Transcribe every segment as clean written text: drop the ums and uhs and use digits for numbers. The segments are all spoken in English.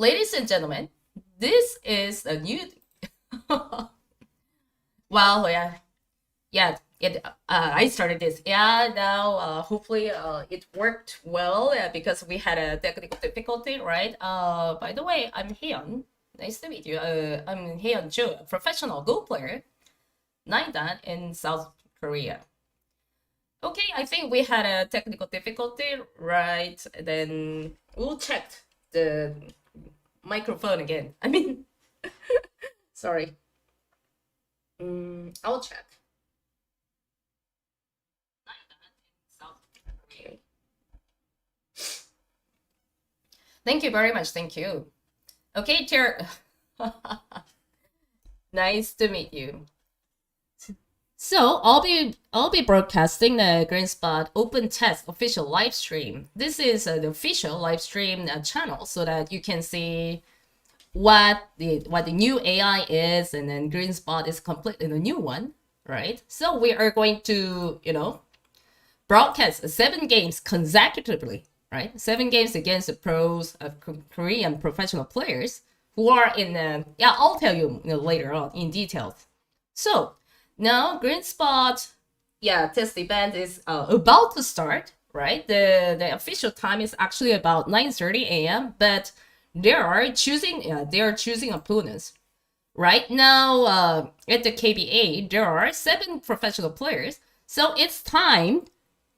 ladies and gentlemen, this is a new. Well, yeah. I started this. Yeah, now hopefully it worked well because we had a technical difficulty, right? By the way, I'm Hyeyeon. Nice to meet you. I'm Hyeyeon Cho, a professional Go player, 9dan in South Korea. Okay, I think we had a technical difficulty, right? Then we'll check the microphone again. I mean, sorry. I'll check. Okay. Thank you very much. Thank you. Okay, Chair. Nice to meet you. So I'll be broadcasting the GreenSpot Open Test official live stream. This is the official live stream channel so that you can see what the new AI is, and then GreenSpot is completely the new one, right? So we are going to broadcast 7 games consecutively, right? 7 games against the pros of Korean professional players who are in I'll tell you, later on in detail. So now GreenSpot test event is about to start, right? The official time is actually about 9:30 a.m. but they are choosing opponents. Right now at the KBA there are 7 professional players, so it's time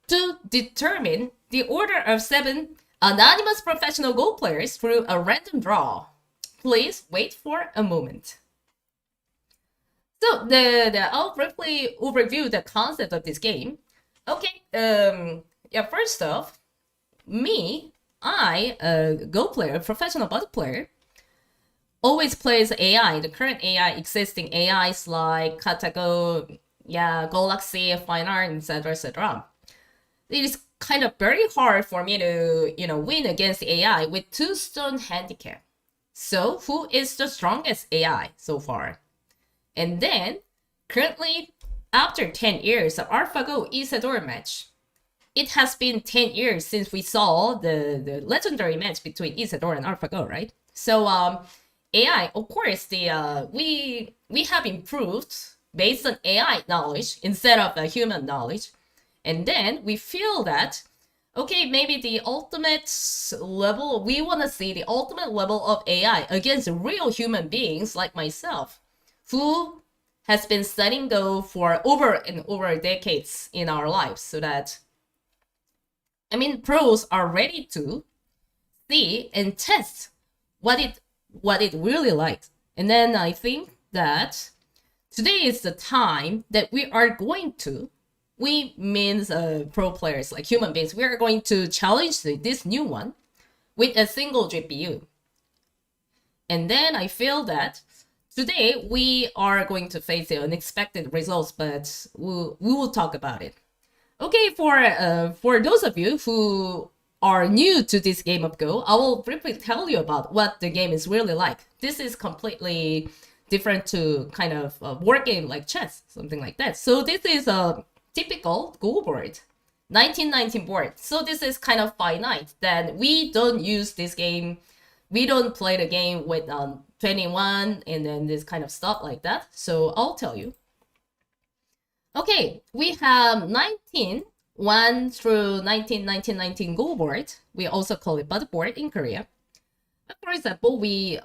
to determine the order of 7 anonymous professional Go players through a random draw. Please wait for a moment. So I'll briefly overview the concept of this game. Okay, first off, I, a Go player, a professional Bot player, always plays AI, the current AI, existing AIs like Katago, Galaxy, Fine Art, etc., etc. It is kind of very hard for me to, win against AI with 2-stone handicap. So who is the strongest AI so far? And then, currently, after 10 years of AlphaGo Isidore match, it has been 10 years since we saw the legendary match between Isidore and AlphaGo, right? So AI, of course, we have improved based on AI knowledge instead of human knowledge. And then we feel that, okay, maybe the ultimate level, we want to see the ultimate level of AI against real human beings like myself, who has been studying Go for over and over decades in our lives, so that, pros are ready to see and test what it really likes. And then I think that today is the time that we means pro players, like human beings, we are going to challenge this new one with a single GPU. And then I feel that today we are going to face the unexpected results, but we will talk about it. Okay, for those of you who are new to this game of Go, I will briefly tell you about what the game is really like. This is completely different to kind of a board game like chess, something like that. So this is a typical Go board, 1919 board. So this is kind of finite. Then we don't use this game. We don't play the game with 21 and then this kind of stuff like that. So I'll tell you. Okay, we have 1 through 19 Go board. We also call it Bud board in Korea. For example, we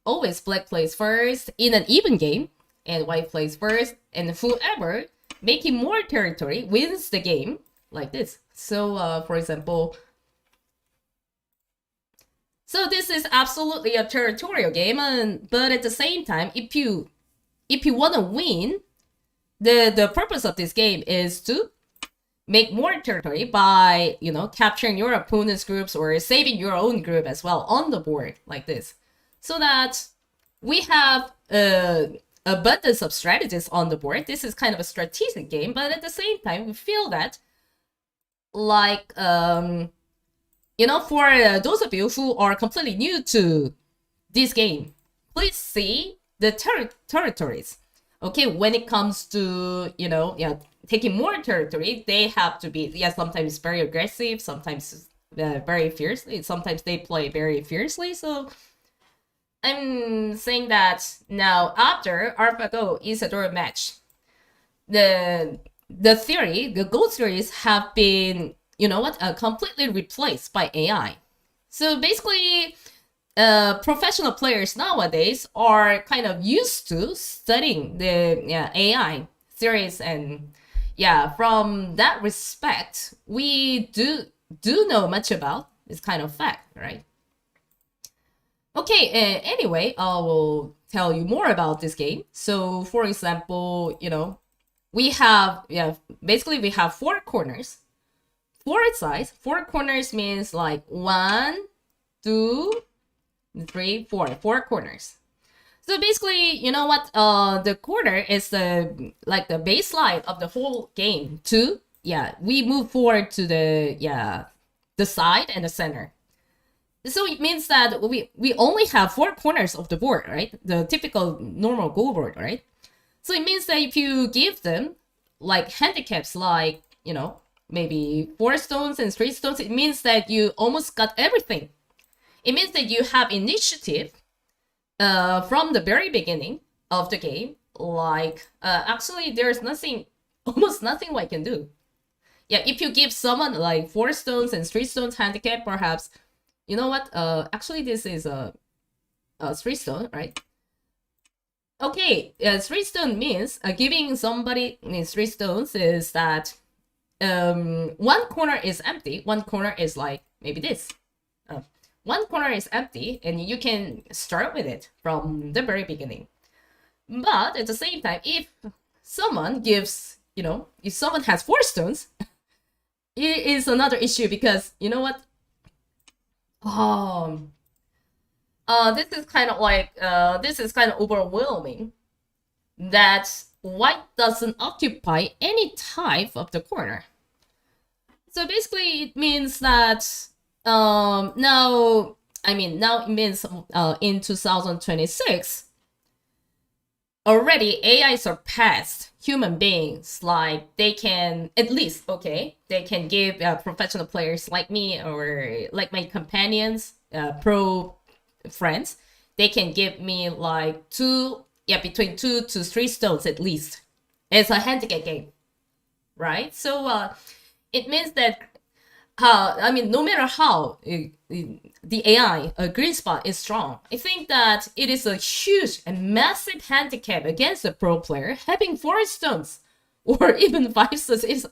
always black plays first in an even game, and white plays first, and whoever making more territory wins the game, like this. So, for example, so this is absolutely a territorial game, but at the same time, if you want to win, the purpose of this game is to make more territory by, capturing your opponent's groups or saving your own group as well on the board, like this. So that we have abundance of strategies on the board. This is kind of a strategic game, but at the same time, we feel that, like, for those of you who are completely new to this game, please see the territories. Okay, when it comes to, taking more territory, they have to be, sometimes very aggressive, sometimes very fiercely, sometimes they play very fiercely. So I'm saying that now after AlphaGo Isadora match, the goal theories have been, completely replaced by AI. So basically, professional players nowadays are kind of used to studying the AI theories, and from that respect, we do know much about this kind of fact, right? Okay, anyway, I will tell you more about this game. So, for example, we have, basically we have 4 corners. 4 sides. 4 corners means like 1, 2, 3, 4. 4 corners. So basically, you know what? The corner is the baseline of the whole game. We move forward to the side and the center. So it means that we only have 4 corners of the board, right? The typical normal Go board, right? So it means that if you give them like handicaps, like, maybe 4 stones and 3 stones, it means that you almost got everything. It means that you have initiative from the very beginning of the game. Like, actually, there's almost nothing I can do. Yeah, if you give someone like 4 stones and 3 stones handicap, perhaps, you know what? Actually, this is a 3 stone, right? Okay, 3 stone means giving somebody 3 stones is that 1 corner is empty, 1 corner is like maybe this. 1 corner is empty, and you can start with it from the very beginning. But at the same time, if someone gives, if someone has 4 stones, it is another issue, because you know what? This is kind of overwhelming, that white doesn't occupy any type of the corner. So basically, it means that now it means in 2026, already AI surpassed human beings. Like, they can at least, they can give professional players like me, or like my companions, pro friends, they can give me like between 2 to 3 stones at least. It's a handicap game, right? So it means that no matter how the AI GreenSpot is strong, I think that it is a huge and massive handicap against a pro player having 4 stones or even 5 stones. It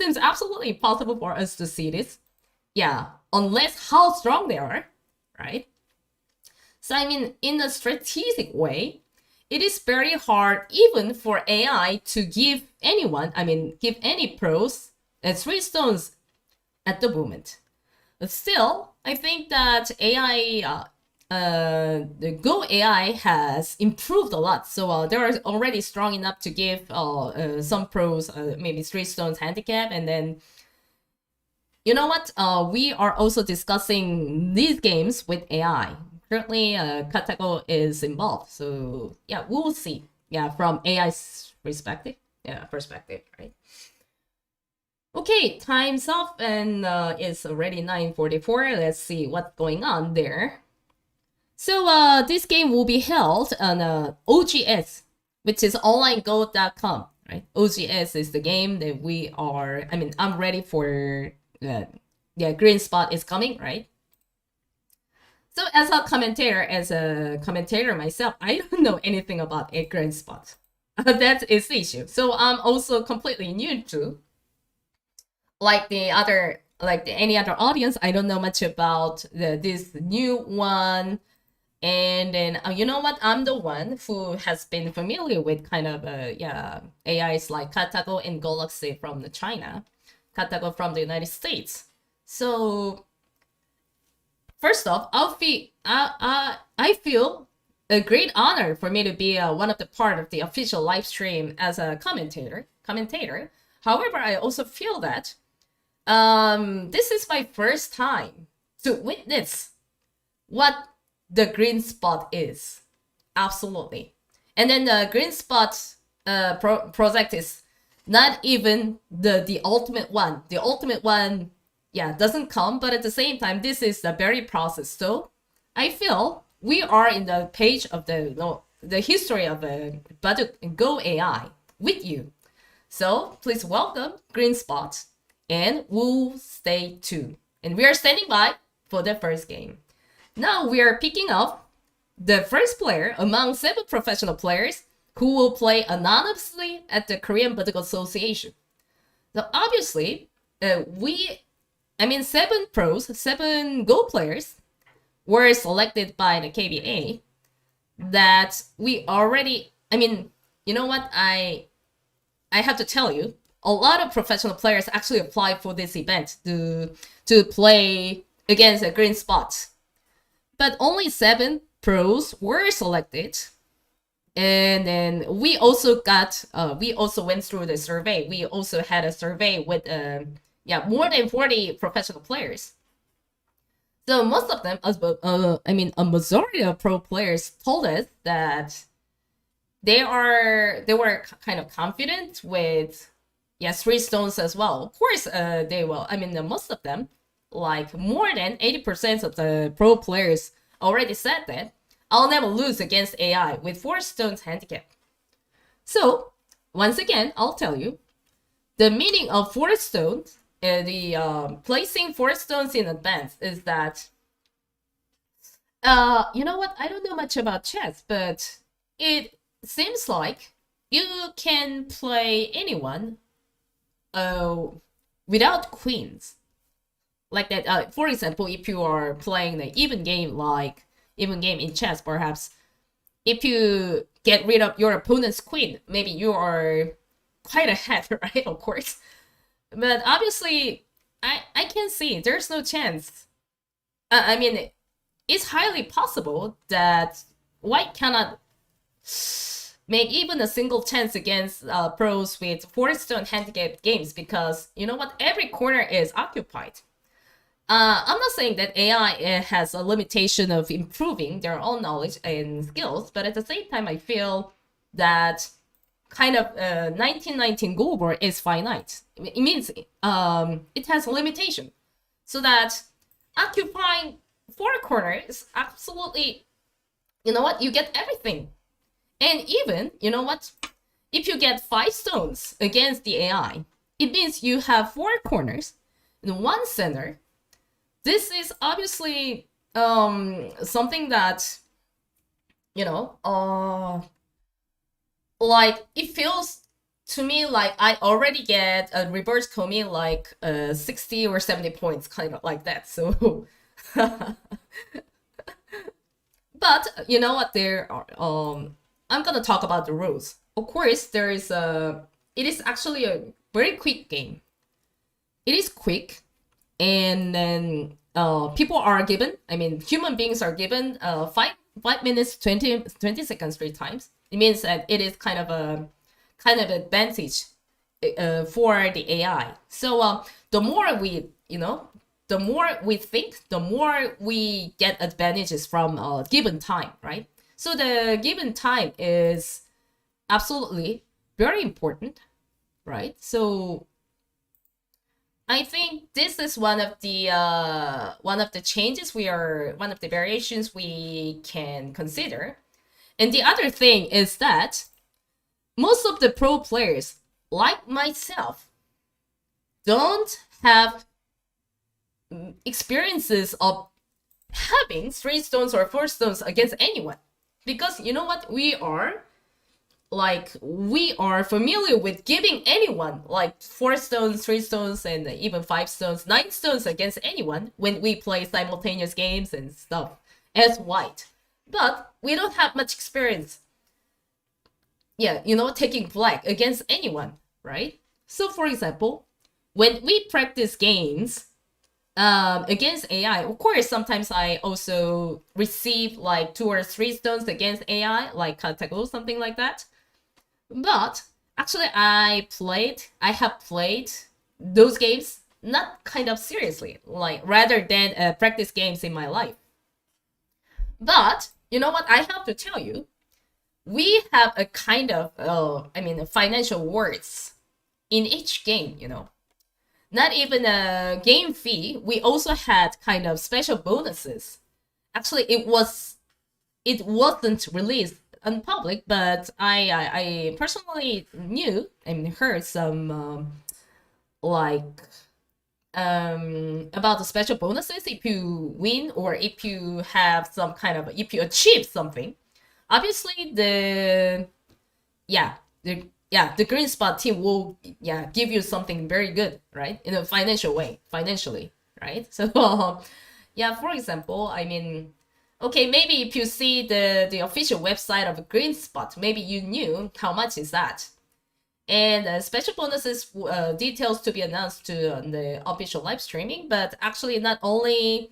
seems absolutely impossible for us to see this. Yeah, unless how strong they are, right? So in a strategic way, it is very hard even for AI to give any pros 3 stones at the moment. But still, I think that the Go AI has improved a lot. So they're already strong enough to give some pros maybe 3 stones handicap. And then, you know what? We are also discussing these games with AI. Currently, Katago is involved. So yeah, we'll see. Yeah, from AI's perspective. Right? Okay, time's up, and it's already 9:44. Let's see what's going on there. So this game will be held on OGS, which is onlinego.com, right? OGS is the game that we are, I'm ready for, GreenSpot is coming, right? So as a commentator myself, I don't know anything about a GreenSpot. That is the issue. So I'm also completely new to, like any other audience, I don't know much about this new one. And then you know what? I'm the one who has been familiar with kind of AIs like Katago and Galaxy from China, Katago from the United States. So first off, I feel a great honor for me to be one of the part of the official live stream as a commentator. However, I also feel that this is my first time to witness what the GreenSpot is. Absolutely. And then the GreenSpot project is not even the ultimate one. The ultimate one, doesn't come, but at the same time, this is the very process. So I feel we are in the page of the history of Go AI with you. So please welcome GreenSpot, and we'll stay tuned. And we are standing by for the first game. Now we are picking up the first player among 7 professional players who will play anonymously at the Korean Political Association. So obviously, 7 Go players were selected by the KBA that we already, you know what, I have to tell you, a lot of professional players actually applied for this event to play against a GreenSpot. But only 7 pros were selected. And then we also went through the survey. We also had a survey with more than 40 professional players. So most of them, a majority of pro players told us that they were kind of confident with 3 stones as well. Of course, they will. Most of them, like more than 80% of the pro players already said that I'll never lose against AI with 4 stones handicap. So once again, I'll tell you the meaning of 4 stones. Placing 4 stones in advance is that, you know what? I don't know much about chess, but it seems like you can play anyone without queens. Like that. For example, if you are playing the even game in chess, perhaps if you get rid of your opponent's queen, maybe you are quite ahead, right? Of course. But obviously, I can see there's no chance. It's highly possible that white cannot make even a single chance against pros with 4 stone handicap games, because you know what? Every corner is occupied. I'm not saying that AI has a limitation of improving their own knowledge and skills, but at the same time, I feel that kind of 1919 goal board is finite. It means it has a limitation. So that occupying 4 corners absolutely, you know what, you get everything. And even, you know what, if you get 5 stones against the AI, it means you have 4 corners and 1 center. This is obviously something that, you know, like it feels to me like I already get a reverse Komi like 60 or 70 points, kind of like that. So, but you know what? There are I'm gonna talk about the rules. Of course, it is actually a very quick game. It is quick. And then people are given, human beings are given 5 minutes, 20 seconds 3 times. It means that it is kind of advantage for the AI. So the more we think, the more we get advantages from a given time, right? So the given time is absolutely very important, right? So I think this is one of the variations we can consider. And the other thing is that most of the pro players, like myself, don't have experiences of having 3 stones or 4 stones against anyone. Because you know what, we are familiar with giving anyone like 4 stones, 3 stones, and even 5 stones, 9 stones against anyone when we play simultaneous games and stuff as white. But we don't have much experience, taking black against anyone, right? So for example, when we practice games against AI, of course, sometimes I also receive like 2 or 3 stones against AI, like Katago, something like that. But actually, I have played those games not kind of seriously, like rather than practice games in my life. But you know what? I have to tell you, we have a kind of financial words in each game. You know, not even a game fee. We also had kind of special bonuses. Actually, it was it wasn't released in public, but I personally knew and heard some like about the special bonuses if you win or if you have some kind of, if you achieve something. Obviously the GreenSpot team will give you something very good, right, in a financial way, financially, right? So for example, I mean, okay, maybe if you see the official website of GreenSpot, maybe you knew how much is that. And special bonuses details to be announced to the official live streaming, but actually not only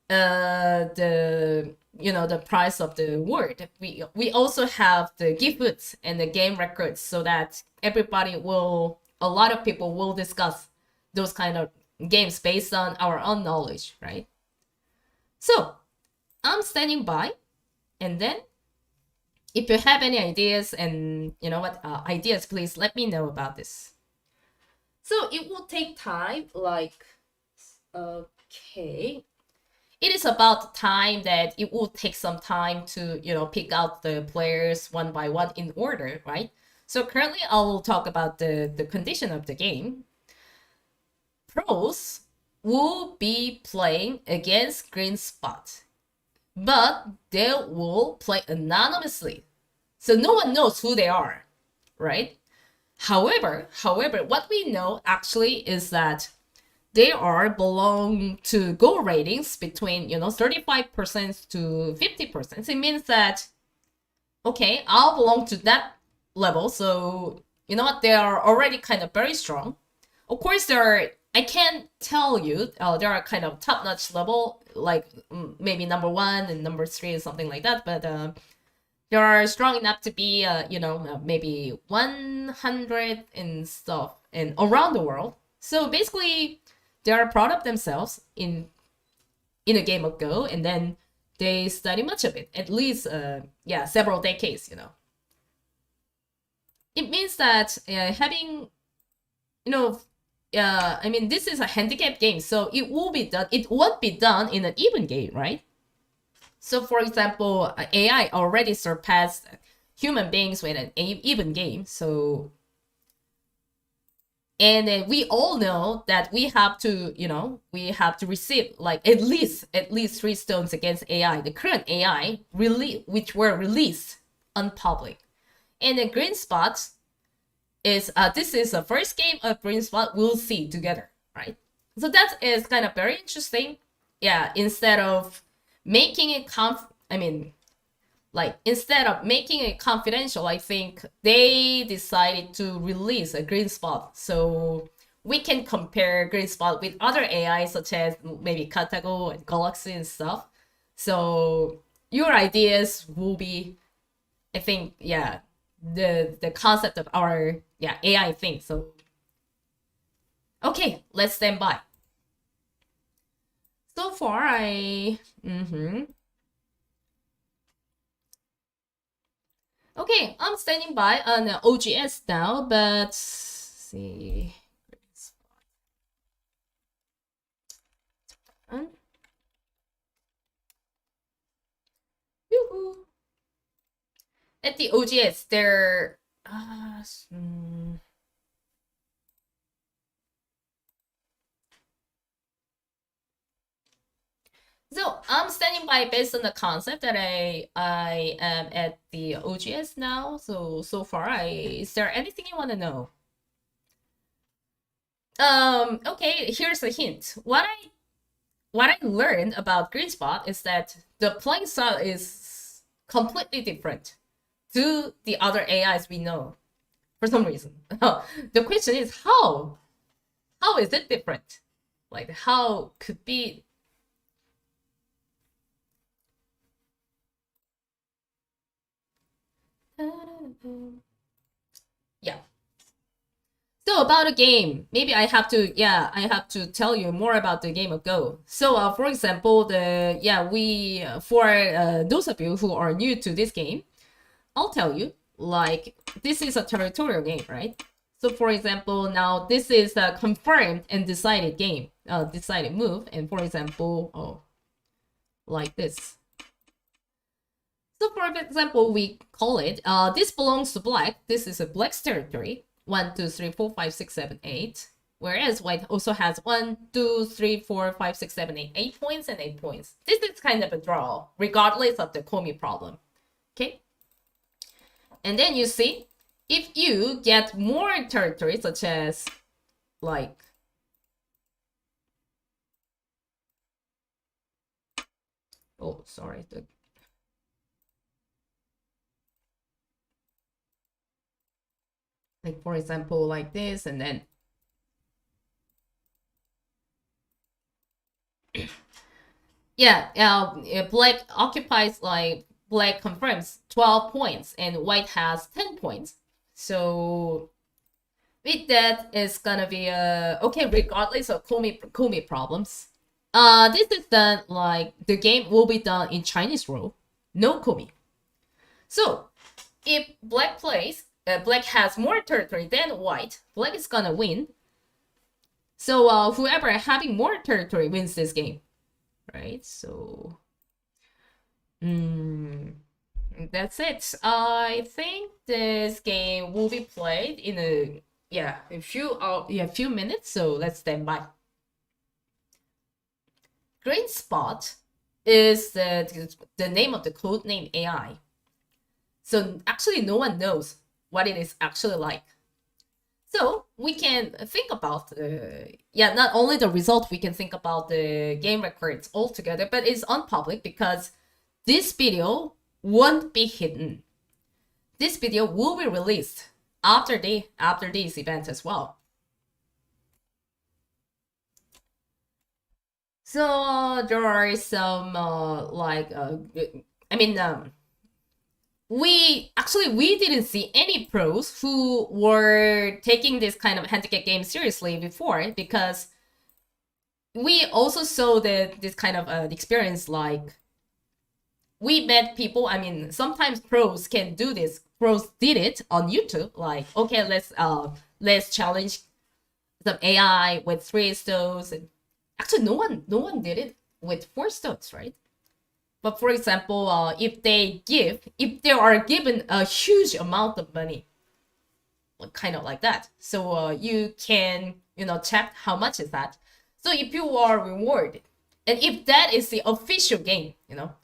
the price of the word. We also have the gift goods and the game records, so that a lot of people will discuss those kind of games based on our own knowledge, right? So I'm standing by, and then if you have any ideas and ideas, please let me know about this. So it will take time, like, okay. It is about time that it will take some time to, pick out the players one by one in order, right? So currently I will talk about the condition of the game. Pros will be playing against GreenSpot, but they will play anonymously. So no one knows who they are, right? However, what we know actually is that they belong to goal ratings between 35% to 50%. It means that, okay, I'll belong to that level, so you know what, they are already kind of very strong. Of course, I can't tell you there are kind of top-notch level, like maybe number 1 and number 3 or something like that, but they are strong enough to be maybe 100 and stuff and around the world. So basically they are proud of themselves in a game of Go, and then they study much of it, at least several decades. It means that having I mean, this is a handicap game, so it won't be done in an even game, right? So for example, AI already surpassed human beings with an even game. So, and we all know that we have to receive like at least 3 stones against AI, the current AI which were released on public. And the GreenSpot is this is the first game of GreenSpot we'll see together, right? So that is kind of very interesting. Yeah, instead of making it instead of making it confidential, I think they decided to release a GreenSpot so we can compare GreenSpot with other AI such as maybe Katago and Galaxy and stuff. So your ideas will be, I think, the concept of our AI thing. So okay, let's stand by. So far okay, I'm standing by on OGS now, but let's see. Yoo-hoo. At the OGS, there so I'm standing by based on the concept that I am at the OGS now. So far, is there anything you want to know? Okay, here's a hint. What I learned about GreenSpot is that the playing style is completely different to the other AIs we know for some reason. The question is how is it different? Like, how could be? Yeah. So about a game, maybe I have to tell you more about the game of Go. So for example, for those of you who are new to this game, I'll tell you, like, this is a territorial game, right? So for example, now this is a confirmed and decided game, decided move, and for example, like this. for example, we call it, this belongs to black. This is a black's territory. 1, 2, 3, 4, 5, 6, 7, 8. Whereas white also has 1, 2, 3, 4, 5, 6, 7, 8. 8 points and 8 points. This is kind of a draw, regardless of the Komi problem. Okay? And then you see, if you get more territory, such as like, oh, sorry. Like, for example, like this, and then yeah, black occupies, like, black confirms 12 points and white has 10 points. So with that, it's gonna be okay, regardless of Komi problems. This is done, like, the game will be done in Chinese rule, no Komi. So if black plays, black has more territory than white, black is gonna win. So whoever having more territory wins this game, right? So that's it. I think this game will be played in a few minutes. So let's stand by. GreenSpot is the name of the code name AI. So actually, no one knows what it is actually like. So we can think about not only the result, we can think about the game records altogether, but it's unpublic because this video won't be hidden. This video will be released after this event as well. So there are some we didn't see any pros who were taking this kind of handicap game seriously before, because we also saw this kind of experience, like, we met people. I mean, sometimes pros can do this. Pros did it on YouTube. Like, okay, let's challenge some AI with 3 stones. And actually, no one did it with 4 stones, right? But for example, if they are given a huge amount of money, kind of like that, so you can check how much is that. So if you are rewarded, and if that is the official game,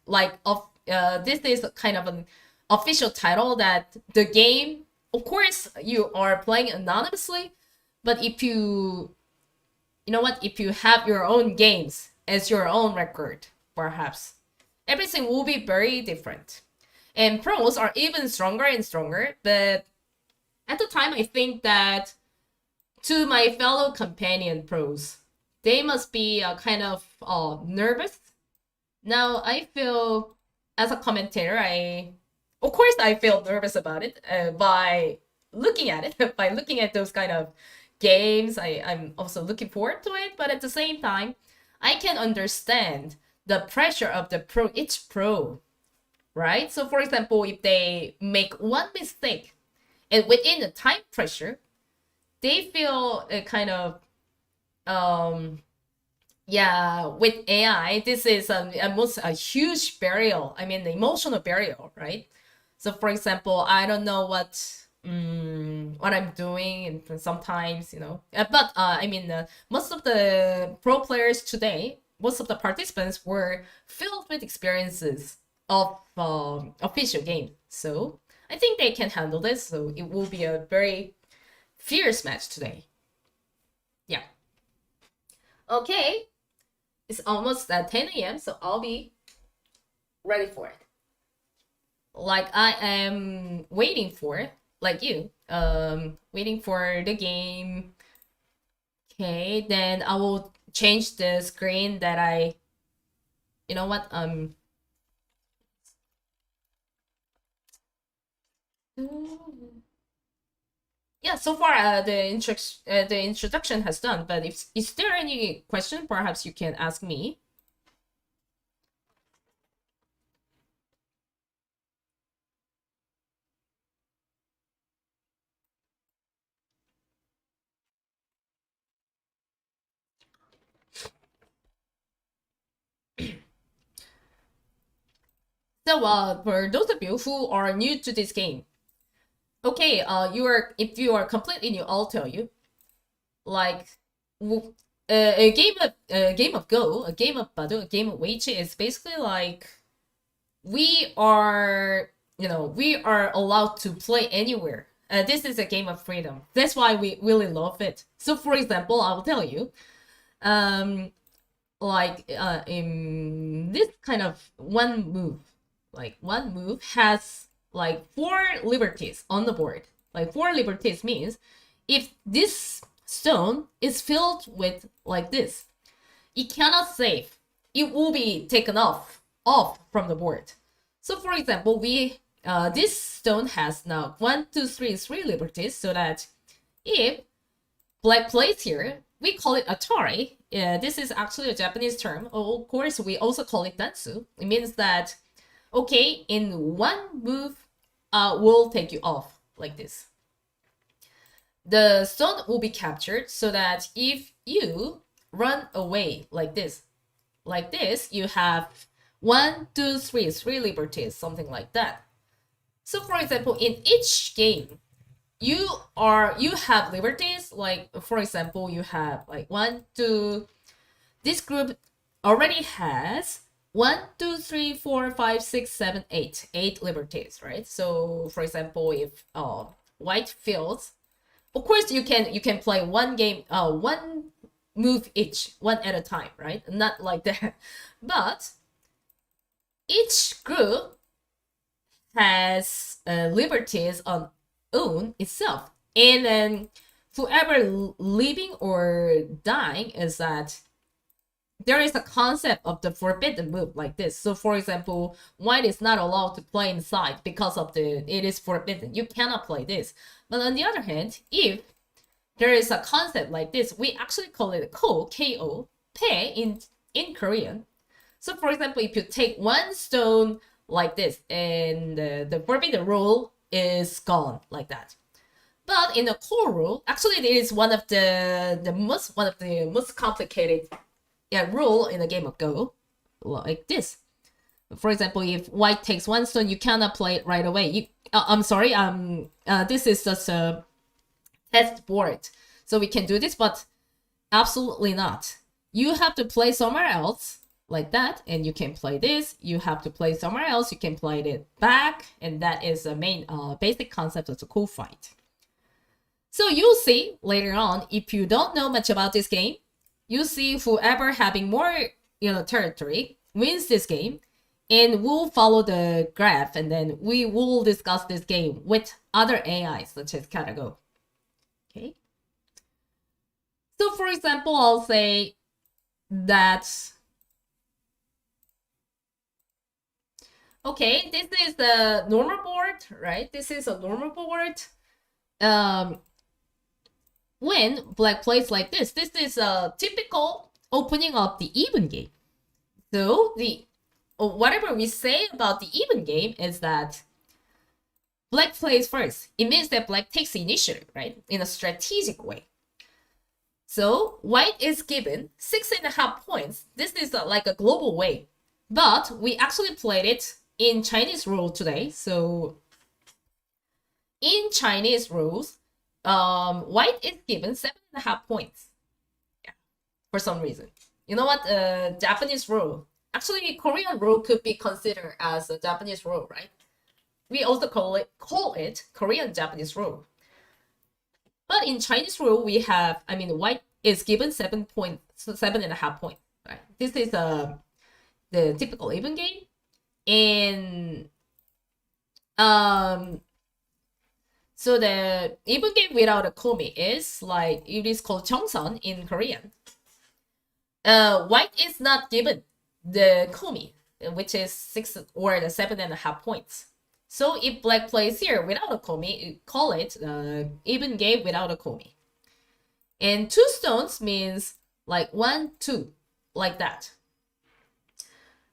like this is kind of an official title that the game, of course, you are playing anonymously, but if you if you have your own games as your own record, perhaps everything will be very different. And pros are even stronger and stronger, but at the time, I think that to my fellow companion pros, they must be kind of nervous. Now, I feel, as a commentator, of course, I feel nervous about it by looking at it, by looking at those kind of games. I'm also looking forward to it, but at the same time, I can understand the pressure of each pro, right? So for example, if they make one mistake and within the time pressure, they feel a kind of with AI, this is a huge barrier. I mean, the emotional barrier, right? So for example, I don't know what I'm doing, and sometimes but most of the pro players today, most of the participants were filled with experiences of official game, so I think they can handle this. So it will be a very fierce match today. Yeah. Okay, it's almost at 10 a.m. so I'll be ready for it. Like, I am waiting for, like you, waiting for the game. Okay, then I will change the screen that yeah, so far the introduction has done, but if is there any question, perhaps you can ask me. So for those of you who are new to this game, okay, if you are completely new, I'll tell you. Like a game of Go, a game of Badu, a game of Weiqi is basically like we are allowed to play anywhere. This is a game of freedom. That's why we really love it. So for example, I will tell you, in this kind of one move has like 4 liberties on the board. Like 4 liberties means if this stone is filled with like this, it cannot save. It will be taken off from the board. So for example, this stone has now 1, 2, 3 liberties, so that if black plays here, we call it atari. This is actually a Japanese term. Of course, we also call it dansu. It means that, okay, in one move, we'll take you off like this. The stone will be captured so that if you run away like this, you have 1, 2, 3 liberties, something like that. So for example, in each game, you have liberties. Like for example, you have like 1, 2. This group already has 1, 2, 3, 4, 5, 6, 7, 8. 8 liberties, right? So for example, if white fills, of course you can play one move each, one at a time, right? Not like that. But each group has liberties on own itself, and then whoever living or dying is that there is a concept of the forbidden move like this. So for example, white is not allowed to play inside because of it is forbidden. You cannot play this. But on the other hand, if there is a concept like this, we actually call it ko, pe in Korean. So for example, if you take one stone like this, and the forbidden rule is gone like that. But in the core rule, actually it is one of the most complicated rule in the game of Go, like this. For example, if white takes one stone, you cannot play it right away. I'm sorry, this is just a test board, so we can do this, but absolutely not. You have to play somewhere else like that, and you can play this. You have to play somewhere else, you can play it back, and that is the main basic concept of the co-fight. So you'll see later on, if you don't know much about this game, you see whoever having more territory wins this game, and we'll follow the graph, and then we will discuss this game with other AIs such as Katago. Okay. So for example, I'll say that, okay, this is the normal board, right? This is a normal board. When black plays like this is a typical opening of the even game. So whatever we say about the even game is that black plays first. It means that black takes the initiative, right? In a strategic way. So white is given 6.5 points. This is like a global way, but we actually played it in Chinese rule today. So in Chinese rules, white is given 7.5 points. Yeah, for some reason. You know what? Japanese rule. Actually, Korean rule could be considered as a Japanese rule, right? We also call it Korean Japanese rule. But in Chinese rule, we have, white is given 7.5 points, right? This is the typical even game. And so the even game without a komi is like, it is called Cheongseon in Korean. White is not given the komi, which is 6 or the 7.5 points. So if black plays here without a komi, you call it even game without a komi. And 2 stones means like 1, 2, like that.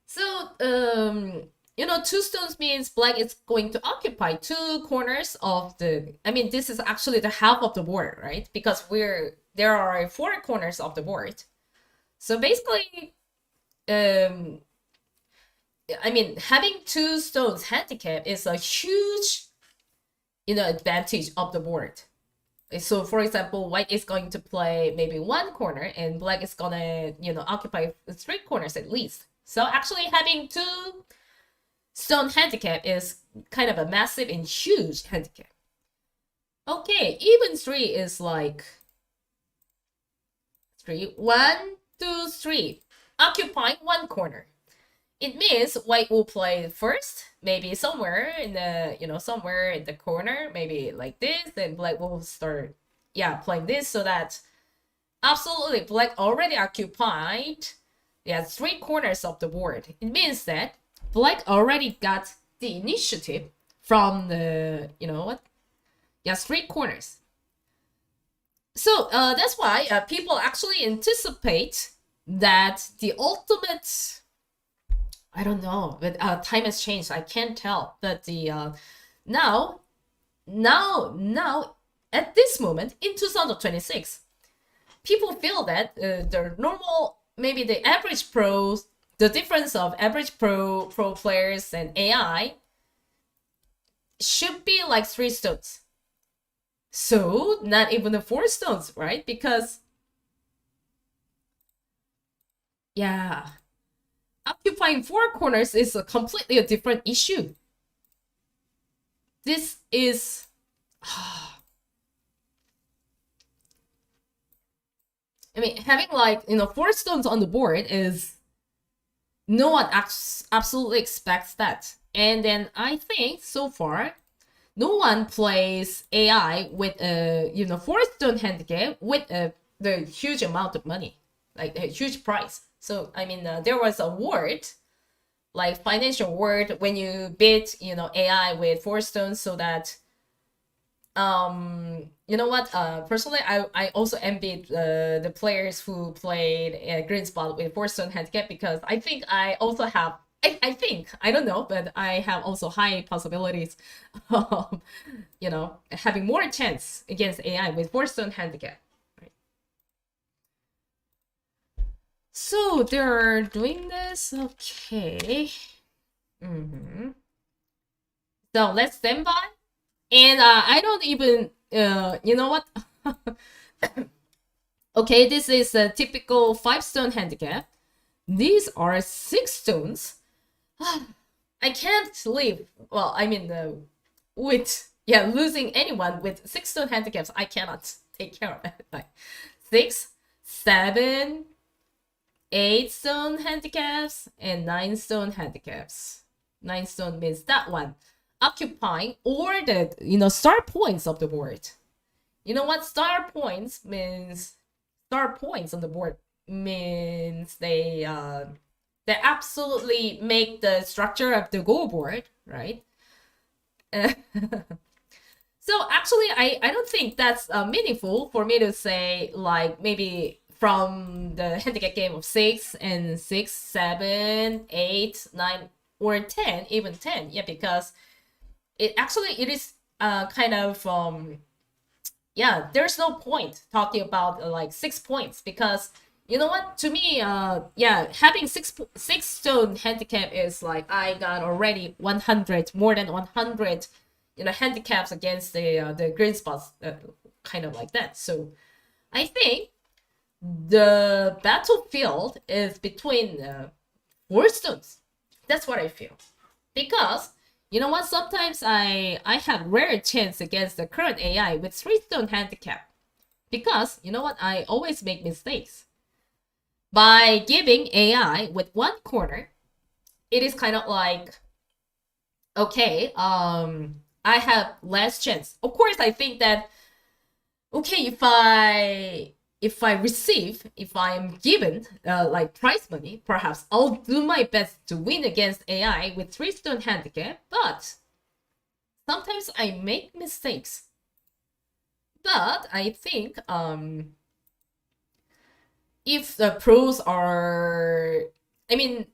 So 2 stones means black is going to occupy 2 corners of the, this is actually the half of the board, right? Because there are 4 corners of the board. So basically, I mean, having 2 stones handicap is a huge, advantage of the board. So for example, white is going to play maybe 1 corner and black is gonna, occupy 3 corners at least. So actually having 2 stone handicap is kind of a massive and huge handicap. Okay, even 3 is like 3, 1, 2, 3, occupying 1 corner. It means white will play first, maybe somewhere in the, somewhere in the corner, maybe like this, then black will start, playing this, so that absolutely black already occupied, 3 corners of the board. It means that black already got the initiative from the, 3 corners. So that's why people actually anticipate that the ultimate, I don't know, but time has changed. I can't tell. But the now at this moment in 2026, people feel that the normal, maybe the average pros, the difference of average pro players and AI should be like 3 stones. So not even the 4 stones, right? Because occupying 4 corners is a completely different issue. This is I mean, having 4 stones on the board is, no one absolutely expects that. And then I think so far, no one plays AI with a 4 stone handicap with the huge amount of money, like a huge price. So I mean, there was a word, like financial word, when you bid AI with 4 stones, so that personally I also envied the players who played GreenSpot with 4 stone handicap, because I think I also have, I think, I don't know, but I have also high possibilities of having more chance against AI with 4 stone handicap, right? So they're doing this, okay. So let's stand by. And I don't even, you know what? Okay, this is a typical 5 stone handicap. These are 6 stones. I can't live, well, I mean, with, losing anyone with 6 stone handicaps. I cannot take care of it. Like 6, 7, 8 stone handicaps, and 9 stone handicaps. 9 stone means that one occupying, or the star points of the board. You know what star points means? Star points on the board means they absolutely make the structure of the goal board, right? So actually, I don't think that's meaningful for me to say, like, maybe from the handicap game of 6 and 6, 7, 8, 9, or 10, even 10, because it is kind of there's no point talking about like 6 points, because you know what, to me having 6 stone handicap is like, I got already 100, more than 100 handicaps against the GreenSpots, kind of like that. So I think the battlefield is between 4 stones. That's what I feel, because you know what? Sometimes I have rare chance against the current AI with 3 stone handicap, because you know what? I always make mistakes. By giving AI with 1 corner, it is kind of like, okay, I have less chance. Of course, I think that, okay, if I'm given like prize money, perhaps I'll do my best to win against AI with 3 stone handicap, but sometimes I make mistakes. But I think if the pros are, I mean,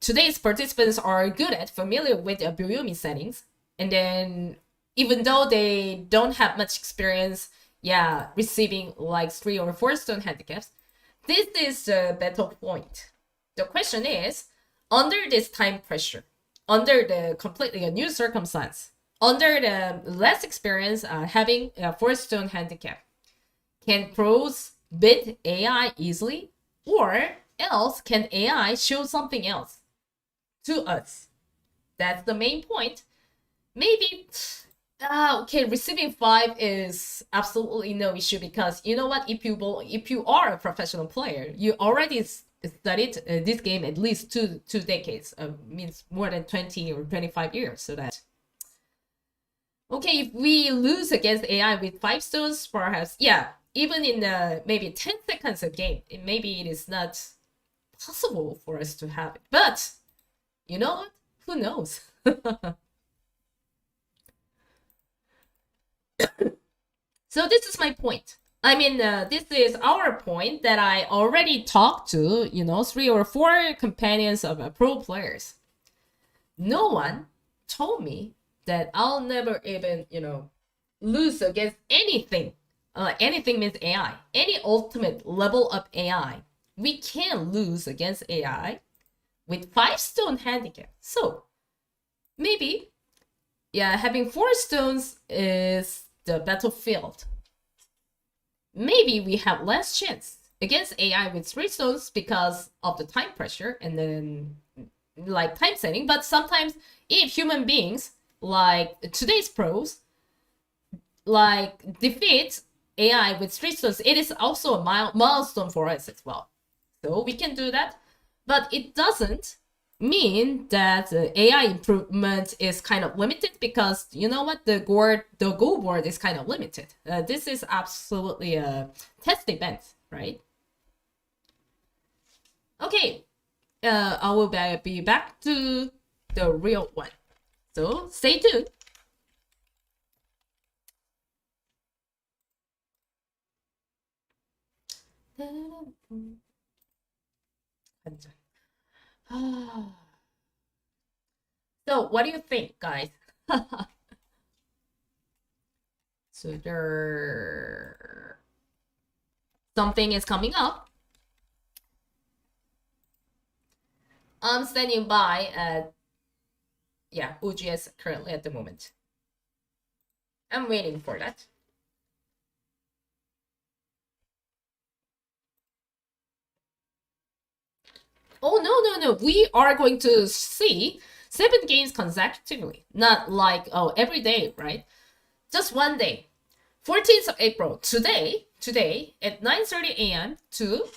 today's participants are good at, familiar with the Byoyomi settings, and then even though they don't have much experience receiving like 3 or 4 stone handicaps, this is the battle point. The question is, under this time pressure, under the completely a new circumstance, under the less experience, having a 4-stone handicap, can pros beat AI easily, or else can AI show something else to us? That's the main point. Maybe, okay, receiving 5 is absolutely no issue, because you know what? If you are a professional player, you already studied this game at least two decades, means more than 20 or 25 years. So that, okay, if we lose against AI with 5 stones, perhaps, yeah, even in maybe 10 seconds of game, maybe it is not possible for us to have it. But you know what? Who knows? So this is my point. I mean, this is our point that I already talked to, 3 or 4 companions of pro players. No one told me that I'll never even, lose against anything. Anything means AI. Any ultimate level of AI. We can lose against AI with 5-stone handicap. So, maybe, yeah, having 4 stones is the battlefield. Maybe we have less chance against AI with 3 stones because of the time pressure and then like time setting. But sometimes if human beings like today's pros like defeat AI with 3 stones, it is also a milestone for us as well. So we can do that, but it doesn't mean that AI improvement is kind of limited, because you know what, the Go board is kind of limited. This is absolutely a test event, right? Okay, I will be back to the real one, so stay tuned. So what do you think, guys? So something is coming up. I'm standing by at, yeah, OGS currently at the moment. I'm waiting for that. Oh, no. We are going to see 7 games consecutively. Not like, oh, every day, right? Just one day. 14th of April, today at 9:30 a.m. to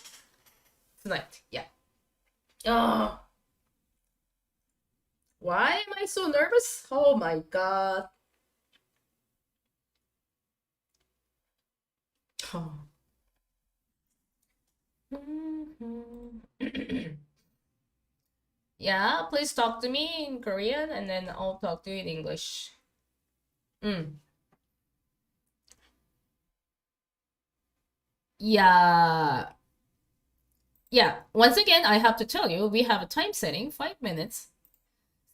tonight. Yeah. Oh. Why am I so nervous? Oh my god. Oh. Yeah, please talk to me in Korean and then I'll talk to you in English. Yeah. Yeah, once again, I have to tell you, we have a time setting, 5 minutes.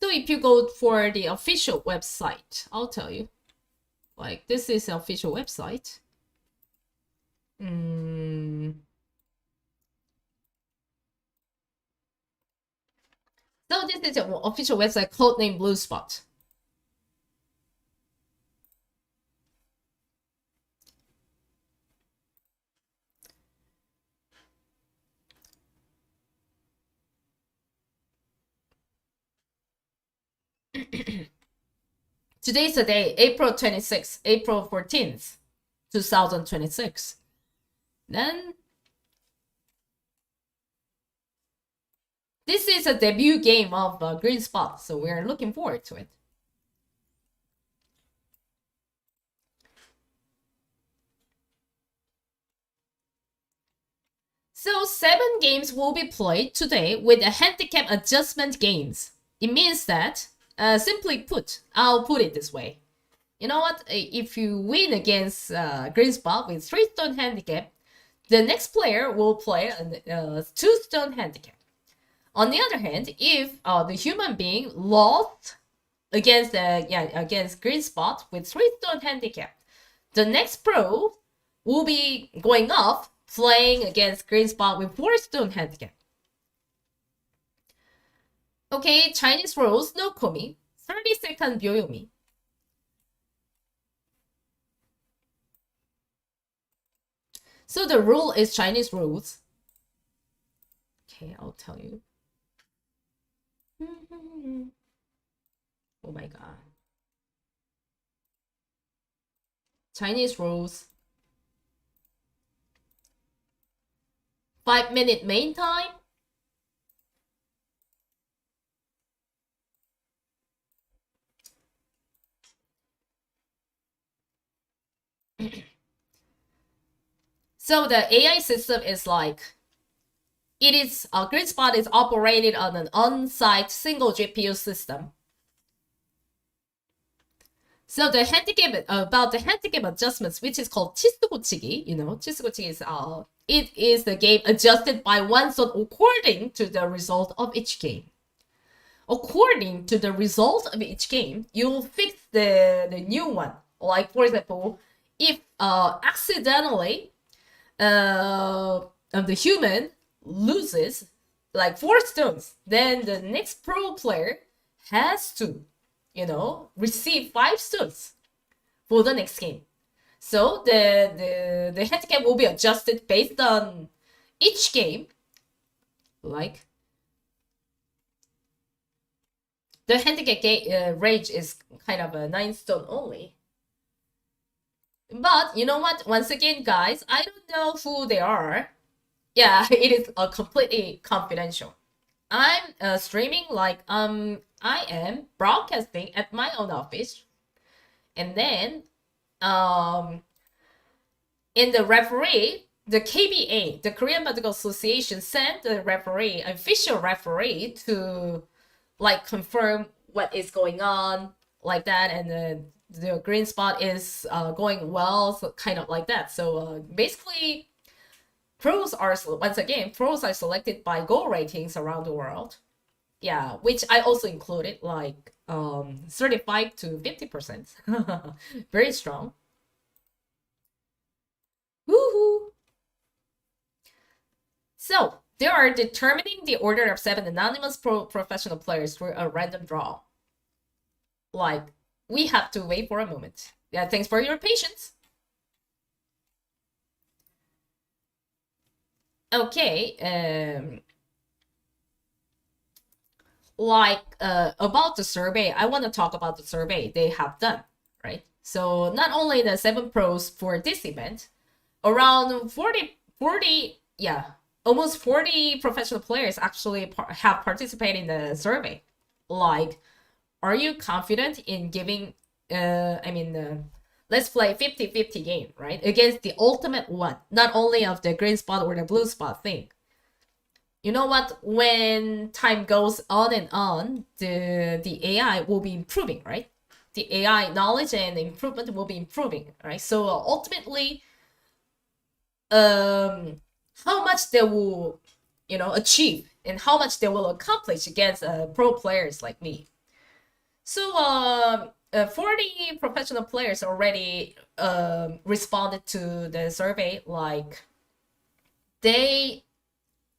So if you go for the official website, I'll tell you. Like, this is the official website. So this is the official website, codename GreenSpot. Today's the day, April 26th, April 14th, 2026. Then this is a debut game of GreenSpot, so we're looking forward to it. So 7 games will be played today with a handicap adjustment games. It means that, simply put, I'll put it this way. You know what? If you win against GreenSpot with 3-stone handicap, the next player will play a 2-stone handicap. On the other hand, if the human being lost against GreenSpot with 3-stone handicap, the next pro will be going off playing against GreenSpot with 4-stone handicap. Okay, Chinese rules, no komi. 30-second byoyomi. So the rule is Chinese rules. Okay, I'll tell you. Oh my god. Chinese rules. 5-minute main time. So the AI system is like, it is GreenSpot is operated on an on-site single GPU system. So the handicap about the handicap adjustments, which is called 치수고치기, 치수고치기 is it is the game adjusted by one zone according to the result of each game. According to the result of each game, you'll fix the new one. Like for example, if accidentally the human loses like 4 stones, then the next pro player has to, receive 5 stones for the next game. So the handicap will be adjusted based on each game. Like the handicap range is kind of a 9 stone only. But you know what? Once again, guys, I don't know who they are. Yeah, it is completely confidential. I'm streaming like I am broadcasting at my own office, and then in the referee, the KBA, the Korean Medical Association, sent the referee, official referee, to like confirm what is going on, like that, and the GreenSpot is going well, so kind of like that. So basically, pros are selected by goal ratings around the world. Yeah, which I also included, like 35 to 50%. Very strong. Woohoo! So they are determining the order of 7 anonymous professional players through a random draw. Like, we have to wait for a moment. Yeah, thanks for your patience. Okay, about the survey, I want to talk about the survey they have done, right? So not only the 7 pros for this event, around 40, almost 40 professional players actually have participated in the survey. Like, are you confident in giving, let's play 50-50 game, right? Against the ultimate one, not only of the green spot or the blue spot thing. You know what? When time goes on and on, the AI will be improving, right? The AI knowledge and improvement will be improving, right? So ultimately, how much they will, achieve and how much they will accomplish against pro players like me. So 40 professional players already responded to the survey, like they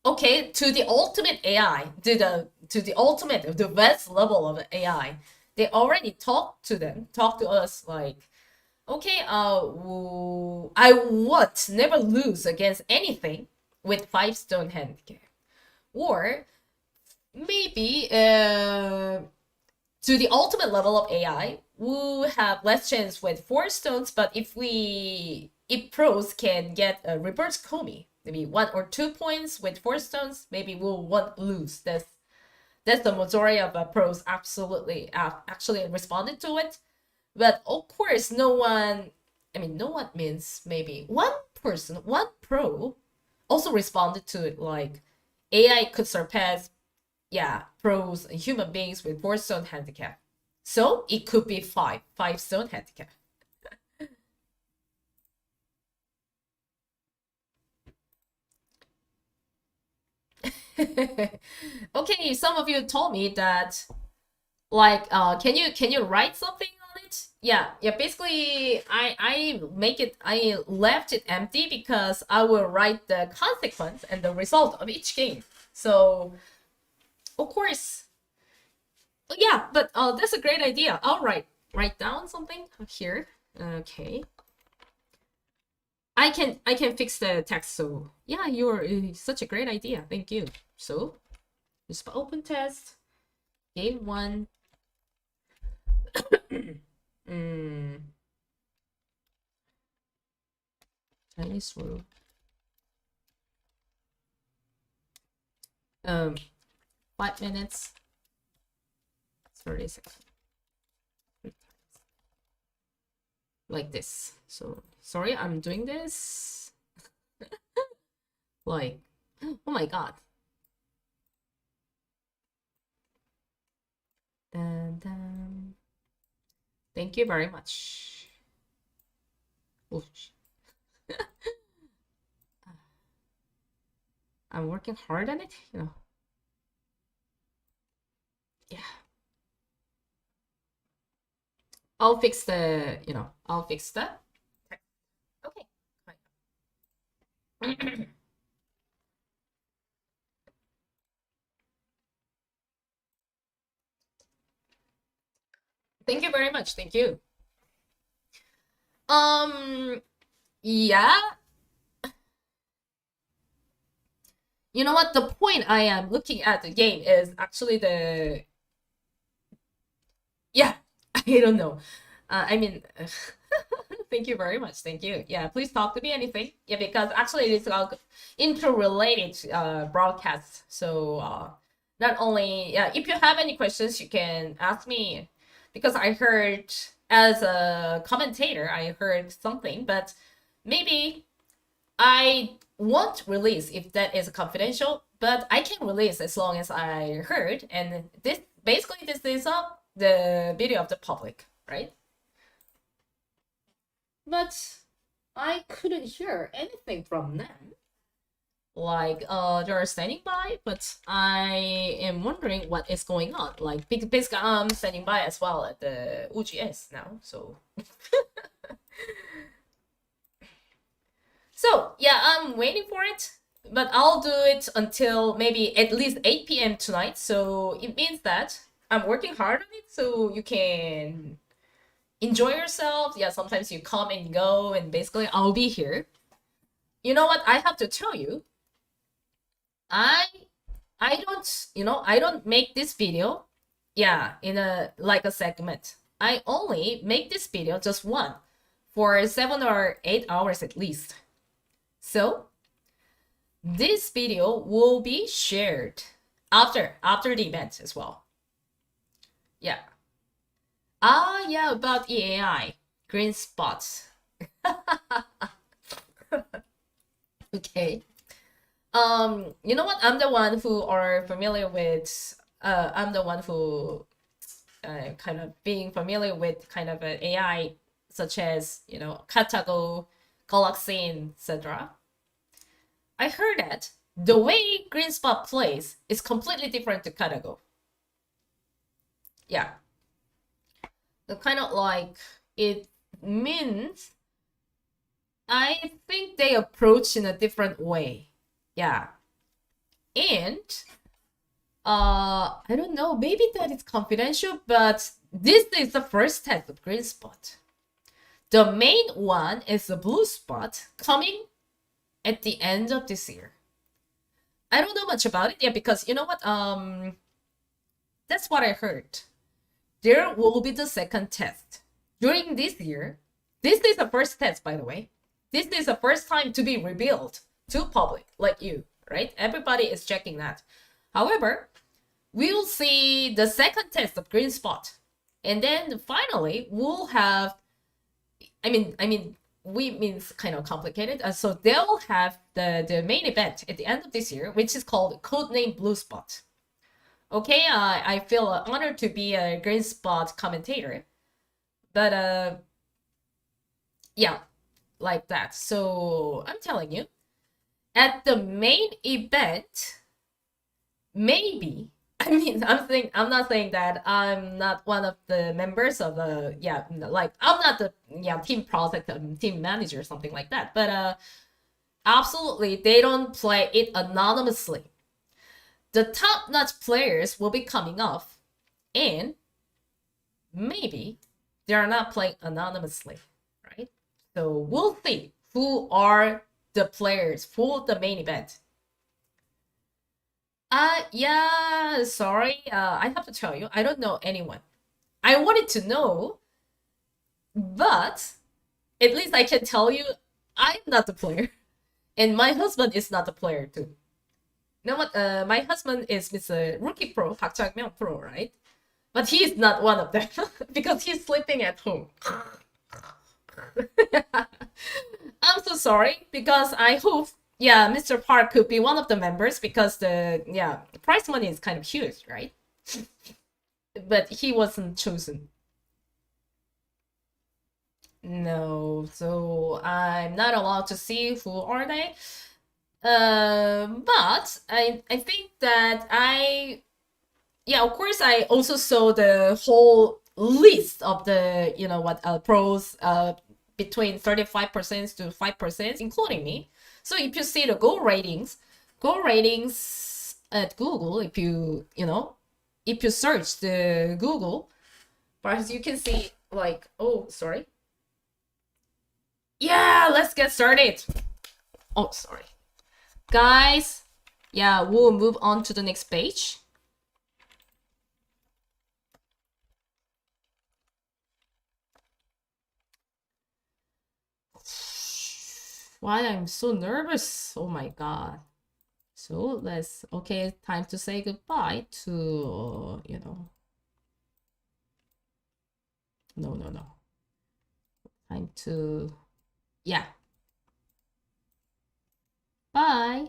to the ultimate AI, to the ultimate, the best level of AI, they already talked to us like, okay, I would never lose against anything with 5 stone handicap, or maybe to the ultimate level of AI, we'll have less chance with 4 stones, but if pros can get a reverse komi, maybe 1 or 2 points with 4 stones, maybe we'll won't lose. That's the majority of pros absolutely actually responded to it. But of course, no one means maybe one pro also responded to it, like AI could surpass pros and human beings with 4 stone handicap. So it could be 5 stone handicap. Okay, some of you told me that, like, can you write something on it? Yeah, basically I left it empty because I will write the consequence and the result of each game. So of course, Yeah, but that's a great idea. I'll write down something here. Okay. I can fix the text. So yeah, you're such a great idea. Thank you. So GreenSpot Open Test, game 1. Chinese rule. 5 minutes, 30 seconds. Like this. So sorry, I'm doing this. Like, oh my god. Dun, dun. Thank you very much. Oof. I'm working hard on it, you know. Yeah. I'll fix the, I'll fix the text. Okay, fine. Thank you very much. Thank you. Yeah. You know what? The point I am looking at the game is actually the... Yeah, I don't know. I mean, thank you very much. Thank you. Yeah, please talk to me anything. Yeah, because actually it's interrelated broadcasts. So not only, yeah, if you have any questions, you can ask me. Because I heard, as a commentator, I heard something, but maybe I won't release if that is confidential, but I can release as long as I heard. And this basically this is the video of the public, right? But I couldn't hear anything from them. Like they're standing by, but I am wondering what is going on. Like basically I'm standing by as well at the UGS now, so so yeah, I'm waiting for it, but I'll do it until maybe at least 8 p.m. tonight. So it means that I'm working hard on it, so you can enjoy yourself. Yeah, sometimes you come and go, and basically I'll be here. You know what? I have to tell you, I don't make this video, yeah, in a like a segment. I only make this video just one for 7 or 8 hours at least. So this video will be shared after the event as well. Yeah. Yeah, about EAI, GreenSpot. Okay. You know what? I'm the one who are familiar with. I'm the one who, kind of being familiar with kind of an AI, such as Katago, Galaxy, etc. I heard that the way GreenSpot plays is completely different to Katago. Yeah. Kind of like it means I think they approach in a different way. Yeah. And I don't know, maybe that is confidential, but this is the first test of GreenSpot. The main one is the blue spot coming at the end of this year. I don't know much about it yet because you know what? That's what I heard. There will be the second test during this year. This is the first test, by the way. This is the first time to be revealed to public, like you, right? Everybody is checking that. However, we'll see the second test of GreenSpot, and then finally we'll have. I mean, we means kind of complicated. So they'll have the main event at the end of this year, which is called Codename Blue Spot. Okay, I feel honored to be a GreenSpot commentator, but yeah, like that. So I'm telling you, at the main event, maybe. I mean, I'm not saying that I'm not one of the members of the like I'm not the team project team manager or something like that. But absolutely, they don't play it anonymously. The top-notch players will be coming off, And maybe they are not playing anonymously, right? So we'll see who are the players for the main event. Yeah, sorry. I have to tell you, I don't know anyone. I wanted to know, but at least I can tell you I'm not the player. And my husband is not the player too. You know what? My husband is Mr. Rookie Pro, Park Chang-myung Pro, right? But he's not one of them because he's sleeping at home. I'm so sorry because I hope, yeah, Mr. Park could be one of the members because the prize money is kind of huge, right? But he wasn't chosen. No, so I'm not allowed to see who are they. But I think that of course I also saw the whole list of the pros between 35% to 5%, including me. So if you see the goal ratings at Google, if you search the Google, perhaps you can see like, oh, sorry. Yeah, let's get started. Oh, sorry. Guys, yeah, we'll move on to the next page. Why I'm so nervous? Oh my god. So okay, time to say goodbye to, no. Time to, yeah. Bye.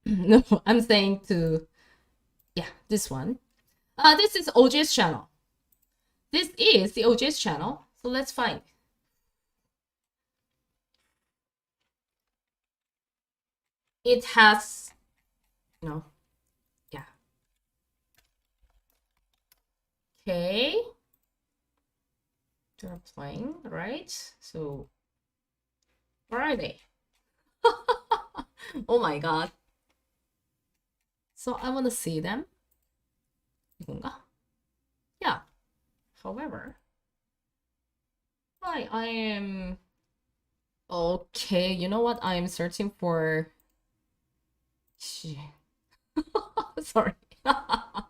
No, I'm saying to, yeah, this one. This is OG's channel. This is the OG's channel. So let's find. It has, yeah. Okay. They're playing, right? So, where are they? Oh my god. So I want to see them. 이건가? Yeah. However, I am okay. You know what? I am searching for. Sorry. I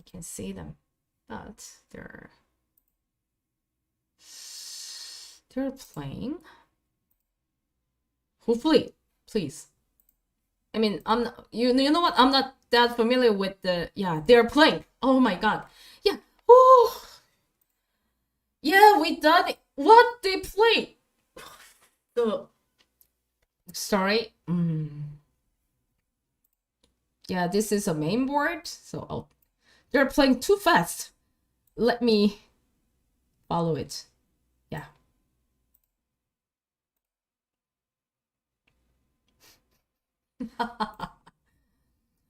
can see them, but they're playing. Hopefully, please. I mean, I'm not, you know what? I'm not that familiar with the, they're playing. Oh my god. Yeah. Oh. Yeah, we done it. What? They play. So, sorry. Yeah, this is a main board. So they're playing too fast. Let me follow it. Yeah.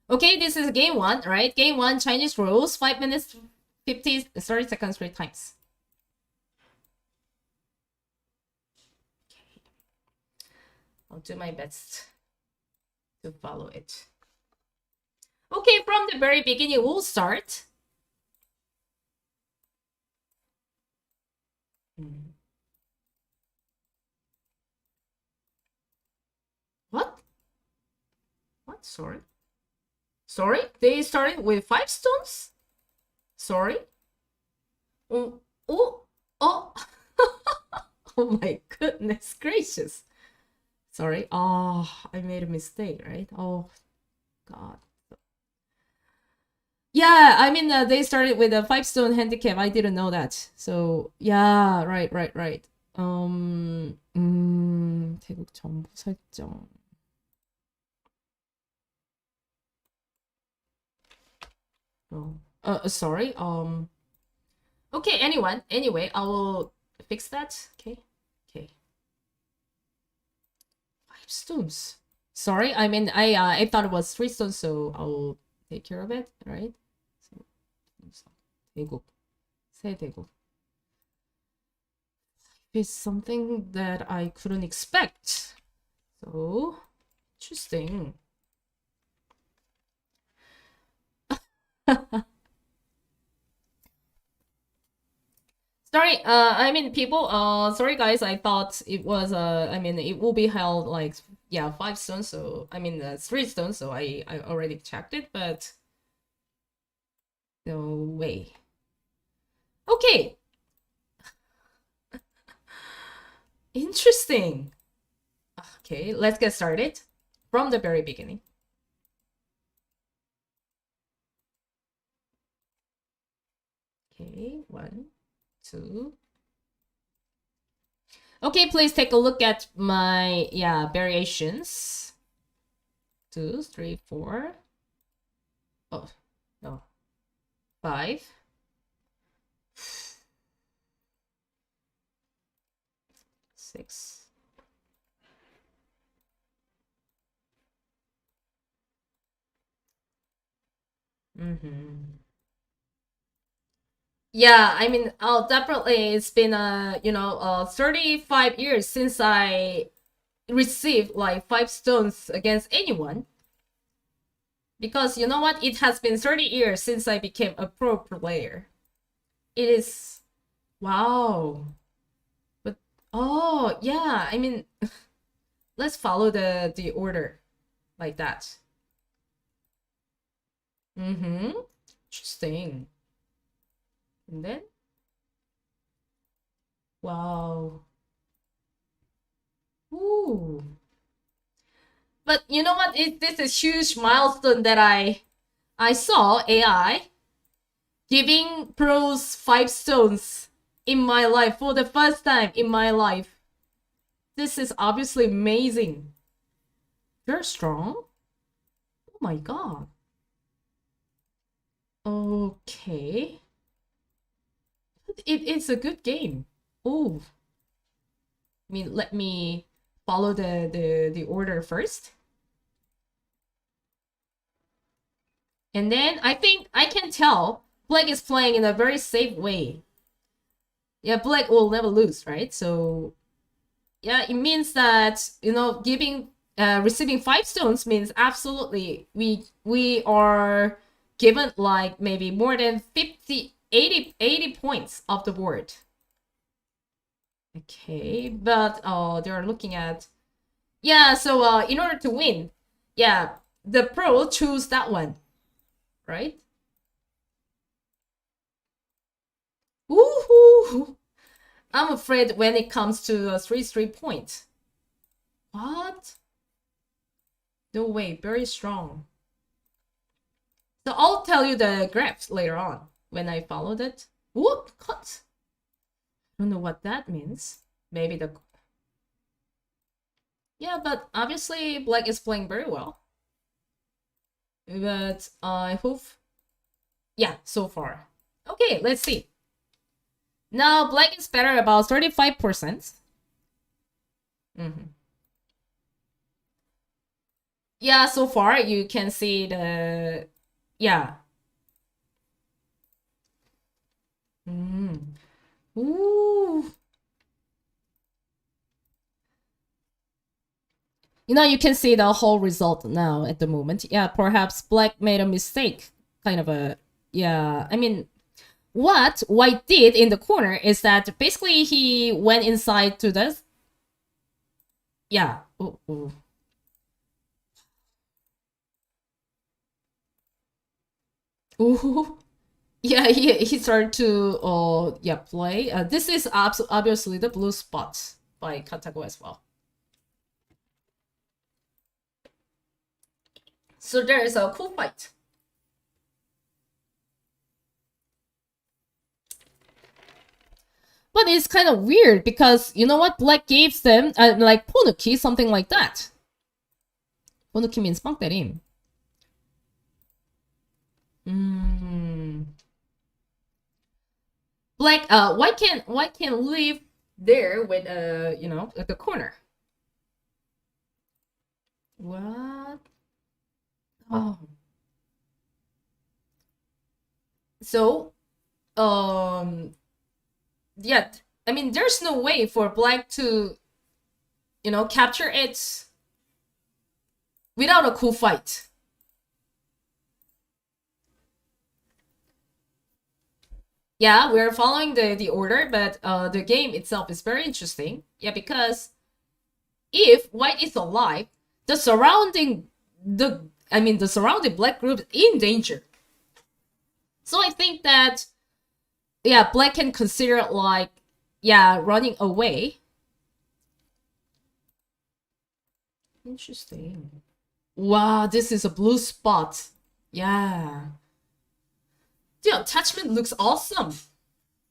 Okay, this is game 1, right? Game 1, Chinese rules, 5 minutes, 30 seconds 3 times. Okay. I'll do my best to follow it. Okay, from the very beginning, we'll start. What? What? Sorry. Sorry? They started with 5 stones? Sorry? Oh. Oh my goodness gracious. Sorry. Oh, I made a mistake, right? Oh, God. Yeah, I mean, they started with a 5-stone handicap. I didn't know that. So, yeah, right. 태국 정보 설정. Sorry. Okay, anyway, I will fix that. Okay. 5 stones. Sorry, I mean, I thought it was 3 stones, so I'll take care of it, right? So, 대국, 세대국. It's something that I couldn't expect. So, Interesting. Sorry, I mean, people, sorry guys, I thought it was, I mean, it will be held like, yeah, 5 stones, so, I mean, 3 stones, so I already checked it, but no way. Okay. Interesting. Okay, let's get started from the very beginning. Okay, 1, 2. Okay, please take a look at my, yeah, variations. 2, 3, 4. Oh, no. 5. 6. Yeah, I mean, definitely it's been 35 years since I received like 5 stones against anyone. Because you know what? It has been 30 years since I became a pro player. It is, wow. But oh yeah, I mean, let's follow the order like that. Interesting. And then, wow. Ooh. But you know what? This is huge milestone that I saw AI giving pros 5 stones in my life for the first time in my life. This is obviously amazing. You're strong. Oh my god. Okay. It's a good game. Oh. I mean, let me follow the order first. And then I think I can tell Black is playing in a very safe way. Yeah, Black will never lose, right? So yeah, it means that, you know, receiving 5 stones means absolutely we are given like maybe more than 80 points off the board. Okay, but they're looking at, yeah, so in order to win, yeah, the pro choose that one, right? Woohoo! I'm afraid when it comes to 3 point. What? No way, very strong. So I'll tell you the graphs later on when I followed it. Whoop, cut. I don't know what that means. Maybe the... Yeah, but obviously Black is playing very well. But I hope... Yeah, so far. Okay, let's see. Now Black is better about 35%. Yeah, so far you can see the... Yeah. Ooh. You know, you can see the whole result now at the moment. Yeah, perhaps Black made a mistake. Kind of a... Yeah, I mean, what White did in the corner is that basically he went inside to this. Yeah. Ooh, ooh. Ooh. Yeah, he started to yeah, play. This is obviously the blue spot by Katago as well. So there is a cool fight. But it's kind of weird because you know what? Black gave them like Ponuki, something like that. Ponuki means 빵 때림. Black white can live there with you know, at the corner. What? Oh. So yeah, I mean, there's no way for Black to, you know, capture it. without a cool fight. Yeah, we're following the order, but the game itself is very interesting. Yeah, because if white is alive, the surrounding the surrounding black group is in danger. So I think that yeah, black can consider it like yeah, running away. Interesting. Wow, this is a blue spot. Yeah. The attachment looks awesome.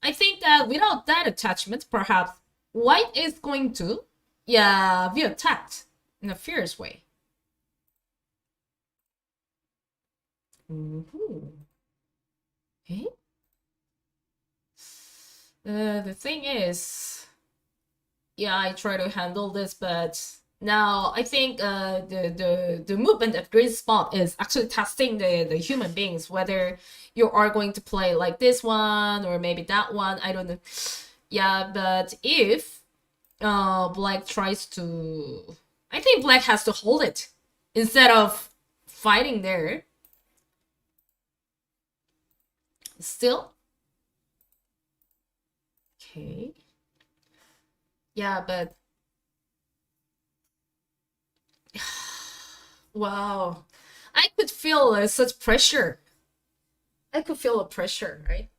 I think that without that attachment, perhaps white is going to, yeah, be attacked in a fierce way. Ooh. Okay. The thing is, yeah, I try to handle this, but now I think the movement of GreenSpot is actually testing the human beings, whether you are going to play like this one or maybe that one. I don't know. Yeah, but if black tries to, I think black has to hold it instead of fighting there. Still. Okay. Yeah, but wow. I could feel such pressure. I could feel a pressure, right?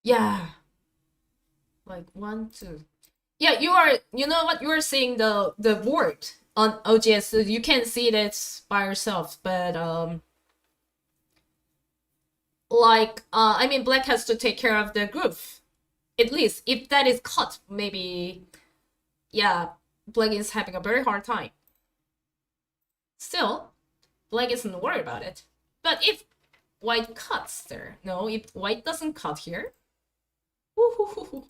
Yeah. Like one, two. Yeah, you know what, you are seeing the board on OGS, so you can see that by yourself, but like I mean black has to take care of the groove. At least if that is cut, maybe yeah, black is having a very hard time. Still, black isn't worried about it. But if white cuts there, no, if white doesn't cut here, woo-hoo-hoo-hoo.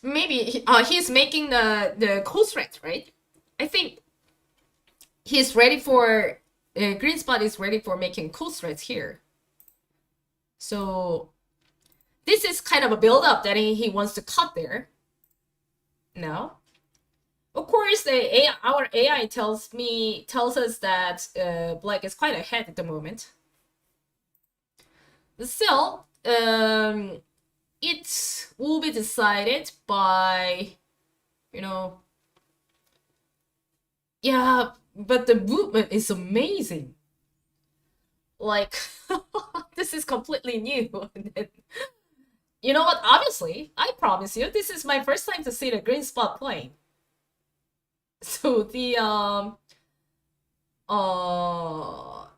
Maybe he's making the cool threat, right? I think he's ready for GreenSpot is ready for making cool threats here. So this is kind of a build-up that he wants to cut there. No. Of course, our AI tells us that black is quite ahead at the moment. Still, it will be decided by, you know, yeah, but the movement is amazing. Like, this is completely new. You know what? Obviously, I promise you, this is my first time to see the GreenSpot playing. So the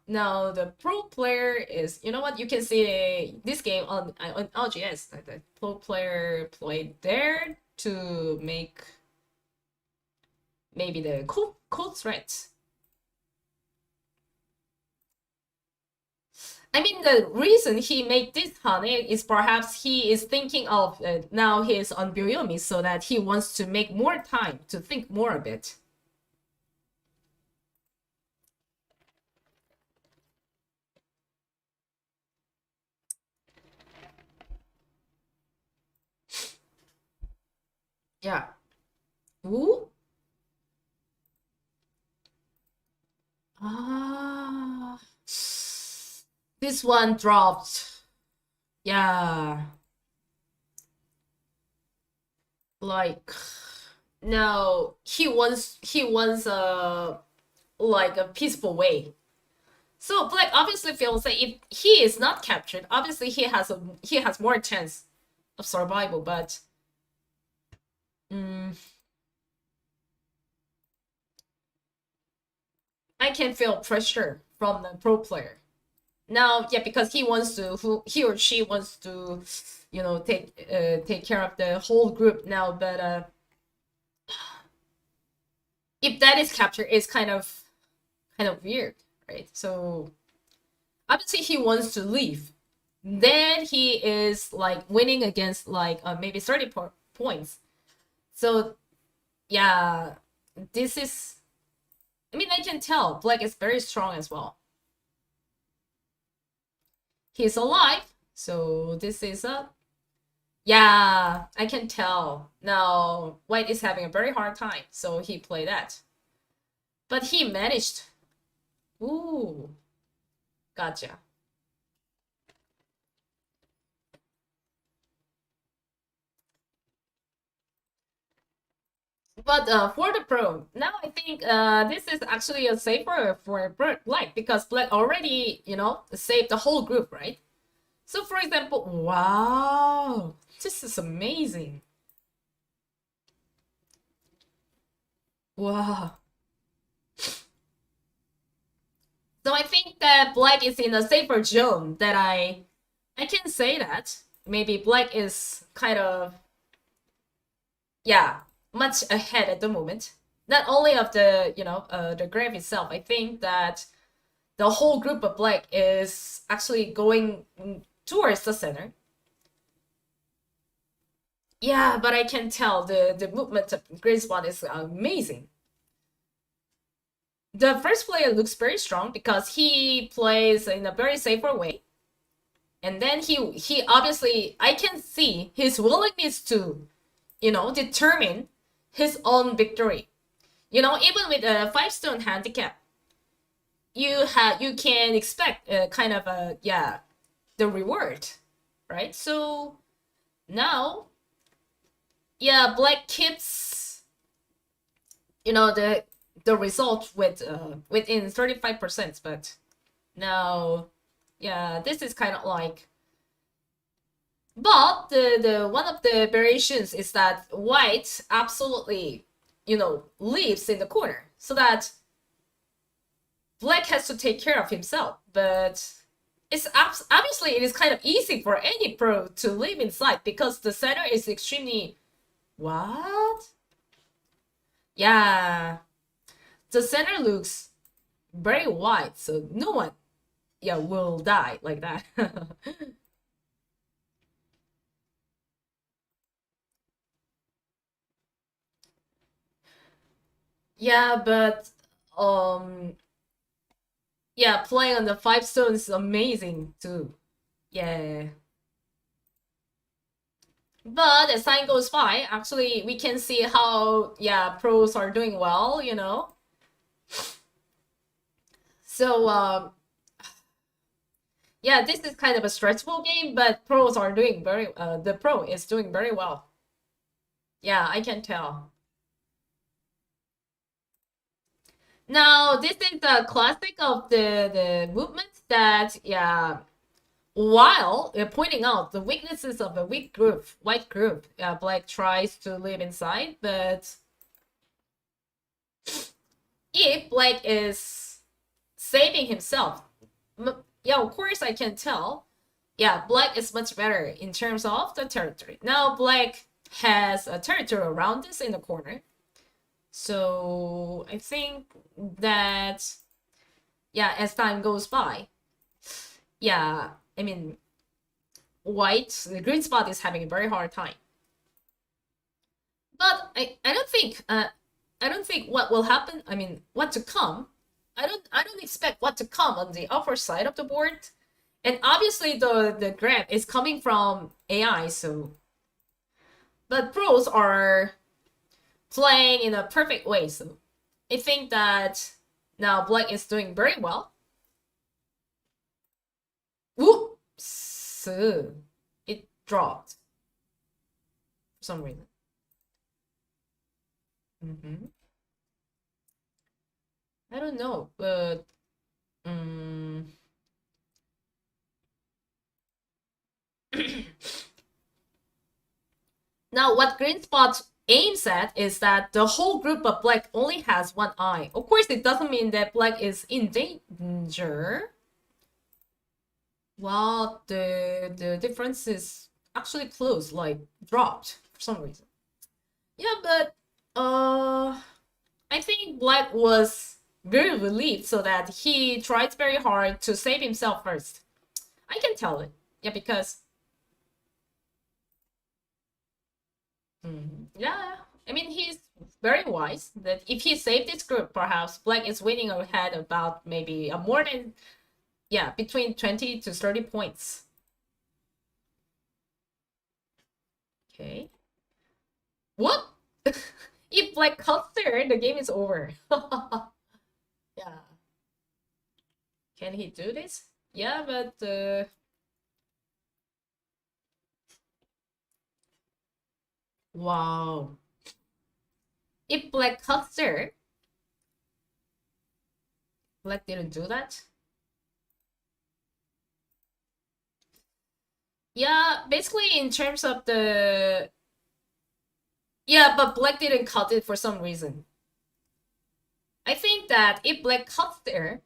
now the pro player is, you know what, you can see this game on LGS. The pro player played there to make maybe the cool threat. I mean, the reason he made this Hane is perhaps he is thinking of now he is on Byoyomi, so that he wants to make more time to think more a bit. Yeah. Ooh. Ah. This one dropped. Yeah. Like no, he wants like a peaceful way. So Black obviously feels that if he is not captured, obviously he has more chance of survival, but mm, I can feel pressure from the pro player. Now, yeah, because he or she wants to, you know, take care of the whole group now, but if that is captured, it's kind of weird, right? So obviously he wants to leave. then he is like winning against like maybe 30 points. So yeah, this is, I mean, I can tell Black is very strong as well. He's alive, so this is a, yeah, I can tell. Now White is having a very hard time, so he played that. But he managed. Ooh, gotcha. But for the pro, now I think this is actually a safer for Black because Black already, you know, saved the whole group, right? So for example, wow, this is amazing. Wow. So I think that Black is in a safer zone that I can say that. Maybe Black is kind of, yeah, much ahead at the moment. Not only of the, you know, the grave itself. I think that the whole group of Black is actually going towards the center. Yeah, but I can tell the movement of GreenSpot is amazing. The first player looks very strong because he plays in a very safer way. And then he obviously, I can see his willingness to, you know, determine his own victory. You know, even with a 5-stone handicap, you can expect a kind of a, yeah, the reward, right? So now, yeah, Black keeps, you know, the result with within 35%, but now, yeah, this is kind of like, but the one of the variations is that White absolutely, you know, leaves in the corner so that Black has to take care of himself. But it's obviously it is kind of easy for any pro to live inside because the center is extremely, what? Yeah, the center looks very wide, so no one, yeah, will die like that. Yeah, but um yeah, playing on the 5 stones is amazing too. Yeah. But as time goes by, actually we can see how, yeah, pros are doing well, you know. So yeah, this is kind of a stressful game, but pros are doing very the pro is doing very well. Yeah, I can tell. Now, this is the classic of the movement that, yeah, while pointing out the weaknesses of a weak group, white group, Black tries to live inside, but if Black is saving himself, yeah, of course I can tell, yeah, Black is much better in terms of the territory. Now, Black has a territory around us in the corner. So I think that, yeah, as time goes by, yeah, I mean, White, the GreenSpot is having a very hard time. But I don't think what will happen, I mean, what to come, I don't expect what to come on the upper side of the board. And obviously the grab is coming from AI, so, but pros are playing in a perfect way, so I think that now Black is doing very well. Oops, it dropped for some reason. I don't know, but now what GreenSpot aims at is that the whole group of Black only has one eye. Of course, it doesn't mean that Black is in danger. Well, the difference is actually close, like dropped for some reason. Yeah, but I think Black was very relieved so that he tried very hard to save himself first. I can tell it. Yeah, because yeah, I mean he's very wise that if he saved this group, perhaps Black is winning ahead about maybe a more than yeah between 20 to 30 points. Okay. What? If Black cuts there, the game is over. Yeah. Can he do this? Yeah, but wow. If Black cuts there, Black didn't do that. Yeah, basically in terms of the yeah, but Black didn't cut it for some reason. I think that if Black cuts there,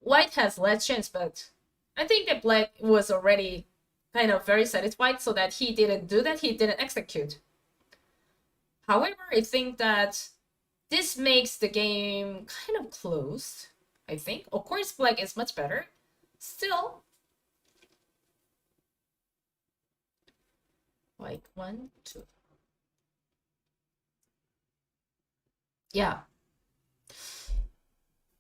White has less chance, but I think that Black was already kind of very satisfied so that he didn't do that, he didn't execute. However, I think that this makes the game kind of closed, I think. Of course, Black is much better. Still, like 1, 2. Yeah.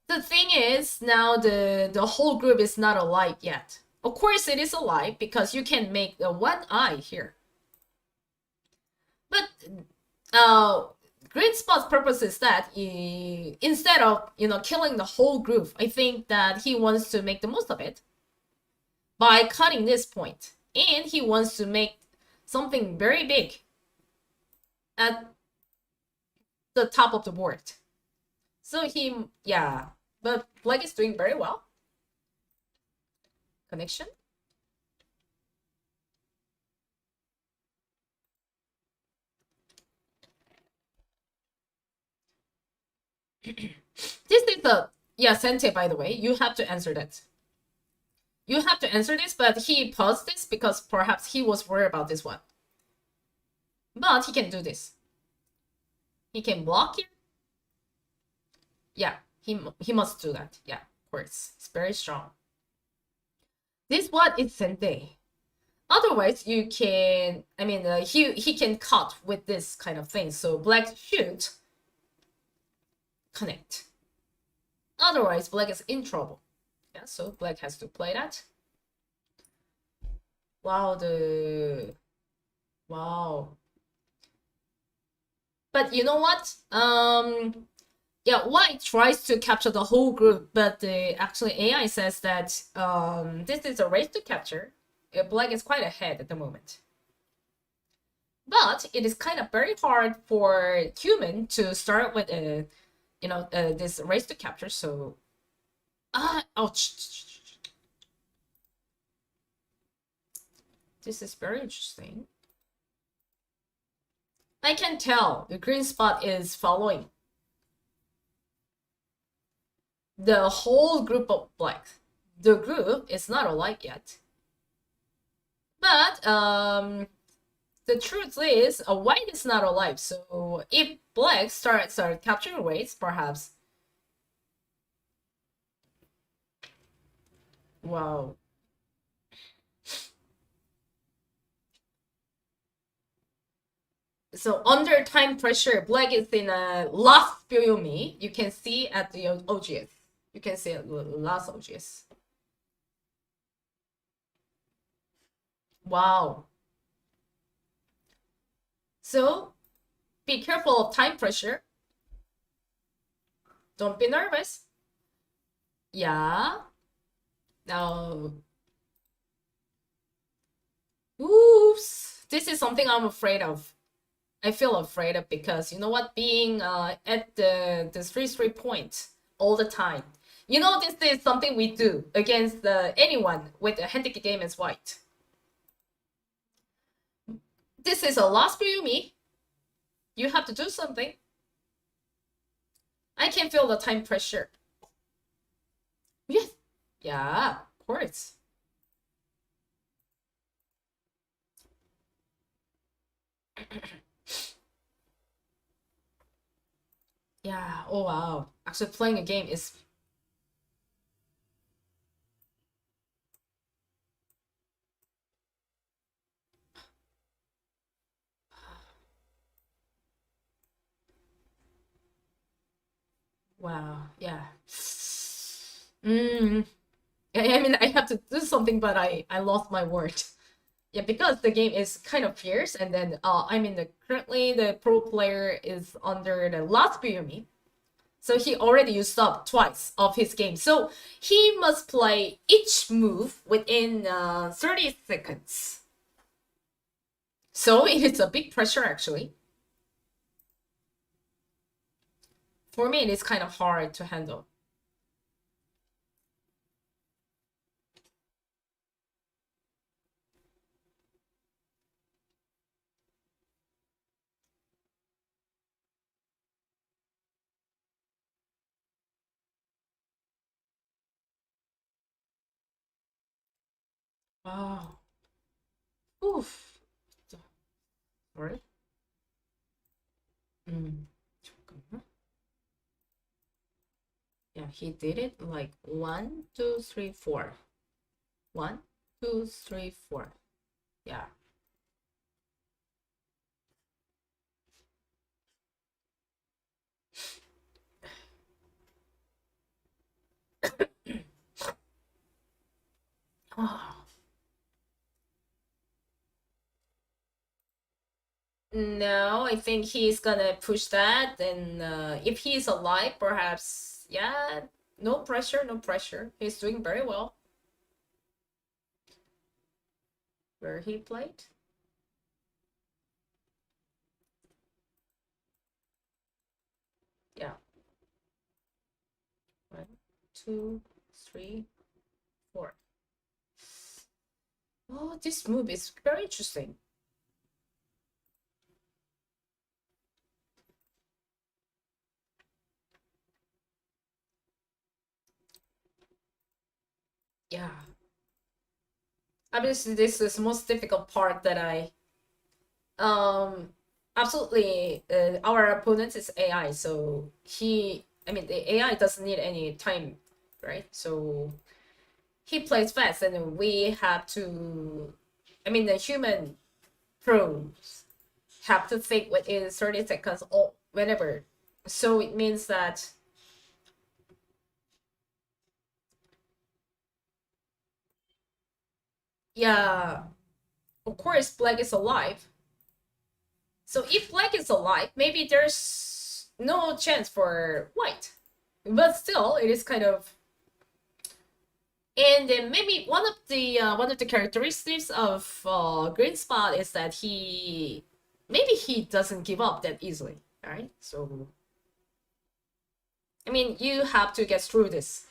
The thing is, now the whole group is not alive yet. Of course, it is alive because you can make the one eye here. But GreenSpot's purpose is that instead of killing the whole group, I think that he wants to make the most of it by cutting this point, and he wants to make something very big at the top of the board. So yeah, but Black is doing very well. Connection. This is the Sente, by the way. You have to answer that. You have to answer this, but he paused this because perhaps he was worried about this one. But he can do this. He can block here. Yeah, he must do that. Yeah, of course. It's very strong. This one is Sente. Otherwise, you can, I mean, he can cut with this kind of thing. So Black should connect. Otherwise, Black is in trouble. Yeah, so Black has to play that. Wow, wow. But you know what? Yeah, White tries to capture the whole group, but actually AI says that this is a race to capture. Black is quite ahead at the moment. But it is kind of very hard for human to start with this race to capture. So, this is very interesting. I can tell the GreenSpot is following the whole group of Black. The group is not alike yet. But the truth is, White is not alive. So if Black starts capturing rates, perhaps. Wow. So under time pressure, Black is in a last Byoyomi. You can see at the OGS. You can see last OGS. Wow. So be careful of time pressure. Don't be nervous. Yeah. Now, oops. This is something I'm afraid of. I feel afraid of because you know what? Being at the 3-3 point all the time. You know, this is something we do against anyone with a handicap game as White. This is a loss for me. You have to do something. I can feel the time pressure. Yes. Yeah, of course. Yeah, oh wow. Actually playing a game is Wow. Yeah. Mm. I mean, I have to do something, but I lost my word. Yeah, because the game is kind of fierce, and then I mean, currently the pro player is under the last Buyumi, so he already used up twice of his game. So he must play each move within 30 seconds. So it's a big pressure actually. For me, it is kind of hard to handle. Wow. Oof. Sorry. Mm. Yeah, he did it like 1, 2, 3, 4. 1, 2, 3, 4. Yeah. Oh. No, I think he's gonna push that, and if he's alive, perhaps, yeah, no pressure, no pressure. He's doing very well. Where he played? Yeah. 1, 2, 3, 4. Oh, this move is very interesting. Yeah. Obviously, this is the most difficult part that absolutely, our opponent is AI, so I mean, the AI doesn't need any time, right? So he plays fast, and we have to, I mean, the human pros have to think within 30 seconds or whenever. So it means that, yeah, of course, black is alive. So if black is alive, maybe there's no chance for white. But still, it is kind of. And then maybe one of the characteristics of GreenSpot is that maybe he doesn't give up that easily, right? So I mean, you have to get through this.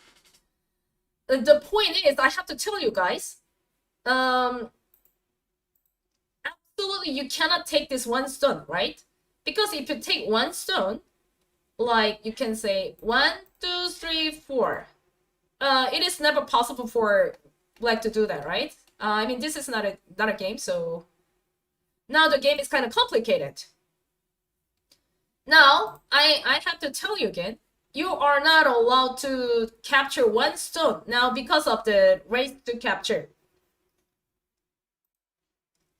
The point is, I have to tell you guys, absolutely, you cannot take this one stone, right? Because if you take one stone, like you can say 1, 2, 3, 4. It is never possible for black to do that, right? I mean, this is not a game, so now the game is kind of complicated. Now, I have to tell you again, you are not allowed to capture one stone now because of the race to capture.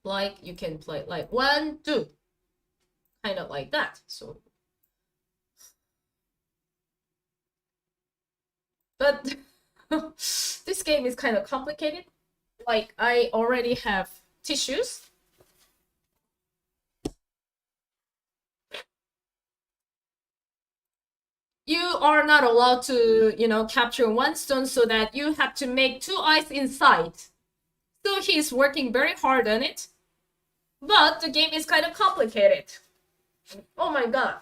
Like, you can play like 1, 2, kind of like that. So, but this game is kind of complicated. Like, I already have tissues. You are not allowed to, capture one stone, so that you have to make 2 eyes inside. So he's working very hard on it. But the game is kind of complicated. Oh my god.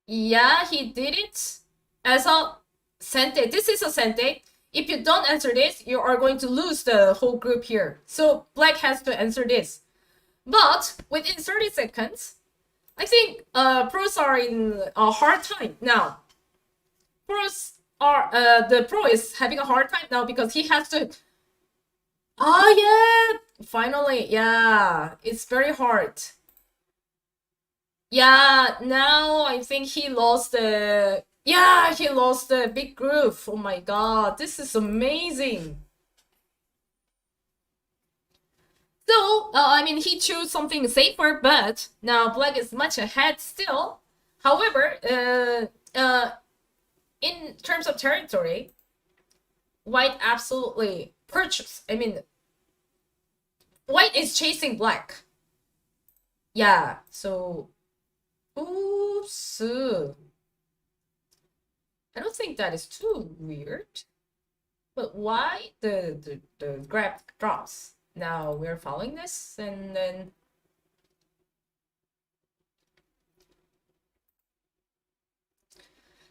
Yeah, he did it as a Sente. This is a Sente. If you don't answer this, you are going to lose the whole group here. So black has to answer this. But within 30 seconds, I think pros are in a hard time now. The pro is having a hard time now because he has to. Oh yeah, finally, yeah, it's very hard. Yeah, now I think he lost the. Yeah, he lost the big groove. Oh my god, this is amazing. So I mean, he chose something safer, but now black is much ahead still. However, in terms of territory, white absolutely purchased. I mean, white is chasing black. Yeah, so, oops. I don't think that is too weird. But why the grab drops? Now we're following this, and then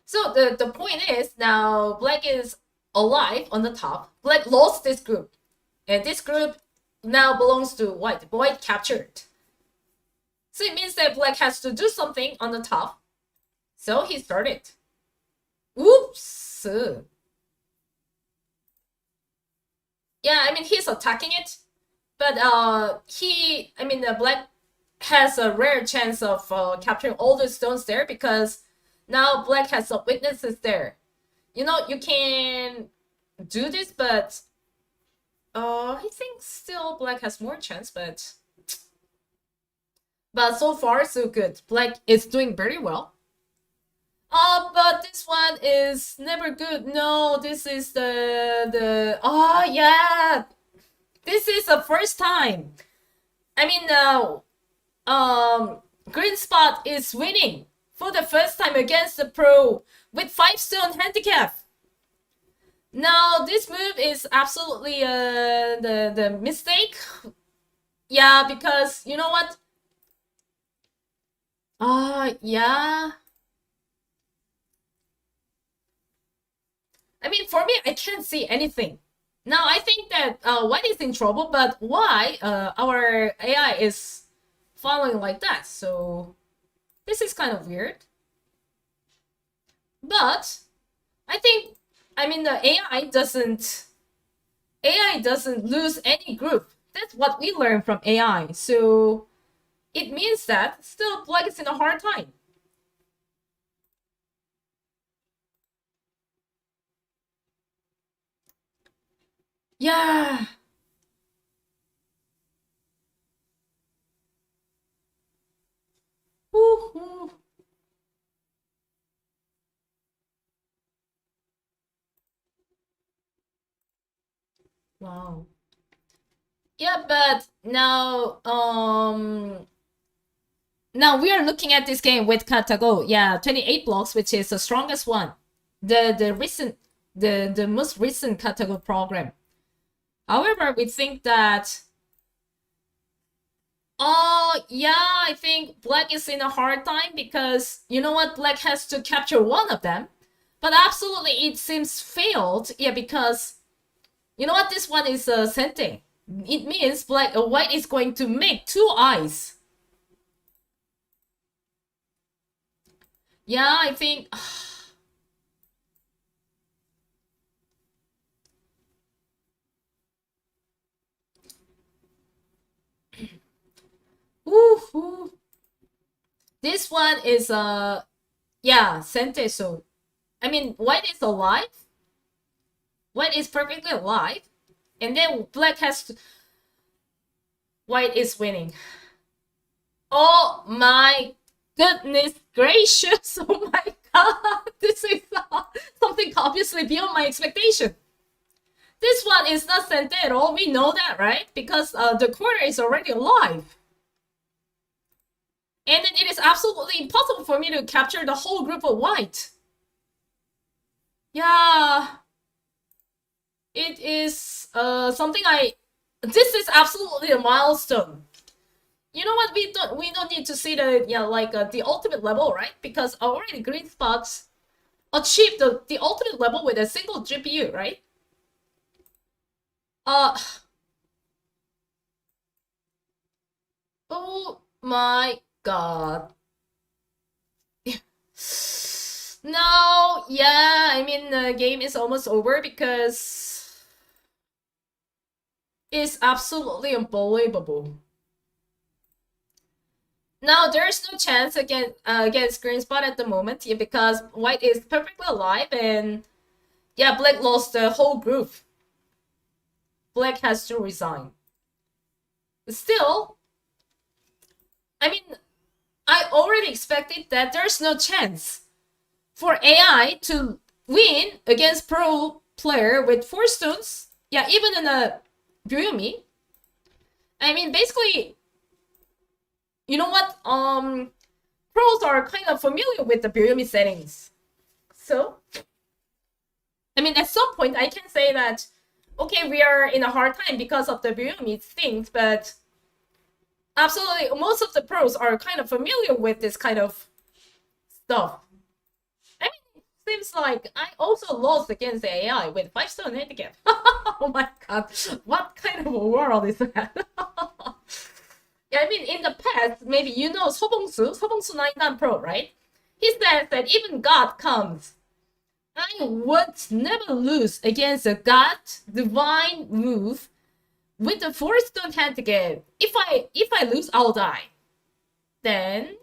so the point is now black is alive on the top. Black lost this group, and this group now belongs to white. White captured. So it means that black has to do something on the top. So he started. Oops. Yeah, I mean, he's attacking it, but black has a rare chance of capturing all the stones there because now black has some weaknesses there. You know, you can do this, but I think still black has more chance, but so far so good. Black is doing very well. But this one is never good. No, this is oh yeah. This is the first time. I mean, GreenSpot is winning for the first time against the pro with 5-stone handicap. Now, this move is absolutely the mistake. Yeah, because you know what? Yeah. I mean, for me, I can't see anything. Now, I think that white is in trouble, but why our AI is following like that? So this is kind of weird. But I think, I mean, the AI doesn't lose any group. That's what we learn from AI. So it means that still black is in a hard time. Yeah. Woo-hoo. Wow. Yeah, but now we are looking at this game with Katago. Yeah, 28 blocks, which is the strongest one. The most recent Katago program. However, we think that yeah, I think black is in a hard time because you know what, black has to capture one of them. But absolutely it seems failed. Yeah, because you know what, this one is Sente. It means white is going to make 2 eyes. Yeah, I think Ooh. This one is yeah, Sente. So I mean, white is alive. White is perfectly alive, and then black has to. White is winning. Oh my goodness gracious! Oh my god! This is something obviously beyond my expectation. This one is not Sente at all. We know that, right? Because the corner is already alive. And then it is absolutely impossible for me to capture the whole group of white. Yeah. It is something this is absolutely a milestone. You know what, we don't need to see the the ultimate level, right? Because already GreenSpots achieved the ultimate level with a single GPU, right? Oh my god. No, yeah, I mean the game is almost over because it's absolutely unbelievable. Now there's no chance against GreenSpot at the moment, yeah, because white is perfectly alive and yeah, black lost the whole group. Black has to resign. still, I mean, I already expected that there's no chance for AI to win against pro player with 4 stones. Yeah, even in a Byoyomi. I mean, basically, you know what? Pros are kind of familiar with the Byoyomi settings. So, I mean, at some point, I can say that, okay, we are in a hard time because of the Byoyomi things, but absolutely, most of the pros are kind of familiar with this kind of stuff. I mean, it seems like I also lost against the AI with 5-stone handicap. Oh my god, what kind of a world is that? Yeah, I mean, in the past, maybe you know Sobongsu 9-dan Pro, right? He says that even God comes. I would never lose against a God divine move with the 4-stone handicap. If I lose, I'll die. Then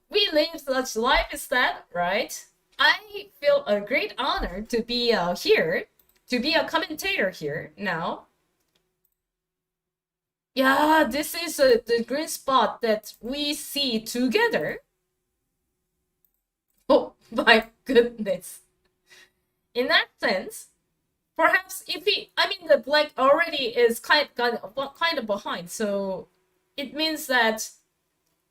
we live such life instead, right? I feel a great honor to be here, to be a commentator here now. Yeah, this is the green spot that we see together. Oh my goodness. In that sense, perhaps if I mean, the black already is kind of behind, so it means that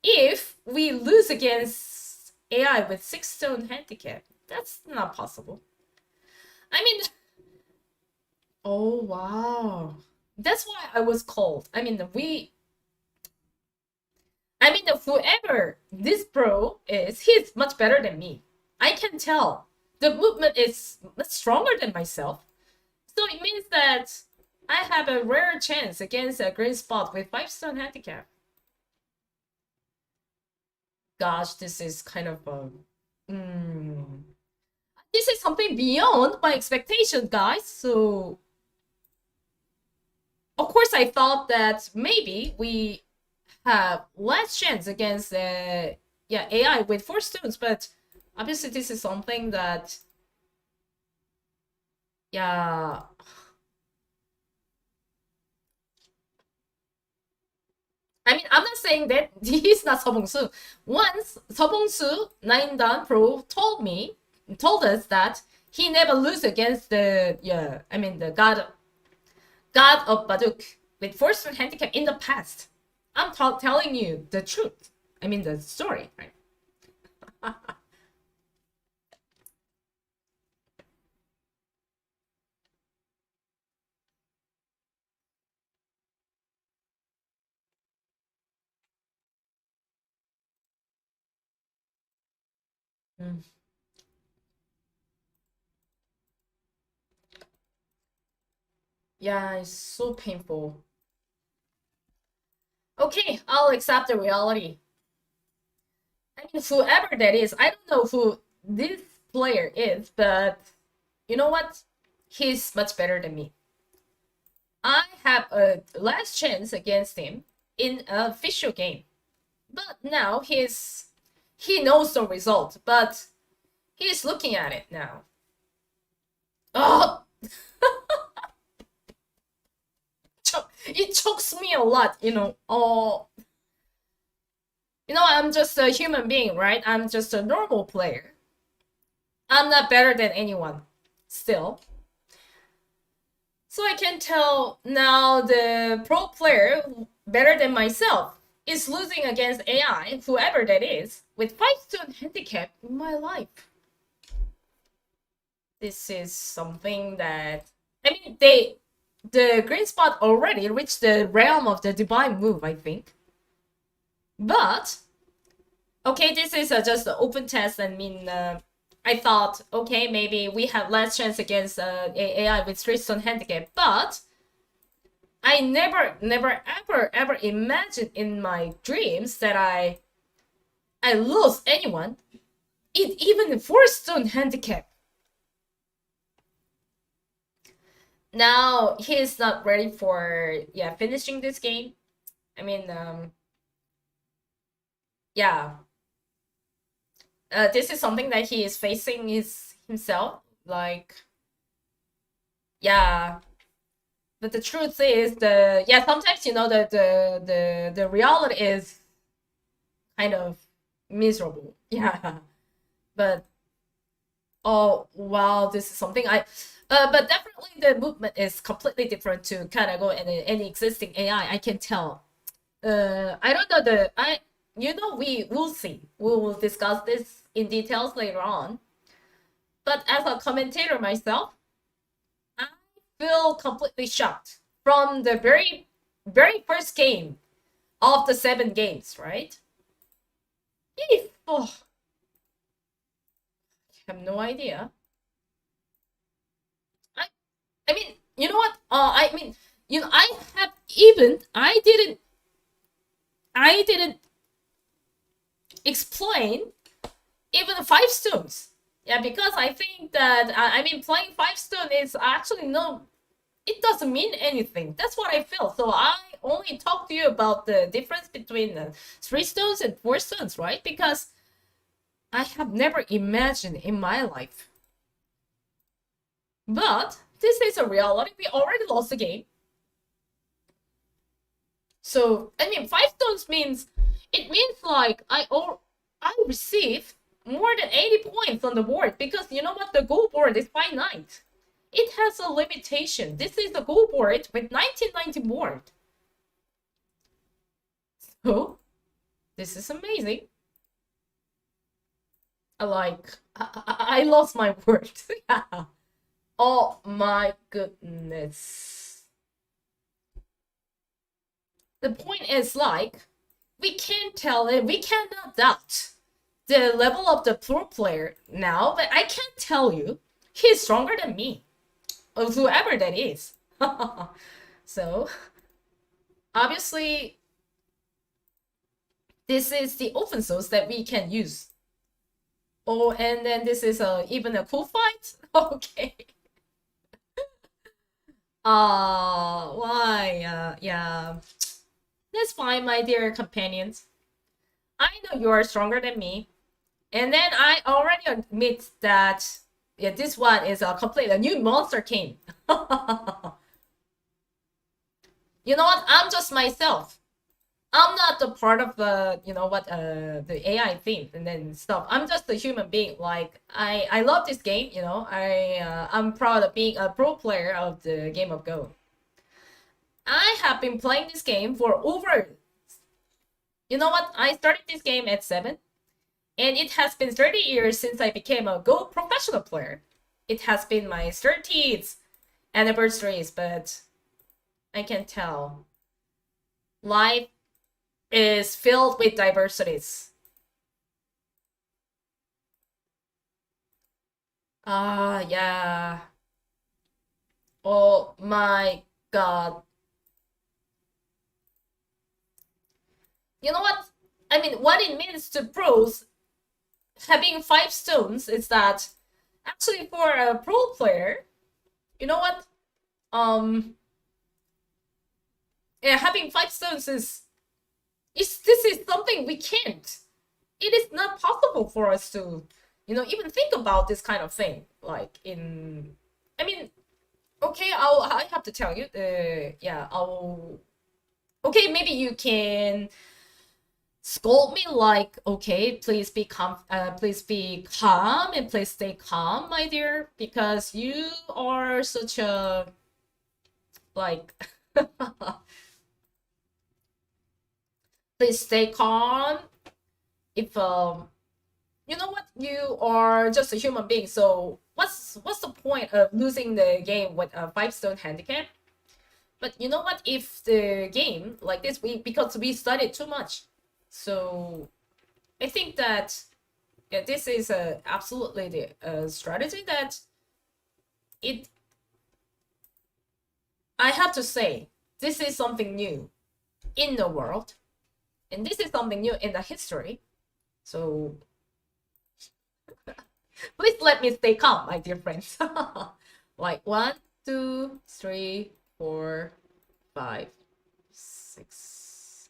if we lose against AI with 6-stone handicap, that's not possible. I mean, oh wow. That's why I was called. I mean, whoever this pro is, he's much better than me. I can tell. The movement is much stronger than myself. So it means that I have a rare chance against a GreenSpot with 5-stone handicap. Gosh, this is kind of this is something beyond my expectation, guys. So of course I thought that maybe we have less chance against AI with 4 stones, but obviously this is something that, yeah, I mean, I'm not saying that he's not Sobongsu. Once Sobongsu 9-dan Pro told us that he never lose against the the God of Baduk with 4-stone handicap in the past. I'm telling you the truth. I mean the story, right? Mm. Yeah, it's so painful. Okay, I'll accept the reality. I mean, whoever that is, I don't know who this player is, but you know what? He's much better than me. I have a last chance against him in an official game. But now he knows the result, but he's looking at it now. Oh! It chokes me a lot, you know. Oh, you know, I'm just a human being, right? I'm just a normal player. I'm not better than anyone, still. So I can tell now the pro player, better than myself, is losing against AI, whoever that is, with 5-stone handicap in my life. This is something that, I mean, the GreenSpot already reached the realm of the divine move, I think. But okay, this is just an open test. I mean, I thought, okay, maybe we have less chance against AI with 3-stone handicap, but I never, ever imagined in my dreams that I lose anyone, even 4-stone handicap. Now he's not ready for finishing this game. I mean, yeah. This is something that he is facing himself. Like, yeah, But the truth is, sometimes the reality is kind of miserable. Yeah, but oh wow, this is something but definitely the movement is completely different to kind of go in any existing AI. I can tell. I don't know we will see. We will discuss this in details later on. But as a commentator myself, I feel completely shocked from the very, very first game of the 7 games, right? Oh, I have no idea. I, I mean, you know what? I didn't explain even 5 stones. Yeah, because I think that playing 5 stone is actually no, it doesn't mean anything. That's what I feel. So I only talk to you about the difference between 3 stones and 4 stones, right? Because I have never imagined in my life. But this is a reality. We already lost the game. So 5 stones means like I receive more than 80 points on the board, because you know what, the goal board is finite. It has a limitation. This is a goal board with 1990 board. So this is amazing. I lost my word. Yeah. Oh my goodness. The point is, like, we can't tell it, we cannot doubt the level of the pro player now, but I can't tell you he's stronger than me, or whoever that is. So, obviously, this is the open source that we can use. Oh, and then this is even a cool fight? Okay. Why? Yeah. That's fine, my dear companions. I know you are stronger than me. And then I already admit that this one is a new monster king. You know what? I'm just myself. I'm not the part of the the AI theme and then stuff. I'm just a human being. Like I love this game. I'm proud of being a pro player of the game of Go. I have been playing this game for over. You know what? I started this game at 7, and it has been 30 years since I became a Go professional player. It has been my 30th anniversaries, but I can tell life is filled with diversities. Yeah. Oh my god. You know what? What it means to pros having 5 stones is that actually for a pro player, you know what? Yeah, having 5 stones this is something we can't. It is not possible for us to, even think about this kind of thing. Like okay, I have to tell you. Yeah, okay, maybe you can scold me like, okay, please be calm and please stay calm, my dear, because you are such a like please stay calm. If you know what, you are just a human being, so what's the point of losing the game with a 5 stone handicap? But you know what, if the game like this, because we studied too much, so I think that this is absolutely the strategy that I have to say, this is something new in the world, and this is something new in the history. So please let me stay calm, my dear friends. Like 1, 2, 3, 4, 5, 6.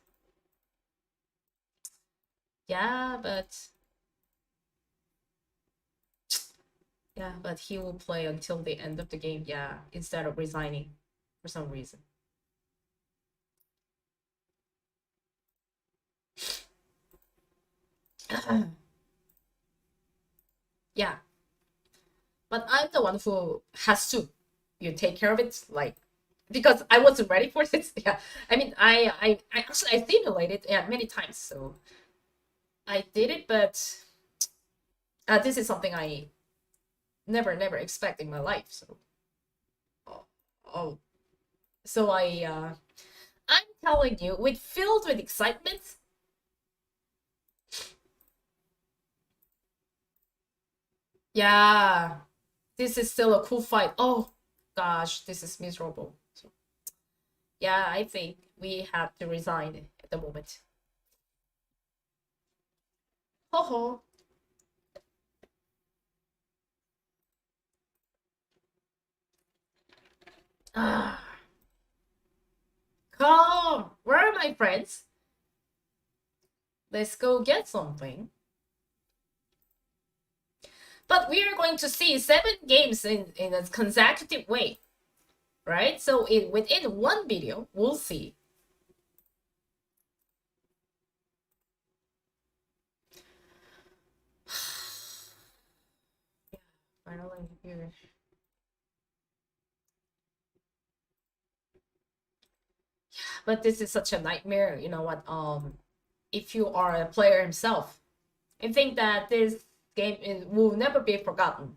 Yeah, but he will play until the end of the game. Yeah, instead of resigning. for some reason. Yeah, but I'm the one who has to take care of it, like, because I wasn't ready for this. Yeah, I mean, I actually I simulated, yeah, many times, so I did it, but this is something I never expect in my life. So, oh, oh. So I'm telling you, with filled with excitement. Yeah, this is still a cool fight. Oh gosh, this is miserable. So, yeah, I think we have to resign at the moment. Ho ho. Ah, come, where are my friends? Let's go get something. But we are going to see 7 games in a consecutive way, right? So within one video, we'll see. Yeah, finally here. But this is such a nightmare. You know what? If you are a player himself, I think that this game will never be forgotten.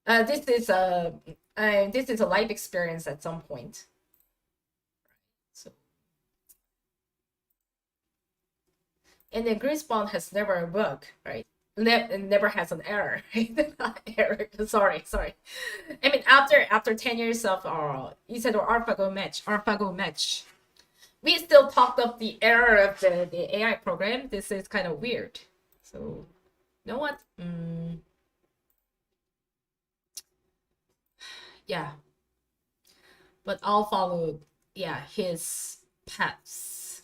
This is a life experience at some point. So, and then GreenSpot has never a bug, right? Never has an error. Error. Sorry. I mean, after 10 years of Isidore AlphaGo match, we still talked of the error of the AI program. This is kind of weird. So, you know what? Yeah, but I'll follow. Yeah, his paths.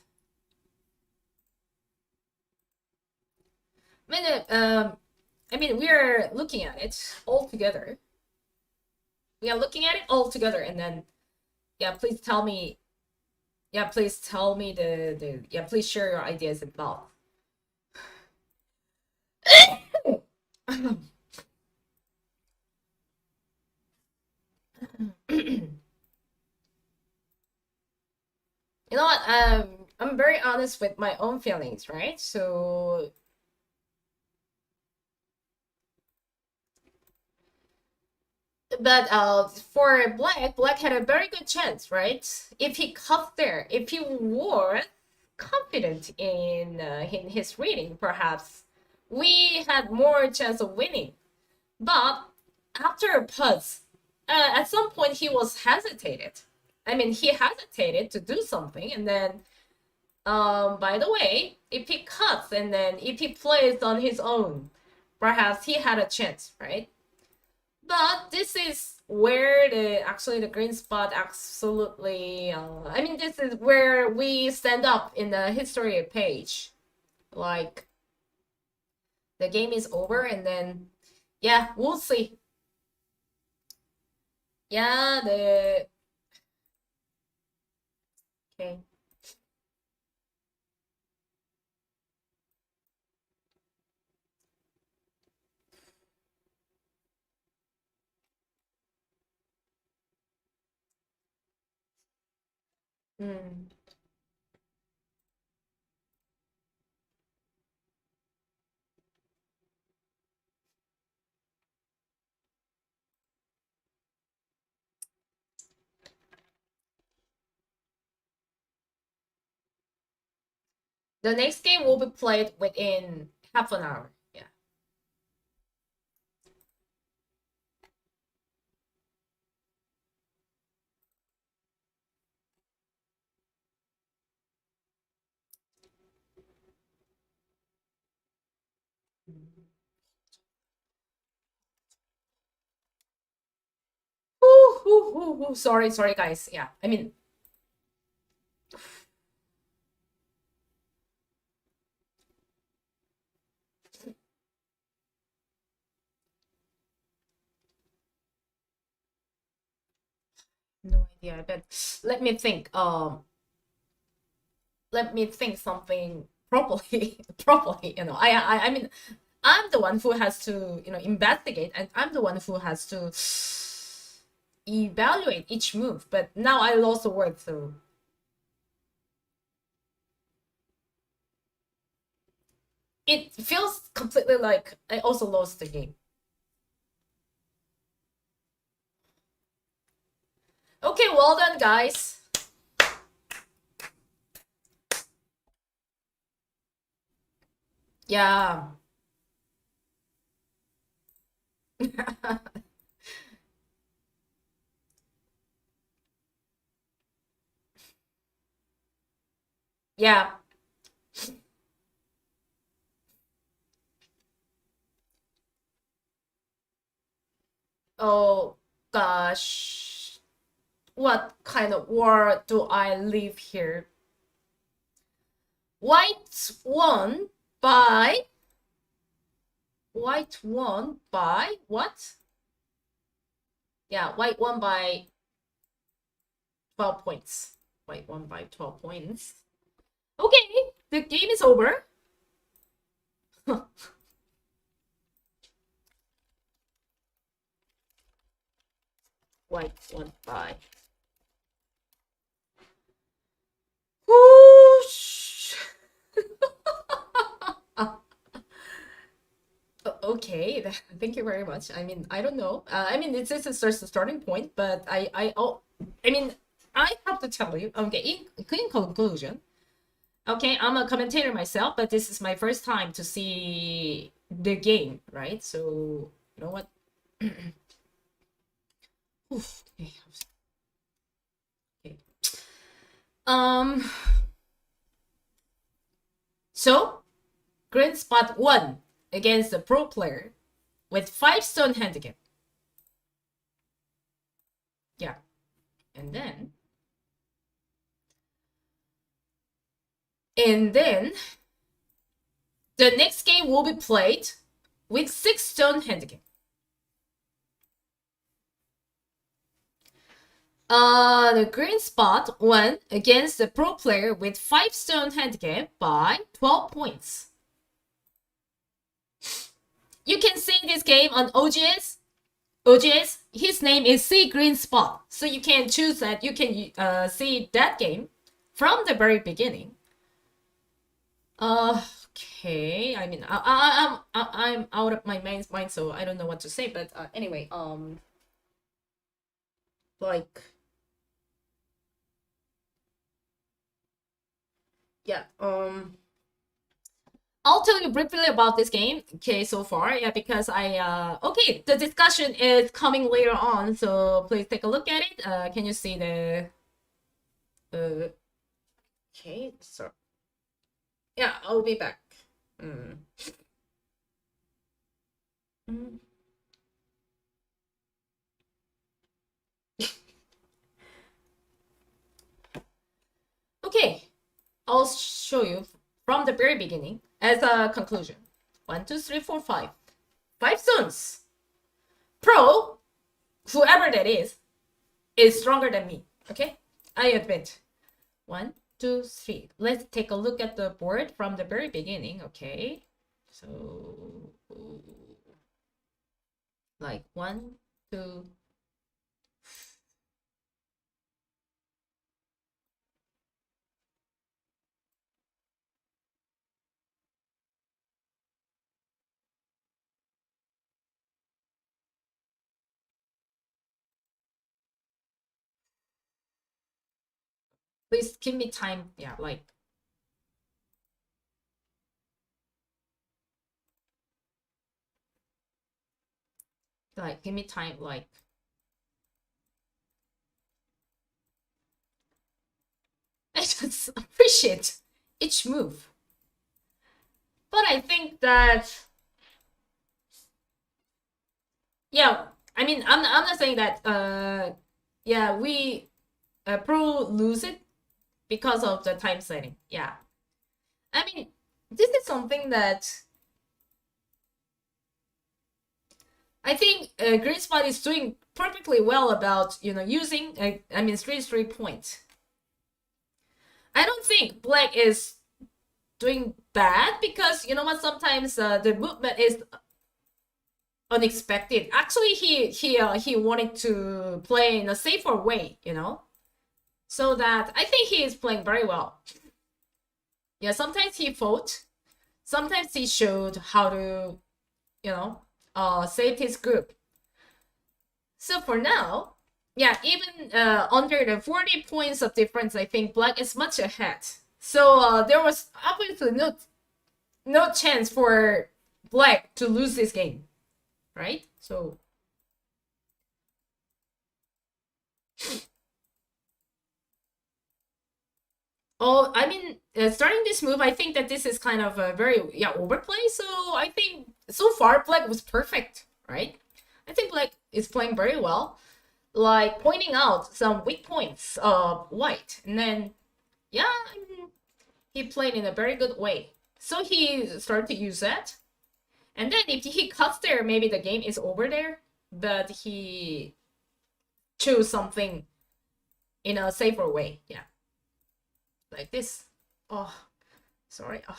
I mean, we are looking at it all together. We are looking at it all together, and then, yeah, please tell me. Yeah, please tell me yeah, please share your ideas about. You know what? I'm very honest with my own feelings, right? So, but for Black had a very good chance, right? If he cut there, if he were confident in his reading, perhaps we had more chance of winning. But after a pause, at some point he was hesitated. I mean, he hesitated to do something, and then, by the way, if he cuts and then if he plays on his own, perhaps he had a chance, right? But this is where the GreenSpot absolutely. I mean, this is where we stand up in the history page. Like, the game is over, and then, yeah, we'll see. Yeah, okay. Mm. The next game will be played within half an hour. Yeah. Sorry, guys. Yeah, I mean, no Yeah, but let me think. Let me think something properly. Properly, I mean, I'm the one who has to, investigate, and I'm the one who has to evaluate each move. But now I lost the word, so it feels completely like I also lost the game. Okay, well done, guys. Yeah. Yeah. Oh gosh. What kind of war do I live here? White won by what? Yeah, white won by 12 points. White won by 12 points. Okay, the game is over. White won by. Whoosh. Okay, thank you very much. I mean, I don't know. I mean, it's just a starting point, but I mean, I have to tell you. Okay, in conclusion, okay, I'm a commentator myself, but this is my first time to see the game, right? So you know what? Oof, okay. Okay. So GreenSpot won against the pro player with 5-stone handicap. Yeah, and then the next game will be played with 6-stone handicap. The GreenSpot won against the pro player with 5-stone handicap by 12 points. You can see this game on OGS. OGS, his name is GreenSpot. So you can choose that. You can see that game from the very beginning. Okay. I mean, I'm out of my mind, so I don't know what to say. But anyway, like, yeah. I'll tell you briefly about this game, okay, so far, yeah, because okay, the discussion is coming later on, so please take a look at it. Can you see the, okay, so, yeah, I'll be back. Okay, I'll show you from the very beginning as a conclusion. 1, 2, 3, 4, 5. 5 stones. Pro, whoever that is stronger than me. Okay, I admit. 1, 2, 3. Let's take a look at the board from the very beginning. Okay, so like 1, 2. Please give me time. Yeah, like give me time. Like I just appreciate each move. But I think that, yeah, I mean, I'm not saying that yeah, we pro lose it because of the time setting. Yeah, I mean, this is something that I think GreenSpot is doing perfectly well about, you know, using, I mean, 3-3 points. I don't think Black is doing bad because, you know what, sometimes the movement is unexpected. Actually, he wanted to play in a safer way, you know? So that I think he is playing very well. Yeah, sometimes he fought. Sometimes he showed how to, you know, save his group. So for now, yeah, even under the 40 points of difference, I think Black is much ahead. So there was obviously no chance for Black to lose this game, right? So oh, I mean, starting this move, I think that this is kind of a very overplay. So I think so far Black was perfect, right? I think Black is playing very well, like pointing out some weak points of White, and then yeah, I mean, he played in a very good way. So he started to use that, and then if he cuts there, maybe the game is over there. But he chose something in a safer way, yeah, like this. Oh, sorry. Oh.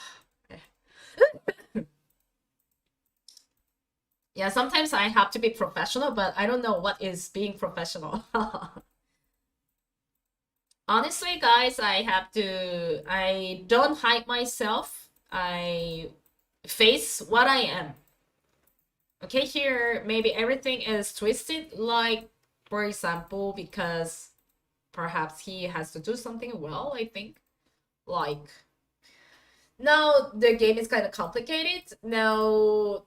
Yeah, sometimes I have to be professional, but I don't know what is being professional. Honestly, guys, I don't hide myself. I face what I am. Okay, here, maybe everything is twisted, like, for example, because perhaps he has to do something well, I think. Like, now the game is kind of complicated. Now,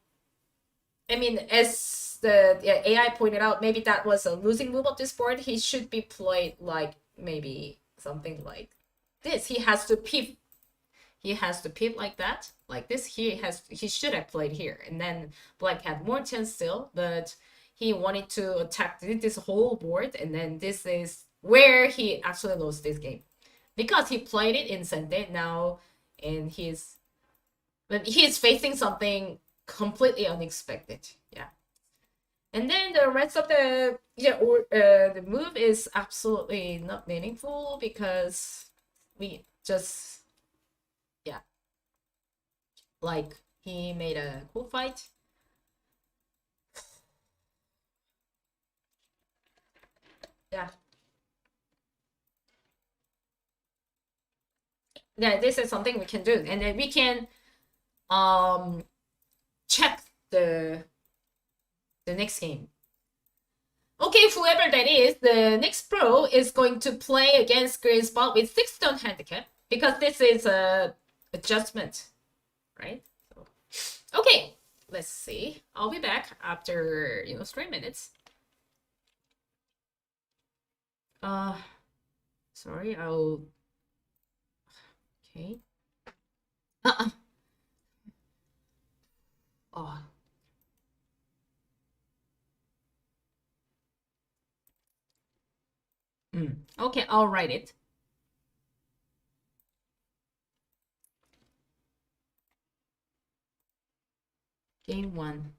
I mean, as the AI pointed out, maybe that was a losing move of this board. He should be played like maybe something like this. He has to peep. He has to peep like that, like this. He should have played here, and then Black had more chance still, but he wanted to attack this whole board, and then this is where he actually lost this game because he played it in Sente now, and he's facing something completely unexpected. Yeah. And then the rest of the move is absolutely not meaningful because we just yeah, like he made a cool fight. Yeah. Yeah, this is something we can do. And then we can check the next game. Okay, whoever that is, the next pro is going to play against GreenSpot with 6-stone handicap because this is a adjustment, right? So, okay, let's see. I'll be back after 3 minutes. Sorry, I'll. Okay. Oh. Okay, I'll write it. Game 1.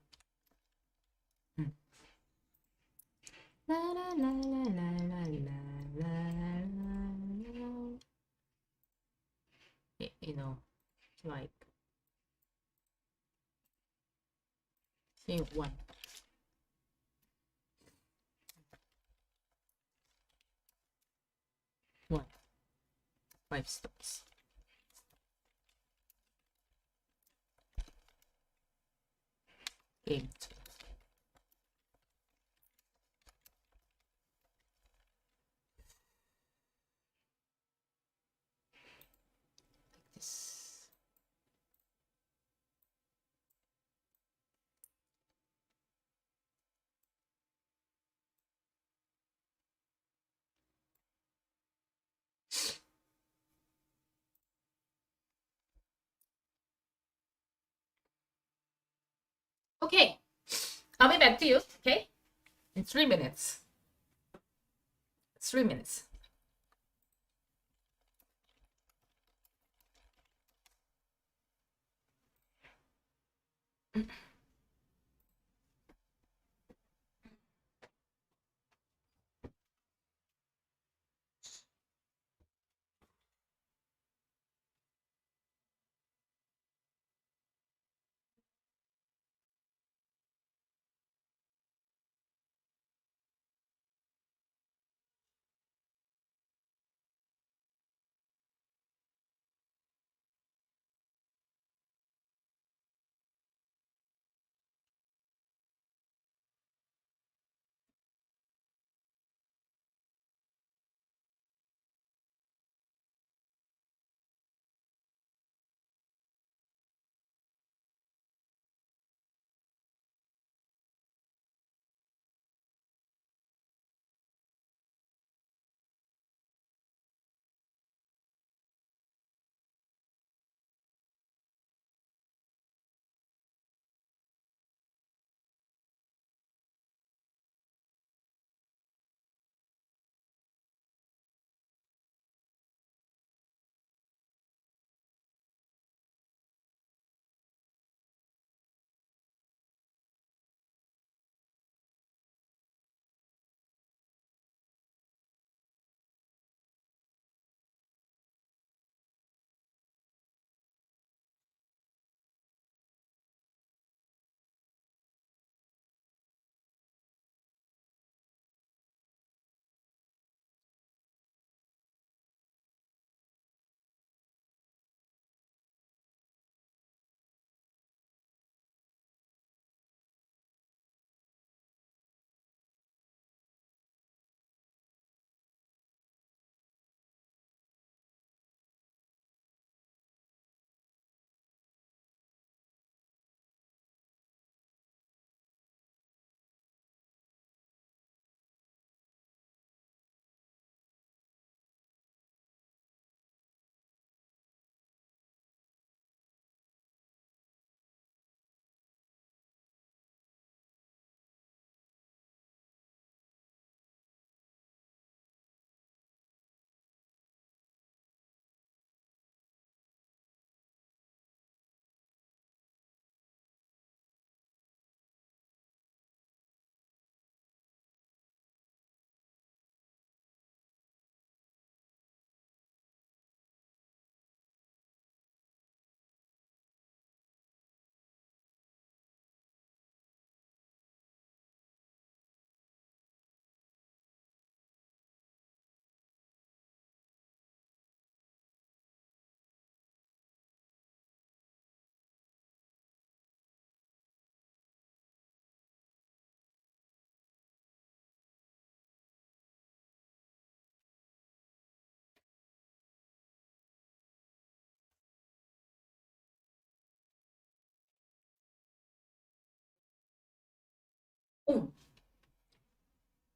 La la la la la la la la. Like game 1. 1. 5 stones. Game 2. Like this. Okay, I'll be back to you, okay? In 3 minutes. 3 minutes.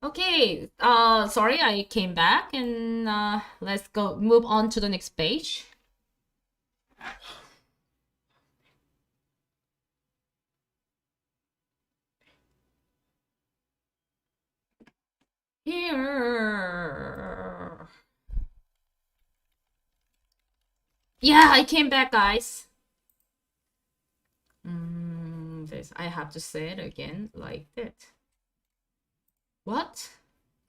Okay, sorry, I came back and let's go move on to the next page. Here. Yeah, I came back, guys. This I have to say it again like that. What?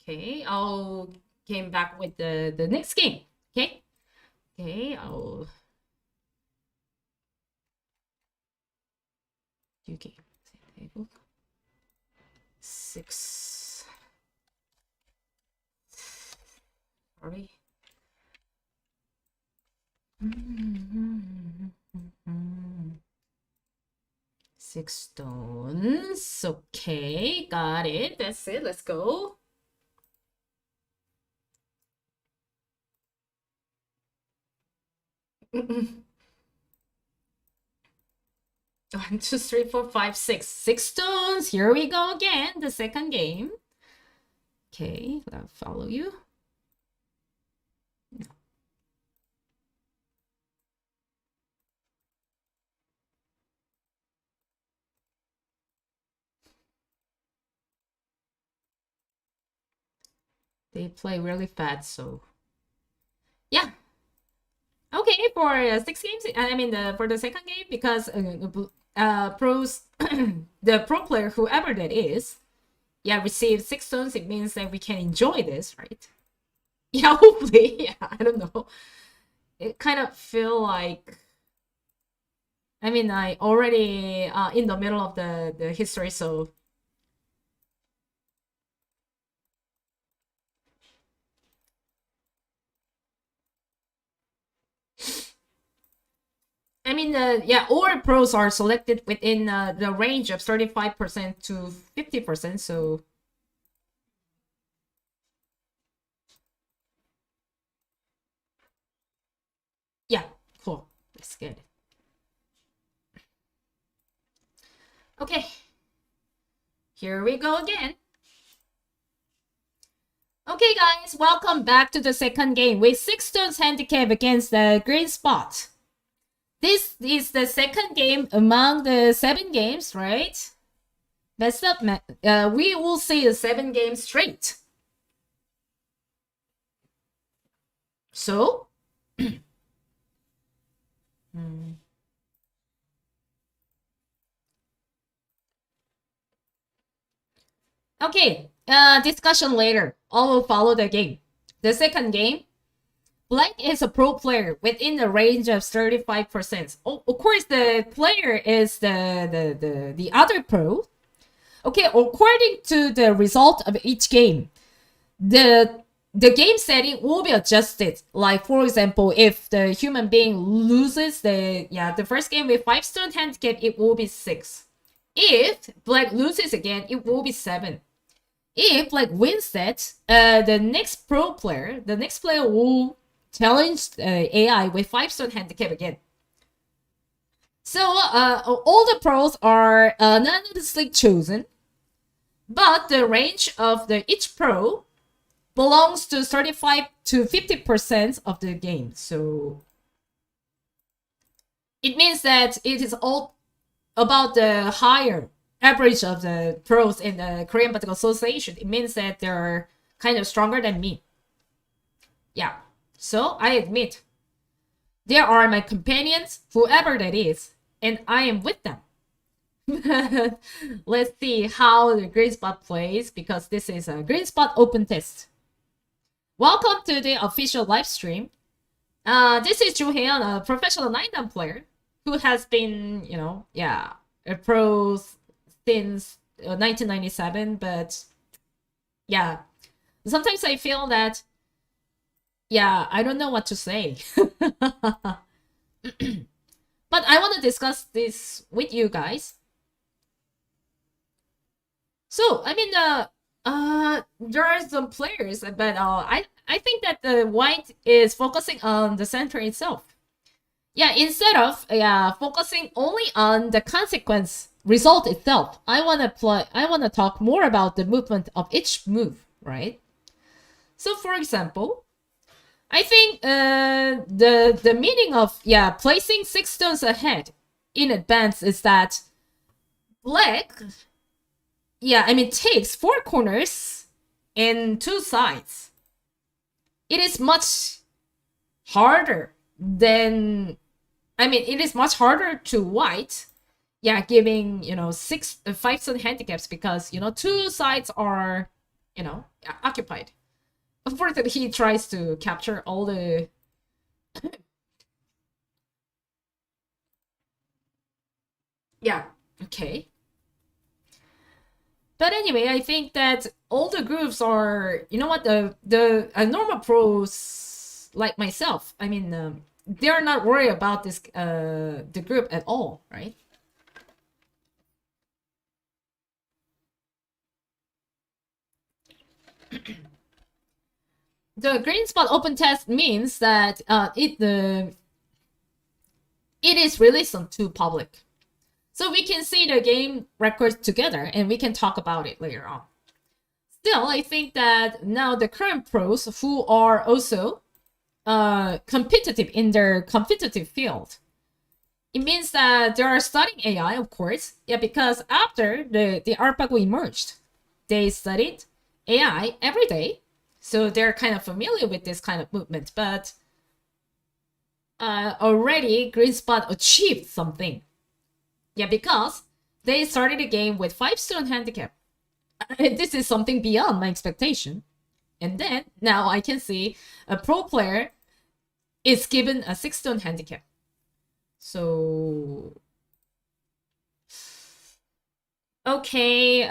Okay, I'll came back with the next game. Okay, I'll do game table 6. Sorry. 6 stones. Okay, got it. That's it. Let's go. One, 2, 3, 4, 5, 6. 6 stones. Here we go again. The second game. Okay, I'll follow you. They play really fast, so yeah. Okay, for 6 games, I mean for the second game, because pros, the pro player, whoever that is, yeah, received 6 stones. It means that we can enjoy this, right? Yeah, hopefully. Yeah, I don't know. It kind of feel like, I mean, I already in the middle of the history, so I mean, yeah, all pros are selected within the range of 35% to 50%. So, yeah, cool. That's good. Okay, here we go again. Okay, guys, welcome back to the second game with 6 stones handicap against the GreenSpot. This is the second game among the 7 games, right? Best up, we will see the 7 games straight. So, okay, discussion later. I will follow the game. The second game, Black is a pro player within the range of 35%. Oh, of course, the player is the other pro. Okay, according to the result of each game, the game setting will be adjusted. Like, for example, if the human being loses the first game with 5 stone handicap, it will be 6. If Black loses again, it will be 7. If Black wins that, the next player will challenge AI with 5 stone handicap again. So all the pros are anonymously chosen, but the range of each pro belongs to 35 to 50% of the game. So it means that it is all about the higher average of the pros in the Korean Political Association. It means that they're kind of stronger than me. Yeah, so I admit, they are my companions, whoever that is, and I am with them. Let's see how the GreenSpot plays, because this is a GreenSpot Open Test. Welcome to the official live stream. This is Cho Hyeyeon, a professional 9-dan player who has been, a pro since 1997. But yeah, sometimes I feel that, I don't know what to say. But I want to discuss this with you guys. So, I mean, there are some players, but I think that the white is focusing on the center itself. Yeah, instead of focusing only on the consequence result itself, I want to talk more about the movement of each move. right? So for example, I think the meaning of placing 6 stones ahead in advance is that black takes 4 corners and 2 sides. It is much harder than it is much harder to white giving 5 stone handicaps because 2 sides are occupied. Unfortunately, he tries to capture all the okay. But anyway, I think that all the groups are, the normal pros like myself. They're not worried about this the group at all, right? The GreenSpot Open Test means that it is released to public. So we can see the game records together and we can talk about it later on. Still, I think that now the current pros who are also competitive in their competitive field, it means that they are studying AI, of course. Yeah, because after the ARPAGO emerged, they studied AI every day. So they're kind of familiar with this kind of movement. But already GreenSpot achieved something. Yeah, because they started the game with 5 stone handicap. This is something beyond my expectation. And then now I can see a pro player is given a 6 stone handicap. So okay,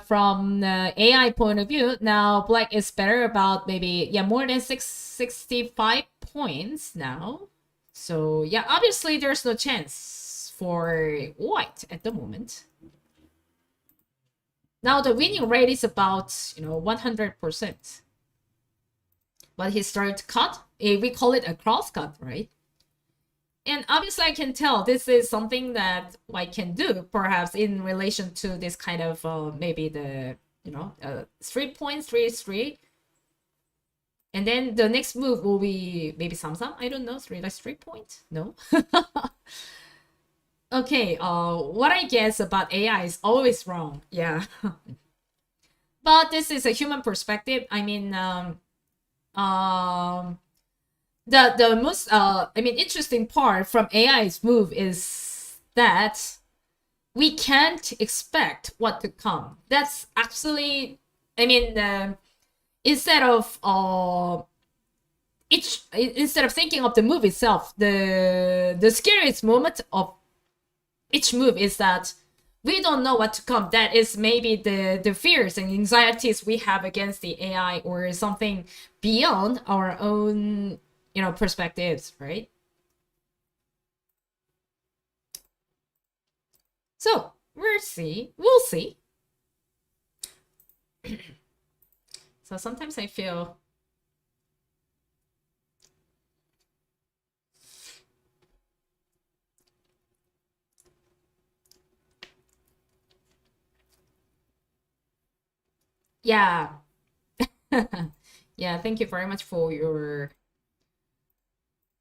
from the AI point of view, now black is better about maybe more than 65 points now. So obviously there's no chance for white at the moment. Now the winning rate is about 100%. But he started to cut. We call it a cross cut, right? And obviously I can tell this is something that white can do, perhaps in relation to this kind of maybe the 3.33. And then the next move will be maybe Samsung. I don't know, 3 point? No. Okay, what I guess about AI is always wrong. Yeah. But this is a human perspective. The most interesting part from AI's move is that we can't expect what to come. That's actually instead of thinking of the move itself, the scariest moment of each move is that we don't know what to come. That is maybe the fears and anxieties we have against the AI or something beyond our own perspectives, right? So we'll see. So sometimes I feel yeah. Yeah, thank you very much for your...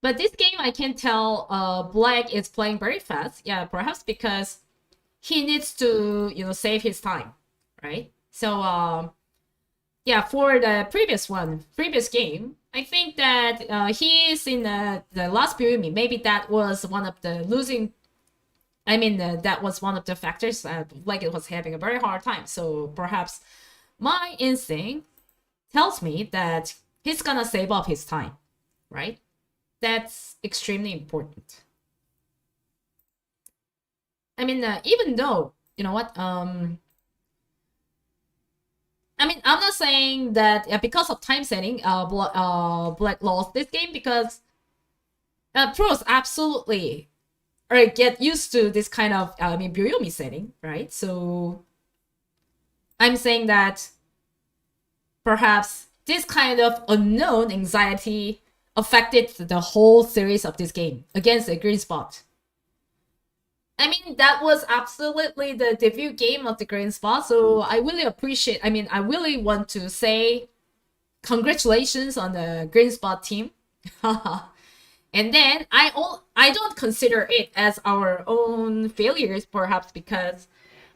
But this game, I can tell black is playing very fast. Yeah, perhaps because he needs to, save his time, right? So, for the previous game, I think that he is in the last Pyumi. Maybe that was one of the losing... that was one of the factors. Like it was having a very hard time. So perhaps my instinct tells me that he's gonna save up his time, right? That's extremely important. Even though, I'm not saying that because of time setting, black lost this game because pros absolutely get used to this kind of Byoyomi setting, right? So I'm saying that perhaps this kind of unknown anxiety affected the whole series of this game against the GreenSpot. I mean, that was absolutely the debut game of the GreenSpot, so I really appreciate. I mean, I really want to say congratulations on the GreenSpot team. And then I don't consider it as our own failures, perhaps because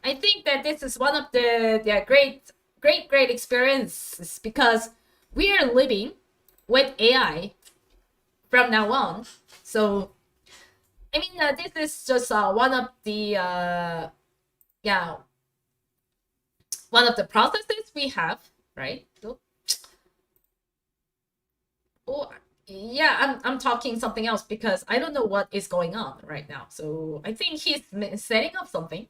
I think that this is one of the great experiences because we are living with AI from now on. So I mean, this is just one of the yeah, one of the processes we have, right? So, oh, yeah, I'm talking something else because I don't know what is going on right now. So I think he's setting up something.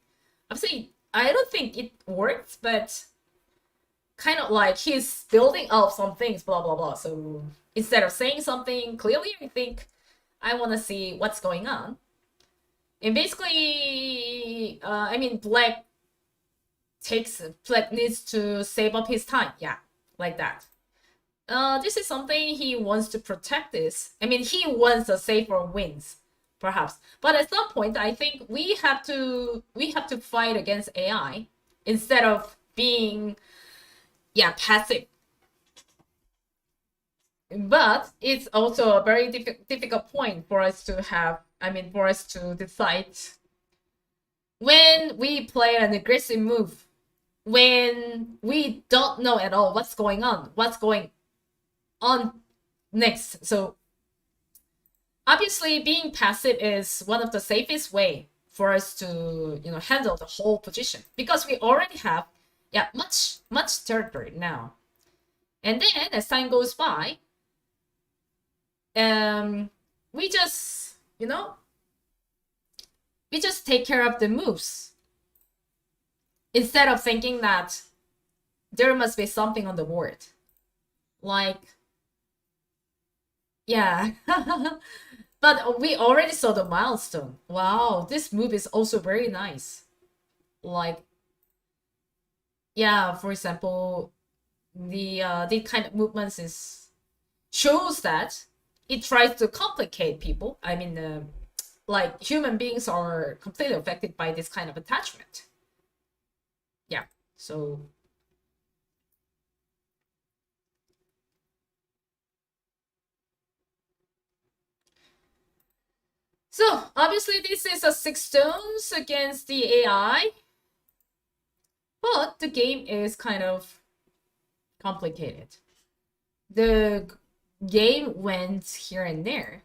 Obviously, I don't think it works, but kind of like he's building up some things, blah blah blah. So instead of saying something clearly, I think I want to see what's going on. And basically, I mean, Black needs to save up his time. Yeah, like that. This is something he wants to protect this. I mean, he wants a safer wins, perhaps. But at some point, I think we have to fight against AI instead of being, yeah, passive. But it's also a very difficult point for us to have. I mean, for us to decide when we play an aggressive move, when we don't know at all what's going on next. So obviously being passive is one of the safest way for us to handle the whole position because we already have much territory now. And then as time goes by, we just we just take care of the moves instead of thinking that there must be something on the board. Like, yeah. But we already saw the milestone. Wow, this move is also very nice. Like, yeah, for example, the kind of movements shows that it tries to complicate people. I mean, like human beings are completely affected by this kind of attachment. Yeah, so obviously this is a 6 stones against the AI, but the game is kind of complicated. The game went here and there.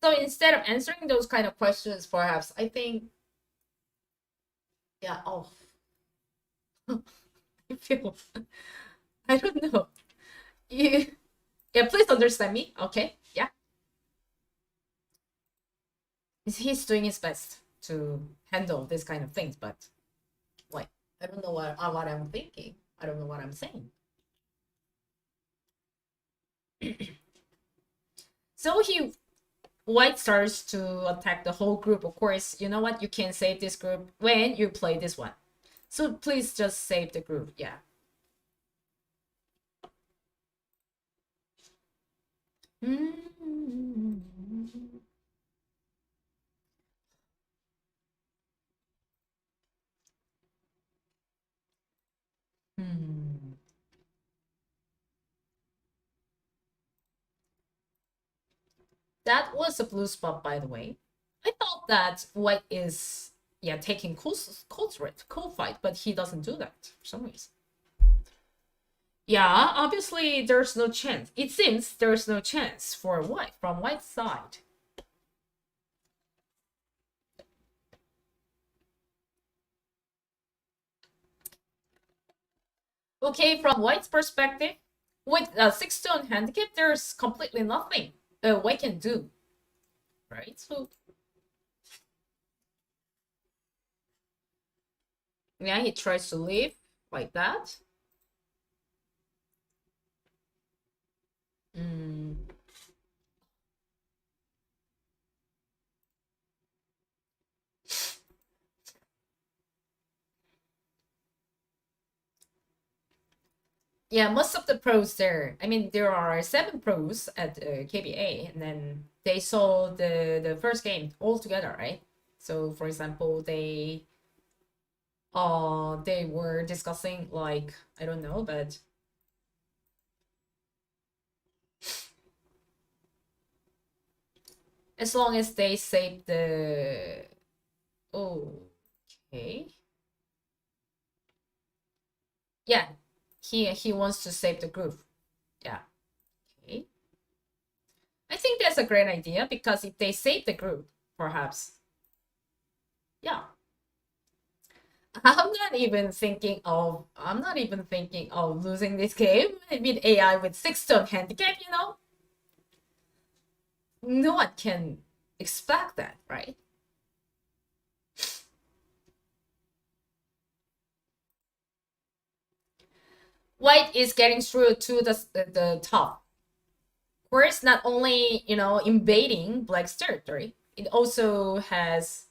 So instead of answering those kind of questions, perhaps I think, yeah, oh, I feel, I don't know. Yeah, please understand me. Okay, yeah. He's doing his best to handle this kind of things, but like, I don't know what I'm thinking. I don't know what I'm saying. So White starts to attack the whole group. Of course, you know what? You can save this group when you play this one. So please just save the group. Yeah. That was a blue spot, by the way. I thought that White is taking cool fight, but he doesn't do that for some reason. Yeah, obviously there's no chance. It seems there's no chance for White from White's side. Okay, from White's perspective, with a 6-stone handicap, there's completely nothing White can do, right? So yeah, he tries to leave like that. Yeah, most of the pros there. I mean, there are 7 pros at KBA, and then they saw the first game all together, right? So for example, they were discussing, like, I don't know, but as long as they save the, okay, yeah, he wants to save the group. Yeah, okay. I think that's a great idea, because if they save the group, perhaps, yeah. I'm not even thinking of losing this game with AI with 6-stone handicap, you know? No one can expect that, right? White is getting through to the top. Of course, not only, invading black's territory, it also has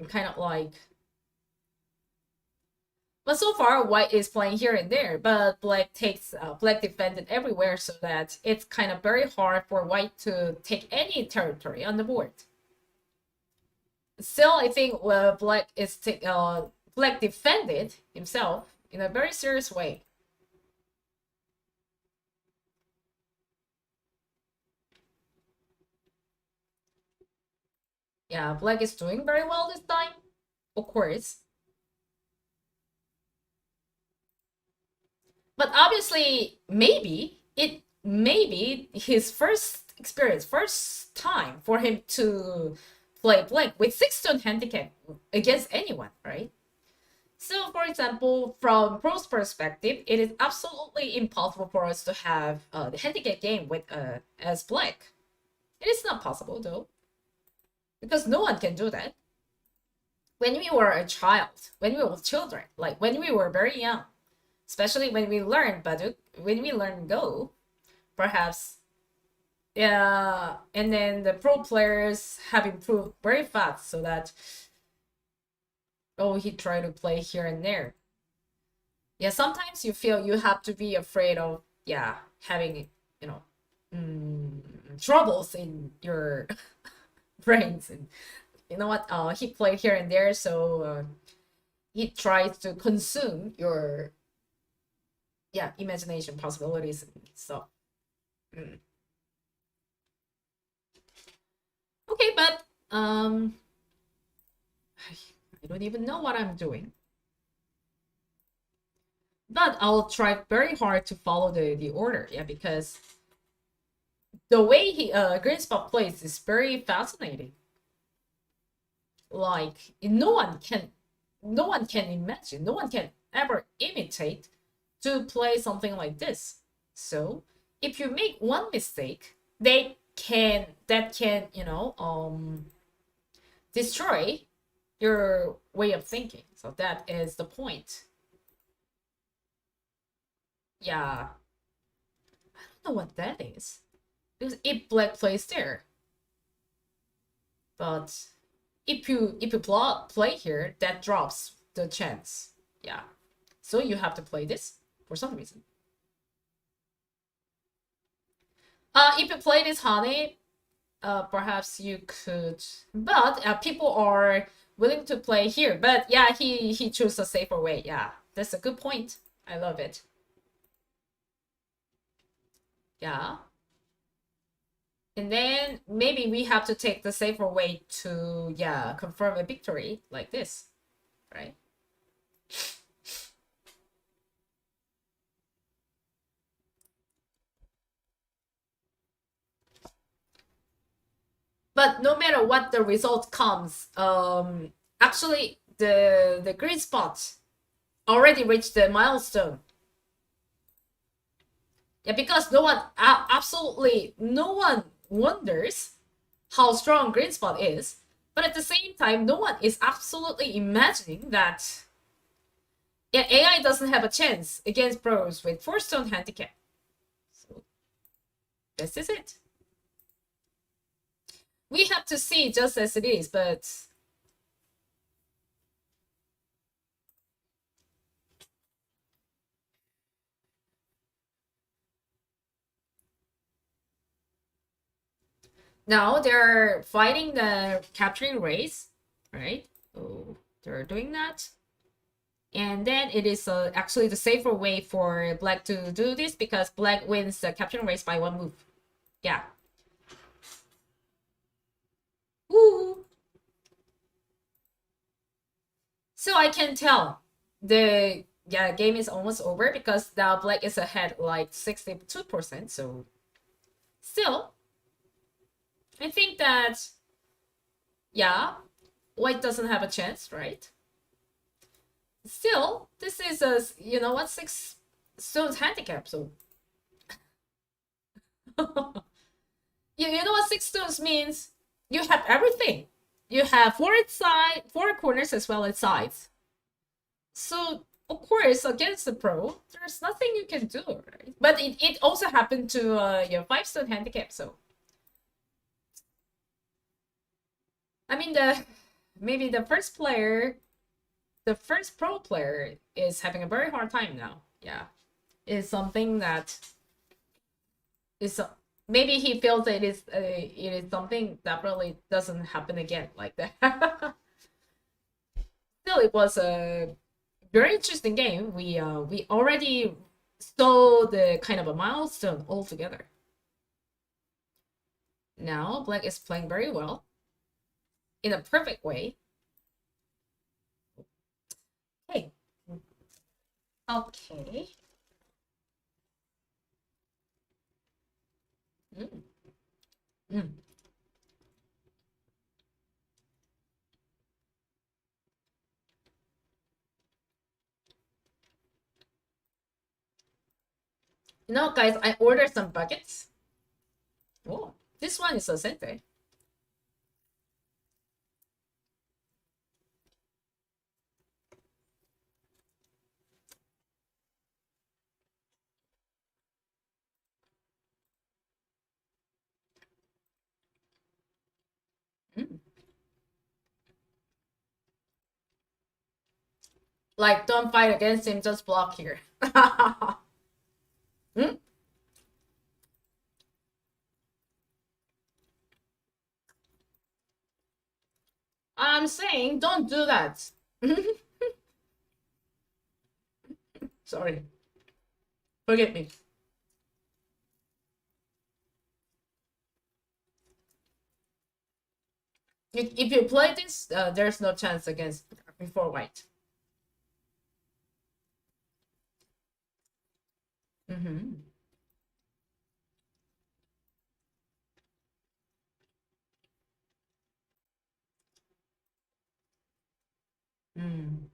kind of like, but so far white is playing here and there, but black defended everywhere, so that it's kind of very hard for white to take any territory on the board. Still, I think black defended himself in a very serious way. Yeah, black is doing very well this time, of course. But obviously, maybe his first experience, first time for him to play black with 6-stone handicap against anyone, right? So, for example, from pro's perspective, it is absolutely impossible for us to have the handicap game with as black. It is not possible though, because no one can do that. When we were a child, when we were children, like when we were very young, especially when we learned Baduk, when we learned Go, perhaps, yeah, and then the pro players have improved very fast, so that, oh, he tried to play here and there. Yeah, sometimes you feel you have to be afraid of, yeah, having, you know, troubles in your brains. And you know what? He played here and there, so he tries to consume your, yeah, imagination possibilities and stuff. Mm. Okay, but I don't even know what I'm doing. But I'll try very hard to follow the order, yeah, because the way he GreenSpot plays is very fascinating. Like, no one can imagine, no one can ever imitate to play something like this. So if you make one mistake, that can, destroy your way of thinking. So that is the point. Yeah, I don't know what that is, because if black plays there, but if you play here, that drops the chance. Yeah, so you have to play this for some reason. If you play this honey, perhaps you could, but people are willing to play here. But yeah, he chose a safer way. Yeah, that's a good point. I love it. Yeah. And then maybe we have to take the safer way to, yeah, confirm a victory like this, right? But no matter what the result comes, actually the GreenSpot already reached the milestone. Yeah, because absolutely no one wonders how strong GreenSpot is, but at the same time, no one is absolutely imagining that, yeah, AI doesn't have a chance against pros with 4-stone handicap. So this is it. We have to see just as it is, but Now they're fighting the capturing race, right? So they're doing that. And then it is actually the safer way for black to do this because black wins the capturing race by 1 move. Yeah. Woo! So I can tell the game is almost over because now black is ahead like 62%. So still, I think that white doesn't have a chance, right? Still, this is a 6 stones handicap. So you know what 6 stones means? You have everything. You have four corners as well as sides. So of course, against the pro, there's nothing you can do, right? But it also happened to your 5 stone handicap. So I mean maybe the first pro player is having a very hard time now. Yeah, it's something that is maybe he feels it is something that really doesn't happen again like that. Still, it was a very interesting game. We already saw the kind of a milestone altogether. Now black is playing very well in a perfect way. Hey, okay. Mm. Mm. You know, guys, I ordered some buckets. Oh, this one is a sente. Mm. Like, don't fight against him, just block here. Mm? I'm saying, don't do that. Sorry. Forgive me. If you play this, there's no chance against before white. Mm-hmm. Mm.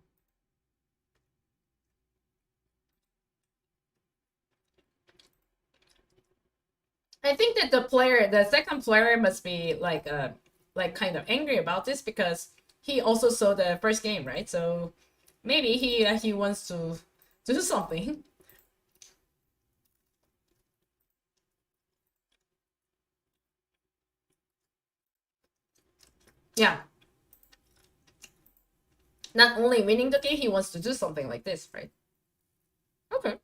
I think that the second player, must be like kind of angry about this because he also saw the first game, right? So maybe he wants to do something. Yeah. Not only winning the game, he wants to do something like this, right? Okay.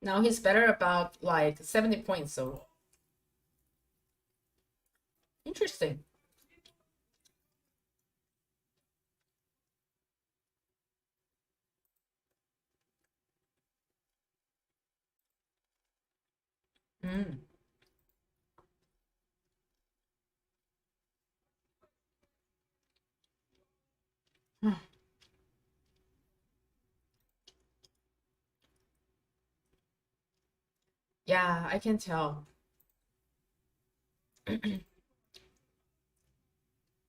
Now he's better about like 70 points, so interesting. Mm. Yeah, I can tell.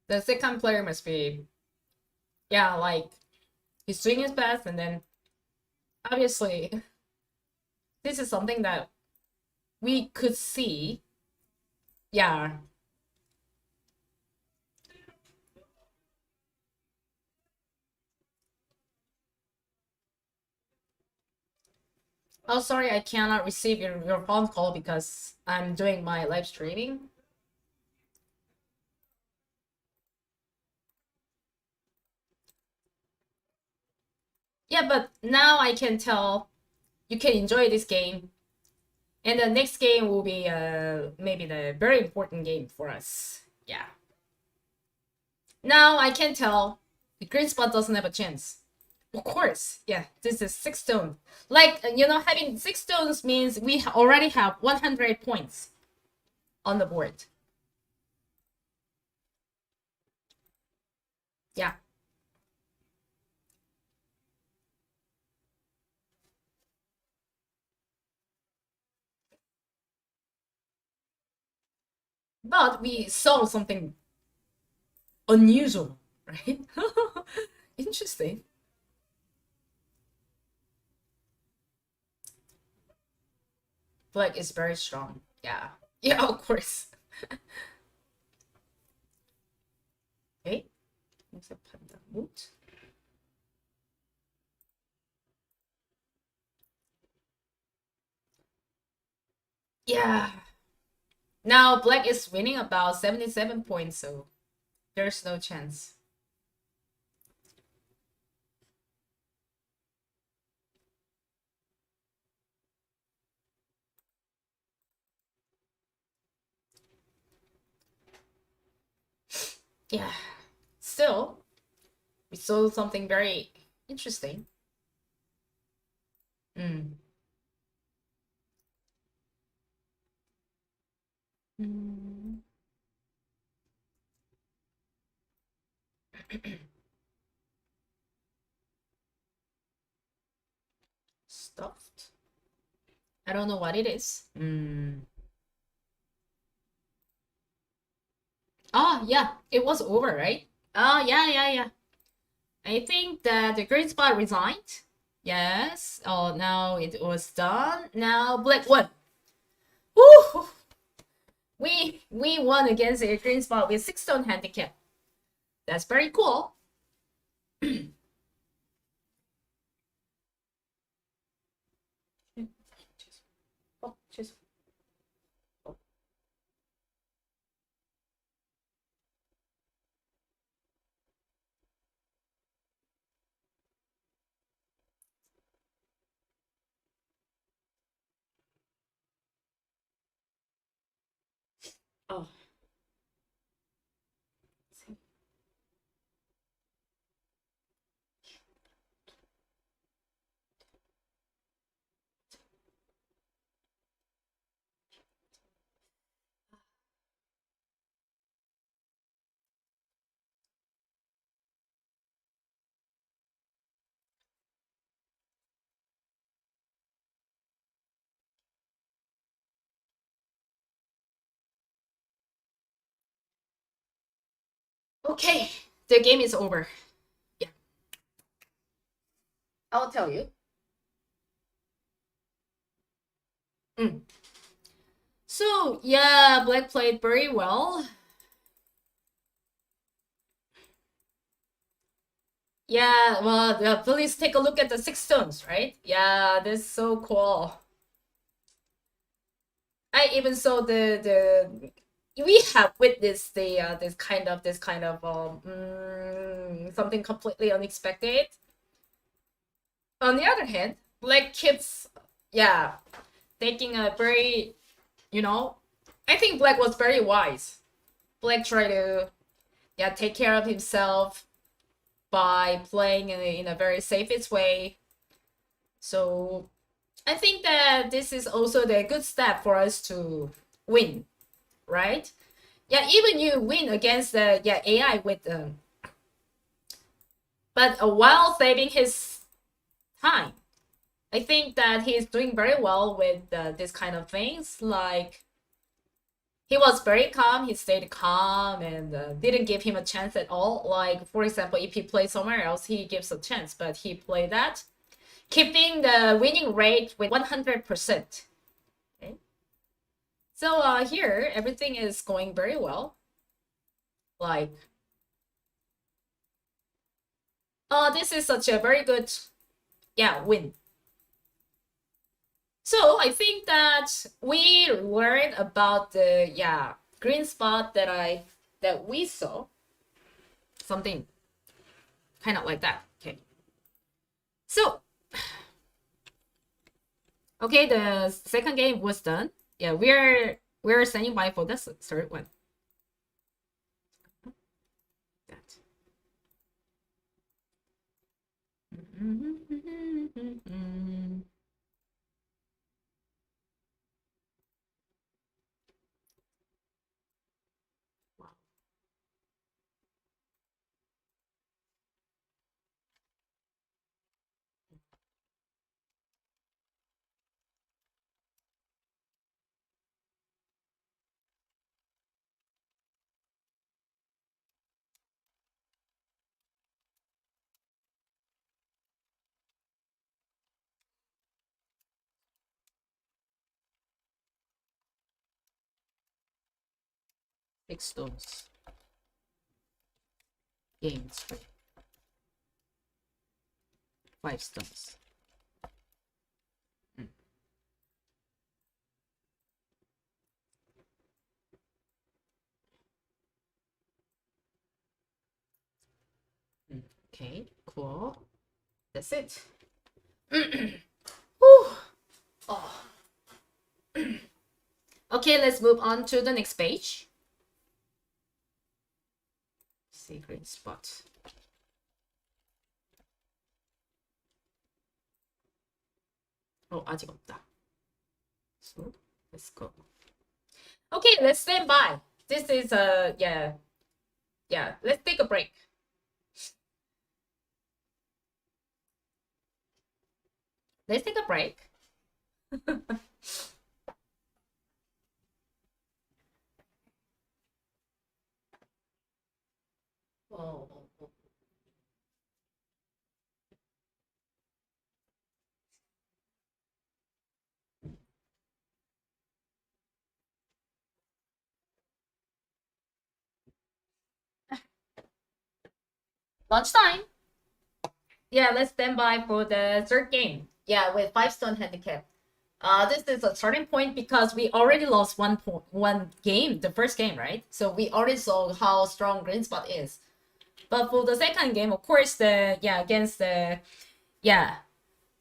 The second player must be, yeah, like he's doing his best, and then obviously this is something that we could see. Yeah. Oh, sorry, I cannot receive your phone call because I'm doing my live streaming. Yeah, but now I can tell you can enjoy this game. And the next game will be maybe the very important game for us. Yeah. Now I can tell the GreenSpot doesn't have a chance. Of course, yeah, this is 6 stone. Like, having 6 stones means we already have 100 points on the board. Yeah. But we saw something unusual, right? Interesting. Black is very strong. Yeah. Yeah, of course. Okay. Yeah. Now black is winning about 77 points, so there's no chance. Yeah. Still, we saw something very interesting. Mm. Mm. Stuffed. I don't know what it is. Oh, yeah, it was over, right? Oh, yeah. I think that the GreenSpot resigned. Yes. Oh, now it was done. Now black won. Woo! We won against the GreenSpot with 6 stone handicap. That's very cool. Oh, just. Oh. Okay, the game is over. Yeah. I'll tell you. So, yeah, black played very well. Yeah, well, please take a look at the 6 stones, right? Yeah, this is so cool. I even saw the we have witnessed the this kind of something completely unexpected. On the other hand, black kids, yeah, taking a very, I think black was very wise. Black tried to, yeah, take care of himself by playing in a very safest way. So I think that this is also the good step for us to win, right? Yeah, even you win against the AI with but while saving his time. I think that he's doing very well with this kind of things. Like, he was very calm, he stayed calm and didn't give him a chance at all. Like, for example, if he plays somewhere else, he gives a chance, but he played that, keeping the winning rate with 100%. Okay. So here, everything is going very well. Like, this is such a very good, win. So I think that we learned about the GreenSpot that we saw. Something kind of like that. Okay. So, okay, the second game was done. Yeah, we're standing by for the third one. That. Wow. Six stones. Games. 5 stones. Okay, cool. That's it. Oh. Okay, let's move on to the next page. See, GreenSpot. 아직 없다. So, let's go. Okay, let's stand by. This is yeah. Let's take a break. Let's take a break. Oh. Lunchtime. Yeah, let's stand by for the third game. Yeah, with 5 stone handicap. This is a starting point because we already lost one game, the first game, right? So we already saw how strong GreenSpot is. But for the second game, of course, against the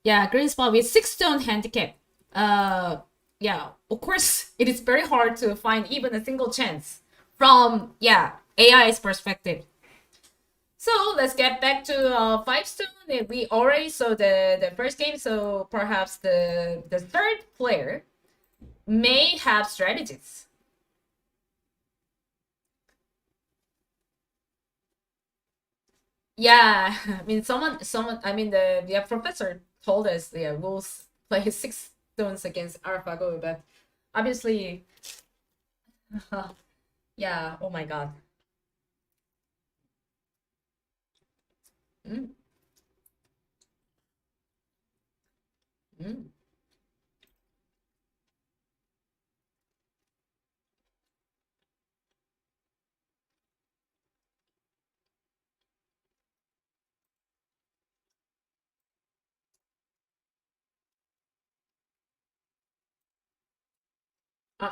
GreenSpot with 6 stone handicap. Of course, it is very hard to find even a single chance from AI's perspective. So let's get back to 5 stone. We already saw the first game, so perhaps the third player may have strategies. Yeah, I mean the professor told us we'll play 6 stones against AlphaGo, but obviously yeah, oh my god. Mm. Mm.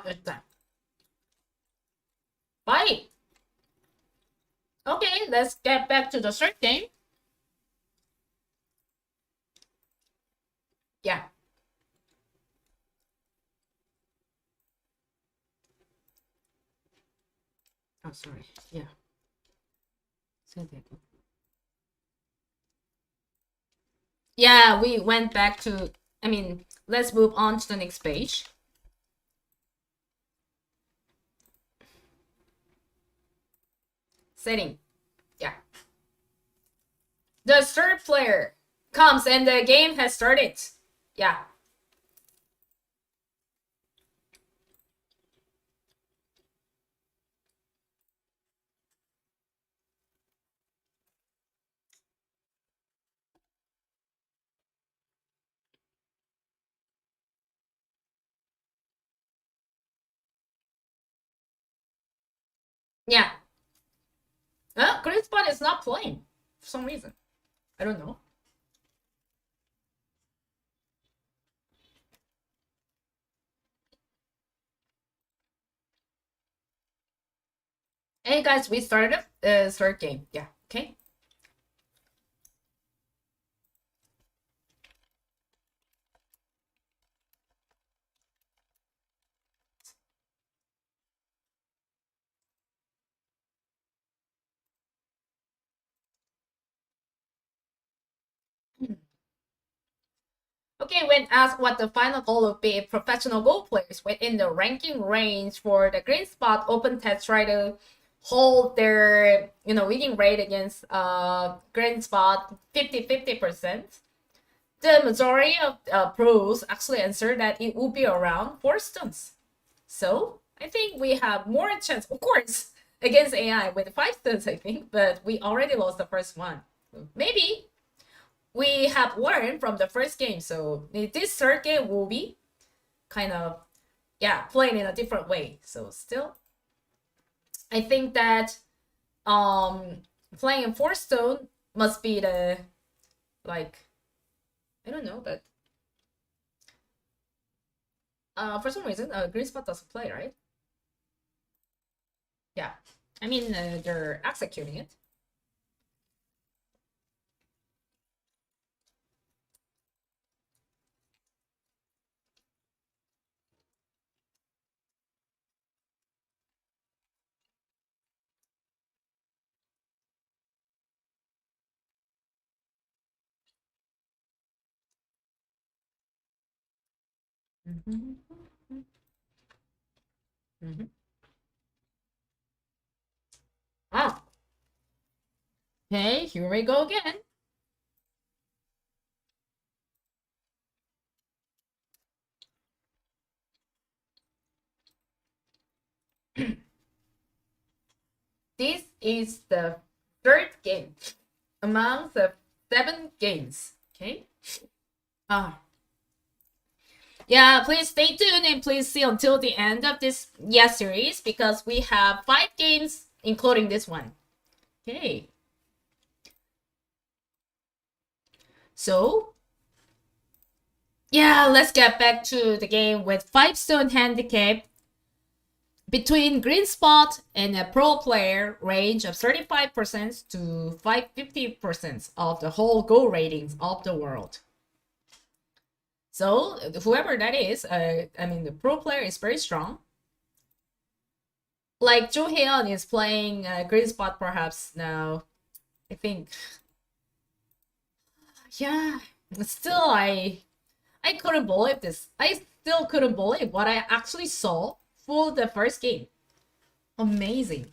It's that. Bye. Okay, let's get back to the third game. Yeah. Oh, sorry. Yeah. Yeah, we went back to, let's move on to the next page. Setting. Yeah. The third player comes and the game has started. Yeah. Yeah. GreenSpot is not playing for some reason. I don't know. Hey guys, we started the third game. Yeah, okay. Okay, when asked what the final goal would be if professional Go players within the ranking range for the GreenSpot Open Test try to hold their winning rate against GreenSpot 50-50%, the majority of pros actually answered that it would be around 4 stones. So I think we have more chance, of course, against AI with 5 stones, I think, but we already lost the first one. Maybe we have learned from the first game, so this third game will be kind of playing in a different way. So still, I think that playing 4 stone must be the, like, I don't know, but for some reason GreenSpot doesn't play, right? Yeah, I mean they're executing it. Mm-hmm. Mm-hmm. Ah, okay, here we go again. This is the third game among the 7 games. Okay. Ah. Yeah, please stay tuned and please see until the end of this series because we have 5 games, including this one. Okay. So, let's get back to the game with 5-stone handicap between GreenSpot and a pro player range of 35% to 550% of the whole Go ratings of the world. So whoever that is, I mean the pro player is very strong. Like Cho Hyeyeon is playing GreenSpot perhaps now. I think. Yeah. Still, I couldn't believe this. I still couldn't believe what I actually saw for the first game. Amazing.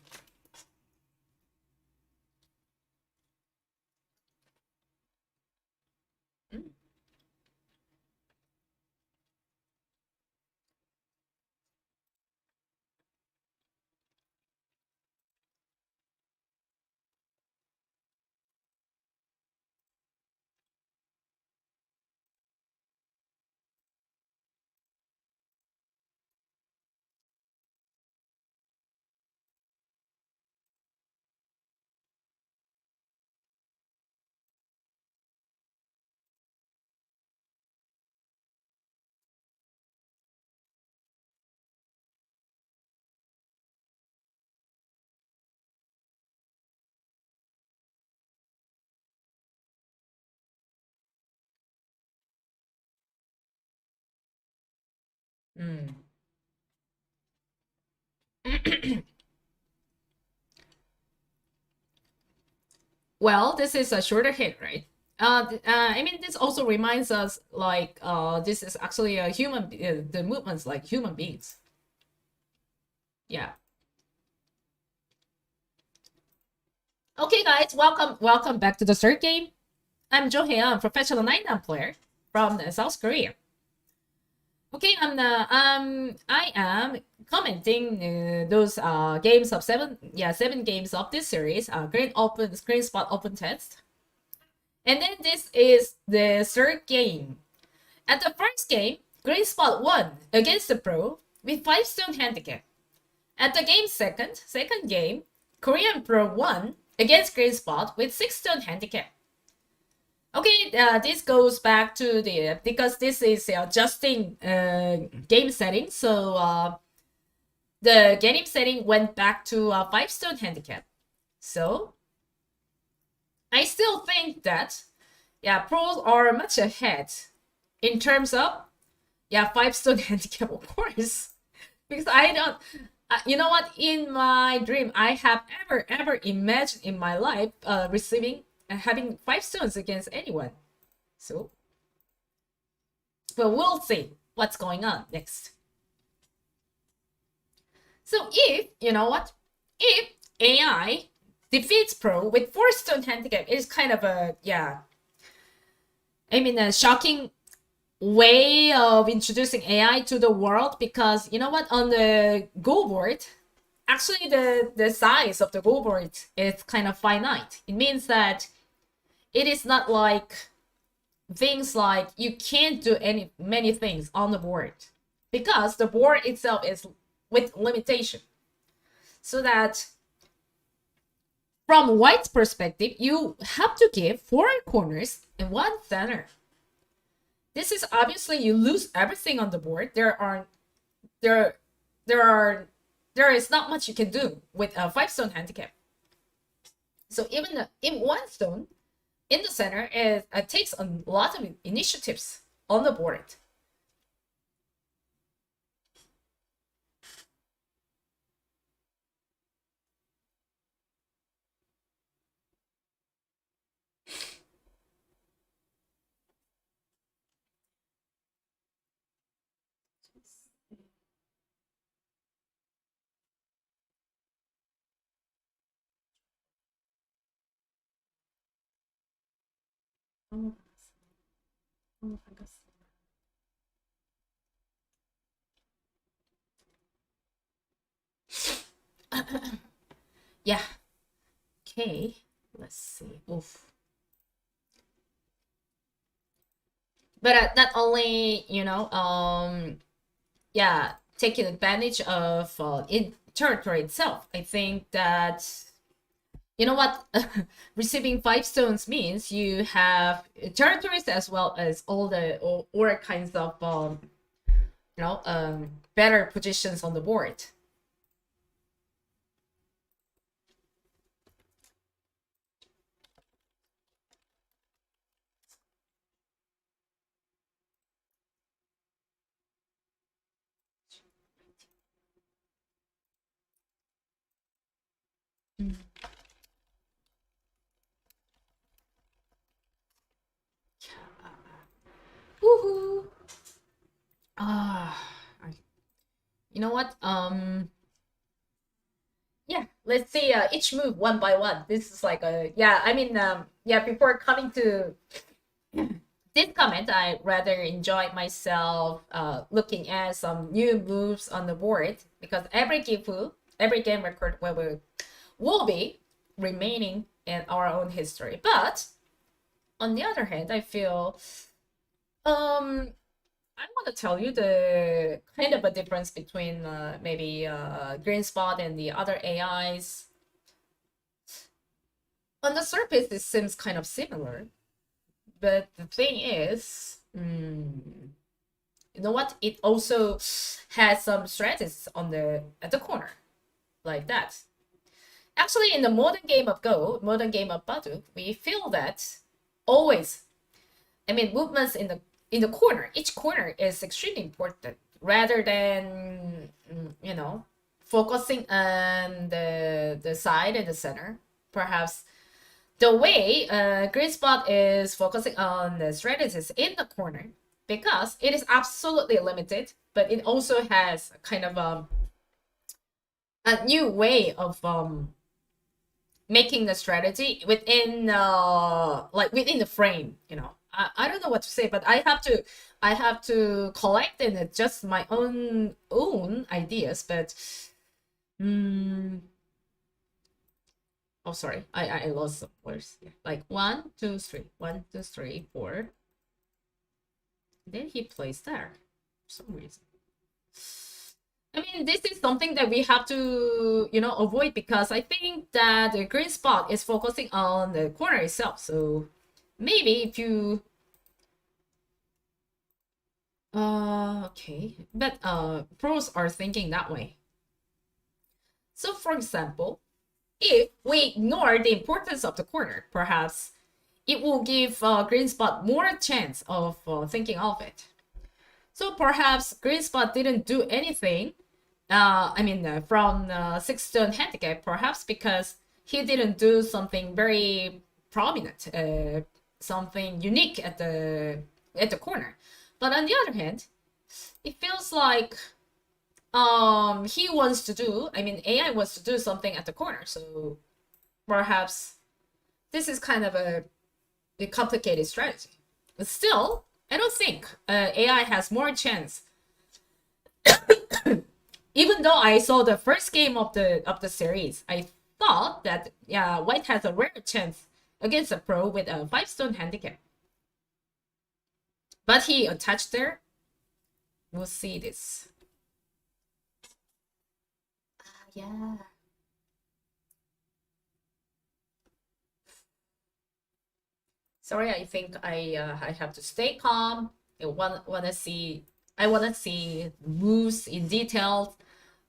Mm. Well, this is a shorter hit, right? I mean, this also reminds us like this is actually a human. The movements like human beings. Yeah. Okay, guys, welcome back to the third game. I'm Cho Hyeyeon, professional 9-down player from South Korea. Okay, I am commenting those games of 7 games of this series, GreenSpot Open Test. And then this is the third game. At the first game, GreenSpot won against the pro with 5-stone handicap. At the game's second game, Korean pro won against GreenSpot with 6-stone handicap. Okay, this goes back to because this is adjusting game setting, so the game setting went back to 5-stone handicap. So I still think that pros are much ahead in terms of 5-stone handicap, of course, because I don't. You know what? In my dream, I have ever imagined in my life having 5 stones against anyone. So, but we'll see what's going on next. So if, you know what, if AI defeats Pro with 4-stone handicap, it's kind of a, yeah, I mean, a shocking way of introducing AI to the world, because, you know what, on the Go board, actually the size of the Go board is kind of finite. It means that it is not like things like you can't do many things on the board, because the board itself is with limitation. So that from White's perspective, you have to give 4 corners and 1 center. This is obviously, you lose everything on the board. There is not much you can do with a 5-stone handicap. So even in 1 stone in the center, it takes a lot of initiatives on the board. Yeah. Okay. Let's see. Oof. But not only, you know, yeah, taking advantage of in territory itself. I think that, you know what, receiving 5 stones means you have territories as well as all the or kinds of you know, better positions on the board. Woohoo! You know what? Yeah, let's see each move one by one. This is like a, yeah, I mean, yeah, before coming to this comment, I rather enjoy myself looking at some new moves on the board, because every gifu, every game record will be remaining in our own history. But on the other hand, I feel I want to tell you the kind of a difference between maybe GreenSpot and the other AIs. On the surface, it seems kind of similar, but the thing is, you know what? It also has some strategies on at the corner, like that. Actually, in the modern game of Go, modern game of Baduk, we feel that always, I mean, movements in the corner, each corner is extremely important, rather than, you know, focusing on the side and the center. Perhaps the way GreenSpot is focusing on the strategies in the corner, because it is absolutely limited, but it also has kind of a new way of making the strategy within like within the frame, you know. I don't know what to say, but I have to collect and adjust my own ideas. But oh, sorry, I lost some words. Yeah. Like 1, 2, 3, 1, 2, 3, 4. Then he plays there for some reason. I mean, this is something that we have to, you know, avoid, because I think that the GreenSpot is focusing on the corner itself. So maybe if you okay, but pros are thinking that way. So for example, if we ignore the importance of the corner, perhaps it will give GreenSpot more chance of thinking of it. So perhaps GreenSpot didn't do anything, I mean, from 6-stone handicap, perhaps because he didn't do something very prominent, something unique at the corner. But on the other hand, it feels like he wants to do, I mean, AI wants to do something at the corner. So perhaps this is kind of a complicated strategy. But still, I don't think AI has more chance. Even though I saw the first game of the series, I thought that yeah, White has a rare chance against a pro with a 5-stone handicap. But he attached there. We'll see this. Yeah. Sorry, I think I have to stay calm. I wanna see moves in details,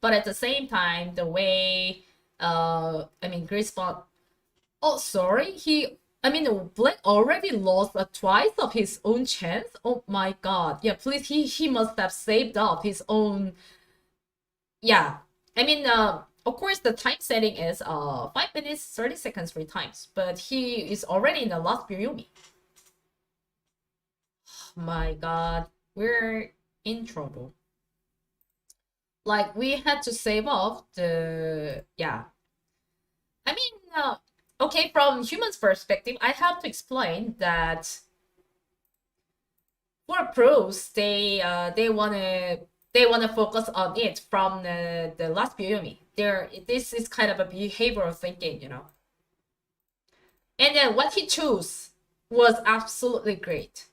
but at the same time, the way I mean GreenSpot. Oh, sorry, Black already lost twice of his own chance. Oh my god, yeah, please, he must have saved up his own. Yeah, I mean, of course, the time setting is 5 minutes 30 seconds 3 times, but he is already in the last Buyumi. My god, we're in trouble. Like, we had to save off the, yeah. I mean, okay, from humans' perspective, I have to explain that for pros, they wanna focus on it from the last Buyumi. This is kind of a behavioral thinking, you know. And then what he chose was absolutely great.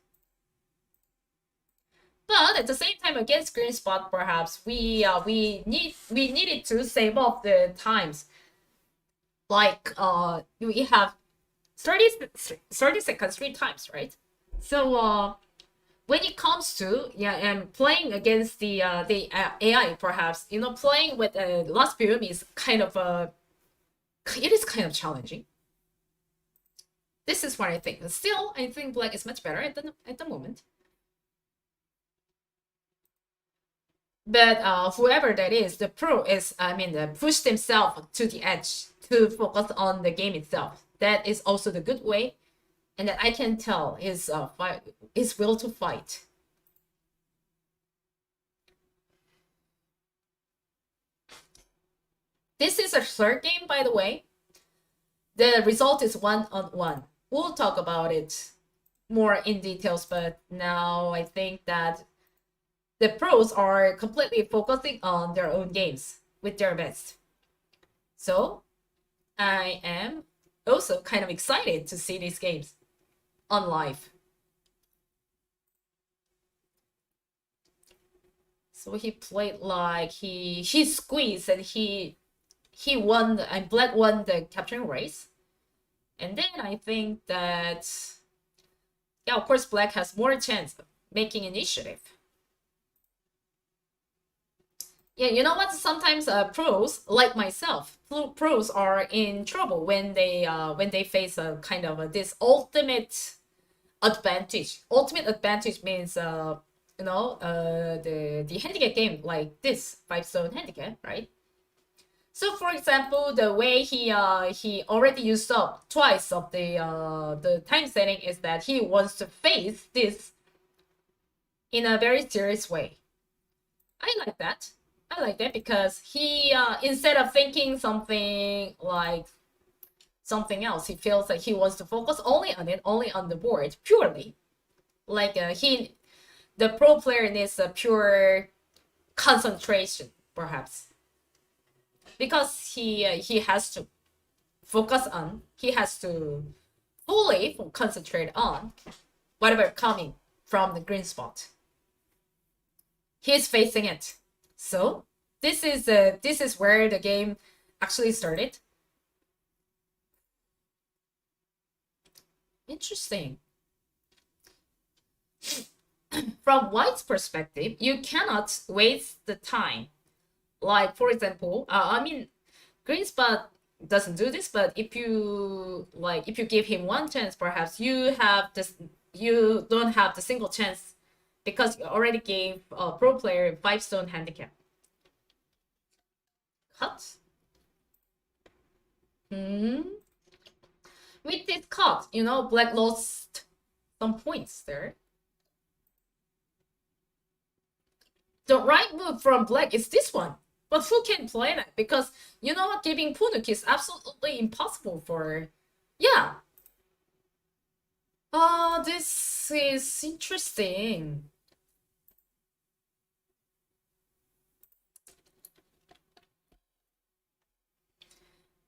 But at the same time, against GreenSpot, perhaps we needed to save up the times. Like we have 30 seconds 3 times, right? So when it comes to and playing against the AI, perhaps, you know, playing with last Buyumi is kind of it is kind of challenging. This is what I think. But still, I think Black is much better at the moment. But whoever that is, the pro is, pushed himself to the edge to focus on the game itself. That is also the good way, and that I can tell his will to fight. This is a third game, by the way. The result is 1-on-1. We'll talk about it more in details, but now I think that the pros are completely focusing on their own games with their best. So I am also kind of excited to see these games on live. So he played like he squeezed and he won, and Black won the capturing race. And then I think that, yeah, of course, Black has more chance of making initiative. Yeah, you know what? Sometimes pros like myself, pros are in trouble when they face a kind of this ultimate advantage. Ultimate advantage means the handicap game, like this 5-stone handicap, right? So for example, the way he already used up twice of the time setting is that he wants to face this in a very serious way. I like that. I like that because he instead of thinking something like something else, he feels like he wants to focus only on it, only on the board, purely. Like the pro player needs a pure concentration, perhaps, because he has to focus on, he has to fully concentrate on whatever coming from the GreenSpot. He's facing it. So this is where the game actually started. Interesting. From White's perspective, you cannot waste the time. Like, for example, GreenSpot doesn't do this, but if you give him one chance, perhaps you don't have the single chance because you already gave a pro player 5-stone handicap. Cut. With this cut, Black lost some points there. The right move from black is this one. But who can play that? Because you know what, giving Punuk is absolutely impossible for... Yeah. Oh, this is interesting.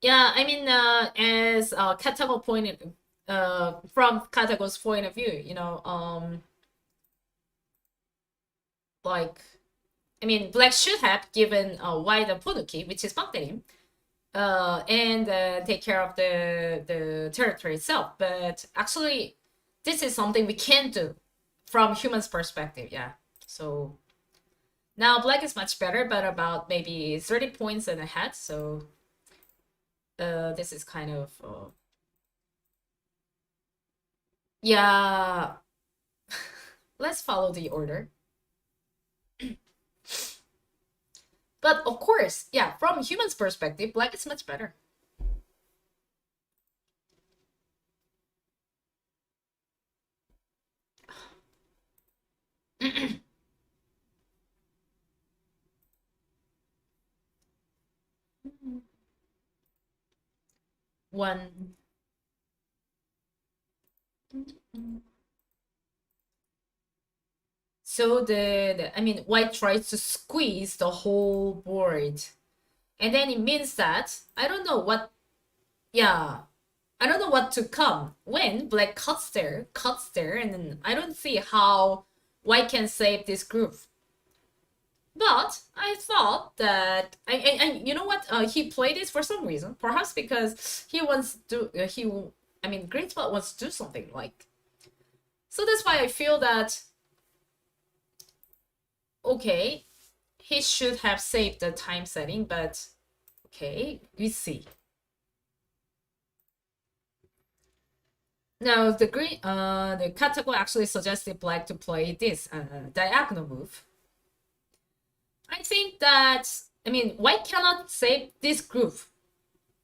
Yeah, I mean, as Katago pointed, from Katago's point of view, you know, like, I mean, black should have given white a Punuki, which is Bangtarim, and take care of the territory itself. But actually, this is something we can't do from humans' perspective. Yeah. So now black is much better, but about maybe 30 points and ahead. So this is kind of yeah. Let's follow the order. But of course, yeah, from humans' perspective, black is much better. One. So I mean, white tries to squeeze the whole board. And then it means that, I don't know what, yeah, I don't know what to come when black cuts there, and then I don't see how white can save this group. But I thought that, I you know what, he played this for some reason, perhaps because he wants to, I mean, GreenSpot wants to do something like, so that's why I feel that, okay, he should have saved the time setting, but okay, we see. Now the Katago actually suggested black to play this diagonal move. I think that, I mean, white cannot save this group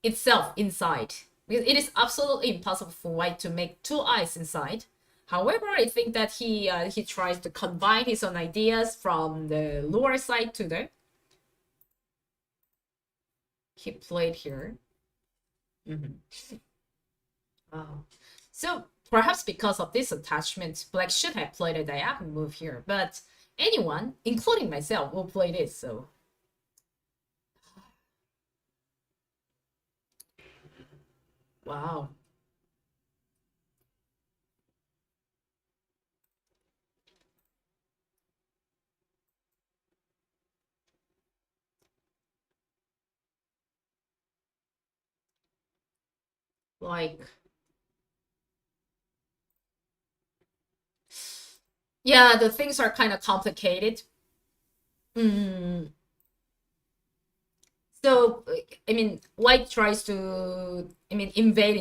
itself inside, because it is absolutely impossible for white to make two eyes inside. However, I think that he tries to combine his own ideas from the lower side to the... He played here. Oh. So perhaps because of this attachment, black should have played a diagonal move here, but anyone, including myself, will play this, so... Wow. Like... Yeah, the things are kind of complicated. So, I mean, white tries to, I mean, invade,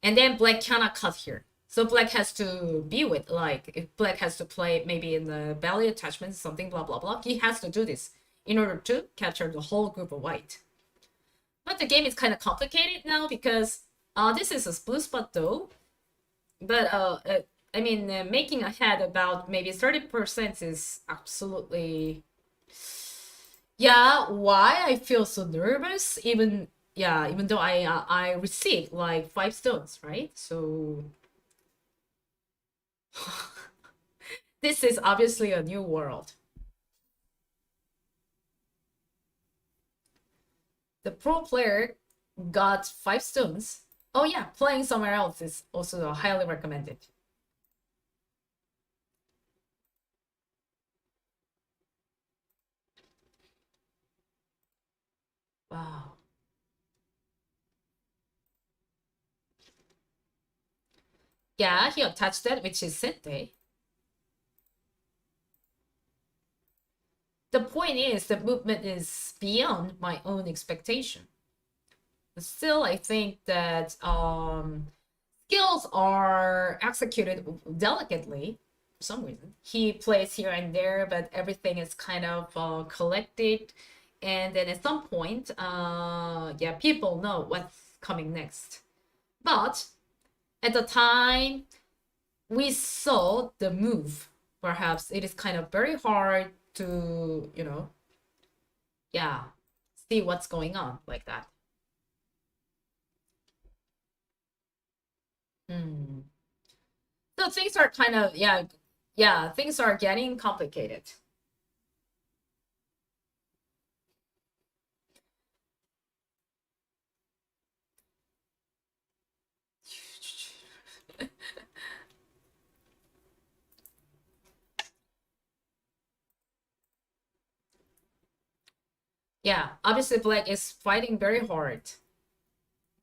and then black cannot cut here. So black has to be with, like, if black has to play maybe in the belly attachment, something, blah, blah, blah, he has to do this in order to capture the whole group of white. But the game is kind of complicated now because this is a blue spot though. But, I mean, making ahead about maybe 30% is absolutely... Yeah, why I feel so nervous, even though I received like 5 stones, right? So this is obviously a new world. The pro player got 5 stones. Oh yeah, playing somewhere else is also highly recommended. Wow. Yeah, he attached that, which is Sete. The point is, the movement is beyond my own expectation. But still, I think that skills are executed delicately for some reason. He plays here and there, but everything is kind of collected. And then at some point, yeah, people know what's coming next. But at the time we saw the move, perhaps it is kind of very hard to, yeah, see what's going on like that. So things are kind of, yeah, things are getting complicated. Yeah, obviously black is fighting very hard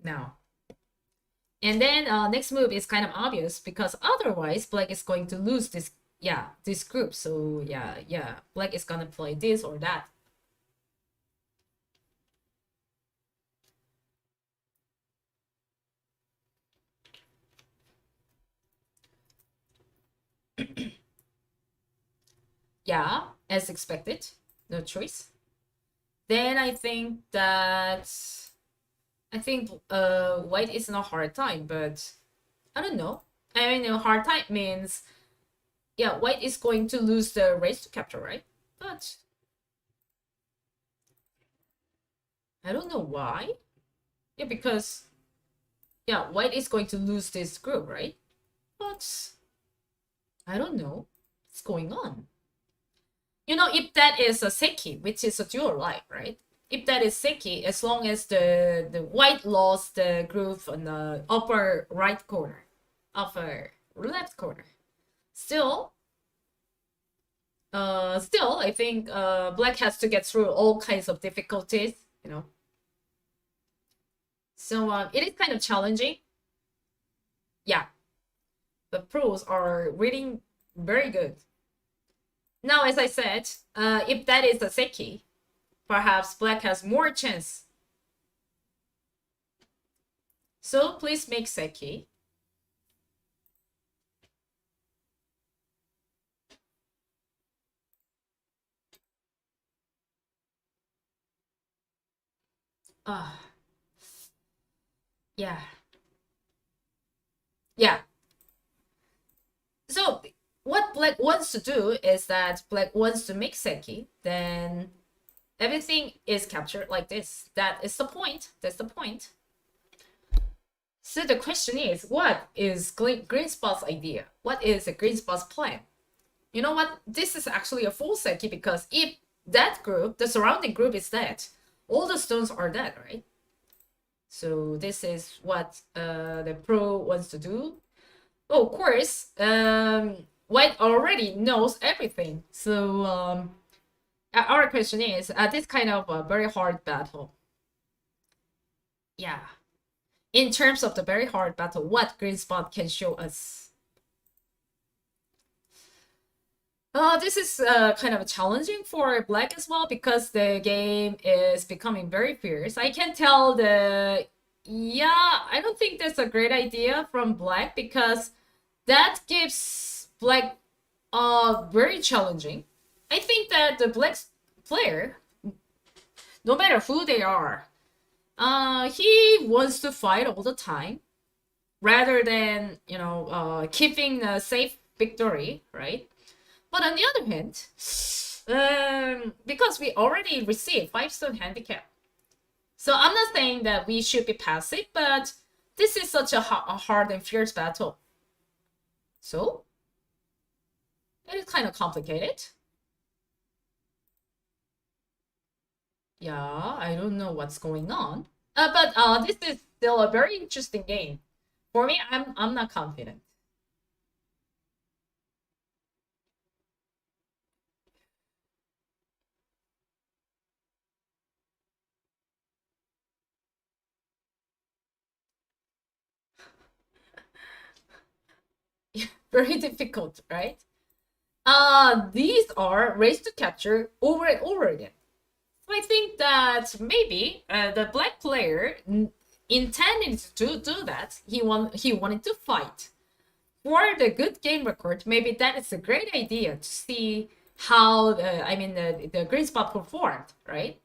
now. And then next move is kind of obvious because otherwise black is going to lose this, this group. So yeah, black is gonna play this or that. Yeah, as expected, no choice. Then I think white is in a hard time, but I don't know. I mean, a hard time means, yeah, white is going to lose the race to capture, right? But I don't know why. Yeah, because, yeah, white is going to lose this group, right? But I don't know what's going on. If that is a Seki, which is a dual life, right? If that is Seki, as long as the white lost the group on the upper right corner, upper left corner, still I think black has to get through all kinds of difficulties, So it is kind of challenging. Yeah, the pros are reading very good. Now, as I said, if that is a Seki, perhaps black has more chance. So please make Seki. Yeah. Yeah. So what black wants to do is that black wants to make Seki, then everything is captured like this. That is the point. That's the point. So the question is, what is GreenSpot's idea? What is a GreenSpot's plan? You know what? This is actually a full Seki because if that group, the surrounding group is dead, all the stones are dead, right? So this is what the pro wants to do. Oh, of course, white already knows everything. So our question is, this kind of a very hard battle. Yeah. In terms of the very hard battle, what GreenSpot can show us? This is kind of challenging for black as well because the game is becoming very fierce. I can tell I don't think that's a great idea from black because that gives black very challenging. I think that the black player, no matter who they are, he wants to fight all the time rather than keeping a safe victory, right? But on the other hand, because we already received 5-stone handicap, so I'm not saying that we should be passive, but this is such a hard and fierce battle. So it is kind of complicated. Yeah, I don't know what's going on. But this is still a very interesting game. For me, I'm not confident. Very difficult, right? These are race to capture over and over again. So I think that maybe the black player intended to do that. He wanted to fight for the good game record. Maybe that is a great idea to see how the GreenSpot performed, right?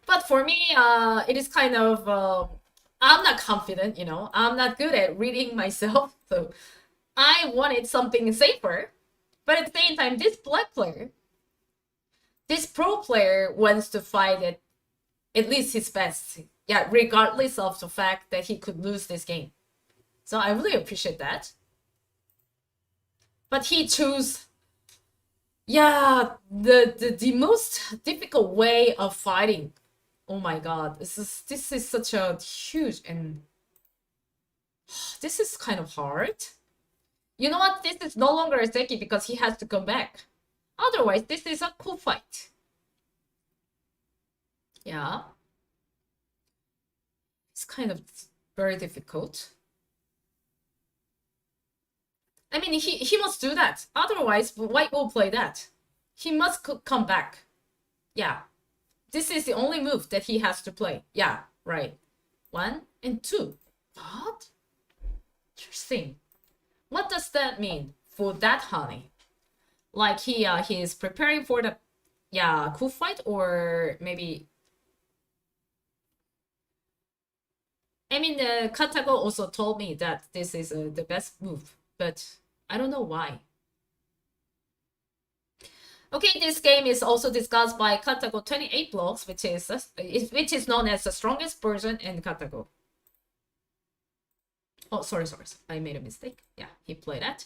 But for me, it is kind of I'm not confident. I'm not good at reading myself, so I wanted something safer, but at the same time, this black player, this pro player wants to fight it at least his best. Yeah, regardless of the fact that he could lose this game. So I really appreciate that. But he chose, yeah, the most difficult way of fighting. Oh my god, this is such a huge, and this is kind of hard. You know what? This is no longer a Seki because he has to come back. Otherwise, this is a cool fight. Yeah. It's kind of very difficult. I mean, he must do that. Otherwise, White will play that. He must come back. Yeah. This is the only move that he has to play. Yeah, right. 1 and 2. What? Interesting. What does that mean for that honey? Like he is preparing for the cool fight, or maybe. I mean, Katago also told me that this is the best move, but I don't know why. Okay, this game is also discussed by Katago 28 blocks, which is known as the strongest version in Katago. Oh, sorry, I made a mistake. Yeah, he played that.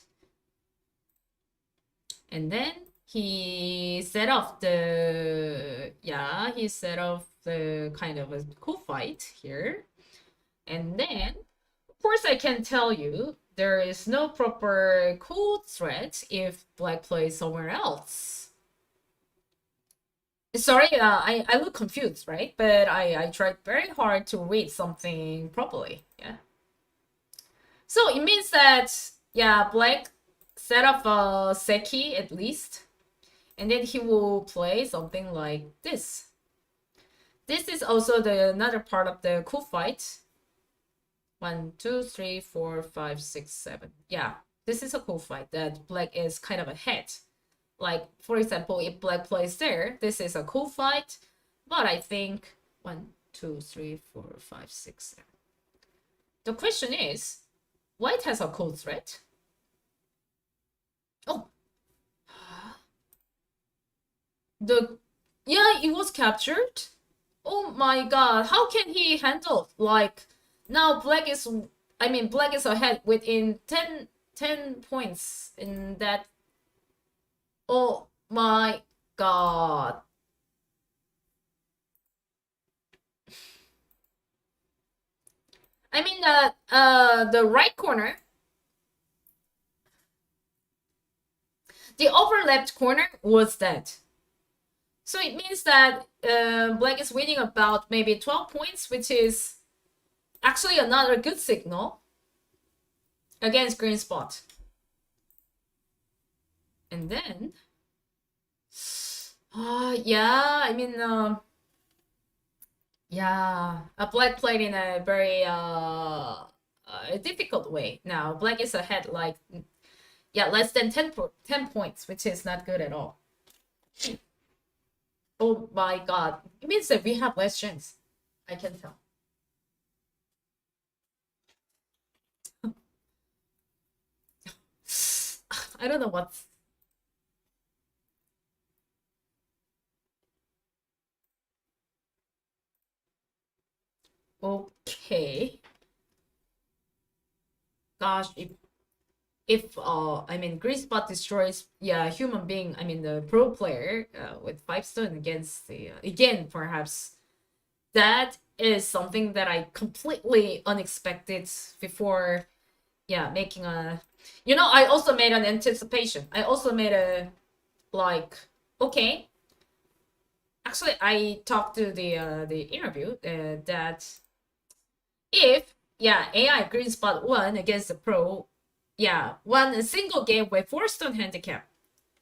And then he set off the kind of a cool fight here. And then, of course, I can tell you there is no proper cool threat if black plays somewhere else. Sorry, I look confused, right? But I tried very hard to read something properly, yeah. So it means that, yeah, black set up a Seki at least. And then he will play something like this. This is also another part of the cool fight. 1, 2, 3, 4, 5, 6, 7. Yeah, this is a cool fight that black is kind of ahead. Like, for example, if black plays there, this is a cool fight. But I think 1, 2, 3, 4, 5, 6, 7. The question is, white has a cool threat. Oh. Yeah, it was captured. Oh my god, how can he handle, like, now black is ahead within 10 points in that. Oh my god. I mean, the right corner, the overlapped corner was dead. So it means that black is winning about maybe 12 points, which is actually another good signal against GreenSpot. And then, yeah, I mean, yeah, black played in a very difficult way. Now, black is ahead, like, yeah, less than 10 points, which is not good at all. Oh my god, it means that we have less chance. I can tell. I don't know what's. Okay. Gosh, if I mean, GreenSpot destroys, yeah, human being, I mean, the pro player with 5 stone against the again, perhaps that is something that I completely unexpected before, yeah, making a, you know, I also made an anticipation. I also made a, like, okay, actually I talked to the interview that if, yeah, AI GreenSpot won against the pro, yeah, won a single game with 4 stone handicap,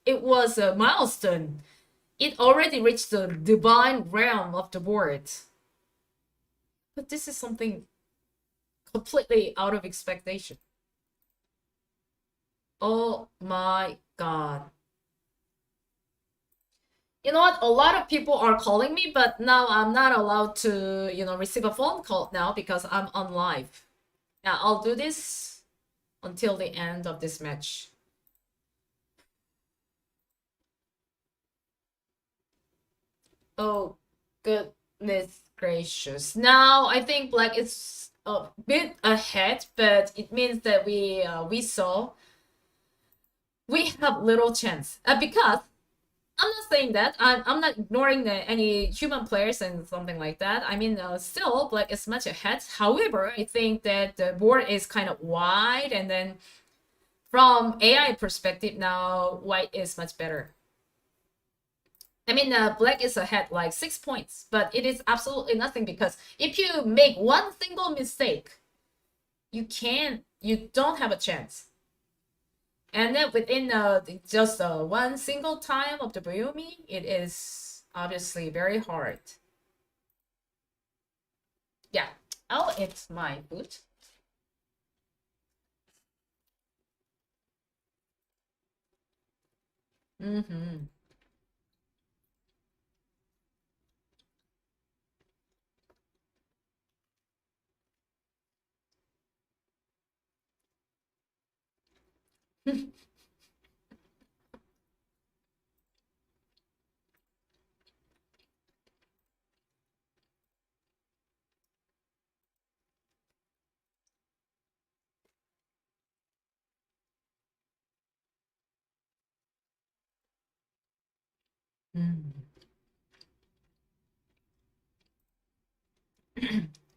it was a milestone. It already reached the divine realm of the board. But this is something completely out of expectation. Oh my god. You know what? A lot of people are calling me, but now I'm not allowed to, you know, receive a phone call now because I'm on live. Yeah, I'll do this until the end of this match. Oh, goodness gracious. Now I think black is a bit ahead, but it means that we have little chance. Because I'm not saying that. I'm not ignoring any human players and something like that. I mean, still, black is much ahead. However, I think that the board is kind of wide, and then from AI perspective, now white is much better. I mean, black is ahead like 6 points, but it is absolutely nothing because if you make one single mistake, you don't have a chance. And then within just one single time of the Buyumi, it is obviously very hard. Yeah. Oh, it's my boot. Mm-hmm.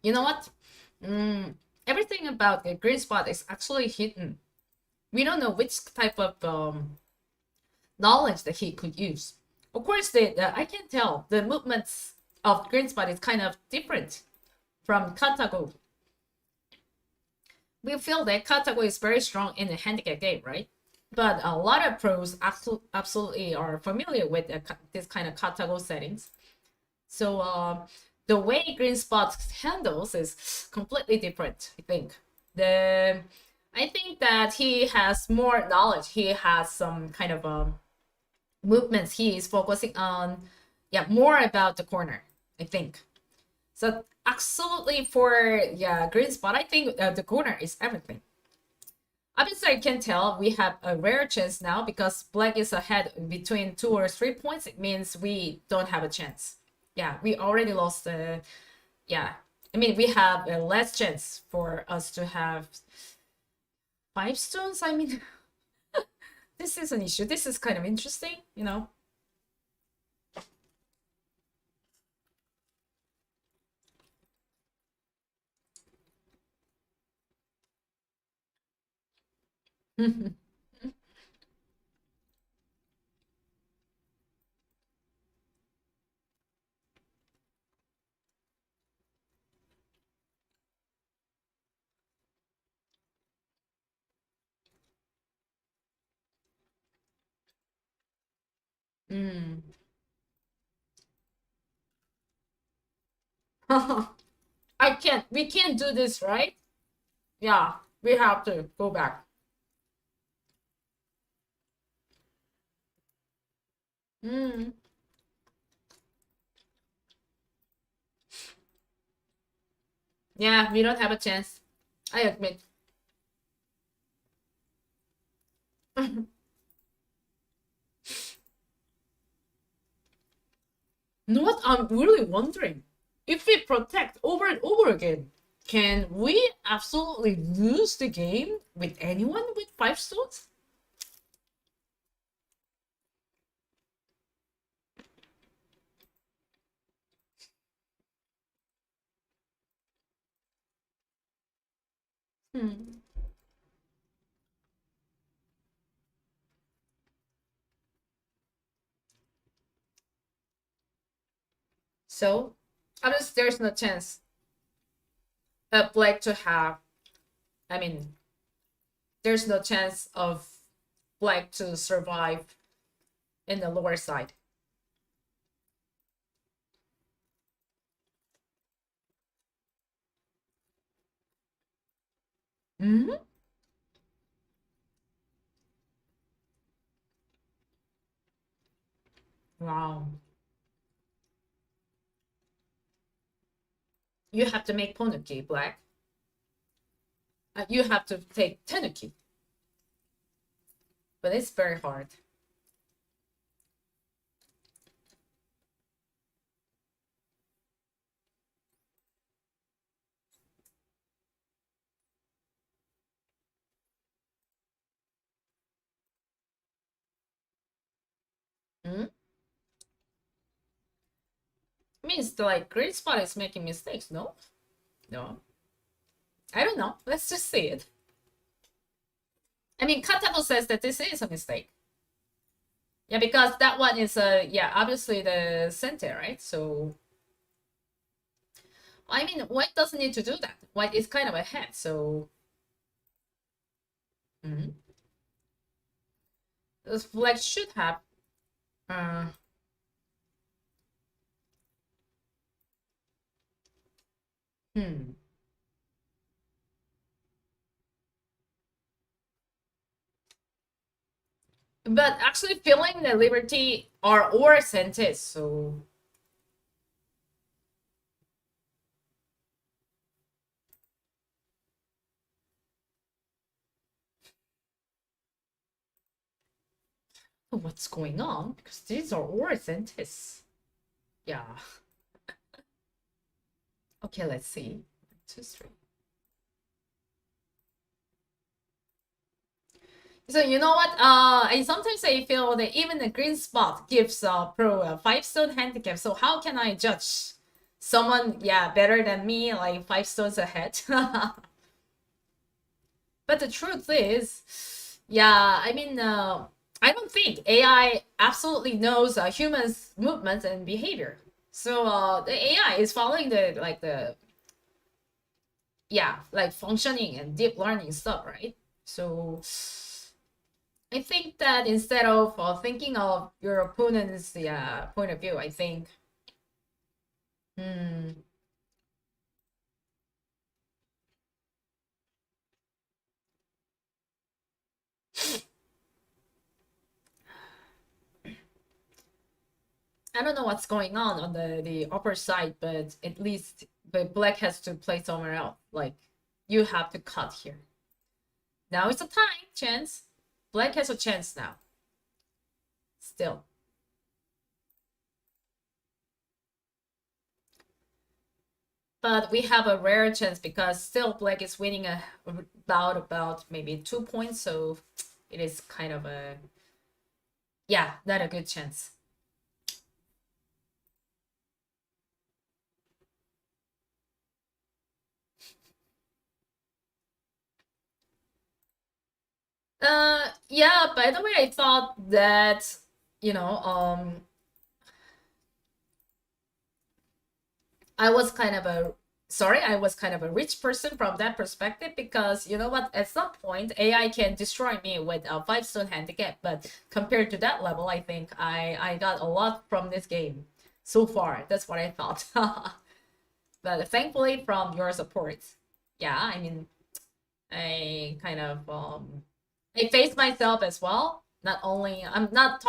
You know what? Everything about the GreenSpot is actually hidden. We don't know which type of knowledge that he could use. Of course, I can tell the movements of GreenSpot is kind of different from Katago. We feel that Katago is very strong in the handicap game, right? But a lot of pros absolutely are familiar with this kind of Katago settings. So the way GreenSpot handles is completely different, I think. I think that he has more knowledge. He has some kind of movements. He is focusing on, yeah, more about the corner, I think. So absolutely for, yeah, GreenSpot, I think the corner is everything. Obviously, I can tell we have a rare chance now because black is ahead between 2 or 3 points. It means we don't have a chance. Yeah, we already lost the, yeah. I mean, we have a less chance for us to have 5 stones. I mean, this is an issue. This is kind of interesting, you know. Mm. We can't do this, right? Yeah, we have to go back. Mm. Yeah, we don't have a chance. I admit. You know what? I'm really wondering. If we protect over and over again, can we absolutely lose the game with anyone with 5 stones? Hmm. So, obviously, there's no chance of black to have. I mean, there's no chance of black to survive in the lower side. Hmm. Wow. You have to make Ponuki black. You have to take Tenuki. but it's very hard. Hmm? Means like GreenSpot is making mistakes, no? No. I don't know. Let's just see it. I mean, Katako says that this is a mistake. Yeah, because that one is yeah, obviously the center, right? So I mean, white doesn't need to do that. White is kind of ahead, so this black should have uh hmm. But actually feeling the liberty are or sentence, so what's going on? Because these are or sentences. Yeah. Okay, let's see. 1, 2, 3. So you know what? And sometimes I feel that even the GreenSpot gives pro a 5-stone handicap. So how can I judge someone, yeah, better than me, like 5 stones ahead? But the truth is, yeah, I mean, I don't think AI absolutely knows humans' movements and behavior. So the AI is following the yeah, like functioning and deep learning stuff, right? So I think that instead of thinking of your opponent's point of view, I think, hmm, I don't know what's going on the upper side, but at least but black has to play somewhere else. Like you have to cut here. Now it's a time chance. Black has a chance now. Still. But we have a rare chance because still black is winning about maybe 2 points, so it is kind of a yeah, not a good chance. Yeah, by the way, I thought that, you know, I was kind of a sorry, I was kind of a rich person from that perspective because you know what, at some point AI can destroy me with a 5-stone handicap, but compared to that level, I think I got a lot from this game so far. That's what I thought. But thankfully from your support, yeah, I mean, I kind of I face myself as well. Not only I'm not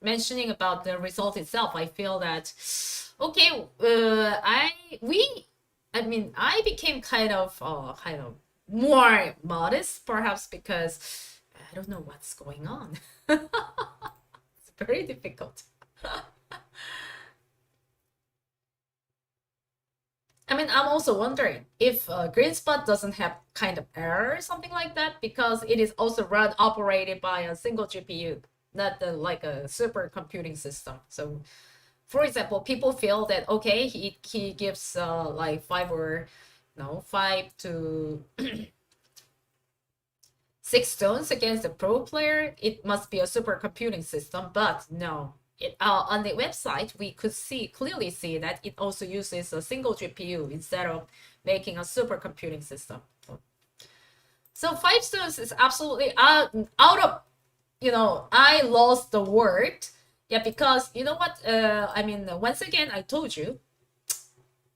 mentioning about the result itself. I feel that okay, I mean I became kind of more modest perhaps because I don't know what's going on. It's very difficult. I mean, I'm also wondering if GreenSpot doesn't have kind of error or something like that because it is also run operated by a single GPU, not like a super computing system. So, for example, people feel that okay, he gives like 5 to 6 stones against a pro player. It must be a super computing system, but no, on the website, we could clearly see that it also uses a single GPU instead of making a supercomputing system. So 5 stones is absolutely out of, I lost the word. Yeah, because you know what? I mean, once again, I told you.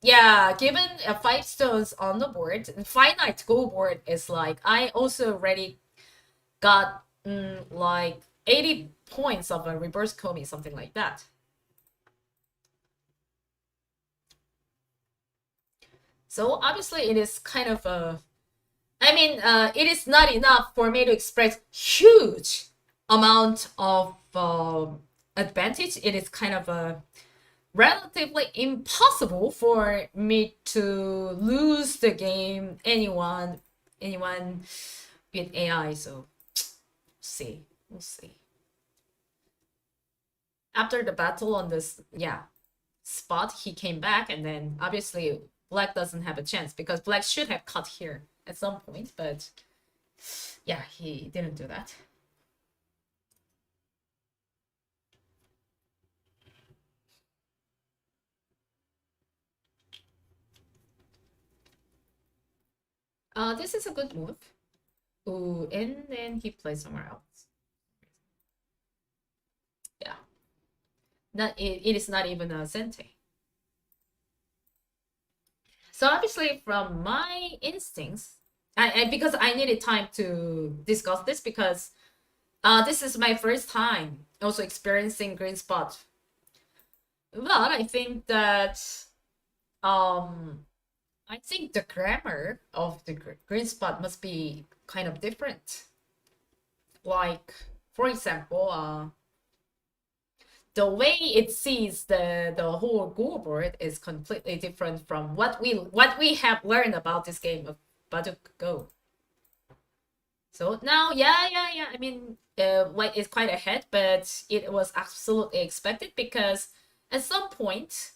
Yeah, given 5 stones on the board, finite go board is like, I also already got like 80 points of a reverse Komi, something like that. So obviously it is kind of a I mean, it is not enough for me to express huge amount of advantage. It is kind of relatively impossible for me to lose the game anyone with AI. So see, we'll see. After the battle on this, yeah, spot, he came back, and then obviously Black doesn't have a chance because Black should have cut here at some point, but yeah, he didn't do that. This is a good move. Ooh, and then he plays somewhere else. Yeah, it is not even a Sente. So obviously, from my instincts, because I needed time to discuss this because this is my first time also experiencing GreenSpot. But I think that I think the grammar of the GreenSpot must be kind of different. Like, for example, the way it sees the whole Go board is completely different from what we have learned about this game of Baduk Go. So now, yeah. I mean, White is quite ahead, but it was absolutely expected because at some point,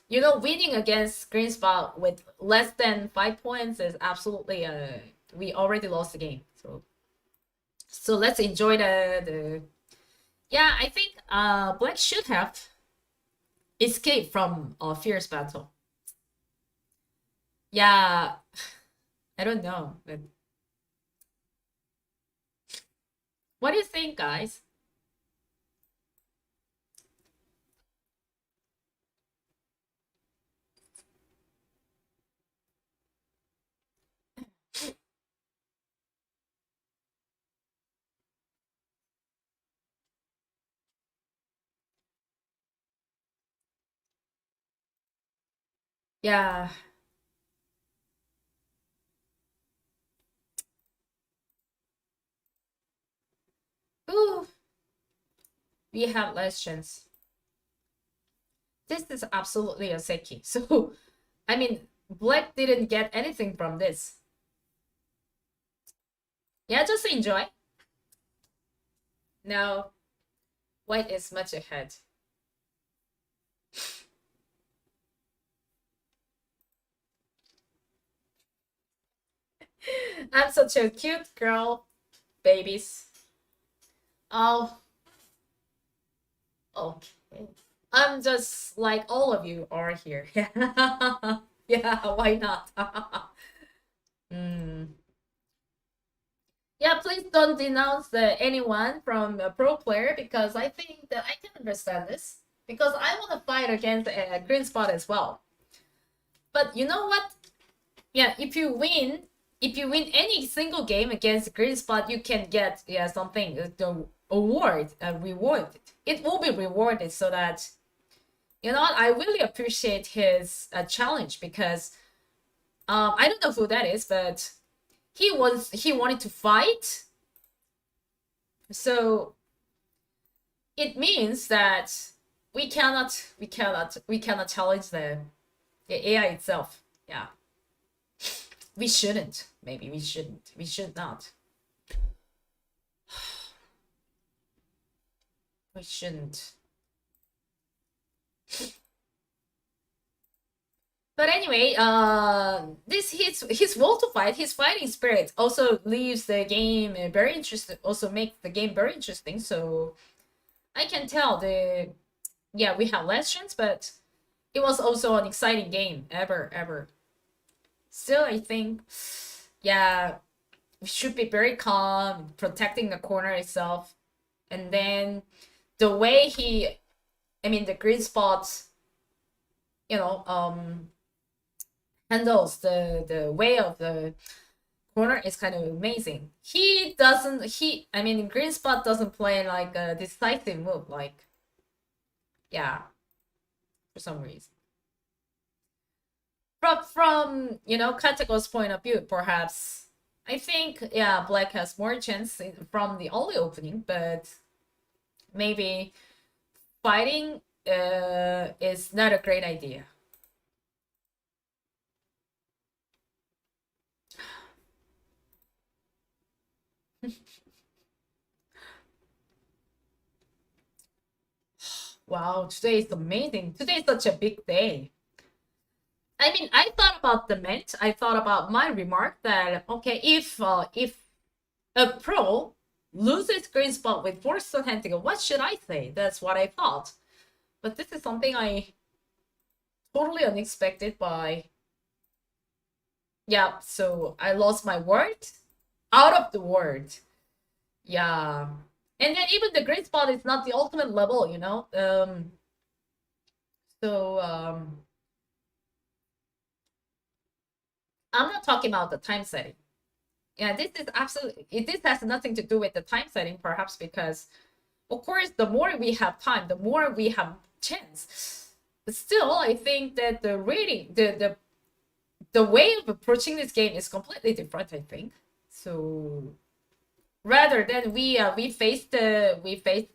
you know, winning against GreenSpot with less than 5 points is absolutely we already lost the game. So let's enjoy the yeah. I think Black should have escaped from a fierce battle. Yeah, I don't know, but what do you think, guys? Yeah. Ooh, we have less chance. This is absolutely a Seki. So, I mean, Black didn't get anything from this. Yeah, just enjoy. Now, White is much ahead. I'm such a cute girl, babies. Oh, okay. I'm just like all of you are here. Yeah, why not? Hmm. Yeah, please don't denounce anyone from a pro player because I think that I can understand this because I want to fight against a GreenSpot as well. But you know what? Yeah, if you win any single game against GreenSpot, you can get something the award reward. It will be rewarded so that you know what? I really appreciate his challenge because I don't know who that is, but he wanted to fight. So it means that we cannot challenge the AI itself. Yeah. We shouldn't. Maybe we shouldn't. We should not. We shouldn't. But anyway, this his will to fight, his fighting spirit also leaves the game very interesting. Also makes the game very interesting. So I can tell we have less chance, but it was also an exciting game ever. Still, I think yeah, we should be very calm, protecting the corner itself, and then the way I mean, the GreenSpot, you know, handles the way of the corner is kind of amazing. I mean, GreenSpot doesn't play like a decisive move, like, yeah, for some reason. From you know, Katago's point of view, perhaps, I think, yeah, black has more chance from the early opening, but maybe fighting is not a great idea. Wow, today is amazing. Today is such a big day. I mean, I thought about the match. I thought about my remark that okay, if a pro loses green spot with forced handicap, what should I say? That's what I thought. But this is something I totally unexpected by. Yeah, so I lost my word out of the word. Yeah. And then even the green spot is not the ultimate level, you know? So I'm not talking about the time setting. Yeah, this is absolutely, this has nothing to do with the time setting, perhaps because, of course, the more we have time, the more we have chance. But still, I think that the rating, the way of approaching this game is completely different, I think. So rather than we face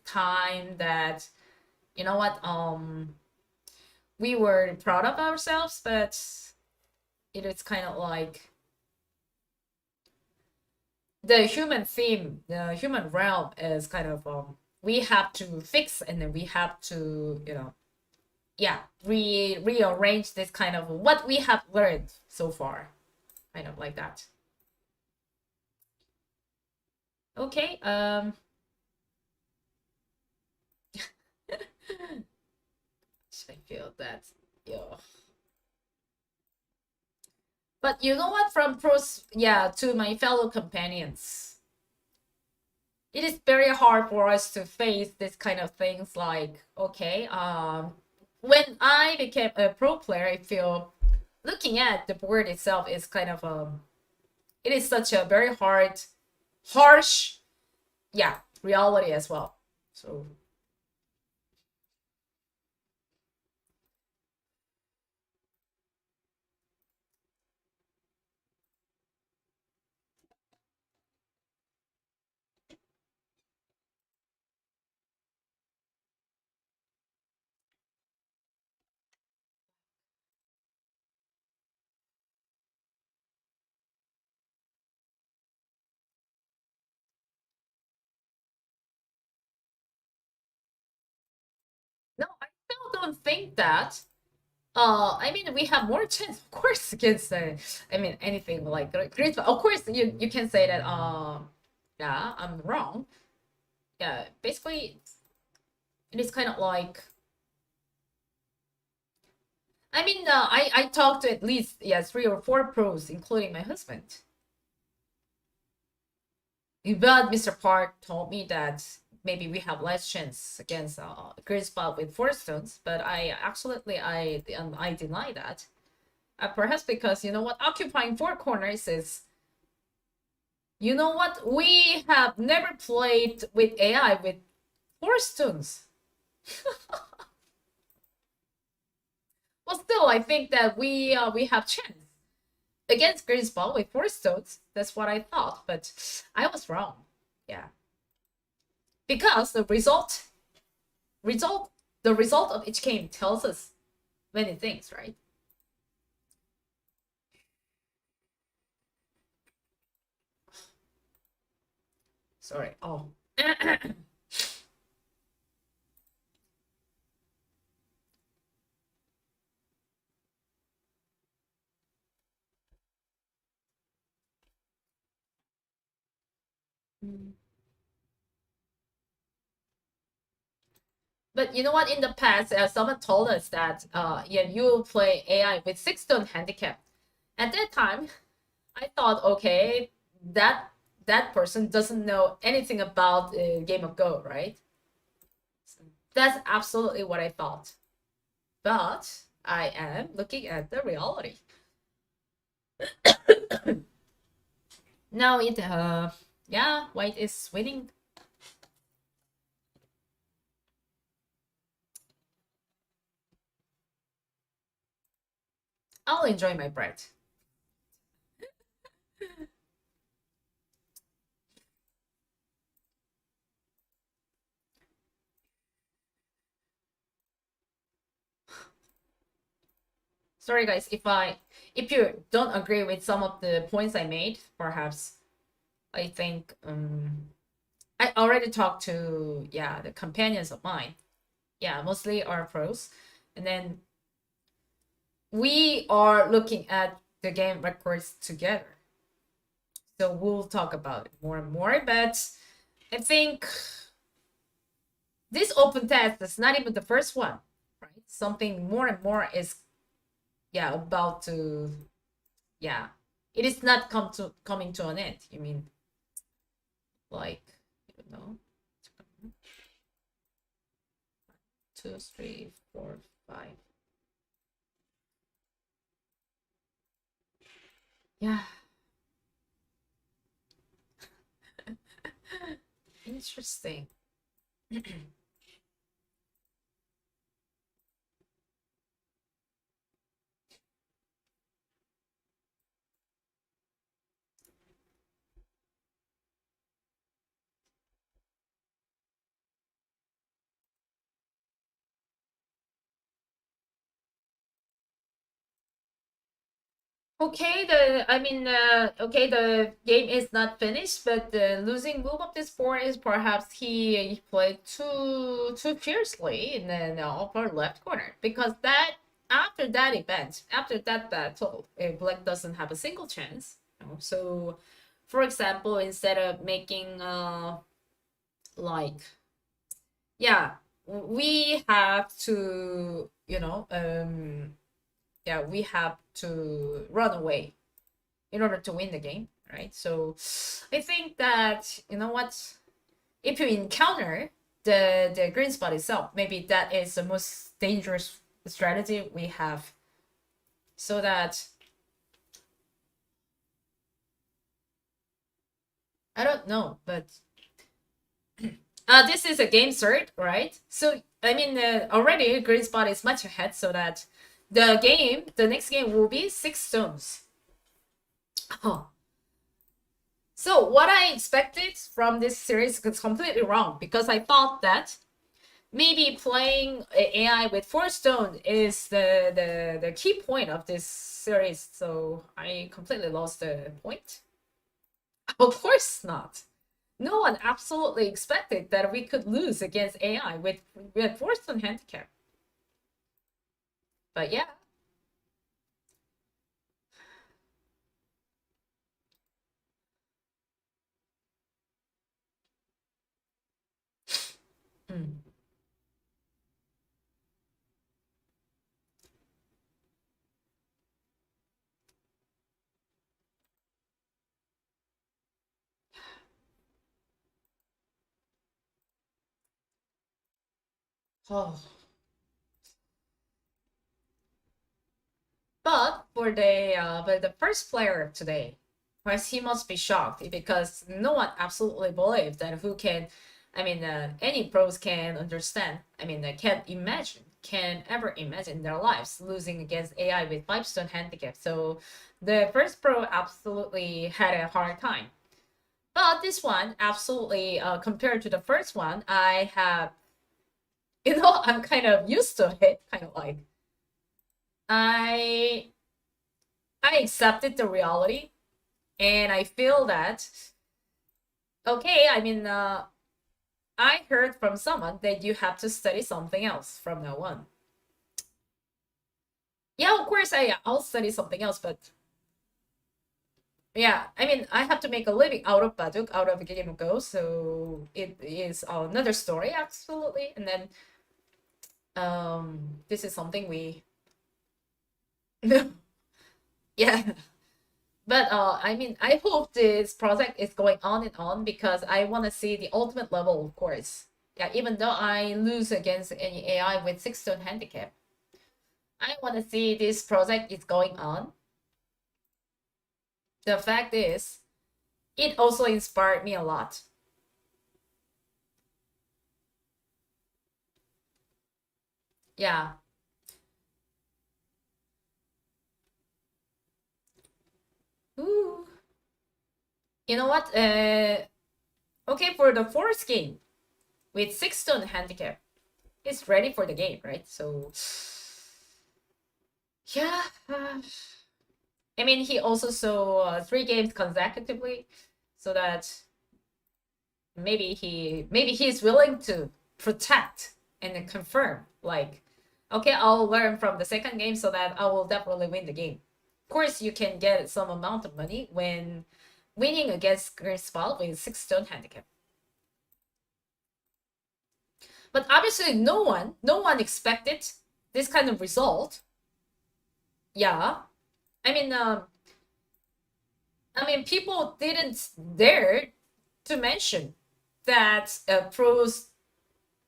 time that, you know what, we were proud of ourselves, but it is kind of like the human theme, the human realm is kind of we have to fix, and then we have to, you know, yeah, rearrange this kind of what we have learned so far, kind of like that. Okay, I feel that, yeah. But you know what, from pros, yeah, to my fellow companions, it is very hard for us to face this kind of things like, okay, when I became a pro player, I feel looking at the board itself is kind of it is such a very harsh, yeah, reality as well. So no, I still don't think that. I mean, we have more chance, of course, against. I mean, anything like great. Of course, you can say that. Yeah, I'm wrong. Yeah, basically, it is kind of like. I mean, I talked to at least, yeah, 3 or 4 pros, including my husband. But Mr. Park told me that maybe we have less chance against GreenSpot with 4 stones, but I deny that. Perhaps because, you know what, occupying 4 corners is, you know what, we have never played with AI with 4 stones. Well, still, I think that we have chance against GreenSpot with 4 stones. That's what I thought, but I was wrong. Yeah, because result the result of each game tells us many things, right? Sorry. Oh. But you know what? In the past, someone told us that yeah, you play AI with 6 stone handicap. At that time, I thought, okay, that that person doesn't know anything about Game of Go, right? So that's absolutely what I thought. But I am looking at the reality. Now it yeah, white is winning. I'll enjoy my bread. Sorry guys, if you don't agree with some of the points I made, perhaps I think I already talked to the companions of mine. Yeah, mostly are pros. And then we are looking at the game records together. So we'll talk about it more and more, but I think this open test is not even the first one, right? Something more and more is about to it is not coming to an end. You mean like, you know, 2, 3, 4, 5. Yeah. Interesting. Okay, the game is not finished, but the losing move of this board is perhaps he played too fiercely in the upper left corner, because that after that event, after that battle, Black doesn't have a single chance. So, for example, instead of making like we have to we have to run away in order to win the game, right? So I think that, you know what, if you encounter the green spot itself, maybe that is the most dangerous strategy we have, so that I don't know, but this is a game cert, right? So I mean, already green spot is much ahead, so that the next game will be 6 stones. Oh. So what I expected from this series is completely wrong, because I thought that maybe playing AI with 4 stone is the key point of this series. So I completely lost the point. Of course not. No one absolutely expected that we could lose against AI with 4 stone handicap. But yeah. Mm. Oh. But for the first player today, course, he must be shocked, because no one absolutely believes that any pros can understand. Can ever imagine their lives losing against AI with 5 stone handicap. So the first pro absolutely had a hard time. But this one, absolutely, compared to the first one, I have, I'm kind of used to it. Kind of like, I accepted the reality, and I feel that, okay, I heard from someone that you have to study something else from now on. Yeah, of course I'll study something else, but yeah, I have to make a living out of Baduk, out of Game of Go, so it is another story, absolutely. And then this is something we yeah. But I hope this project is going on and on, because I want to see the ultimate level, of course. Yeah, even though I lose against any AI with 6 stone handicap, I want to see this project is going on. The fact is, it also inspired me a lot. Yeah. Ooh. You know what? Okay, for the fourth game with 6 stone handicap, it's ready for the game, right? So Yeah. I mean, he also saw 3 games consecutively, so that maybe he's willing to protect and confirm, like, okay, I'll learn from the second game so that I will definitely win the game. Of course, you can get some amount of money when winning against GreenSpot with 6-stone handicap. But obviously, no one expected this kind of result. Yeah, I mean, people didn't dare to mention that pros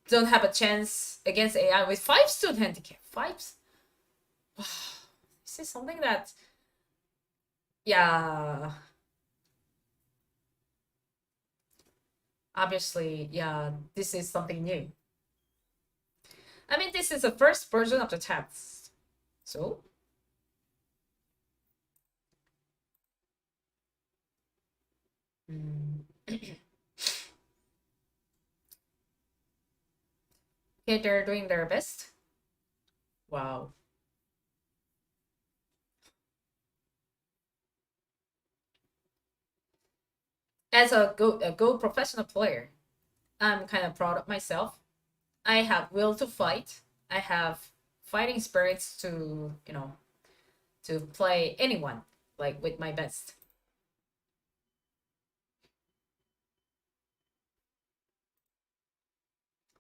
don't have a chance against AI with 5-stone handicap. Fives. This is something that, yeah, obviously, yeah, this is something new. I mean, this is the first version of the test, so. Okay, they're doing their best. Wow. As a Go professional player, I'm kind of proud of myself. I have will to fight. I have fighting spirits to, to play anyone, like, with my best.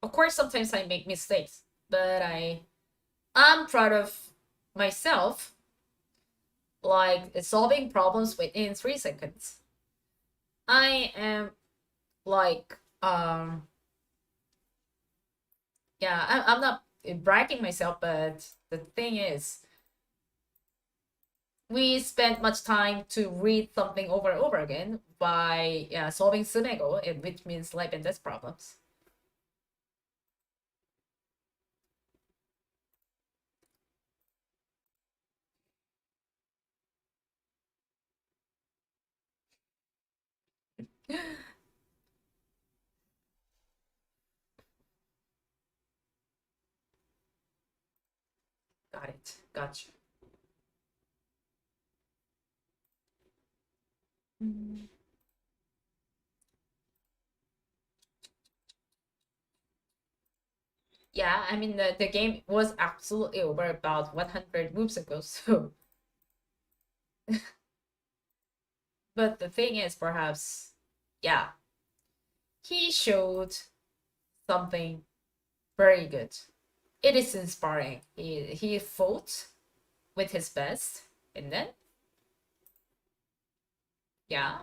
Of course, sometimes I make mistakes, but I'm proud of myself, like solving problems within 3 seconds. I am like, yeah, I'm not bragging myself, but the thing is, we spend much time to read something over and over again by, yeah, solving Sunego, which means life and death problems. Got it. Gotcha. Yeah, I mean, the game was absolutely over about 100 moves ago, so. But the thing is, perhaps, yeah, he showed something very good. It is inspiring. He fought with his best, and then, yeah,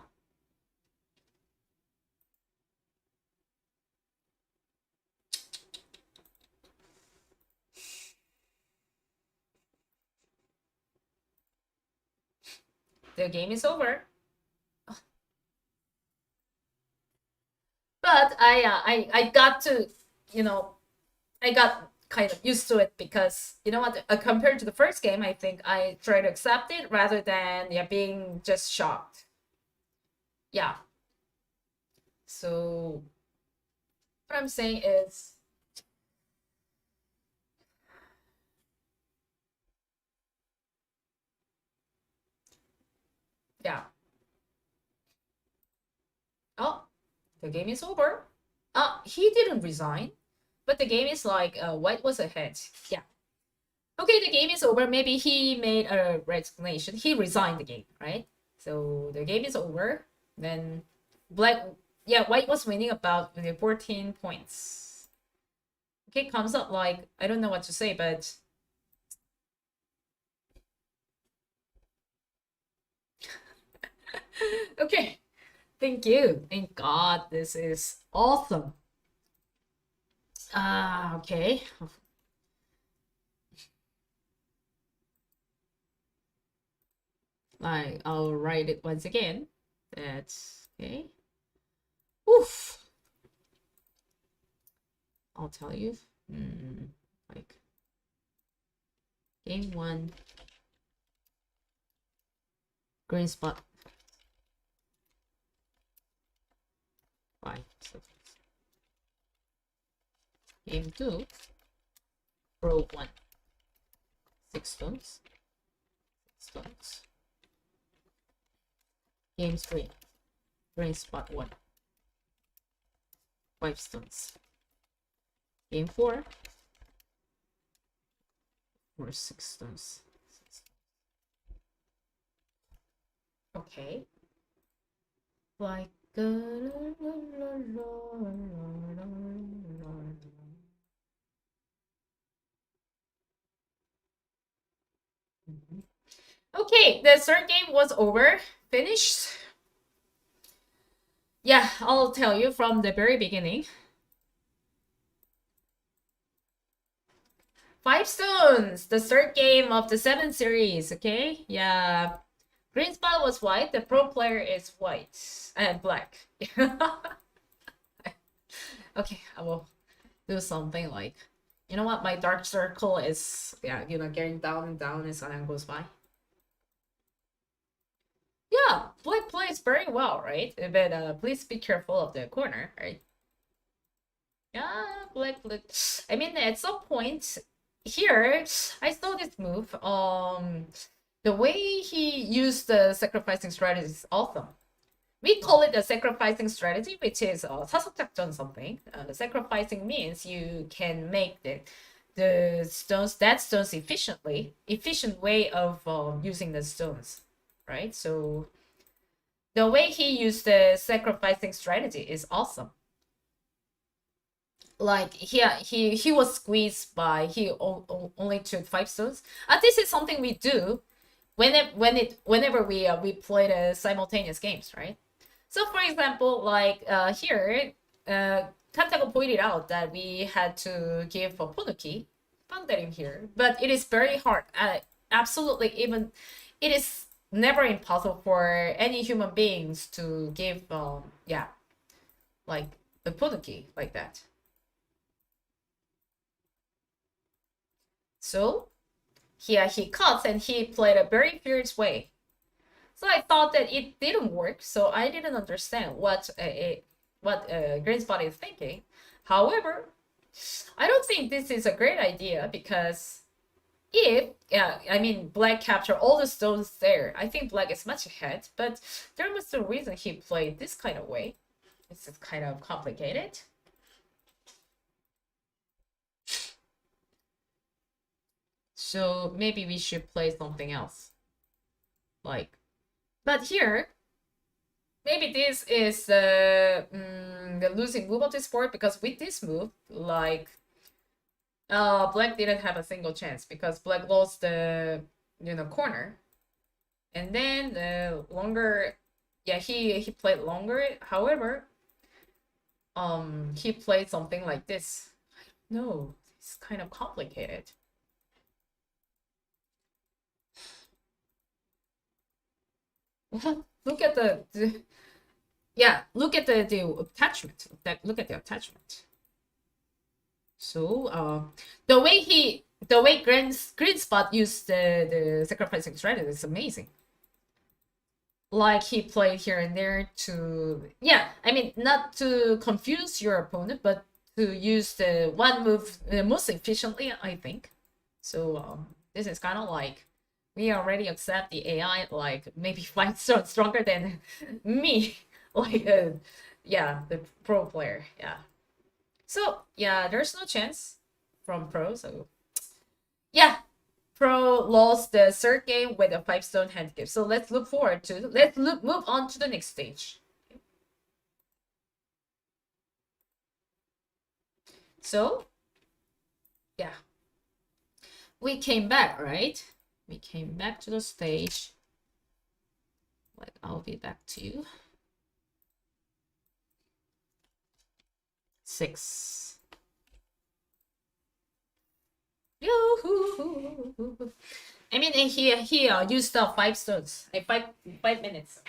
the game is over. But I got to, you know, I got kind of used to it, because, you know what, compared to the first game, I think I try to accept it rather than, yeah, being just shocked. Yeah. So what I'm saying is, yeah. Oh, the game is over. He didn't resign, but the game is like, White was ahead. Yeah. Okay, the game is over. Maybe he made a resignation. He resigned the game, right? So the game is over. Then Black, yeah, White was winning about 14 points. Okay, comes up like, I don't know what to say, but okay. Thank you. Thank God, this is awesome. Okay. I'll write it once again. That's okay. Oof. I'll tell you. Like, game 1, GreenSpot 5. So game 2, Pro 1, 6 stones. stones. Game 3. GreenSpot 1. 5 stones. Game 4. 6 stones. Okay. Like okay, the third game was over. Finished. Yeah, I'll tell you from the very beginning. 5 stones, the third game of the 7 series, okay? Yeah. Green spot was white, the pro player is white and black. Okay, I will do something like, you know what, my dark circle is, yeah, you know, getting down and down as time goes by. Yeah, black plays very well, right? But please be careful of the corner, right? Yeah, black. I mean, at some point here, I saw this move. The way he used the sacrificing strategy is awesome. We call it a sacrificing strategy, which is 사석작전 something. The sacrificing means you can make the stones efficient way of using the stones, right? So the way he used the sacrificing strategy is awesome. Like he was squeezed by he only took 5 stones. This is something we do whenever we play the simultaneous games, right? So for example, like here, Kantago pointed out that we had to give a Ponuki Pandarim here, but it is very hard. Absolutely, even it is never impossible for any human beings to give yeah, like the Ponuki like that. So here he cuts and he played a very fierce way. So I thought that it didn't work, so I didn't understand what GreenSpot is thinking. However, I don't think this is a great idea because if, yeah, I mean, black captured all the stones there, I think black is much ahead, but there was a reason he played this kind of way. This is kind of complicated. So maybe we should play something else. Like, but here, maybe this is the losing move of this board, because with this move, like, black didn't have a single chance because black lost the, you know, corner. And then the longer, yeah, he played longer. However, he played something like this. No, it's kind of complicated. Look at the yeah, look at the attachment. Look at the attachment. So the way GreenSpot used the sacrificing strategy is amazing. Like he played here and there to, yeah, I mean, not to confuse your opponent, but to use the one move most efficiently, I think. So this is kind of like, we already accept the AI, like maybe fight so stronger than me, like yeah, the pro player, yeah. So yeah, there's no chance from pro. So yeah, pro lost the third game with a 5-stone handicap. So let's move on to the next stage. So yeah, we came back, right? We came back to the stage. Like, I'll be back to you. 6. Yoo-hoo. I mean, he used up 5 stones. 5 minutes.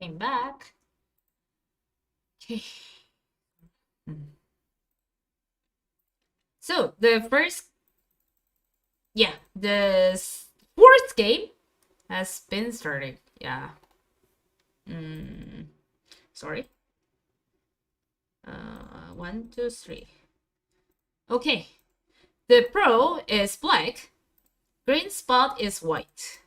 Came back. Okay. So the first, yeah, the fourth game has been started. Yeah. Sorry. 1, 2, 3. Okay. The pro is black. GreenSpot is white.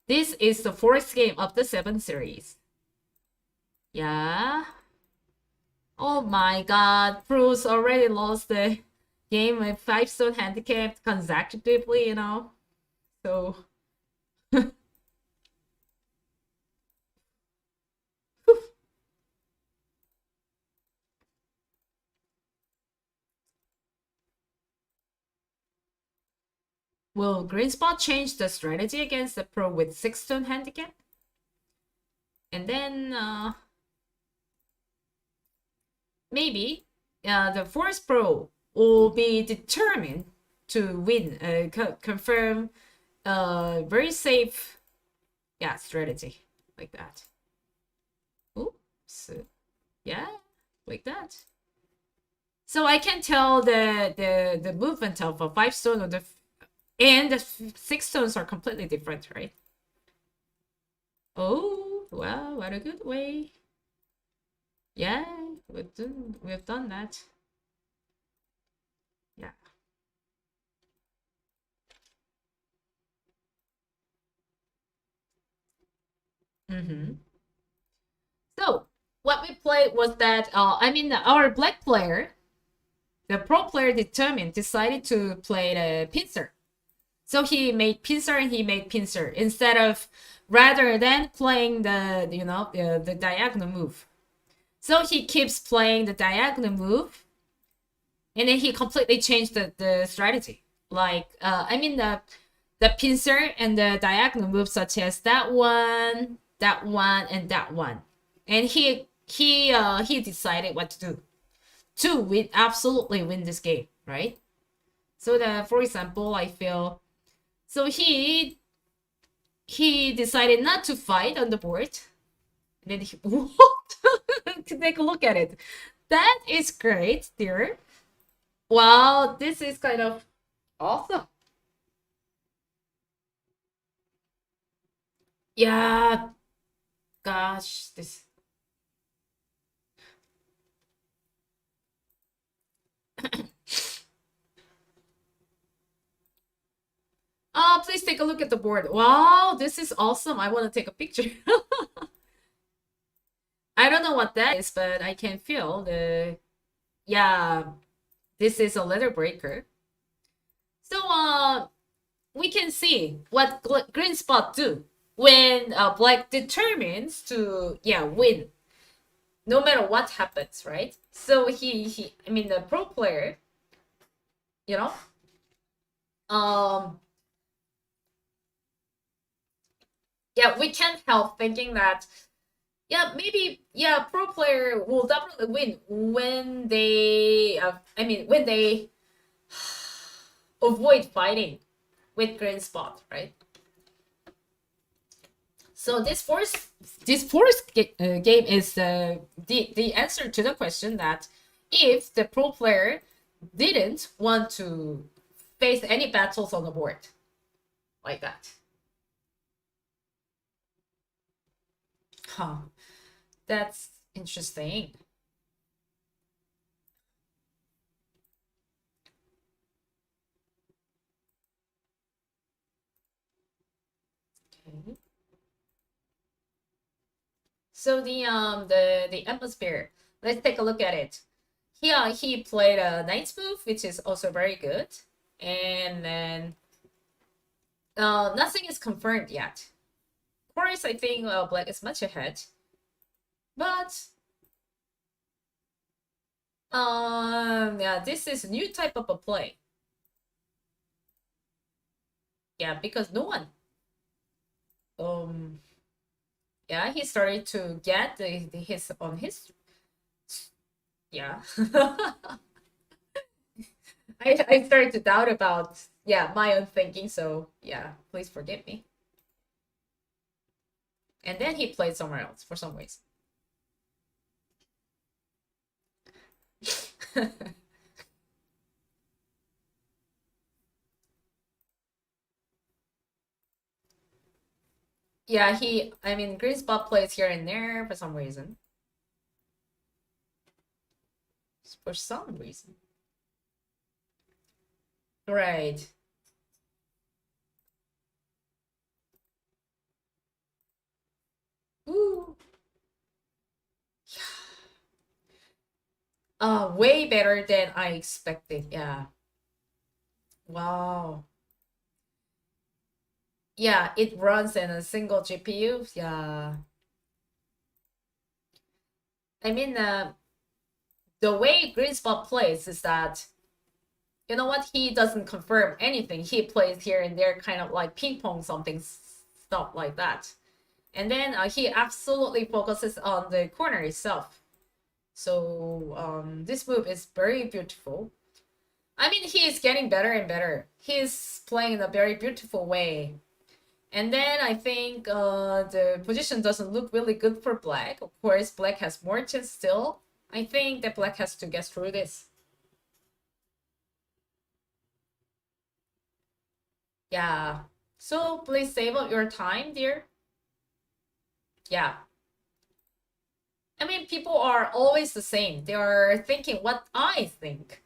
This is the fourth game of the 7 series. Yeah. Oh my god, Bruce already lost the game with 5-stone handicap consecutively, you know? So. Will GreenSpot change the strategy against the pro with 6-stone handicap? And then maybe the fourth pro will be determined to win, confirm very safe, yeah, strategy like that. Oops, yeah, like that. So I can tell the movement of a 5-stone or and the 6 stones are completely different, right? Oh, well, what a good way. Yeah, we've done that. Yeah. So what we played was that our black player, the pro player decided to play the pincer. So he made pincer and he made pincer instead of, rather than playing the diagonal move. So he keeps playing the diagonal move, and then he completely changed the strategy. Like the pincer and the diagonal moves, such as that one, and that one, and he decided what to do to absolutely win this game, right? So for example, I feel so he decided not to fight on the board. And then to take a look at it. That is great, dear. Wow, this is kind of awesome. Yeah, gosh, this. Oh, please take a look at the board. Wow, this is awesome. I want to take a picture. I don't know what that is, but I can feel yeah, this is a letter breaker. So, we can see what GreenSpot do when black determines to, yeah, win no matter what happens, right? So the pro player, you know, yeah, we can't help thinking that, yeah, maybe, yeah, pro player will definitely win when they, when they avoid fighting with GreenSpot, right? So this fourth game is the answer to the question that if the pro player didn't want to face any battles on the board, like that. Huh. That's interesting. Okay. So the atmosphere. Let's take a look at it. Here he played a knight's move, which is also very good, and then nothing is confirmed yet. Of course, I think black is much ahead, but yeah, this is a new type of a play. Yeah, because no one yeah, he started to get his on his, yeah. I started to doubt about, yeah, my own thinking, so yeah, please forgive me. And then he played somewhere else for some reason. Yeah, I mean, GreenSpot plays here and there for some reason. For some reason. Right. Ooh. Way better than I expected. Yeah. Wow. Yeah, it runs in a single GPU. Yeah. I mean, the way GreenSpot plays is that, you know what? He doesn't confirm anything. He plays here and there, kind of like ping pong something, stuff like that. And then he absolutely focuses on the corner itself. So this move is very beautiful. I mean, he is getting better and better. He's playing in a very beautiful way. And then I think the position doesn't look really good for Black. Of course, Black has more chance still. I think that Black has to get through this. Yeah. So please save up your time, dear. Yeah. I mean, people are always the same. They are thinking what I think.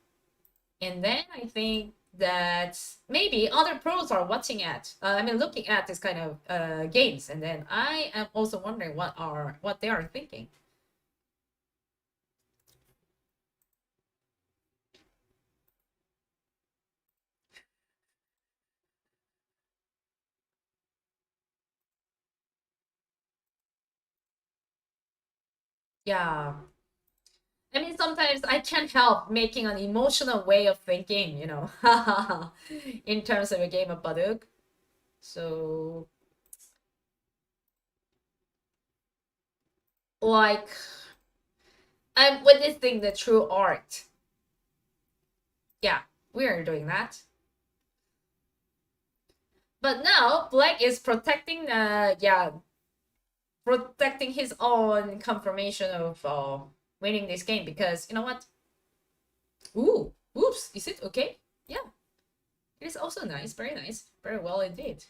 And then I think that maybe other pros are watching at, looking at this kind of games. And then I am also wondering what they are thinking. Yeah. I mean, sometimes I can't help making an emotional way of thinking, in terms of a game of Baduk. So, like, I'm witnessing the true art. Yeah, we are doing that. But now, Black is protecting, protecting his own confirmation of winning this game because, you know what? Ooh, oops, is it okay? Yeah, it is also nice, very nice, very well indeed.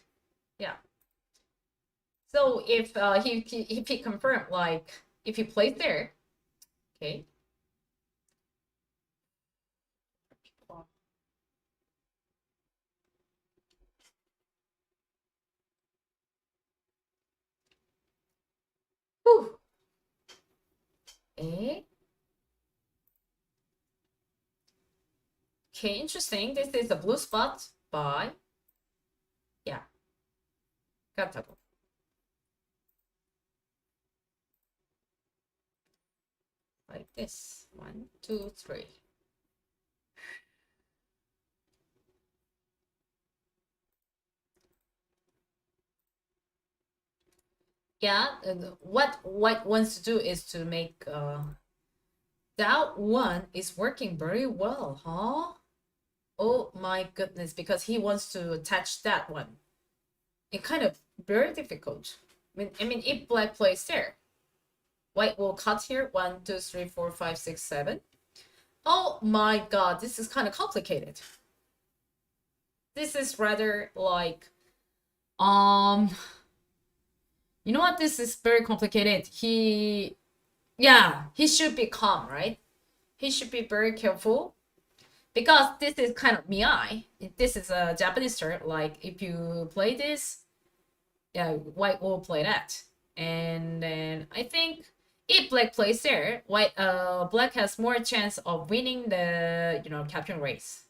Yeah. So if he confirmed, like, if he plays there, okay. Whew. Eh? Okay, interesting. This is a blue spot by, yeah, Katago. Like this. 1, 2, 3. Yeah, what White wants to do is to make that one is working very well, huh? Oh my goodness, because he wants to attach that one. It kind of very difficult. I mean, if Black plays there, White will cut here. 1, 2, 3, 4, 5, 6, 7. Oh my god, this is kind of complicated. This is rather like, you know what? This is very complicated. He should be calm, right? He should be very careful because this is kind of Miai. This is a Japanese term. Like, if you play this, yeah, White will play that. And then I think if Black plays there, Black has more chance of winning the captain race.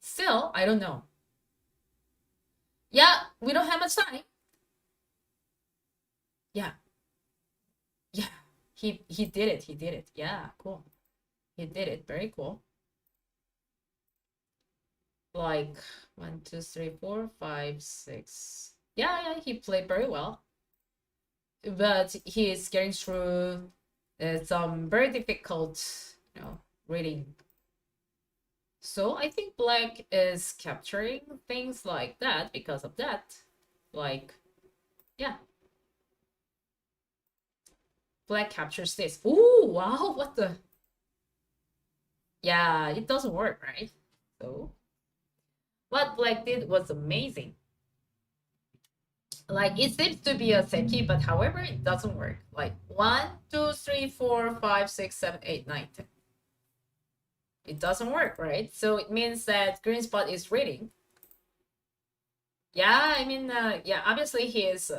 Still, I don't know. Yeah, we don't have much time. Yeah, yeah. He did it. He did it. Yeah, cool. He did it. Very cool. Like 1, 2, 3, 4, 5, 6. Yeah, he played very well. But he is getting through some very difficult, reading. So I think Black is capturing things like that because of that. Like, yeah. Black captures this. Ooh, wow, what the? Yeah, it doesn't work, right? So what Black did was amazing. Like it seems to be a seki, but however, it doesn't work. Like 1, 2, 3, 4, 5, 6, 7, 8, 9, 10. It doesn't work, right? So it means that GreenSpot is reading. Yeah, I mean, yeah, obviously he is.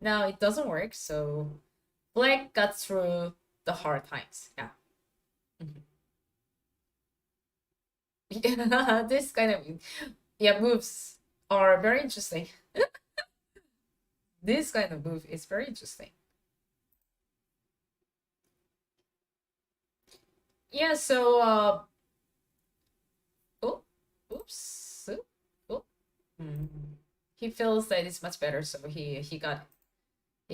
No, it doesn't work. So Black got through the hard times. Yeah. Yeah, this kind of moves are very interesting. This kind of move is very interesting. Yeah, so oh, oops. Oh. He feels that it's much better, so he got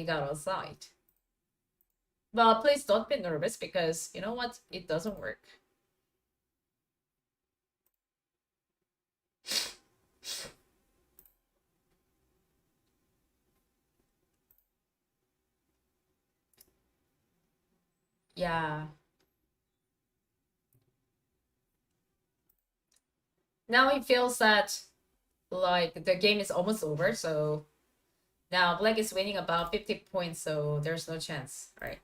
outside. But please don't be nervous because you know what? It doesn't work. Yeah. Now he feels that like the game is almost over, so now Black is winning about 50 points, so there's no chance, right?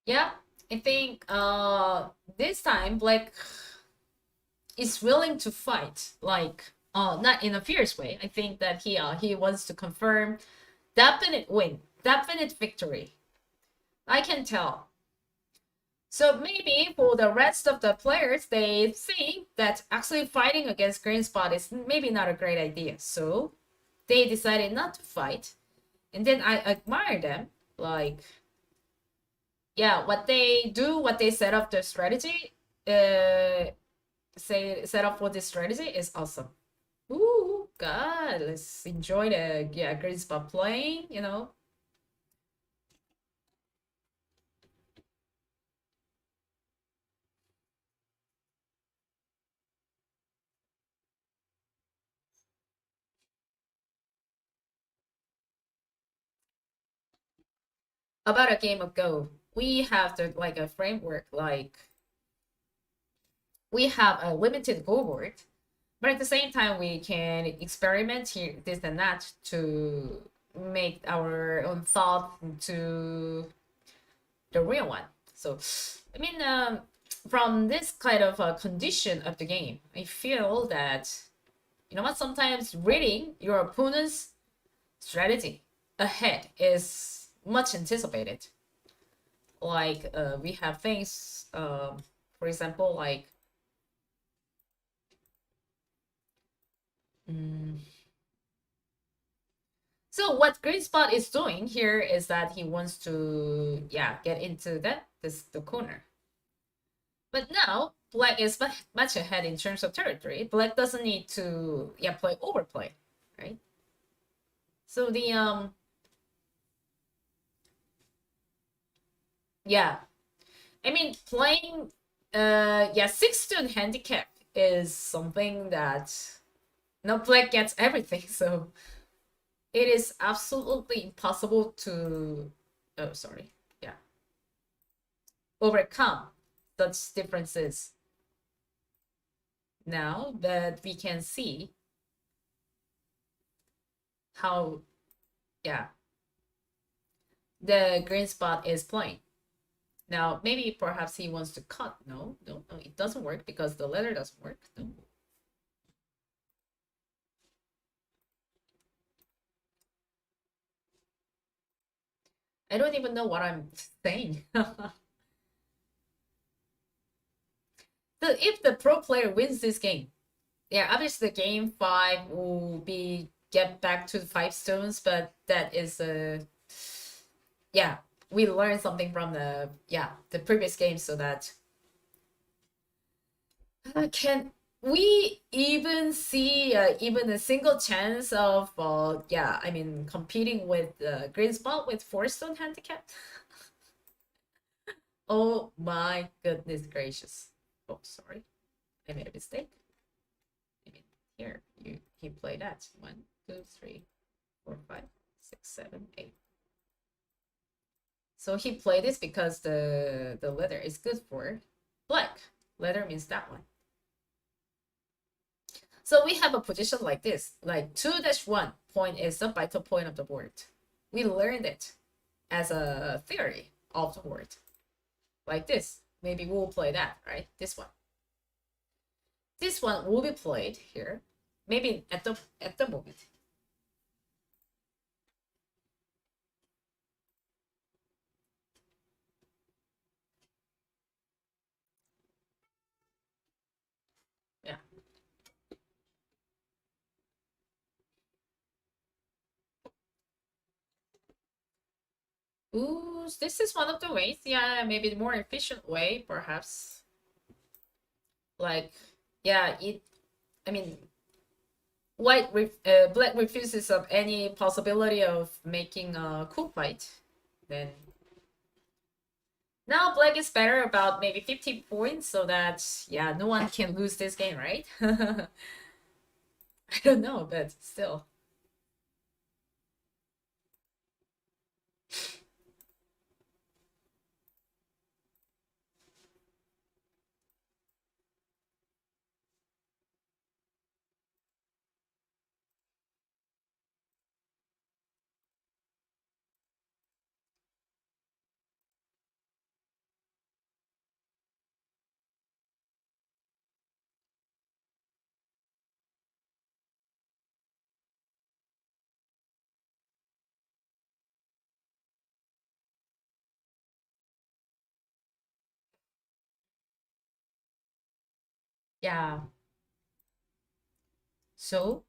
Yeah, I think this time Black is willing to fight, like not in a fierce way. I think that he wants to confirm definite win, definite victory. I can tell. So maybe for the rest of the players, they think that actually fighting against GreenSpot is maybe not a great idea. So they decided not to fight. And then I admire them. Like, yeah, what they do, what they set up their strategy, set up for this strategy is awesome. Ooh, God, let's enjoy the GreenSpot playing, you know. About a game of Go, we have the like a framework, like we have a limited Go board, but at the same time we can experiment here, this and that to make our own thought to the real one. So, I mean, from this kind of condition of the game, I feel that you know what? Sometimes reading your opponent's strategy ahead is much anticipated. Like we have things, for example, like so what GreenSpot is doing here is that he wants to get into the corner. But now Black is much ahead in terms of territory. Black doesn't need to play overplay, right? So the I mean playing 6-stone handicap is something that Black gets everything, so it is absolutely impossible to overcome such differences. Now that we can see how the GreenSpot is playing. Now maybe perhaps he wants to cut. No, it doesn't work because the letter doesn't work. No. I don't even know what I'm saying. So if the pro player wins this game, obviously game 5 will be get back to the 5 stones, but that is we learned something from the previous game, so that we even see even a single chance of yeah, I mean competing with GreenSpot with 4-stone handicap. Oh my goodness gracious. Oh, sorry, I made a mistake. I mean, here he played that 1, 2, 3, 4, 5, 6, 7, 8. So he played this because the letter is good for black. Letter means that one. So we have a position like this, like 2-1 point is the vital point of the board. We learned it as a theory of the board. Like this. Maybe we'll play that, right? This one. This one will be played here. Maybe at the moment. Yeah. Ooh, this is one of the ways. Yeah, maybe the more efficient way, perhaps. Like, yeah, I mean, black refuses of any possibility of making a cool fight. Then now black is better about maybe 50 points, so that yeah, no one can lose this game, right? I don't know, but still. Yeah. So,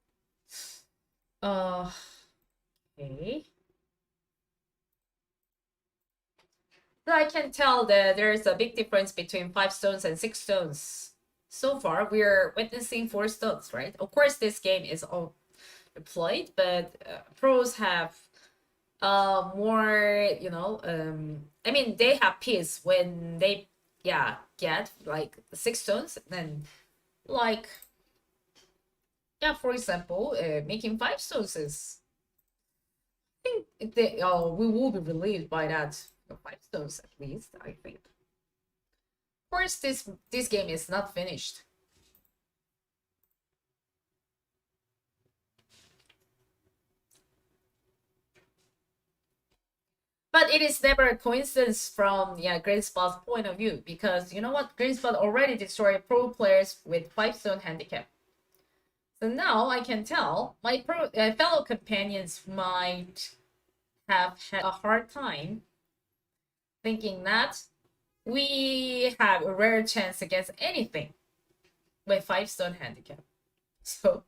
uh, okay. So I can tell that there is a big difference between 5 stones and 6 stones. So far, we're witnessing 4 stones, right? Of course, this game is all played, but pros have more, you know, I mean, they have peace when they, yeah, get like 6 stones, then like, yeah, for example, making 5 stones is, I think they, we will be relieved by that 5 stones at least, I think. Of course, this game is not finished. But it is never a coincidence from yeah GreenSpot's point of view, because you know what, GreenSpot already destroyed pro players with 5-stone handicap. So now I can tell my fellow companions might have had a hard time thinking that we have a rare chance against anything with 5-stone handicap. So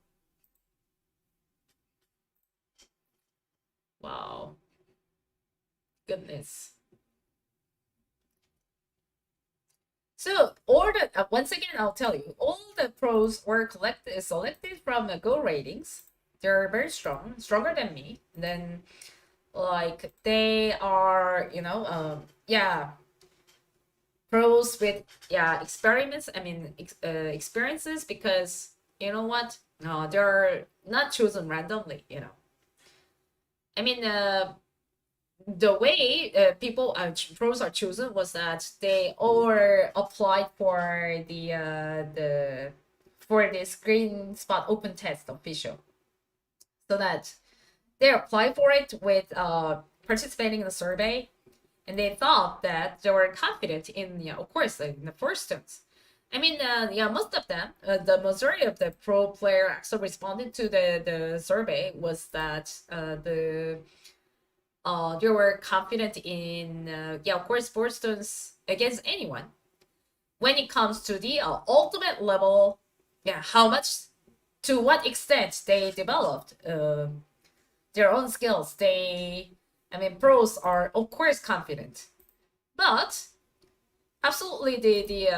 wow, goodness. So all the once again, I'll tell you, all the pros were selected from the Go ratings. They're very strong, stronger than me. And then, like they are, you know, yeah, pros with yeah experiments. I mean, experiences, because you know what? No, they're not chosen randomly. You know, I mean, the way people pros are chosen was that they all applied for the for this GreenSpot Open Test official, so that they applied for it with participating in the survey, and they thought that they were confident in of course in the first ones. I mean, yeah, most of them, the majority of the pro player actually responded to the survey was that they were confident in yeah, of course, sports students against anyone. When it comes to the ultimate level, yeah, how much, to what extent they developed their own skills, I mean, pros are of course confident, but absolutely the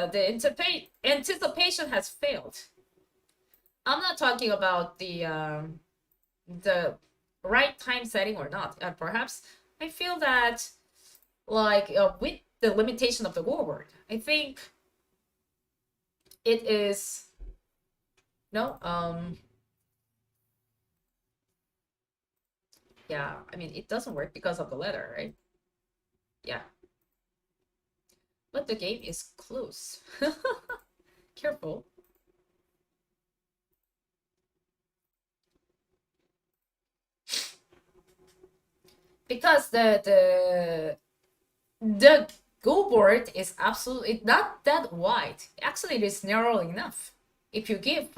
anticipation has failed. I'm not talking about the right time setting or not. Perhaps I feel that like with the limitation of the word, I think it is no yeah. I mean it doesn't work because of the letter, right? Yeah, but the game is close. Careful. Because the go board is absolutely not that wide. Actually, it is narrow enough. If you give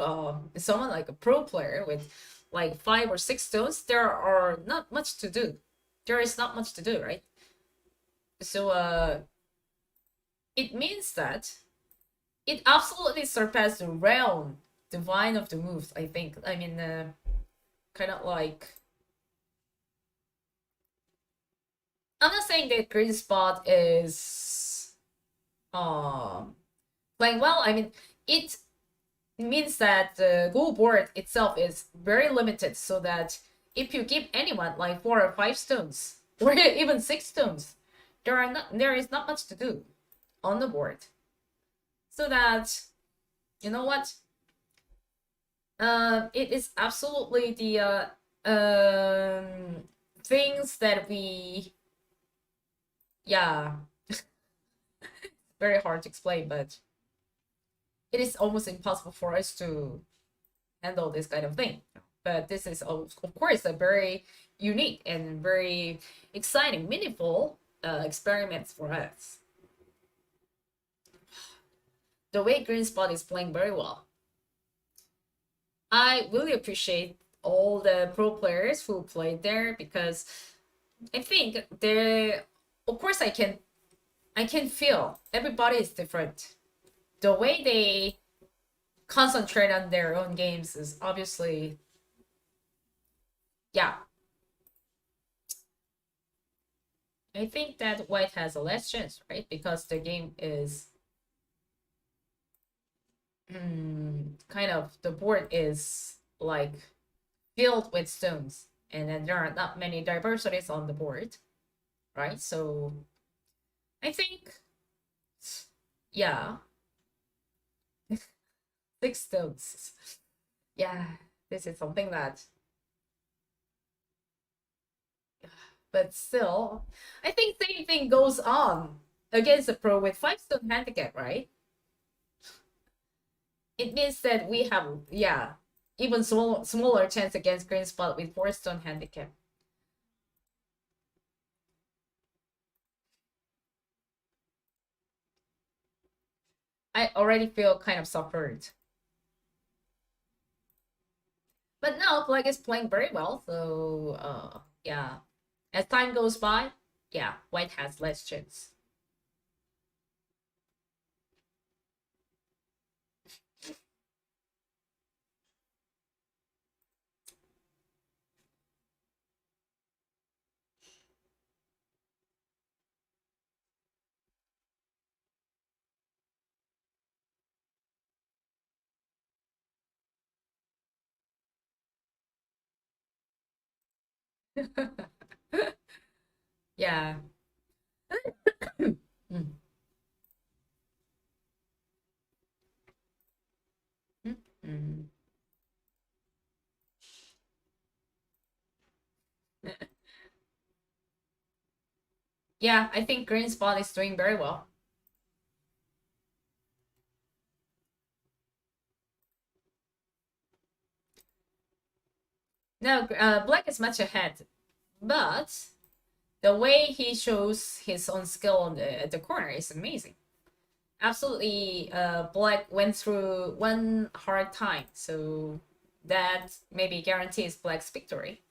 someone like a pro player with like 5 or 6 stones, there are not much to do. There is not much to do, right? So it means that it absolutely surpassed the realm divine of the moves. I think. I mean, kind of like I'm not saying that GreenSpot is playing well. I mean, it means that the goal board itself is very limited, so that if you give anyone like 4 or 5 stones or even 6 stones, there is not much to do on the board. So that you know what, it is absolutely the things that we yeah very hard to explain, but it is almost impossible for us to handle this kind of thing. But this is, of course, a very unique and very exciting, meaningful experiments for us. The way GreenSpot is playing very well. I really appreciate all the pro players who played there, because I think they're, of course, I can feel everybody is different. The way they concentrate on their own games is obviously, yeah. I think that white has a less chance, right? Because the game is kind of, the board is like filled with stones, and then there are not many diversities on the board, right? So I think, yeah, 6 stones. Yeah, this is something that, but still, I think same thing goes on against a pro with 5 stone handicap, right? It means that we have, yeah, even smaller chance against GreenSpot with 4 stone handicap. I already feel kind of suffered. But now Black is playing very well, so yeah. As time goes by, yeah, White has less chance. Yeah. Mm. Mm. Yeah, I think GreenSpot is doing very well. No, Black is much ahead, but the way he shows his own skill on the corner is amazing. Absolutely, Black went through one hard time, so that maybe guarantees Black's victory.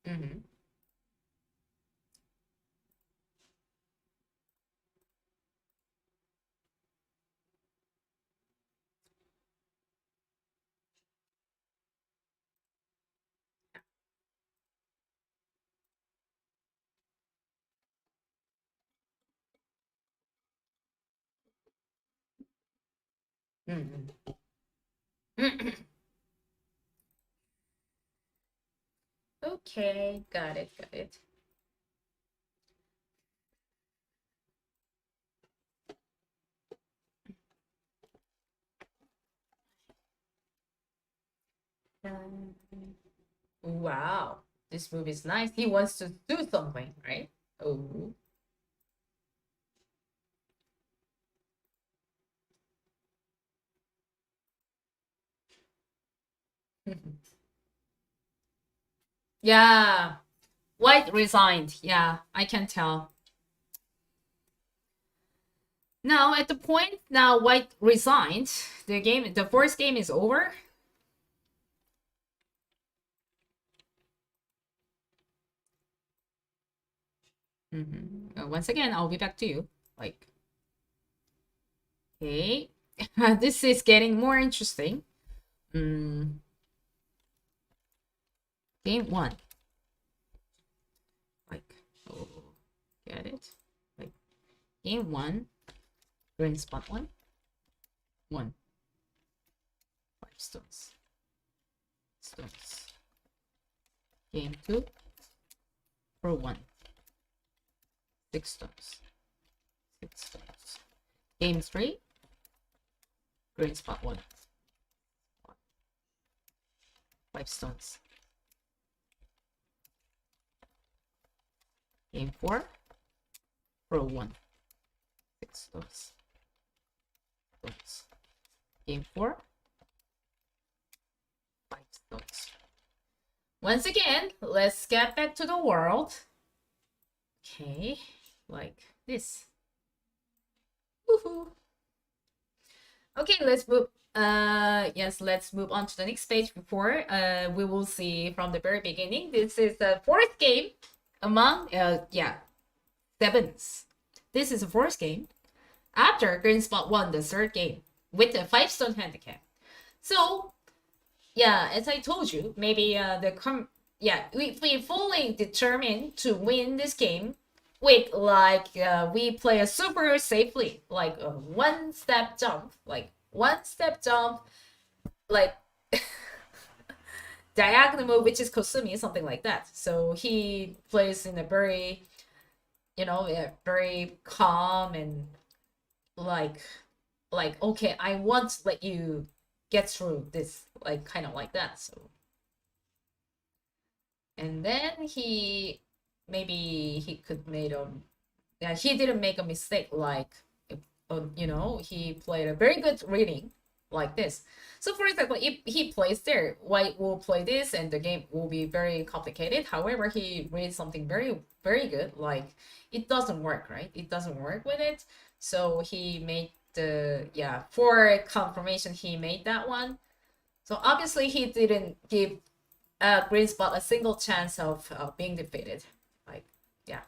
Hmm. Okay, got it, got it. Wow, this move is nice. He wants to do something, right? Oh. Yeah, White resigned. Yeah, I can tell. Now, at the point now White resigned, the first game is over. Once again, I'll be back to you. Like, okay, this is getting more interesting. Game 1. Like, oh, get it? Like, game 1, GreenSpot 1. 5 stones. Game 2, Pro 1. 6 stones. Game 3, GreenSpot 1. 5 stones. Game 4, Pro 1. 6 stones. Game 4, 5 stones. Once again, let's get back to the world. Okay, like this. Woohoo! Okay, let's move. Let's move on to the next page. Before we will see from the very beginning. This is the 4th game among sevens. This is the 4th game after GreenSpot won the 3rd game with a 5-stone handicap. So yeah, as I told you, maybe we fully determined to win this game with we play a super safely, like a one-step jump, like diagonal move, which is Kosumi, something like that. So he plays in a very, very calm and like okay, I want to let you get through this, like kind of like that. So, and then he could made he didn't make a mistake, like he played a very good reading like this. So for example, if he plays there, White will play this and the game will be very complicated. However, he reads something very, very good, like it doesn't work, right? It doesn't work with it. So he made for confirmation, he made that one. So obviously he didn't give GreenSpot a single chance of being defeated. Like, yeah.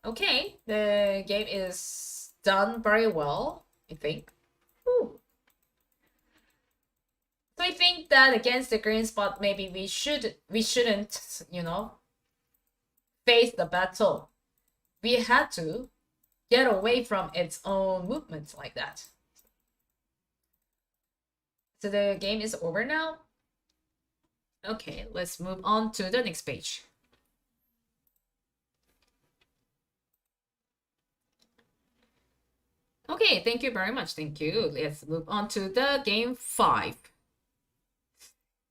Okay, the game is done very well, I think. Whew. So I think that against the GreenSpot, maybe we shouldn't, face the battle. We had to get away from its own movements like that. So the game is over now. Okay, let's move on to the next page. Okay, thank you very much. Thank you. Let's move on to the game 5.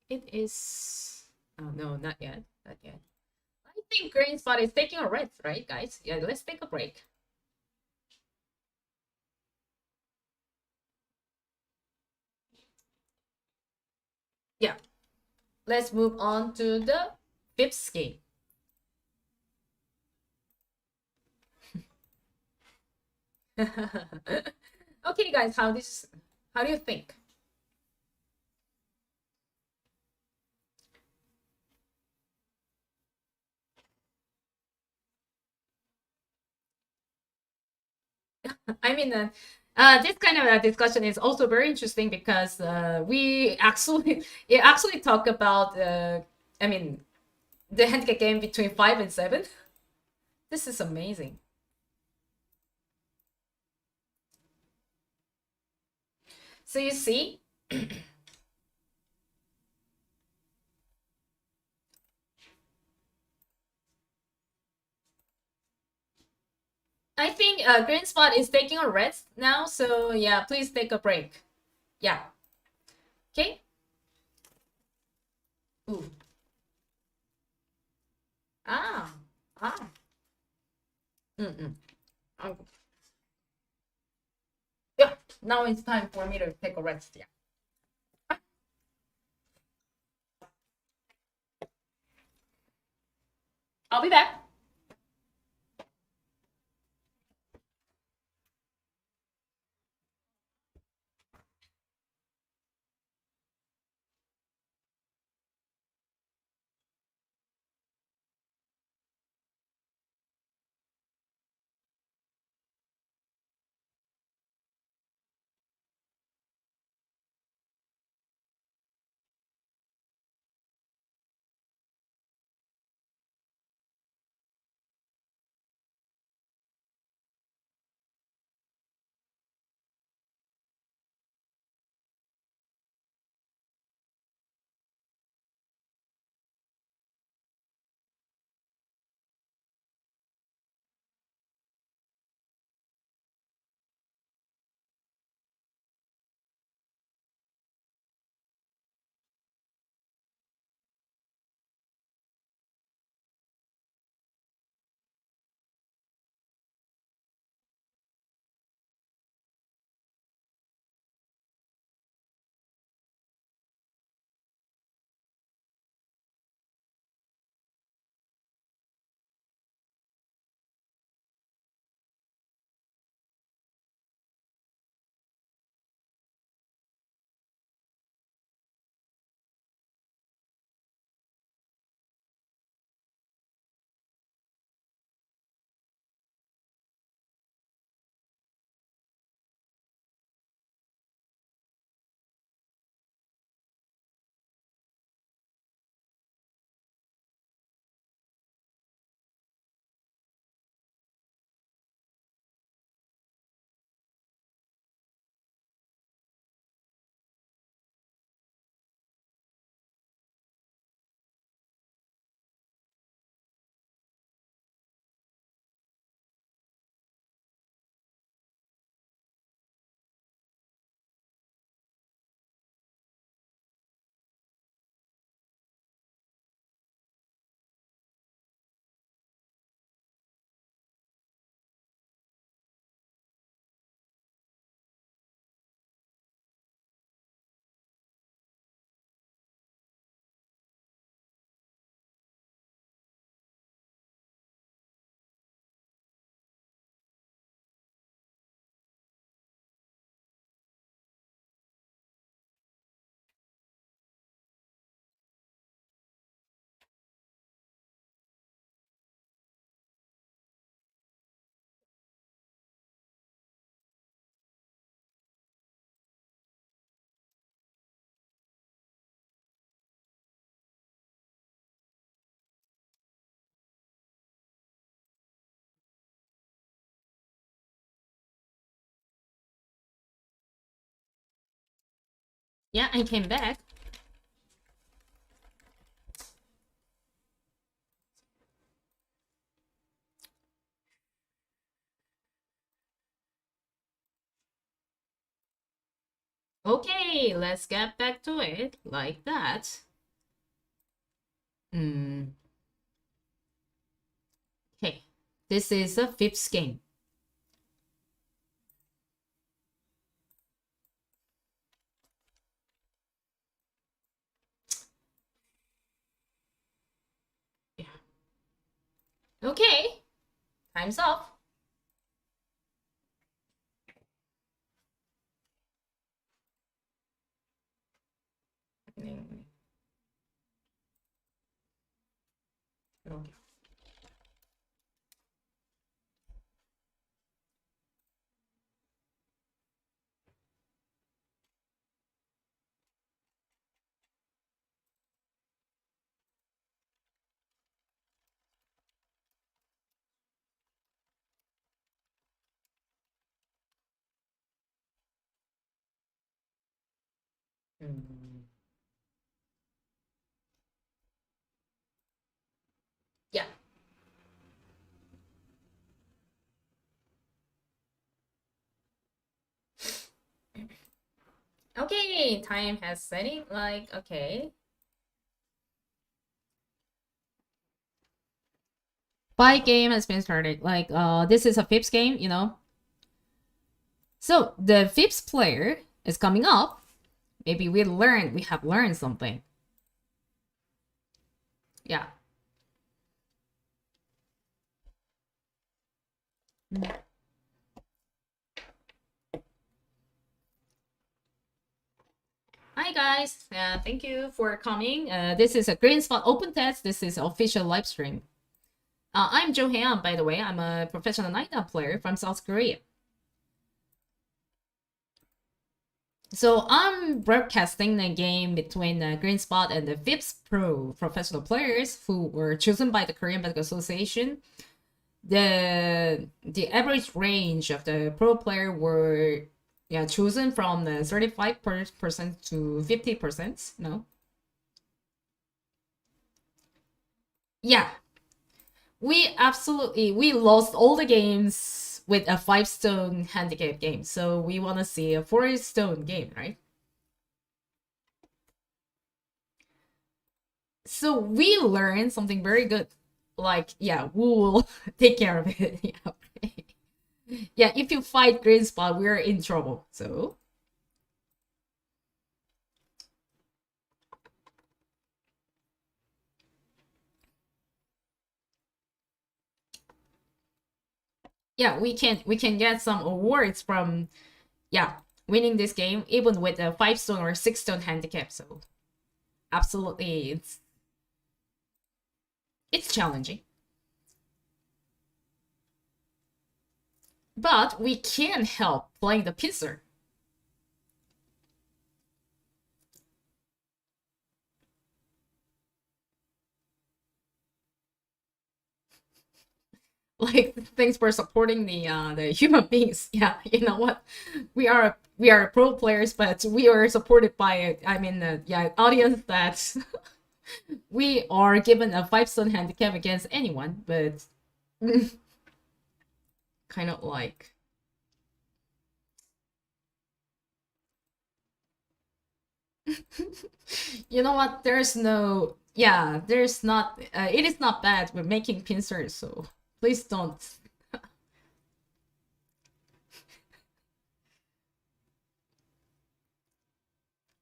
It is... Oh, no, not yet. Not yet. I think GreenSpot is taking a rest, right, guys? Yeah, let's take a break. Yeah. Let's move on to the 5th game. Okay, guys, how do you think? I mean, this kind of a discussion is also very interesting because we actually talk about the handicap game between 5 and 7. This is amazing. So you see, I think GreenSpot is taking a rest now. So yeah, please take a break. Yeah. Okay. Ooh. Ah. Ah. Mm-mm. Oh. Yeah. Now it's time for me to take a rest. Yeah. I'll be back. Yeah, I came back. Okay, let's get back to it like that. Okay, this is a fifth game. Yeah. Okay, time's up. Okay. Mm. Yeah. Okay, time has setting. Like, okay. Fight game has been started. Like, this is a fifth game, you know. So the fifth player is coming up. Maybe we have learned something. Yeah. Hi guys, thank you for coming. This is a GreenSpot Open Test. This is official live stream. I'm Cho Hyeyeon, by the way. I'm a professional night player from South Korea. So I'm broadcasting the game between GreenSpot and the FIPS Pro professional players who were chosen by the Korean Medical Association. The average range of the pro player were chosen from the 35% to 50%. No. Yeah, we lost all the games with a 5-stone handicap game, so we want to see a 4-stone game, right? So we learned something very good, like we'll take care of it. Yeah, if you fight GreenSpot, we're in trouble. So yeah, we can get some awards from winning this game, even with a 5-stone or 6-stone handicap. So absolutely, it's challenging, but we can help playing the pincer. Like, thanks for supporting the human beings. Yeah, you know what, we are pro players, but we are supported by audience that we are given a 5-stone handicap against anyone, but kind of like you know what, there's not it is not bad. We're making pincers, so please don't.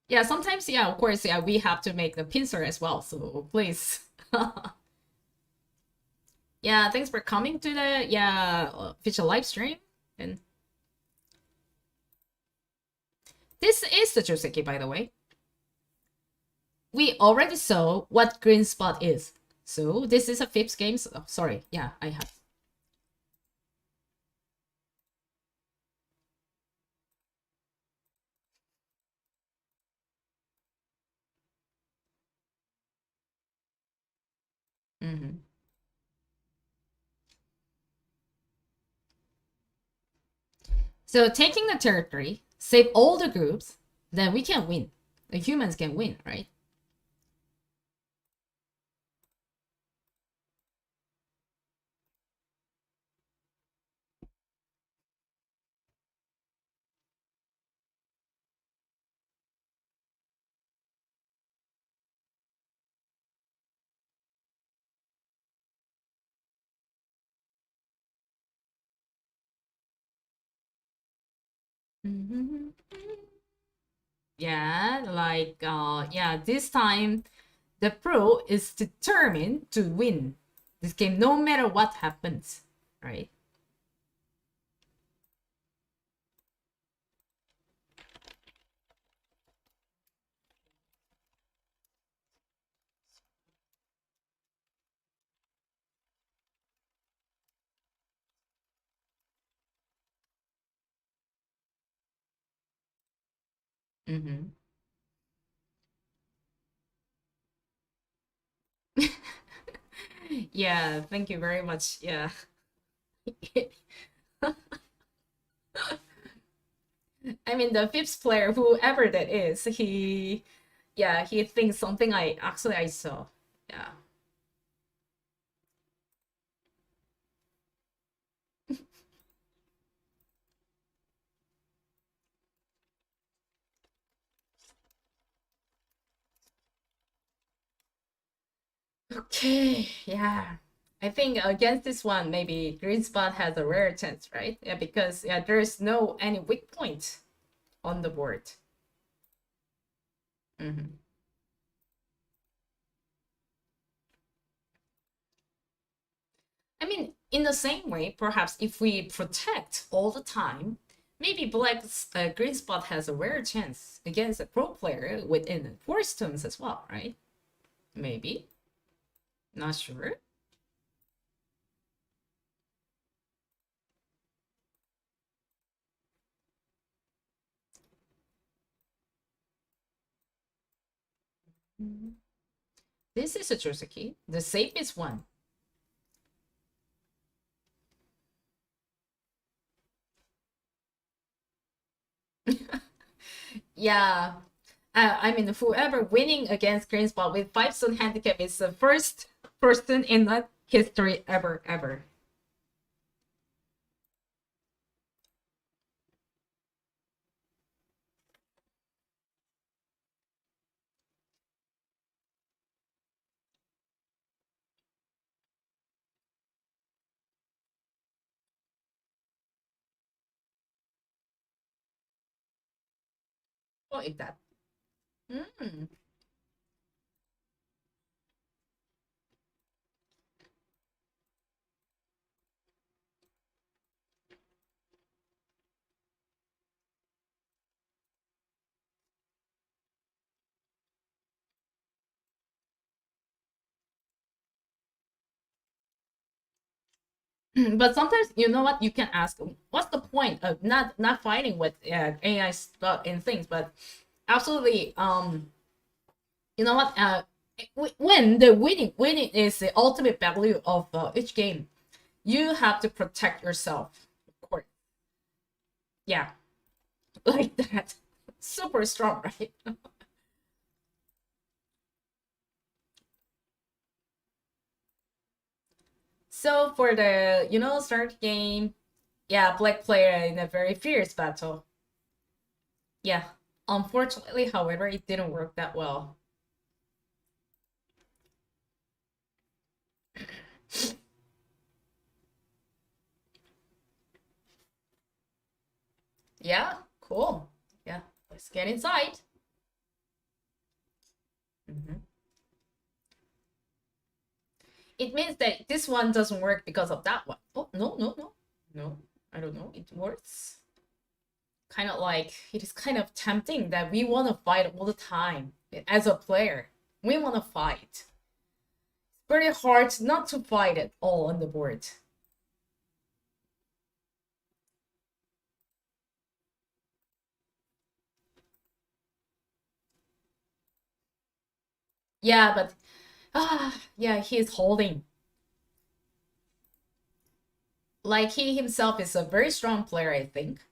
Yeah, sometimes, of course, we have to make the pincer as well, so please. Yeah, thanks for coming to the official live stream. And this is the Joseki, by the way. We already saw what GreenSpot is, so this is a fifth game. So, sorry, I have. Mm-hmm. So taking the territory, save all the groups, then we can win. The humans can win, right? Mm-hmm. This time the pro is determined to win this game no matter what happens, right? Mm-hmm. Yeah, thank you very much. Yeah. I mean, the fifth player, whoever that is, yeah, he thinks something I saw. Yeah. Okay, yeah. I think against this one, maybe GreenSpot has a rare chance, right? Yeah, because yeah, there's no any weak point on the board. Hmm. I mean, in the same way, perhaps if we protect all the time, maybe Black's GreenSpot has a rare chance against a pro player within 4 stones as well, right? Maybe. Not sure. Mhm. This is a Joseki, the safest one. Yeah. I mean, whoever winning against GreenSpot with 5 stone handicap is the first person in that history ever. What is that? Mm. But sometimes you know what you can ask. What's the point of not fighting with AI stuff and things? But absolutely, you know what? When the winning is the ultimate value of each game. You have to protect yourself, of course. Yeah, like that. Super strong, right? So for the start game, yeah, black player in a very fierce battle. Yeah, unfortunately, however, it didn't work that well. Yeah, cool. Yeah, let's get inside. Mhm. It means that this one doesn't work because of that one. Oh, no. I don't know. It works. Kind of like it is kind of tempting that we want to fight all the time as a player. We want to fight. Very hard not to fight it all on the board. Yeah, but yeah, he's holding. Like he himself is a very strong player, I think.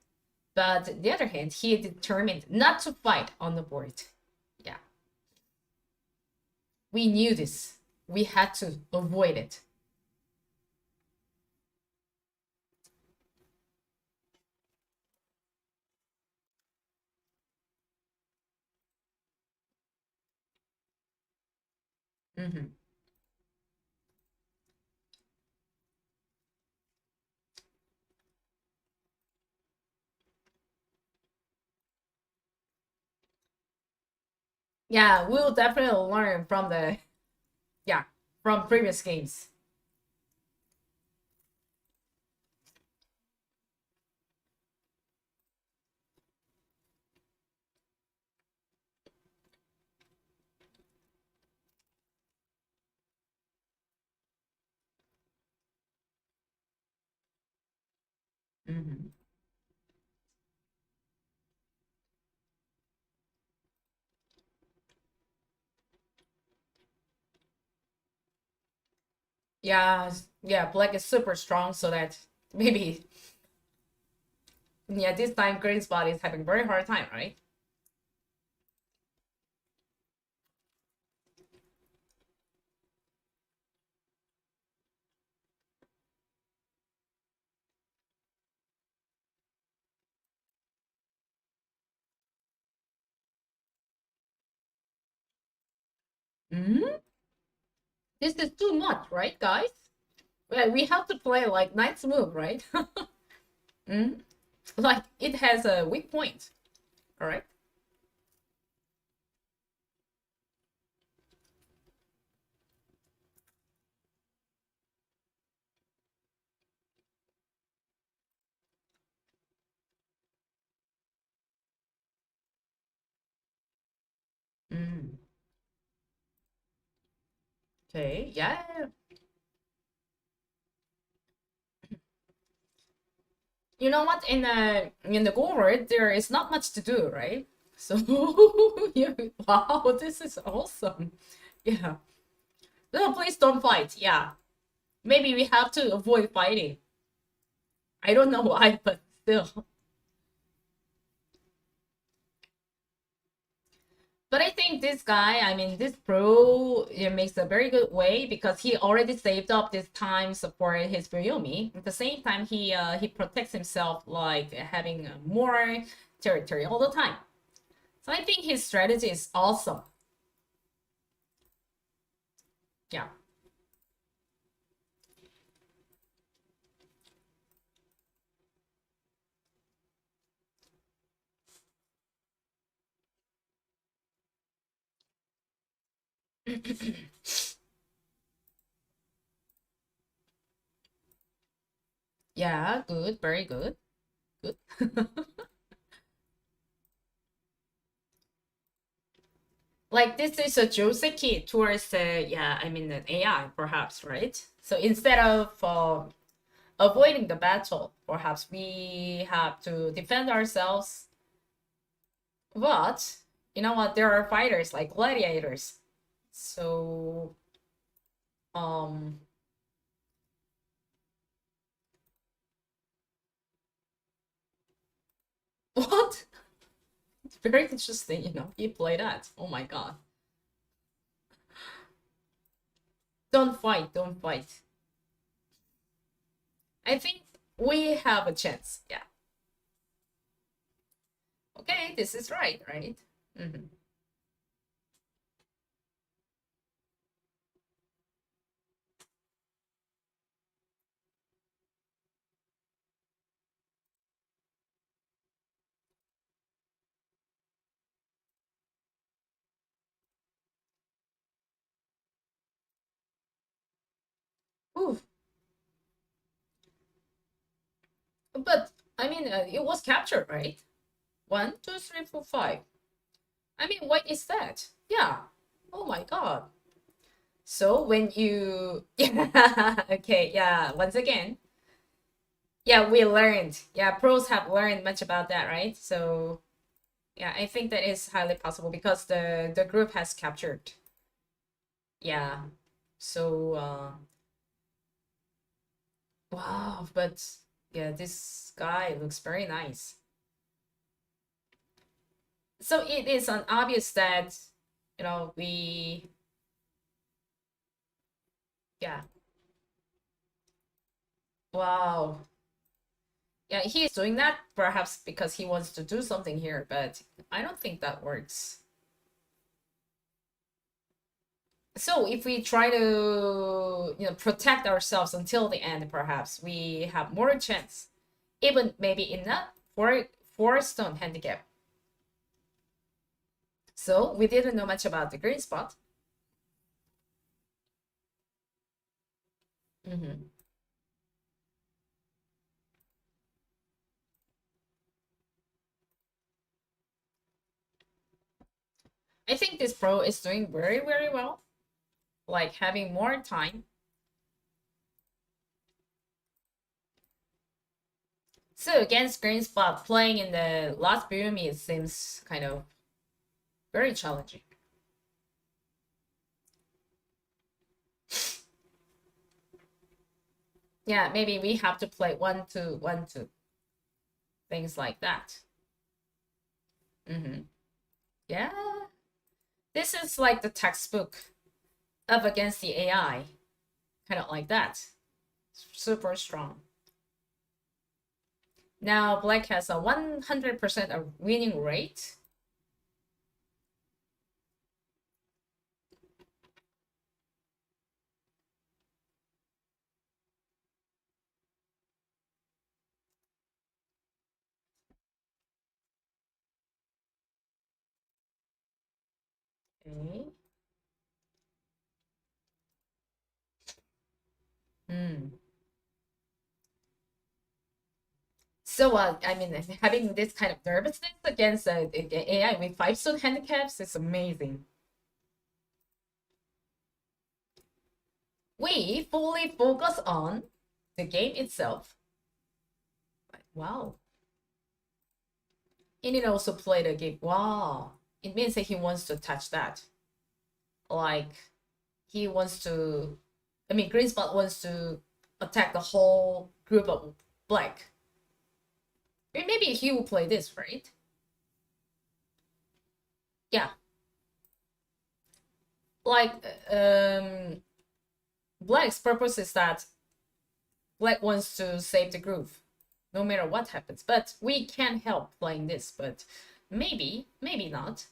But on the other hand, he determined not to fight on the board. Yeah, we knew this. We had to avoid it. Hmm. Yeah, we'll definitely learn from the yeah from previous games. Hmm. Yeah, yeah, black is super strong, so that maybe Yeah, this time GreenSpot is having a very hard time, right? Hmm. This is too much, right, guys? Well, we have to play like knight's move, right? Mm? Like it has a weak point, all right? Mm. Okay, yeah. You know what? In the Gourd, there is not much to do, right? So yeah, wow, this is awesome. Yeah. No, please don't fight. Yeah. Maybe we have to avoid fighting. I don't know why, but still. But I think this guy, I mean, this pro, it makes a very good way because he already saved up this time for his Buyumi. At the same time, he protects himself like having more territory all the time. So I think his strategy is awesome. Yeah. Yeah, good, very good. Good. Like this is a Joseki towards yeah, I mean an AI perhaps, right? So instead of avoiding the battle, perhaps we have to defend ourselves. But you know what? There are fighters like gladiators. So um what? It's very interesting, you play that. Oh my god. Don't fight, don't fight. I think we have a chance. Yeah. Okay, this is right, right? Mm-hmm. Ooh, but I mean, it was captured, right? One, two, three, four, five. I mean, what is that? Yeah. Oh my god. So when you, yeah, okay, yeah. Once again, yeah, we learned. Yeah, pros have learned much about that, right? So yeah, I think that is highly possible because the group has captured. Yeah. So wow, but yeah, this guy looks very nice. So it is an obvious that we, yeah. Wow. Yeah, he is doing that perhaps because he wants to do something here, but I don't think that works. So if we try to protect ourselves until the end, perhaps we have more chance, even maybe enough for stone handicap. So we didn't know much about the green spot. Hmm. I think this pro is doing very, very well, like having more time. So against green spot, playing in the last Buyumi, it seems kind of very challenging. Yeah, maybe we have to play 1-2, 1-2. things like that. Yeah, this is like the textbook up against the AI, kind of like that. Super strong. Now black has a 100% of winning rate. Okay. So, I mean, having this kind of nervousness against AI with 5-stone handicaps is amazing. We fully focus on the game itself. Wow. And it also play the game. Wow. It means that he wants to touch that. Like, he wants to, I mean, GreenSpot wants to attack the whole group of black. Maybe he will play this, right? Yeah. Like, black's purpose is that black wants to save the groove, no matter what happens. But we can't help playing this, but maybe not.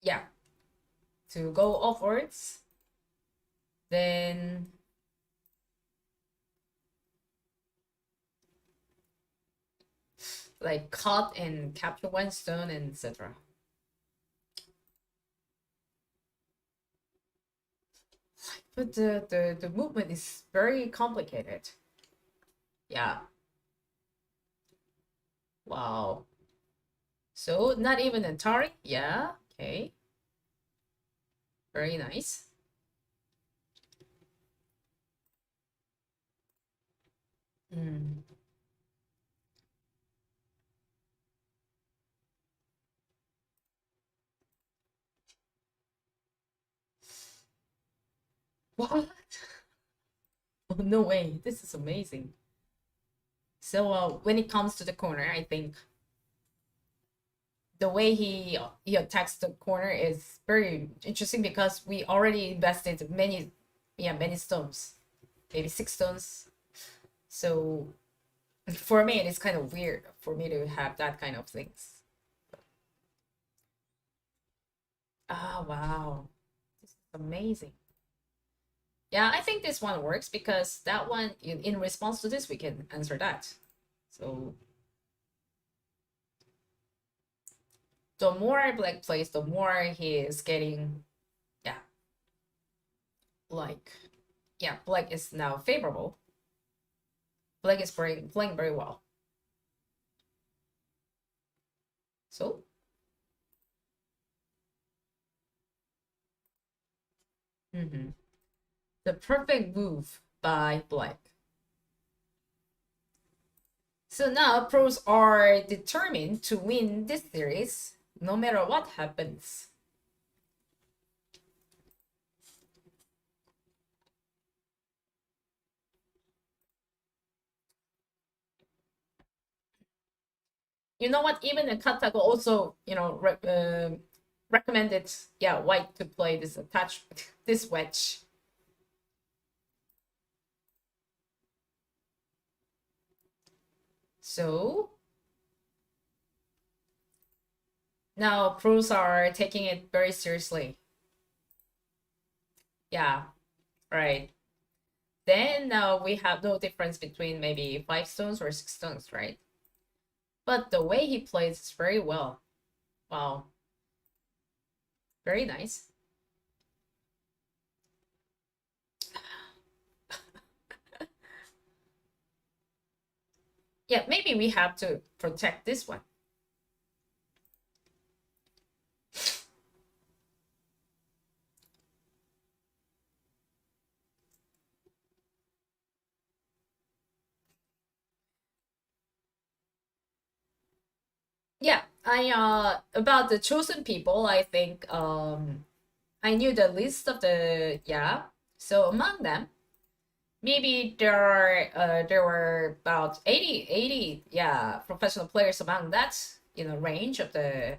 Yeah. To go offwards, then like cut and capture one stone and etc. But the movement is very complicated. Yeah. Wow. So not even Atari? Yeah. Okay. Very nice. Mm. What? Oh, no way. This is amazing. So when it comes to the corner, I think the way he attacks the corner is very interesting because we already invested many stones, maybe 6 stones. So for me, it is kind of weird for me to have that kind of things. Ah, wow, this is amazing. Yeah, I think this one works because that one, in response to this, we can answer that. So the more black plays, the more he is getting, yeah, like, yeah, black is now favorable. Black is playing very well. So, the perfect move by black. So now pros are determined to win this series no matter what happens. You know what? Even the Katago also, recommended, yeah, white to play this attachment, this wedge. So now pros are taking it very seriously. Yeah, right. Then now we have no difference between maybe 5 stones or 6 stones, right? But the way he plays is very well. Wow. Very nice. Yeah, maybe we have to protect this one. About the chosen people, I think I knew the list of the, yeah. So among them, maybe there were about 80, yeah, professional players among that, range of the.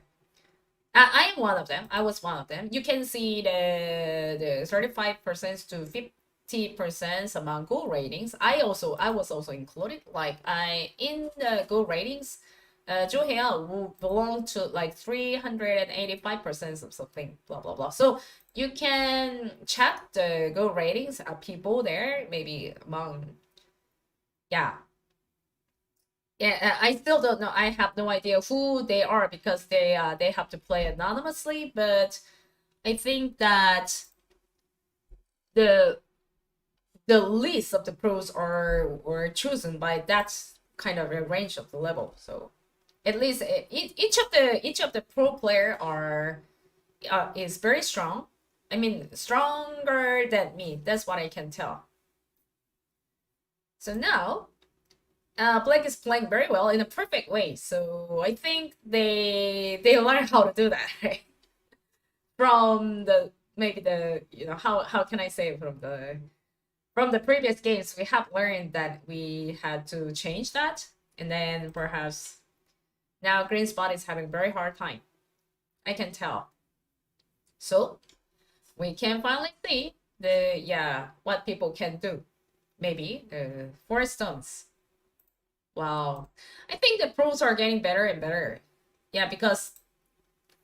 I am one of them. I was one of them. You can see the 35% to 50% among goal ratings. I was also included. Like in the goal ratings, Cho Hyeyeon will belong to like 385% of something, blah blah blah. So you can check the goal ratings of people there, maybe among, yeah. Yeah, I still don't know. I have no idea who they are because they have to play anonymously. But I think that the the list of the pros were chosen by that kind of a range of the level. So at least each of the pro player is very strong. I mean, stronger than me. That's what I can tell. So now, Blake is playing very well in a perfect way. So I think they learn how to do that, right? From the maybe the how can I say, from the previous games we have learned that we had to change that, and then perhaps now GreenSpot is having very hard time. I can tell. So we can finally see what people can do. Maybe 4 stones. Wow. I think the pros are getting better and better. Yeah, because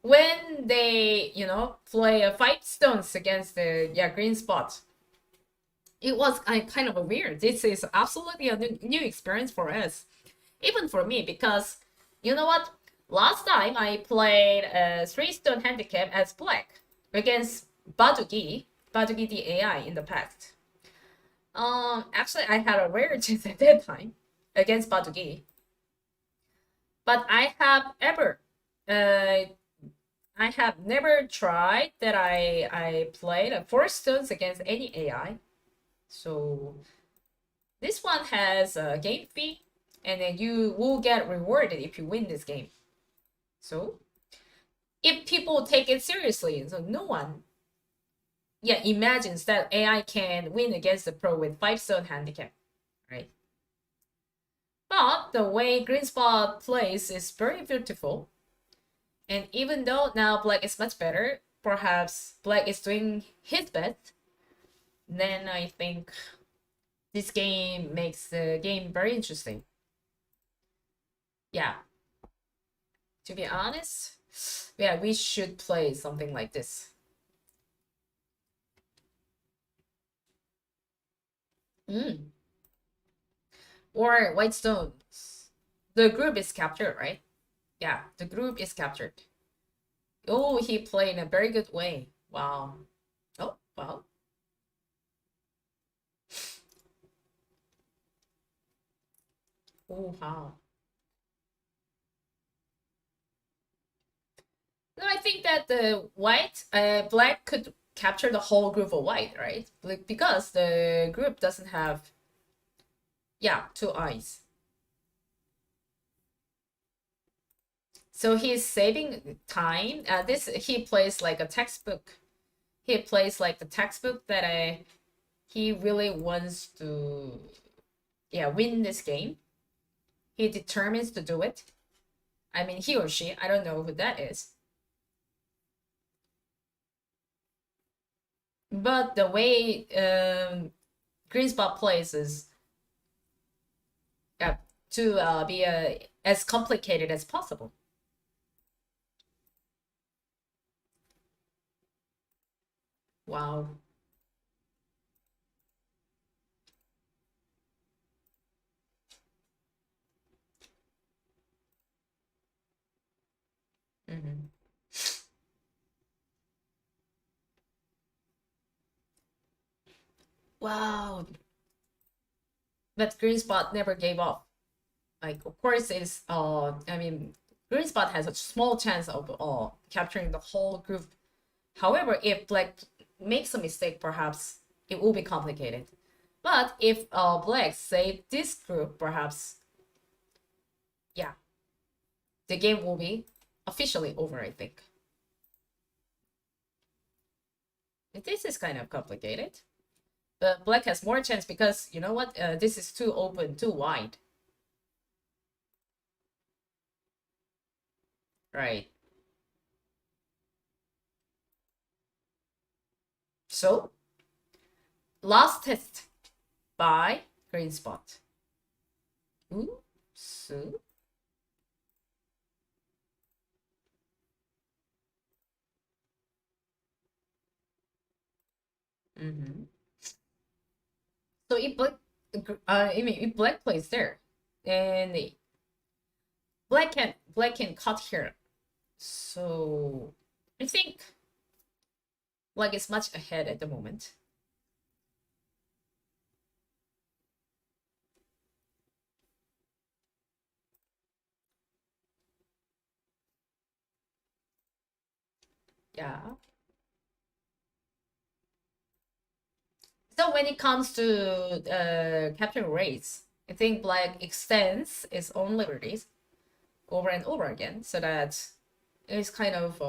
when they, play 5 stones against the GreenSpot, it was kind of a weird. This is absolutely a new experience for us. Even for me, because you know what? Last time I played a 3-stone handicap as black against Badugi the AI in the past. Actually, I had a rare chance at that time against Badugi. But I have never tried that I played a 4 stones against any AI. So this one has a game fee, and then you will get rewarded if you win this game. So if people take it seriously, so no one imagines that AI can win against the pro with 5-stone handicap, right? But the way GreenSpot plays is very beautiful. And even though now Black is much better, perhaps Black is doing his best, then I think this game makes the game very interesting. Yeah. To be honest, yeah, we should play something like this. Or White Stones. The group is captured, right? Yeah, the group is captured. Oh, he played in a very good way. Wow. Oh, wow. Oh, wow. No, I think that the black could capture the whole group of white, right? Because the group doesn't have, 2 eyes. So he's saving time. He plays like a textbook. He plays like the textbook that he really wants to, win this game. He determines to do it. I mean, he or she. I don't know who that is. But the way GreenSpot plays is to be as complicated as possible. Wow. Mm-hmm. Wow. But GreenSpot never gave up. Like, of course, I mean, GreenSpot has a small chance of capturing the whole group. However, if Black makes a mistake, perhaps it will be complicated. But if Black save this group, perhaps, the game will be officially over, I think. This is kind of complicated. But black has more chance because, you know what? This is too open, too wide. Right. So, last test by GreenSpot. Ooh, so. So if black, if black plays there, and black can cut here. So I think black is much ahead at the moment. Yeah. So when it comes to capturing rates, I think black extends its own liberties over and over again, so that it's kind of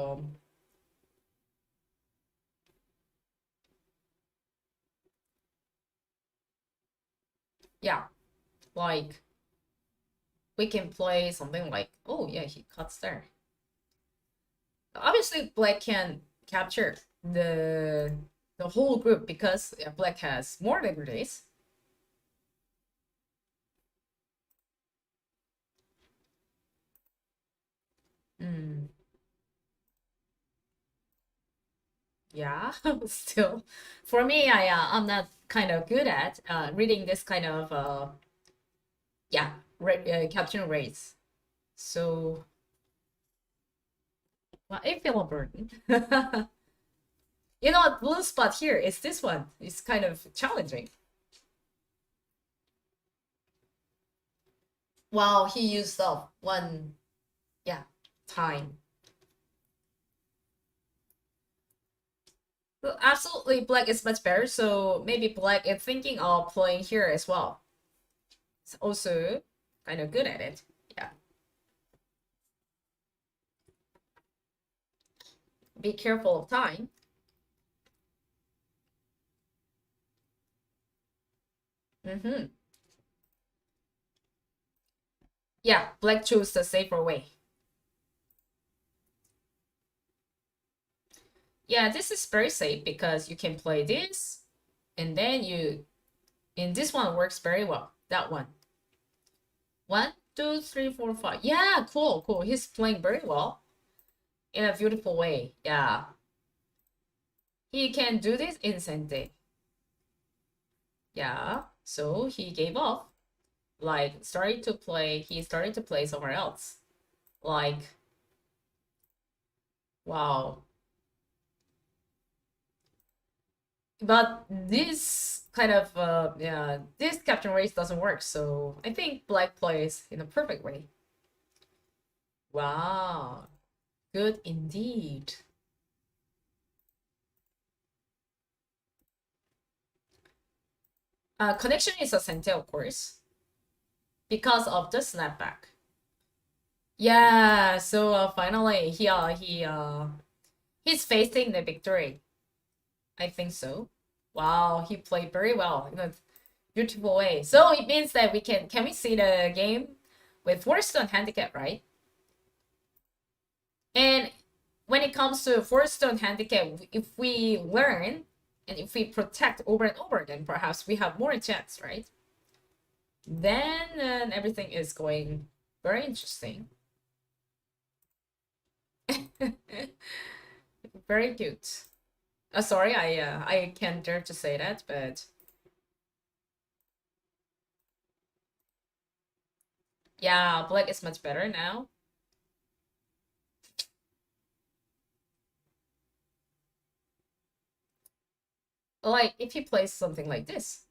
yeah, like we can play something like, oh yeah, he cuts there. Obviously, black can capture the whole group because black has more liberties. Mm. Yeah, still, for me, I'm not kind of good at reading this kind of yeah, capturing rates. So, well, I feel a burden. You know what, blue spot here is this one. It's kind of challenging. Wow, he used up one, yeah, time. Well, absolutely, black is much better. So maybe black is thinking of playing here as well. It's also kind of good at it. Yeah. Be careful of time. Yeah, black chose the safer way. Yeah, this is very safe because you can play this, and then and this one works very well. That one. 1, 2, 3, 4, 5. Yeah, cool, cool. He's playing very well in a beautiful way. Yeah. He can do this instantly. Yeah. So he gave up. Like he started to play somewhere else. Like, wow. But this kind of yeah, this captain race doesn't work, so I think black plays in a perfect way. Wow, good indeed. Connection is essential, of course, because of the snapback. Yeah, so finally he's facing the victory. I think so. Wow, he played very well in a beautiful way. So it means that can we see the game with 4-stone handicap, right? And when it comes to 4-stone handicap, if we learn and if we protect over and over again, perhaps we have more chance, right? Then everything is going very interesting. Very good. Sorry, I can't dare to say that, but yeah, black is much better now. Like if he plays something like this.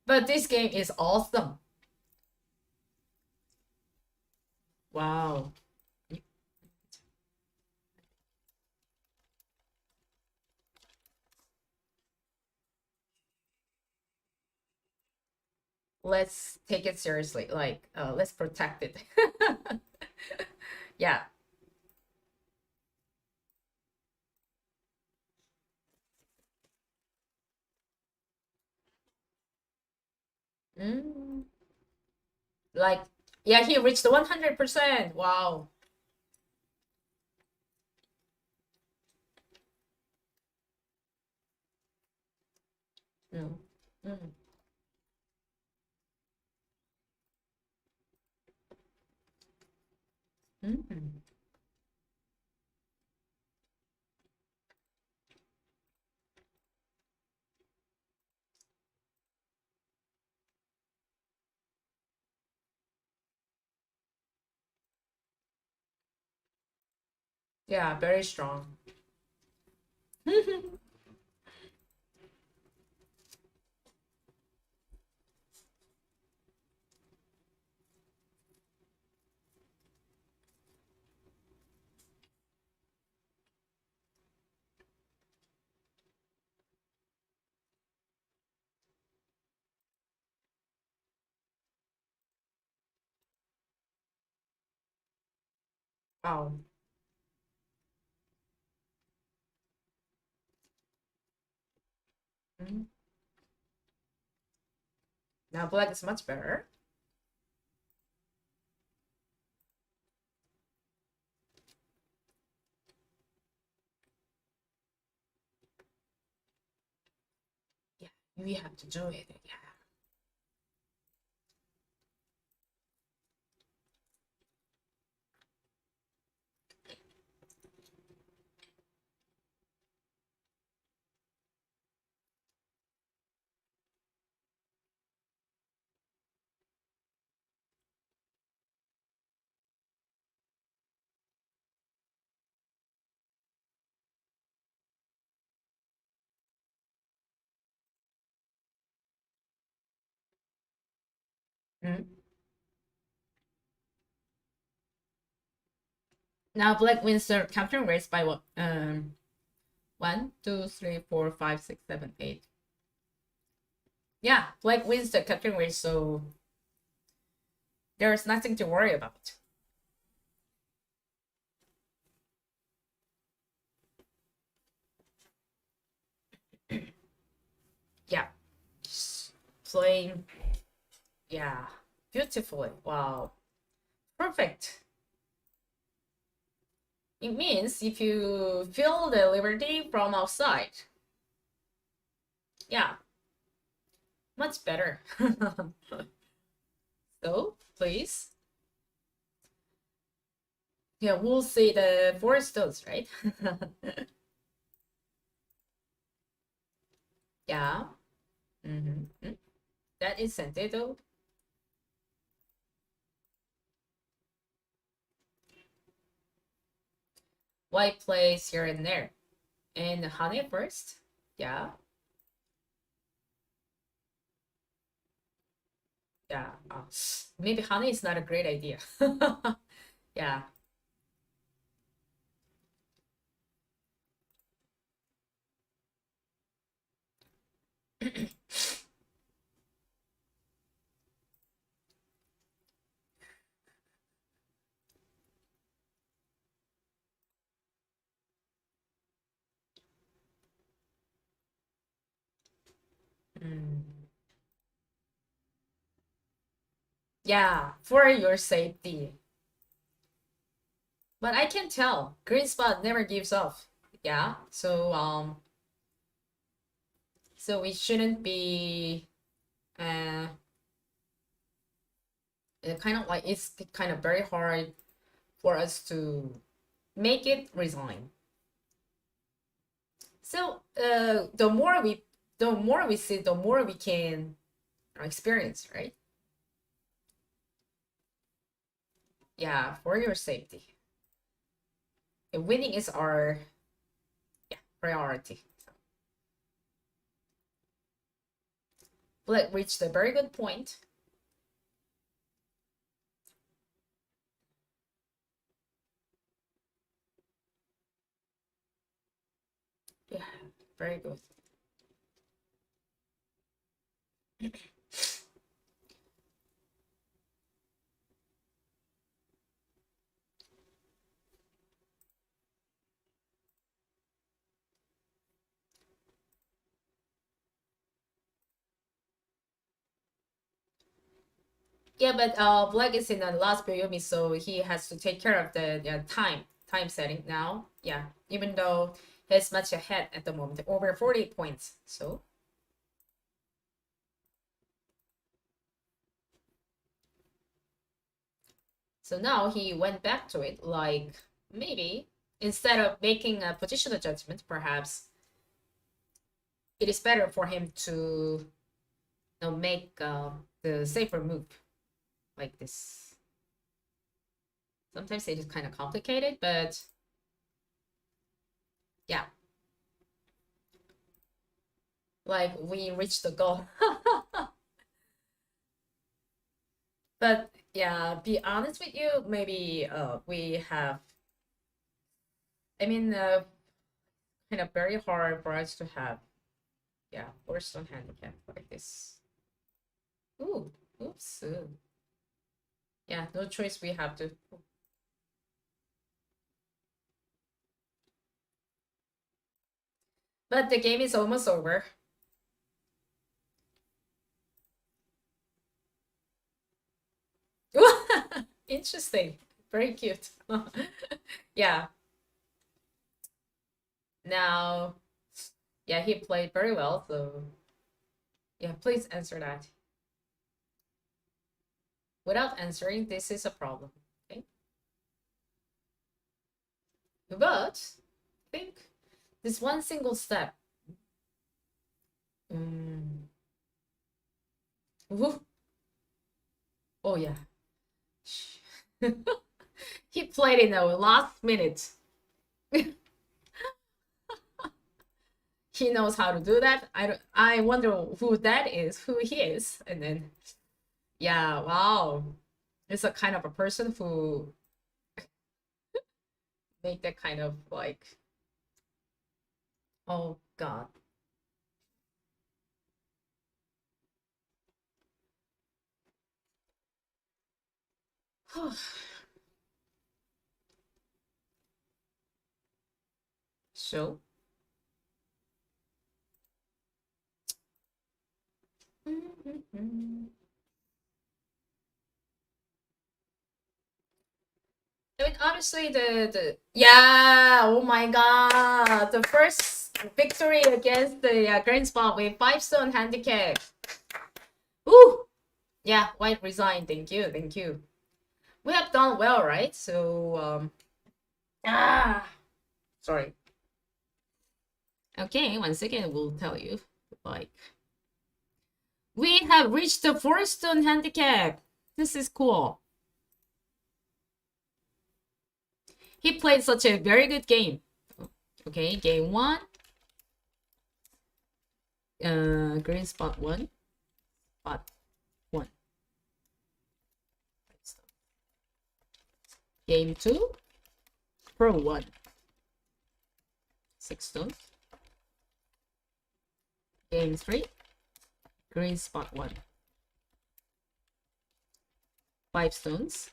But this game is awesome. Wow. let's take it seriously. Like, let's protect it. Yeah. Mm. Like, yeah, he reached the 100%. Wow. Mm. Mm. Mm. Yeah, very strong. Wow. Mm. Now black is much better. Yeah, we have to do it. Yeah. Mm. Now black wins the capturing race by what? 1, 2, 3, 4, 5, 6, 7, 8. Yeah, black wins the capturing race, so there's nothing to worry about. Yeah, playing, yeah, beautifully. Wow, perfect. It means if you feel the liberty from outside, yeah, much better. So please, yeah, we'll see the four stones, right? Yeah. Mm-hmm. That is sentido. White plays here and there. And honey first. Yeah. Yeah. Maybe honey is not a great idea. Yeah. Mm. Yeah, for your safety. But I can tell GreenSpot never gives up. Yeah. So we shouldn't be uh kind of like it's kind of very hard for us to make it resign. So the more we see, the more we can experience, right? Yeah, for your safety. And winning is our, yeah, priority. So, Black reached a very good point. Yeah, very good. Yeah, but Black is in the last Byoyomi, so he has to take care of the time setting now. Yeah, even though he's much ahead at the moment, over 40 points. So now he went back to it, like maybe instead of making a positional judgment, perhaps it is better for him to make the safer move like this. Sometimes it is kind of complicated, but yeah, like we reached the goal. But yeah, be honest with you, maybe we have, I mean, kind of very hard for us to have, yeah, worse on handicap like this. Ooh, oops. Yeah, no choice, we have to. But the game is almost over. Interesting. Very cute. Yeah. Now, yeah, he played very well, so yeah, please answer that. Without answering, this is a problem. Okay. But I think this one single step. Oh yeah. He played in the last minute. He knows how to do that. I wonder who that is, who he is. And then yeah, wow. It's a kind of a person who make that kind of like, oh god. So I mean, honestly, the yeah, oh my god, the first victory against the GreenSpot with 5-stone handicap. Ooh, yeah, White resigned. Thank you, thank you. We have done well, right? So sorry. Okay, once again, we'll tell you, like, we have reached the 4-stone handicap. This is cool. He played such a very good game. Okay, game 1. GreenSpot 1. Spot 1. Game 2. Pro 1. 6 stones. Game 3. GreenSpot 1. 5 stones.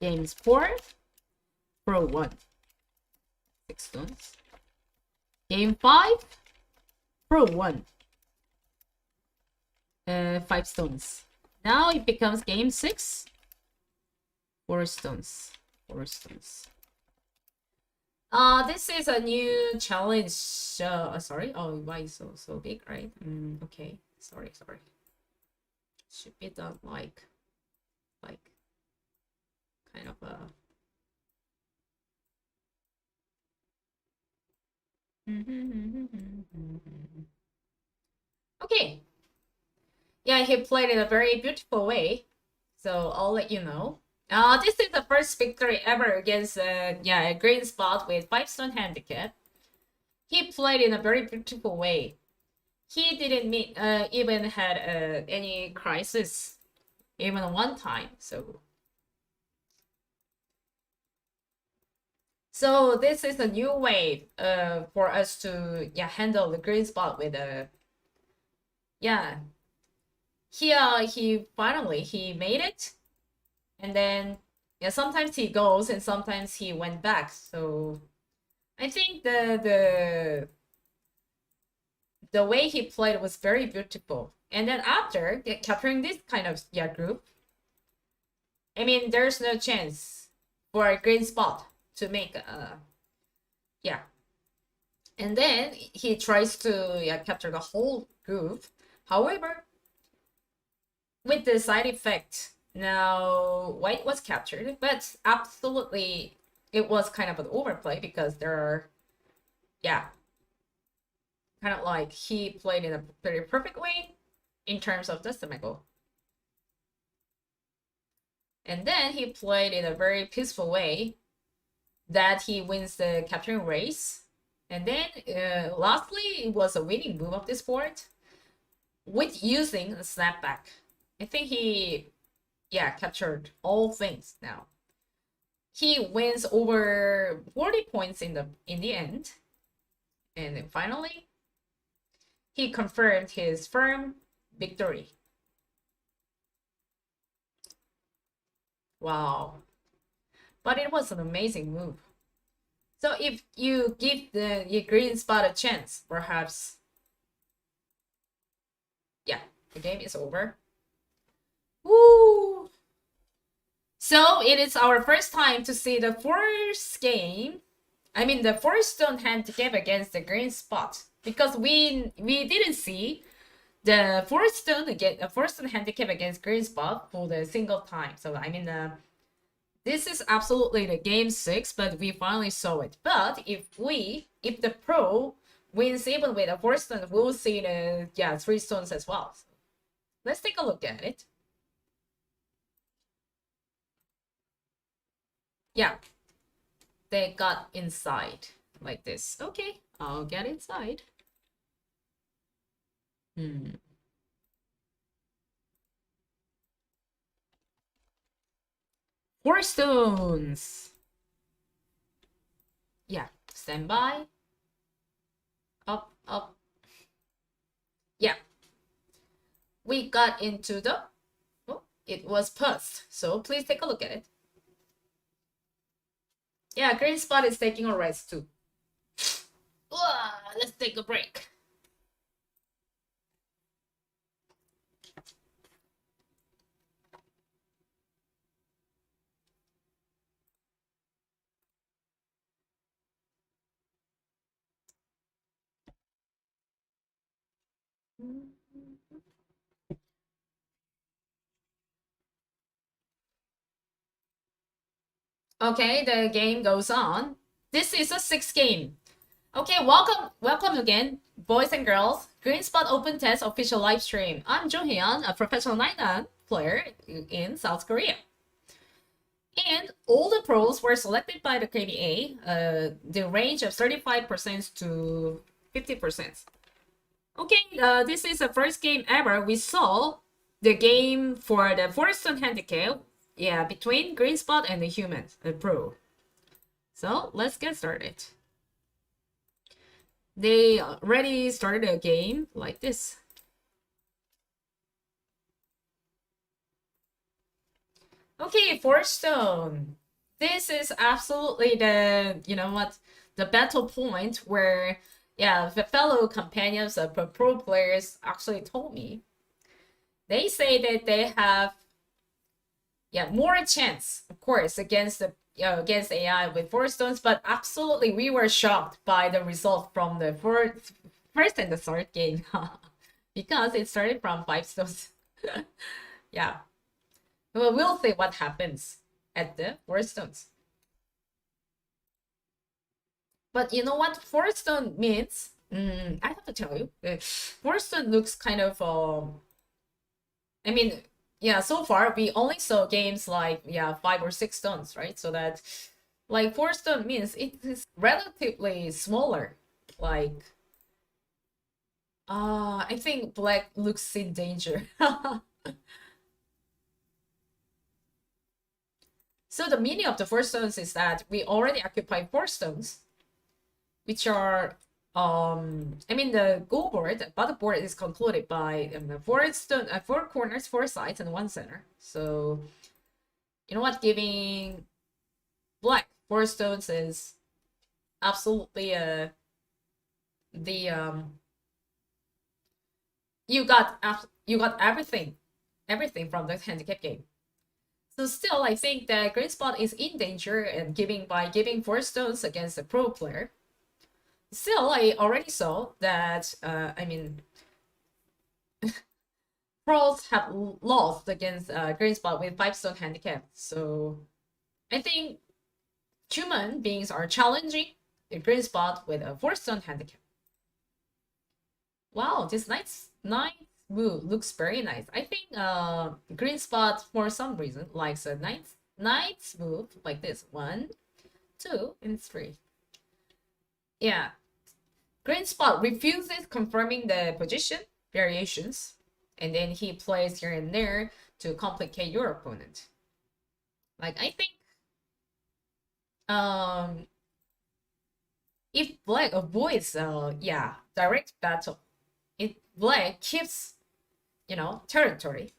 Games 4. Pro 1. 6 stones. Game 5. Pro 1. 5 stones. Now it becomes game 6. 4 stones. 4 stones. This is a new challenge. Sorry. Oh, why so big, right? Okay. Sorry. Should be done like kind of a. Okay. Yeah, he played in a very beautiful way. So I'll let you know. This is the first victory ever against a GreenSpot with 5-stone handicap. He played in a very beautiful way. He didn't even had any crisis, even one time. So this is a new way for us to handle the GreenSpot with a he finally he made it. And then sometimes he goes and sometimes he went back. So I think the way he played was very beautiful. And then after capturing this kind of group, I mean, there's no chance for a GreenSpot to make yeah. And then he tries to capture the whole group. However, with the side effect, now white was captured, but absolutely it was kind of an overplay because there are, kind of like he played in a very perfect way in terms of the Semago. And then he played in a very peaceful way that he wins the capturing race. And then lastly, it was a winning move of this board with using a snapback. I think he, captured all things now. He wins over 40 points in the end. And then finally, he confirmed his firm victory. Wow. But it was an amazing move. So if you give the GreenSpot a chance, perhaps, the game is over. Woo! So it is our first time to see the first game. I mean, the first stone handicap against the GreenSpot, because we didn't see the first stone handicap against GreenSpot for the single time. So I mean, this is absolutely the game 6, but we finally saw it. But if the pro wins even with a 4 stone, we'll see the 3 stones as well. So let's take a look at it. Yeah, they got inside like this. Okay, I'll get inside. 4 stones. Yeah, stand by. Up, up. Yeah. We got into the, it was paused. So please take a look at it. Yeah, GreenSpot is taking a rest too. Let's take a break. Okay, the game goes on. This is a 6th game. Okay, welcome again, boys and girls. GreenSpot Open Test official live stream. I'm Cho Hyeyeon, a professional 9 player in South Korea. And all the pros were selected by the KBA, the range of 35% to 50%. Okay, this is the first game ever we saw the game for the 4-stone handicap, between GreenSpot and the humans, the pro. So let's get started. They already started a game like this. Okay, 4-stone. This is absolutely the, the battle point where, the fellow companions of pro players actually told me. They say that they have, more chance, of course, against the against AI with 4 stones, but absolutely we were shocked by the result from the first and the 3rd game because it started from 5 stones. Yeah. Well, we'll see what happens at the 4 stones. But you know what 4 stone means? I have to tell you, 4 stone looks kind of, I mean, so far we only saw games like 5 or 6 stones, right? So that like 4 stone means it is relatively smaller. Like I think black looks in danger. So the meaning of the 4 stones is that we already occupy 4 stones, which are I mean, the goal board, the bottom board is concluded by 4 corners, 4 sides, and 1 center. So, you know what? Giving black 4 stones is absolutely you got you got everything from the handicap game. So still, I think that GreenSpot is in danger and by giving 4 stones against a pro player. Still, I already saw that, I mean, pros have lost against GreenSpot with 5-stone handicap. So I think human beings are challenging a GreenSpot with a 4-stone handicap. Wow, this ninth move looks very nice. I think GreenSpot for some reason likes a ninth move like this. 1, 2, and 3. Yeah. GreenSpot refuses confirming the position variations, and then he plays here and there to complicate your opponent. Like, I think if black avoids direct battle, if black keeps territory,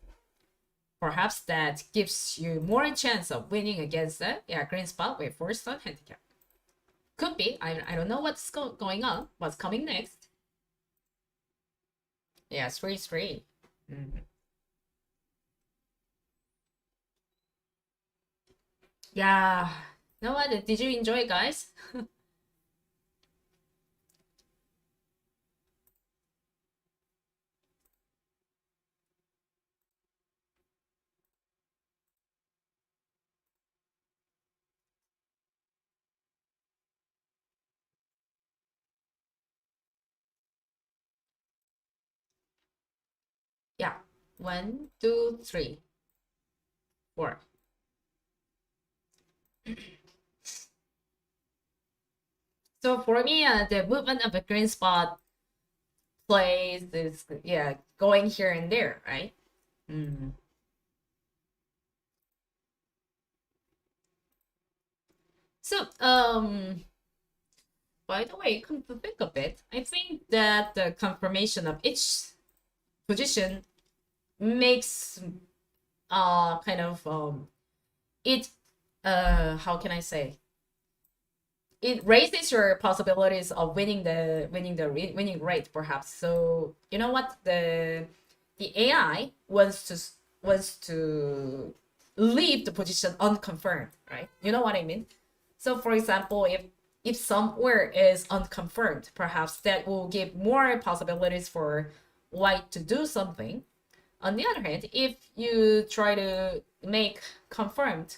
perhaps that gives you more chance of winning against the GreenSpot with 4-stone handicap. Could be. I don't know what's going on, what's coming next. Yeah, 3-3. Yeah. You know what? Did you enjoy, guys? Yeah. 1, 2, 3, 4. So for me, the movement of the GreenSpot plays is going here and there, right? So by the way, come to think of it, I think that the confirmation of each position makes kind of it how can I say, it raises your possibilities of winning rate, perhaps. So you know what, the AI wants to leave the position unconfirmed, right? You know what I mean? So for example, if somewhere is unconfirmed, perhaps that will give more possibilities for white to do something. On the other hand, if you try to make confirmed,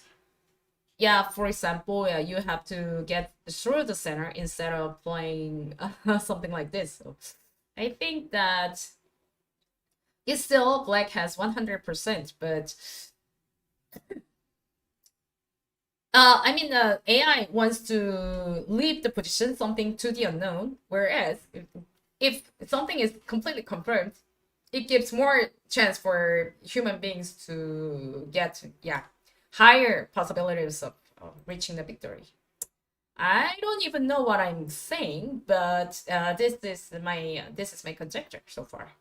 for example, you have to get through the center instead of playing something like this. So I think that it's still black has 100%, but I mean, AI wants to leave the position something to the unknown, whereas if something is completely confirmed, it gives more chance for human beings to get higher possibilities of reaching the victory. I don't even know what I'm saying, but this is my conjecture so far.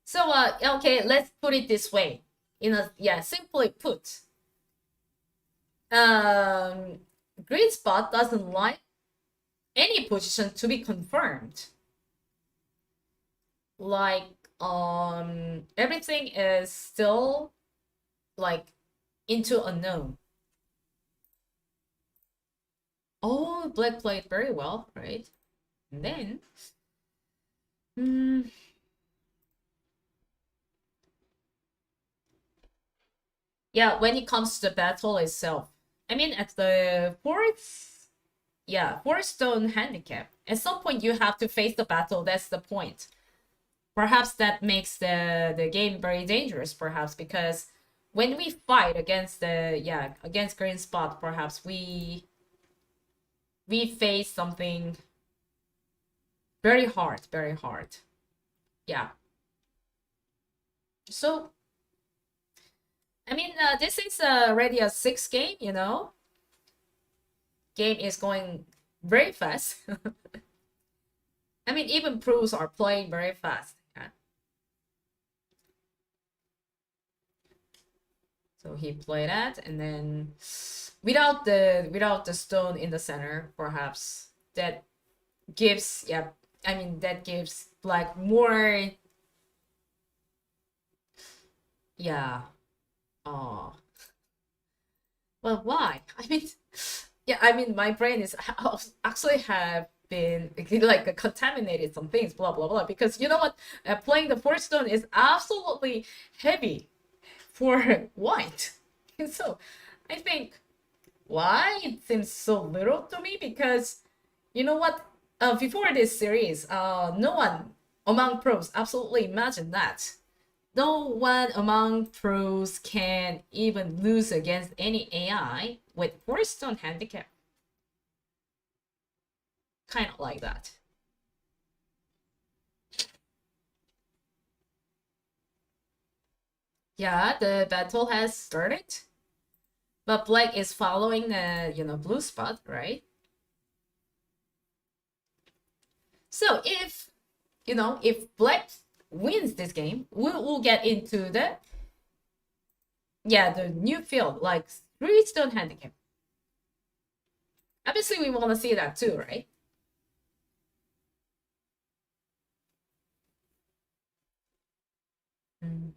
So okay, let's put it this way. Simply put, GreenSpot doesn't like any position to be confirmed. Like everything is still like into unknown. Oh, black played very well, right? And then when it comes to the battle itself, I mean, at the fourth stone handicap, at some point you have to face the battle. That's the point. Perhaps that makes the game very dangerous, perhaps, because when we fight against against GreenSpot, perhaps we face something very hard. Yeah. So I mean, this is already a 6 game, Game is going very fast. I mean, even pros are playing very fast. Yeah. So he played that, and then without the stone in the center, perhaps that gives, yeah, I mean, that gives black more, yeah, oh, well, why? I mean, yeah, I mean, my brain is actually have been like contaminated some things, blah blah blah. Because you know what, playing the fourth stone is absolutely heavy for white. So, I think why it seems so little to me, because you know what, before this series, no one among pros absolutely imagined that. No one among pros can even lose against any AI with 4 stone handicap. Kind of like that. Yeah, the battle has started, but black is following the blue spot, right? So if black wins this game, we'll get into the new field, like 3 stone handicap. Obviously, we want to see that too, right? Mm.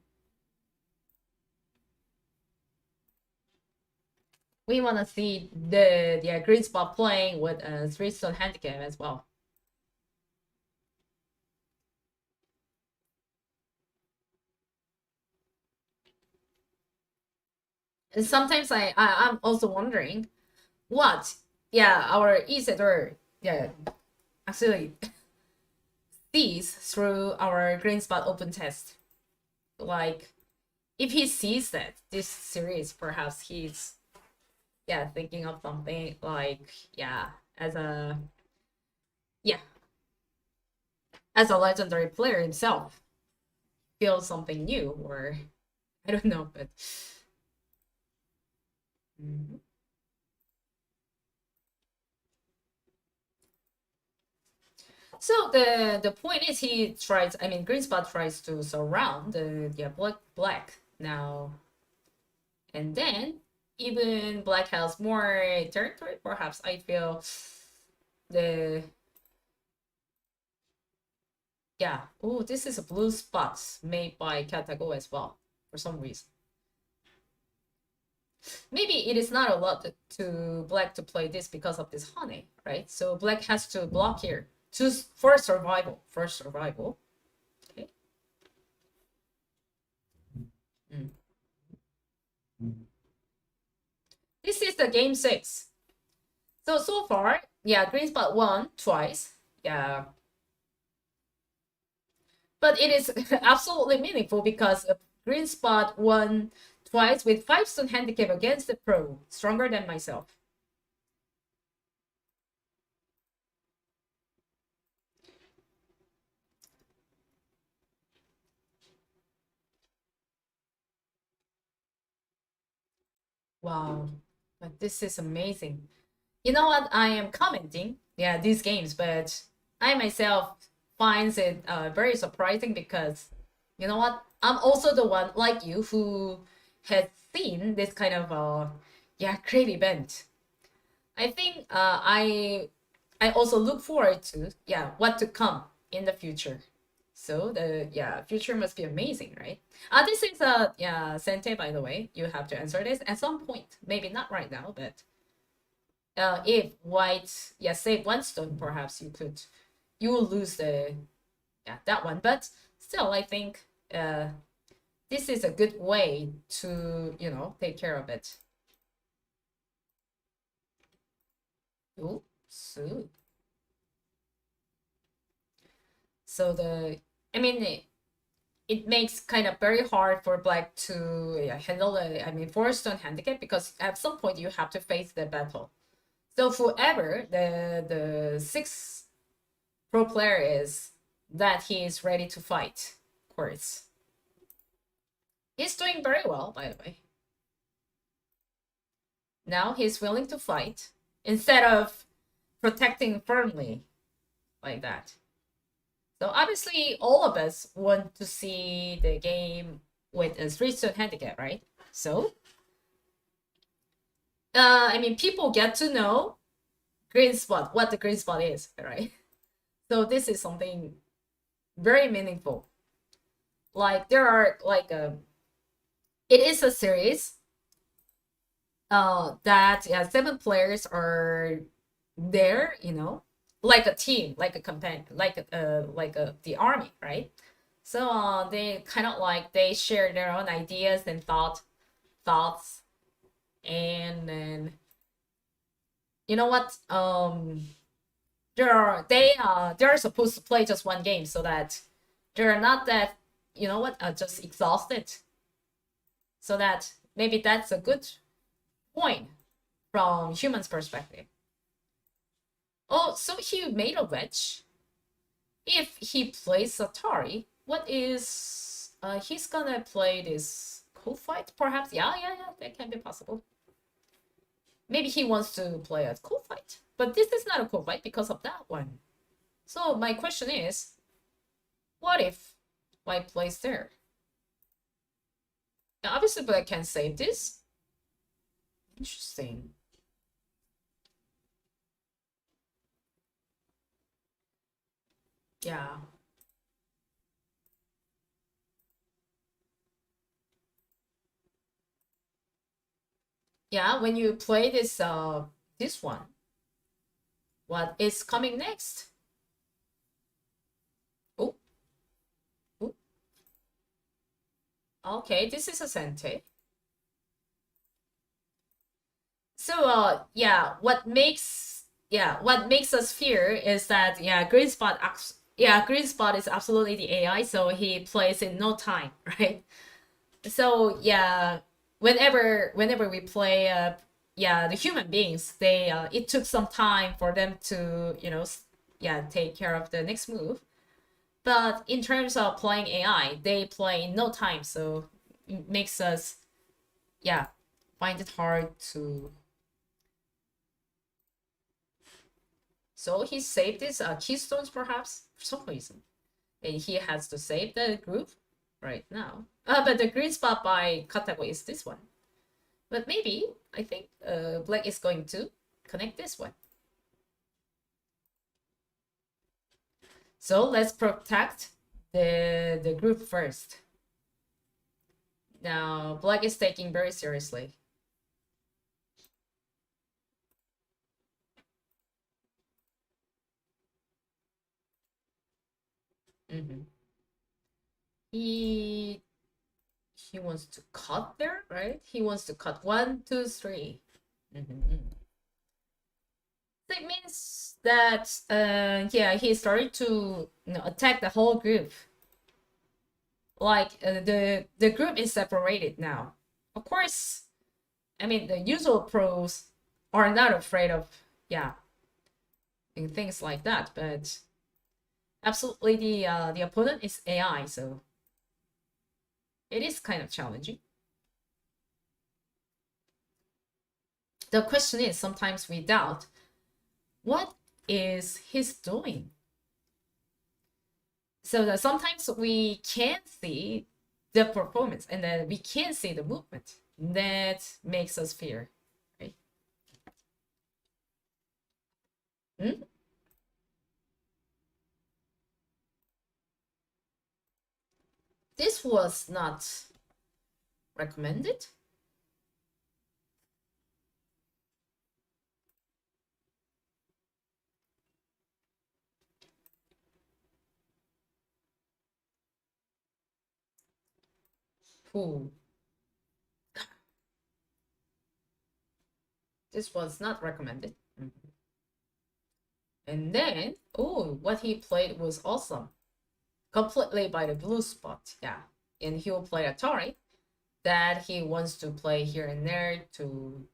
We want to see the GreenSpot playing with a 3 stone handicap as well. And sometimes I'm also wondering what, our Isidore, actually sees through our GreenSpot Open Test. Like, if he sees that this series, perhaps he's thinking of something like, as a yeah as a legendary player himself, feels something new, or I don't know, but Mhm. So the point is, he tries. I mean, GreenSpot tries to surround the black now, and then even black has more territory. Perhaps I feel the Oh, this is a blue spot made by Katago as well for some reason. Maybe it is not allowed to black to play this because of this honey, right? So black has to block here for survival. For survival. Okay. Mm. This is the game 6. So far, GreenSpot won twice. Yeah. But it is absolutely meaningful because GreenSpot won twice with 5 stone handicap against the pro, stronger than myself. Wow, but this is amazing. You know what? I am commenting, these games, but I myself finds it very surprising, because you know what? I'm also the one like you who has seen this kind of great event. I think I also look forward to what to come in the future. So the future must be amazing, right? This is Sente, by the way. You have to answer this at some point. Maybe not right now, but if white save 1 stone, perhaps you will lose that one. But still, I think this is a good way to take care of it. Oh, so I mean, it makes kind of very hard for black to handle the 4 stone handicap, because at some point you have to face the battle. So whoever the 6th pro player is, that he is ready to fight, of course. He's doing very well, by the way. Now he's willing to fight instead of protecting firmly like that. So obviously, all of us want to see the game with a 3-stone handicap, right? So, people get to know GreenSpot, what the GreenSpot is, right? So this is something very meaningful. Like there are like it is a series that yeah, 7 players are there, you know, like a team, like a companion, like a the army, right? So they kind of like they share their own ideas and thoughts, and then you know what? They're supposed to play just one game so that they're not that you know what just exhausted. So that maybe that's a good point from humans' perspective. Oh, so he made a wedge. If he plays Atari, what is he's gonna play this cool fight perhaps? Yeah, that can be possible. Maybe he wants to play a cool fight, but this is not a cool fight because of that one. So my question is, what if white plays there? Now, obviously, black can save this. Interesting. Yeah. Yeah, when you play this one, what is coming next? Oh, oh. Okay, this is a Sente. So what makes us fear is that GreenSpot is absolutely the AI, so he plays in no time, right? So yeah, whenever we play the human beings, they it took some time for them to take care of the next move. But in terms of playing AI, they play in no time, so it makes us find it hard to. So he saved his keystones perhaps for some reason. And he has to save the group right now. But the green spot by category is this one. But maybe, I think black is going to connect this one. So let's protect the group first. Now, black is taking very seriously. Mm-hmm. He wants to cut there, right? He wants to cut 1, 2, 3. Mm-hmm. That means that he started to attack the whole group. Like the group is separated now. Of course, I mean the usual pros are not afraid of things like that, but absolutely the opponent is AI, so it is kind of challenging. The question is, sometimes we doubt, what is he doing? So that sometimes we can't see the performance and then we can't see the movement. That makes us fear, right? Hmm? This was not recommended. Ooh. This was not recommended. And then, oh, what he played was awesome. Completely by the blue spot, yeah. And he'll play Atari that he wants to play here and there to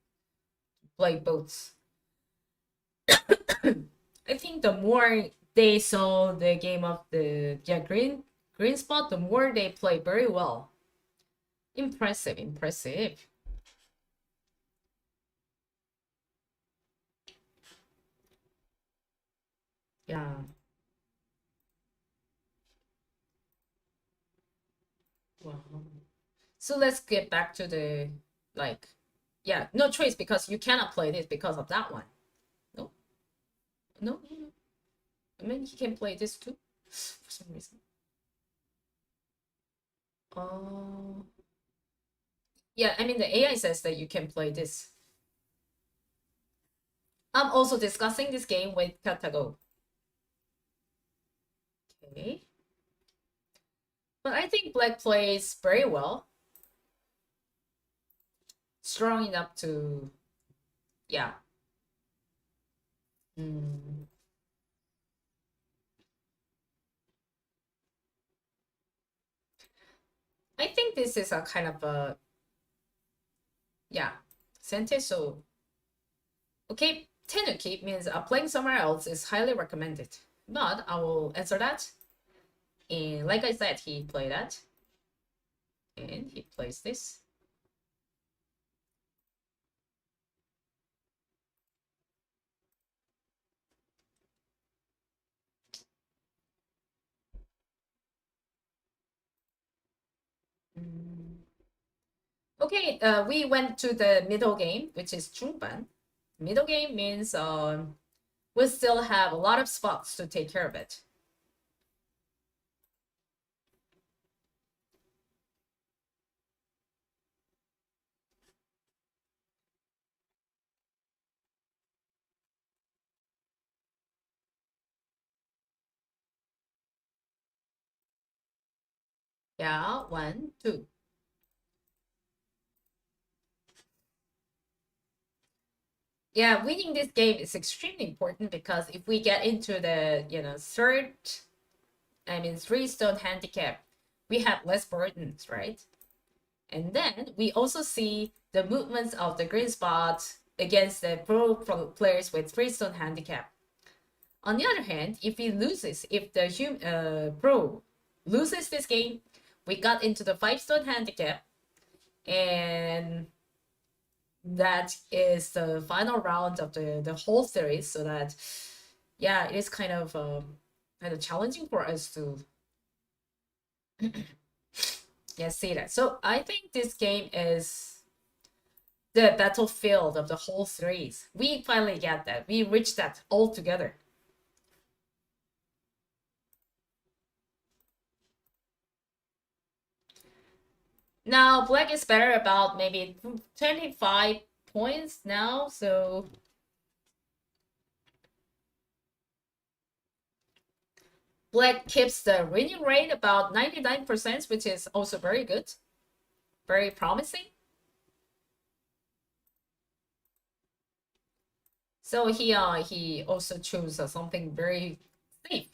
play both. I think the more they saw the game of the green spot, the more they play very well. Impressive. Yeah. Wow. So let's get back to the no choice because you cannot play this because of that one. No. I mean, he can play this too, for some reason. Oh. Yeah, I mean, the AI says that you can play this. I'm also discussing this game with Katago. Okay. But I think Black plays very well. Strong enough to, yeah. Mm. I think this is a kind of a, yeah, sente. So, okay, tenuki means playing somewhere else is highly recommended. But I will answer that. And like I said, he played that. And he plays this. Mm. Okay, we went to the middle game, which is 중반. Middle game means we still have a lot of spots to take care of it. Yeah, 1, 2. Yeah, winning this game is extremely important because if we get into the third, I mean 3-stone handicap, we have less burdens, right? And then we also see the movements of the green spot against the pro players with 3-stone handicap. On the other hand, if the pro loses this game, we got into the 5-stone handicap, and that is the final round of the whole series. So that, yeah, it is kind of challenging for us to yeah see that. So I think this game is the battlefield of the whole series. We finally get that. We reached that all together. Now black is better about maybe 25 points now, so black keeps the winning rate about 99%, which is also very good, very promising. So he also chose something very safe.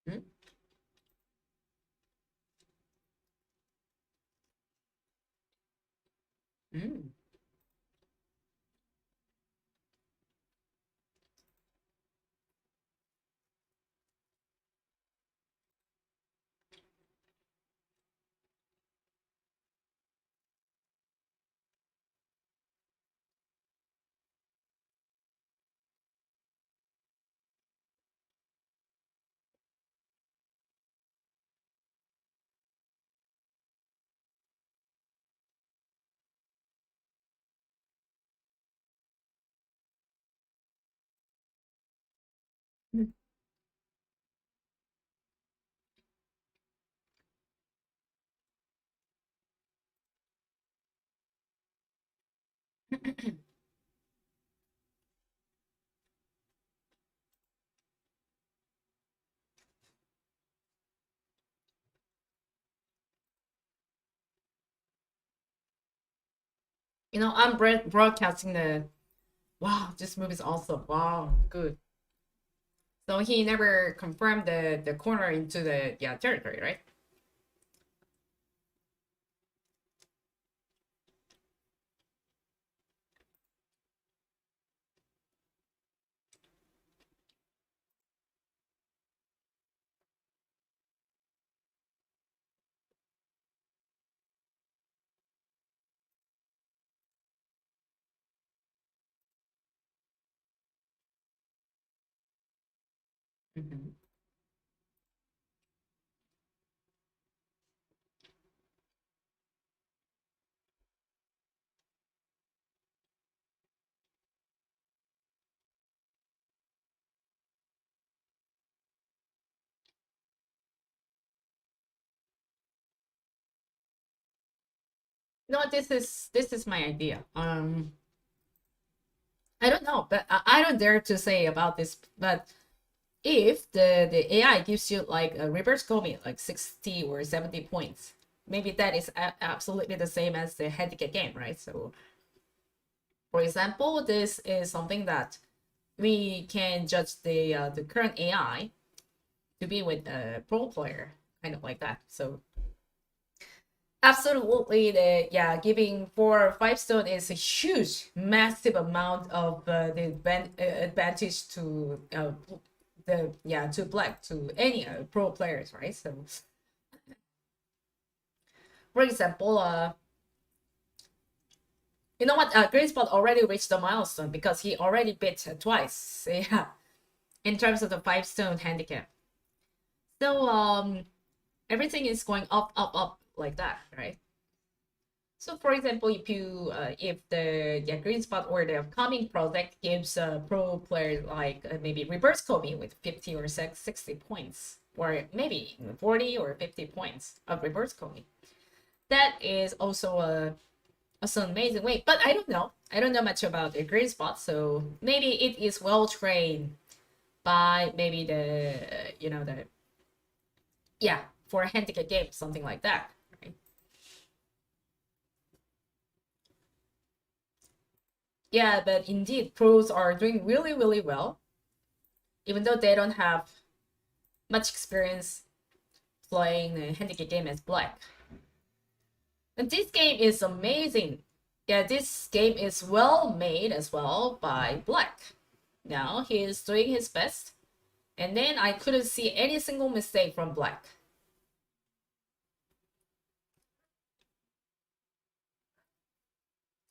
Mm. Mm. I'm broadcasting the, wow, this movie is awesome. Wow, good. So he never confirmed the corner into the territory, right? Mhm. No, this is my idea. I don't know, but I don't dare to say about this. But if the AI gives you like a reverse Komi, like 60 or 70 points, maybe that is absolutely the same as the handicap game, right? So, for example, this is something that we can judge the current AI to be with a pro player, kind of like that. So absolutely, the yeah, giving 4 or 5 stone is a huge, massive amount of the advantage to the yeah to black to any pro players, right? So, for example, you know what? GreenSpot already reached the milestone because he already beat twice. Yeah, in terms of the 5 stone handicap. So everything is going up, up, up like that, right? So for example, if the GreenSpot or the upcoming project gives a pro player like maybe reverse Kobe with 50 or 60 points, or maybe 40 or 50 points of reverse Kobe, that is also an amazing way. But I don't know. I don't know much about the GreenSpot, so maybe it is well trained by maybe the the yeah for a handicap game, something like that. Right? Yeah, but indeed, pros are doing really, really well, even though they don't have much experience playing a handicap game as black. And this game is amazing. Yeah, this game is well made as well by black. Now he is doing his best, and then I couldn't see any single mistake from black.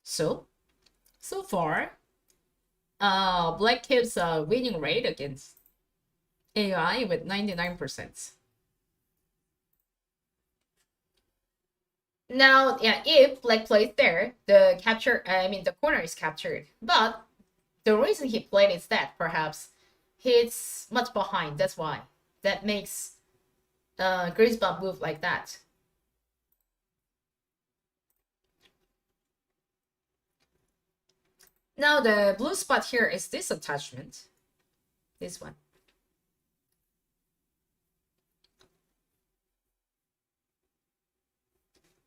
So, so far, black keeps a winning rate against AI with 99%. Now, yeah, if black plays there, the corner is captured. But the reason he played is that perhaps he's much behind. That's why. That makes GreenSpot move like that. Now the blue spot here is this attachment. This one.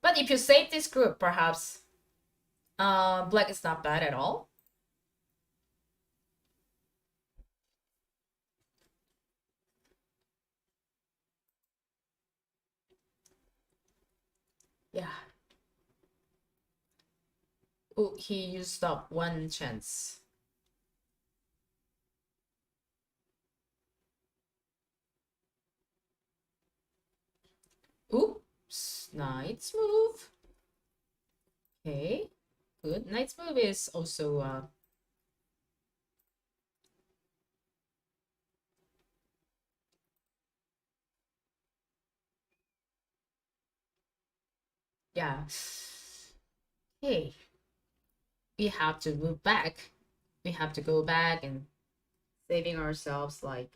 But if you save this group, perhaps black is not bad at all. Yeah. Oh, he used up one chance. Oops, knight's move. Okay, good. Knight's move is also yeah. Hey, we have to move back. We have to go back and saving ourselves like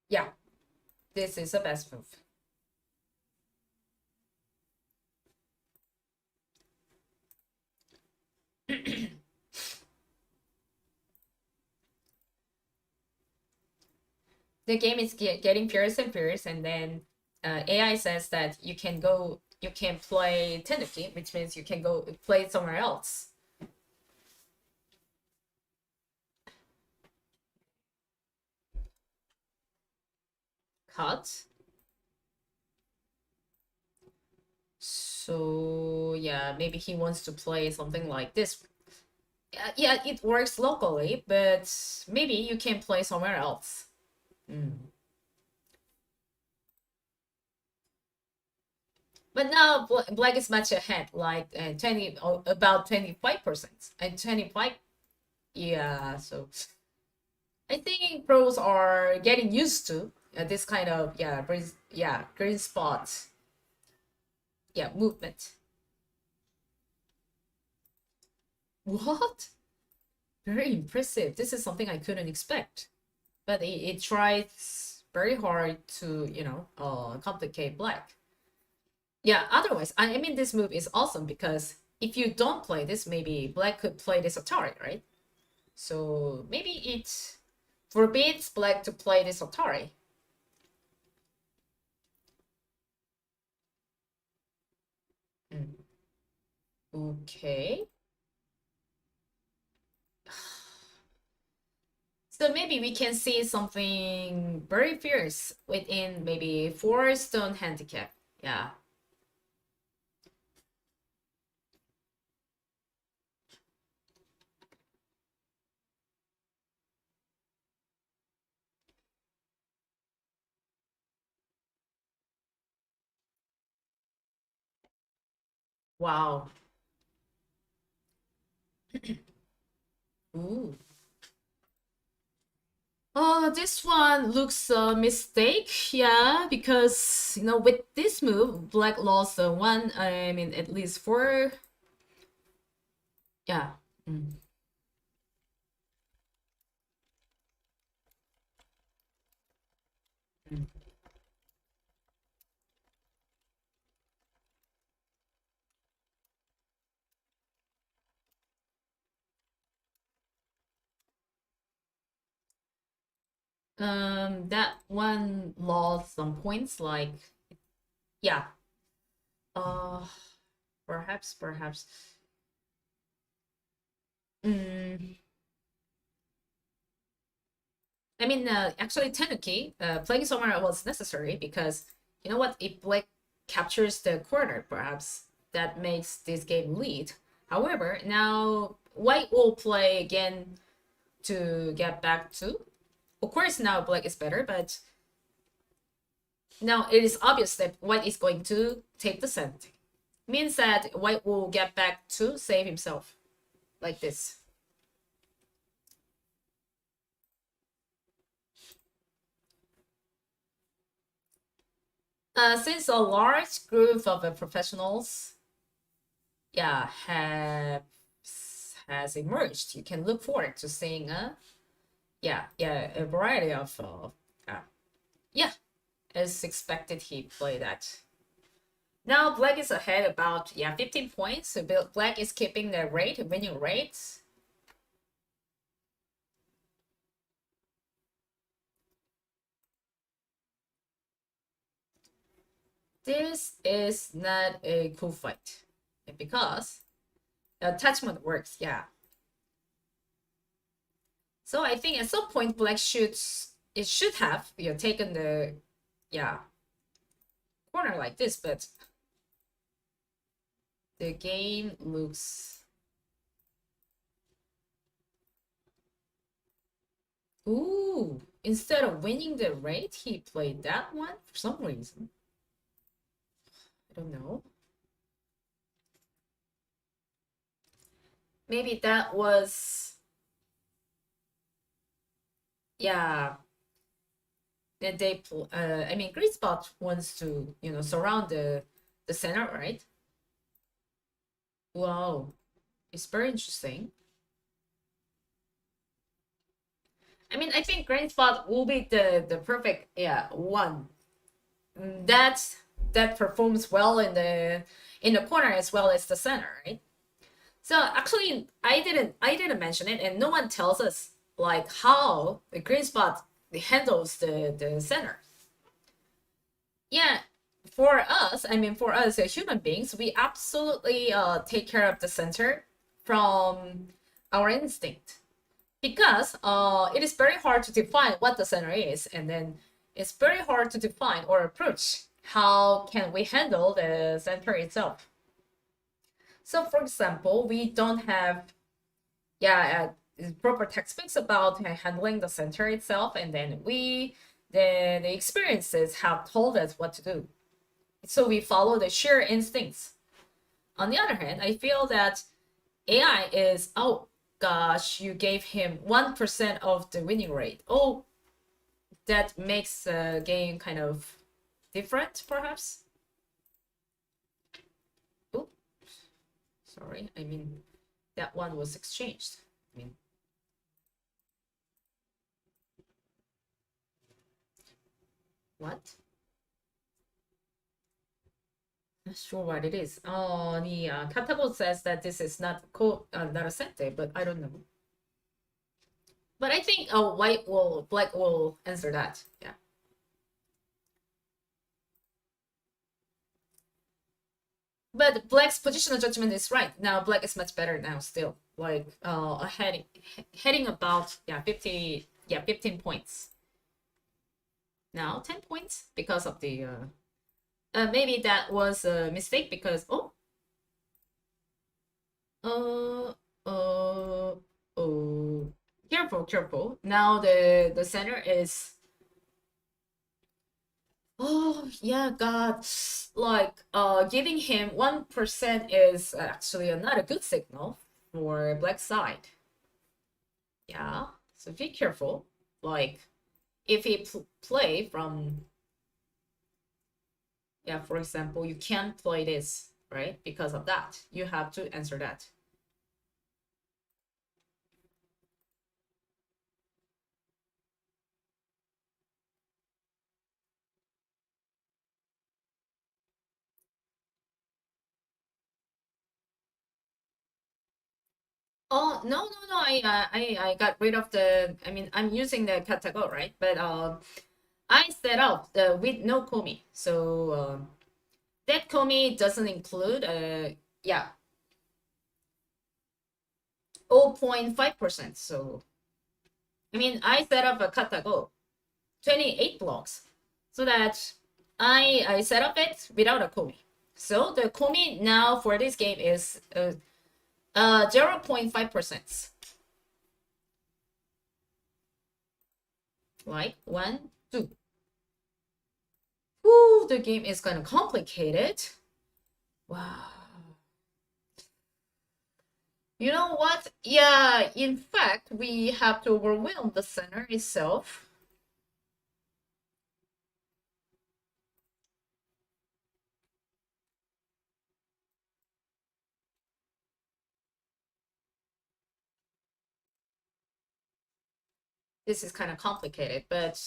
yeah, this is the best move. The game is getting fierce and fierce, and then AI says that you can play Tenuki, which means you can go play somewhere else. Cut. So yeah, maybe he wants to play something like this. Yeah, it works locally, but maybe you can play somewhere else. Mm. But now black is much ahead, like 20, about 25% and 25. Yeah, so I think pros are getting used to this kind of green spot movement. What? Very impressive. This is something I couldn't expect. But it tries very hard to, complicate black. Yeah, otherwise, I mean, this move is awesome because if you don't play this, maybe black could play this Atari, right? So maybe it forbids black to play this Atari. Okay. So maybe we can see something very fierce within maybe 4 stone handicap. Yeah. Wow. Ooh. Oh, this one looks a mistake, yeah, because with this move, Black lost one. I mean, at least four. Yeah. Mm. Mm. That one lost some points, like yeah. Uh, perhaps. Mm. I mean, actually, technically, playing somewhere was necessary because you know what? If Black captures the corner, perhaps that makes this game lead. However, now White will play again to get back to. Of course, now Black is better, but now it is obvious that White is going to take the center. Means that White will get back to save himself, like this. Since a large group of professionals, has emerged, you can look forward to seeing a variety of yeah, as expected he played that. Now Black is ahead about 15 points. So Black is keeping the winning rate. This is not a cool fight because attachment works, yeah. So I think at some point Black should have taken the corner like this, but the game looks. Ooh, instead of winning the raid, he played that one for some reason. I don't know. Maybe that was that they I mean GreenSpot wants to surround the center, right? Wow, it's very interesting. I mean, I think GreenSpot will be the perfect one that performs well in the corner as well as the center, right? So actually, I didn't mention it, and no one tells us like how the GreenSpot handles the center. Yeah, for us, I mean, for us as human beings, we absolutely take care of the center from our instinct because it is very hard to define what the center is, and then it's very hard to define or approach how can we handle the center itself. So, for example, we don't have proper textbooks about handling the center itself, and then the experiences have told us what to do. So we follow the sheer instincts. On the other hand, I feel that AI is gosh, you gave him 1% of the winning rate. Oh, that makes the game kind of different, perhaps. Oh, sorry. I mean, that one was exchanged. I mean, what? Not sure what it is. Oh, the catalog says that this is not not a sente, but I don't know. But I think black will answer that. Yeah. But black's positional judgment is right. Now black is much better now still. Like heading about 15 points. Now 10 points because of the maybe that was a mistake because careful. Now the center is yeah, God, like giving him 1% is actually not a good signal for black side. Yeah, so be careful. Like if he play from for example, you can't play this, right? Because of that, you have to answer that. Oh no. I got rid of the. I mean, I'm using the category, right? But I set up with no komi, so that komi doesn't include 0.5%. So I mean, I set up a category 28 blocks so that I set up it without a komi. So the komi now for this game is 0.5%. Like 1, 2. Ooh, the game is kind of complicated. Wow. You know what? Yeah, in fact, we have to overwhelm the center itself. This is kind of complicated, but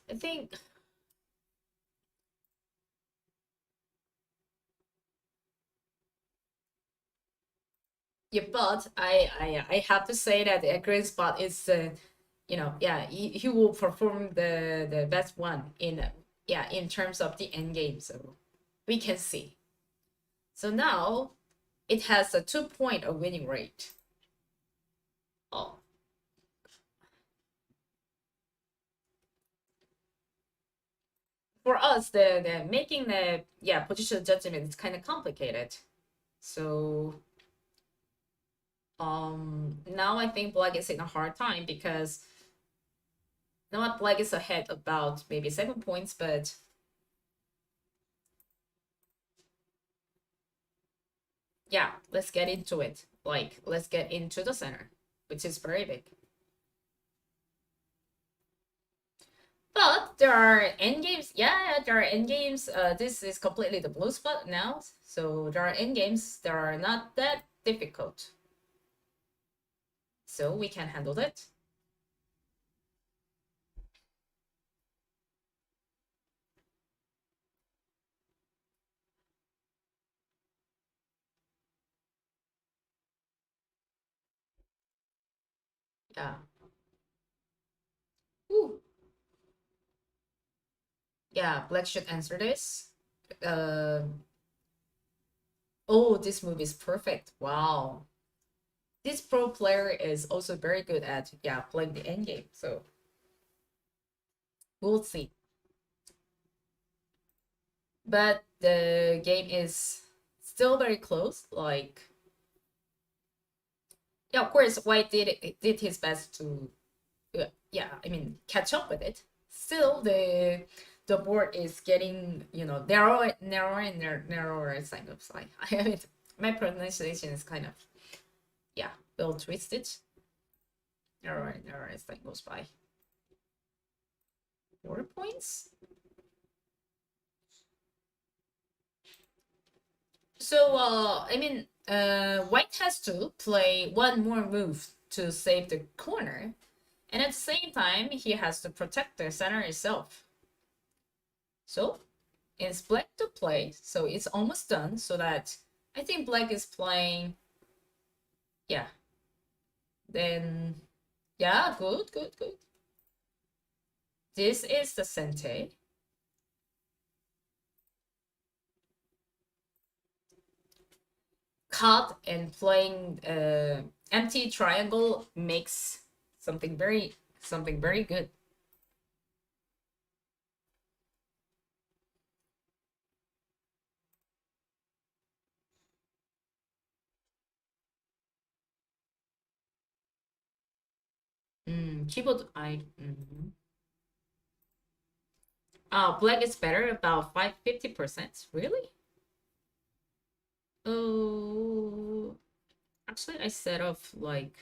I think but I have to say that GreenSpot is he will perform the best one in terms of the end game, so we can see. So now it has a 2 point of winning rate. Oh. For us, the making the positional judgment is kind of complicated. So now I think black is in a hard time because not black is ahead about maybe 7 points, but yeah, let's get into it. Like, let's get into the center, which is very big. But there are endgames. Yeah, there are endgames. This is completely the blue spot now. So there are endgames that are not that difficult. So we can handle it. Yeah. Ooh. Yeah, black should answer this. Oh, this move is perfect. Wow. This pro player is also very good at playing the endgame. So we'll see. But the game is still very close. Like, yeah, of course, White did his best to I mean, catch up with it. Still, the board is getting narrower and narrower. Kind of like I mean, my pronunciation is kind of Don't twist it. All right, that goes by. 4 points. So, I mean, white has to play one more move to save the corner. And at the same time, he has to protect the center itself. So, it's black to play. So, it's almost done. So that I think black is playing. Yeah. Then, yeah, good. This is the sente. Cut and playing empty triangle makes something very good. Keyboard black is better about 50%. Really? Oh, actually, I set off like.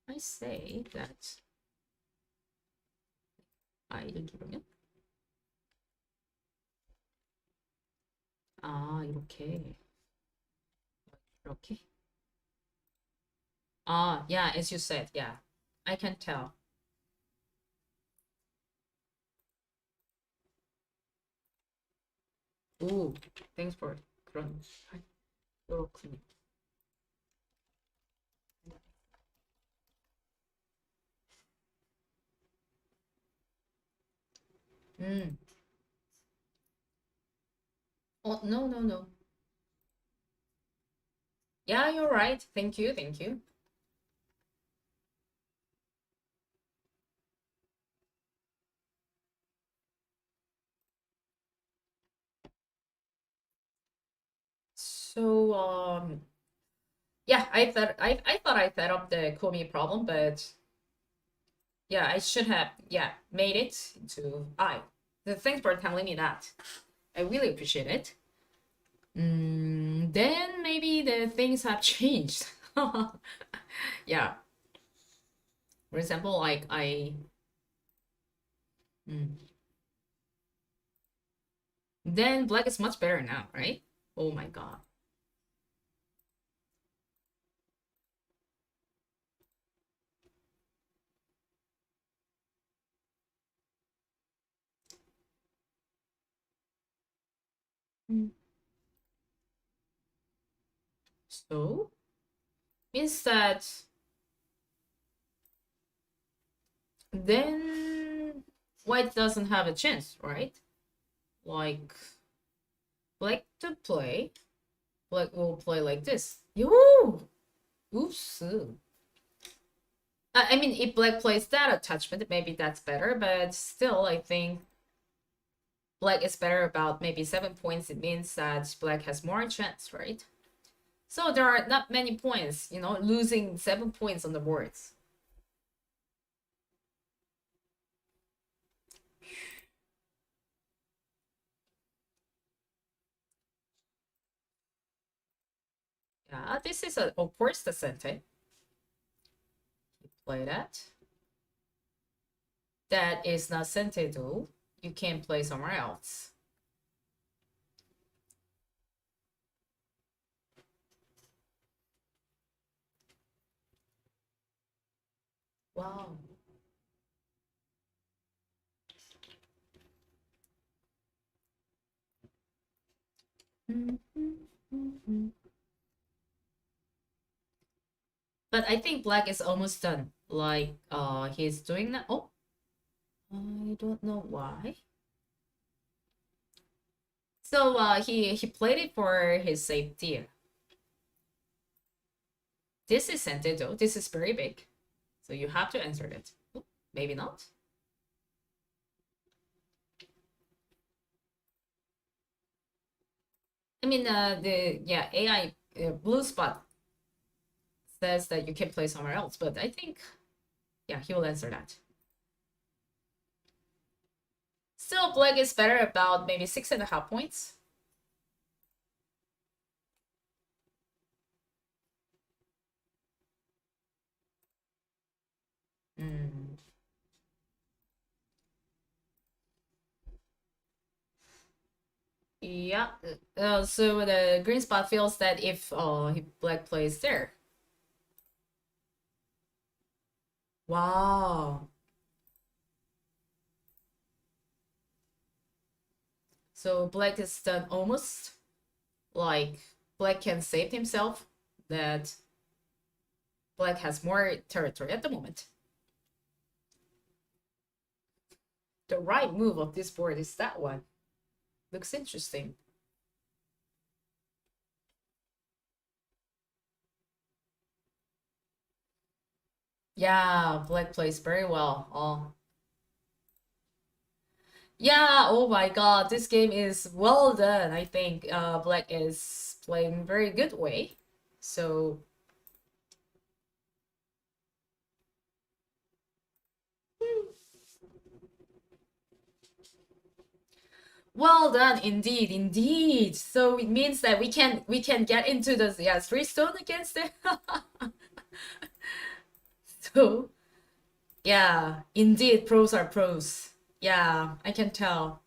I say that. 이러면 이렇게. Yeah, as you said, yeah, I can tell. Ooh, thanks for 그런. 그렇군요. Oh, no. Yeah, you're right. Thank you. So, yeah, I thought I set up the Komi problem, but yeah, I should have made it to I. Thanks for telling me that. I really appreciate it. Then maybe the things have changed. Yeah. For example, like then black is much better now, right? Oh my god. So means that then white doesn't have a chance, right? Like black to play, black will play like this. Yoo! Oops. I mean, if black plays that attachment, maybe that's better, but still, I think black is better about maybe 7 points. It means that black has more chance, right? So there are not many points, losing 7 points on the boards. Yeah, this is of course the sente. You play that. That is not sente though. You can play somewhere else. Wow. But I think black is almost done. Like he's doing that. Oh, I don't know why. So he played it for his safety. This is sente though. This is very big. So you have to answer it. Oh, maybe not. I mean, the AI blue spot says that you can play somewhere else, but I think, yeah, he will answer that. Still, black is better about maybe 6.5 points. Yeah. So the GreenSpot feels that if black plays there. Wow. So black is done almost like black can save himself. That black has more territory at the moment. The right move of this board is that one. Looks interesting. Yeah, black plays very well. Oh. Yeah, oh my god, this game is well done. I think black is playing very good way. So well done indeed, indeed. So it means that we can get into the three stone against it. So yeah, indeed, pros are pros. Yeah, I can tell.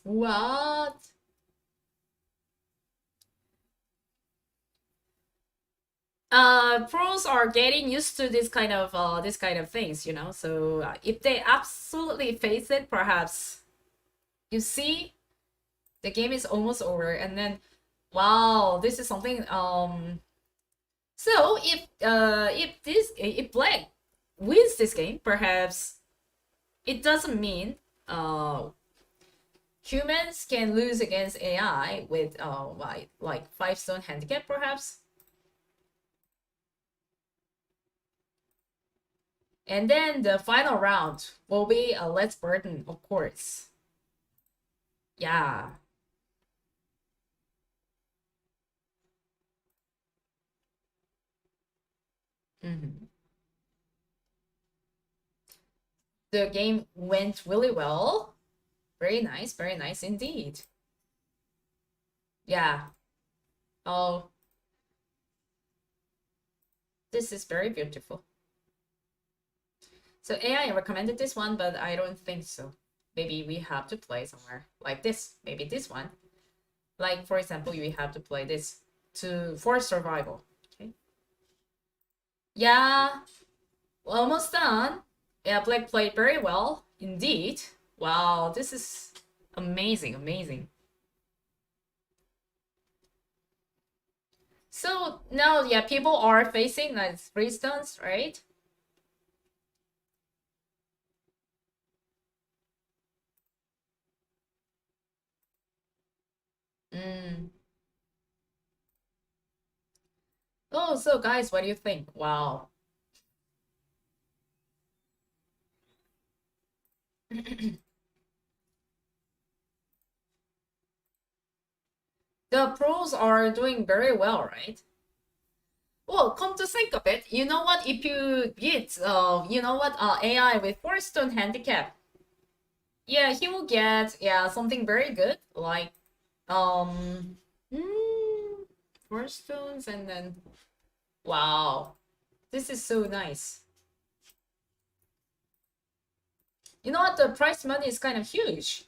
What? Pros are getting used to this kind of things, you know. So if they absolutely face it, perhaps you see the game is almost over, and then wow, this is something. So if black wins this game, perhaps it doesn't mean humans can lose against AI with like 5 stone handicap, perhaps. And then the final round will be a Let's Burden, of course. Yeah. Mhm. The game went really well. Very nice indeed. Yeah. Oh, this is very beautiful. So AI recommended this one, but I don't think so. Maybe we have to play somewhere like this. Maybe this one. Like, for example, we have to play this for survival. Okay. Yeah, almost done. Yeah, black played very well indeed. Wow, this is amazing, amazing. So now, yeah, people are facing like 3 stones, right? Mm. Oh, so guys, what do you think? Wow. The pros are doing very well, right? Well, come to think of it, you know what? If you beat, you know what? AI with 4 stone handicap, yeah, he will get something very good like um, mm, 4 stones and then wow, this is so nice. You know what? The prize money is kind of huge.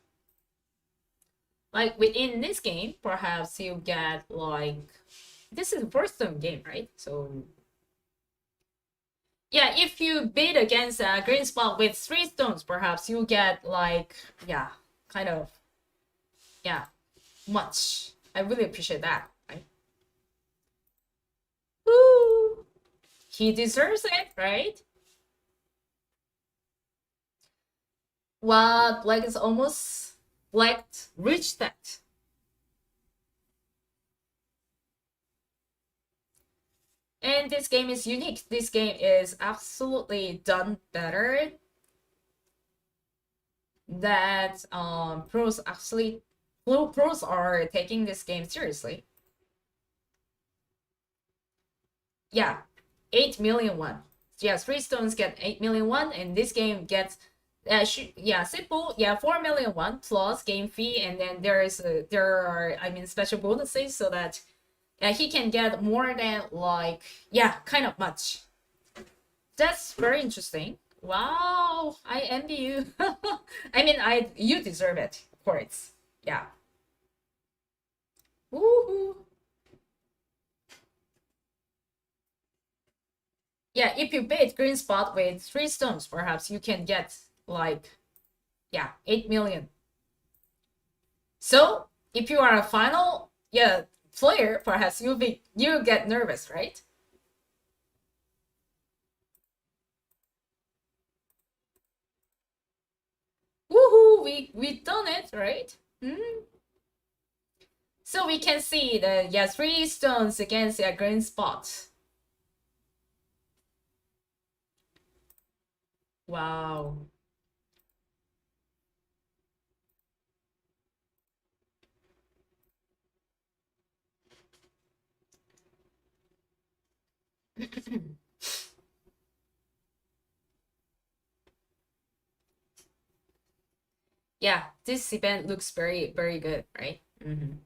Like within this game, perhaps you get like this is a first stone game, right? So yeah, if you bid against a GreenSpot with 3 stones, perhaps you get like kind of much. I really appreciate that. Right? Woo! He deserves it, right? What black is almost like reached that. And this game is unique. This game is absolutely done better. That pros are taking this game seriously. Yeah, 8 million won. Yeah, 3 stones get 8 million won, and this game gets simple 4 million won plus game fee, and then there are special bonuses so that he can get more than like kind of much. That's very interesting. Wow, I envy you. I mean, you deserve it, of course. Yeah. Woohoo. Yeah, if you bait GreenSpot with 3 stones, perhaps you can get like, yeah, 8 million. So if you are a final, yeah, player, perhaps you get nervous, right? Woohoo! We done it, right? Hmm. So we can see the, yeah, 3 stones against a GreenSpot. Wow. Yeah, this event looks very, very good, right? Mm-hmm.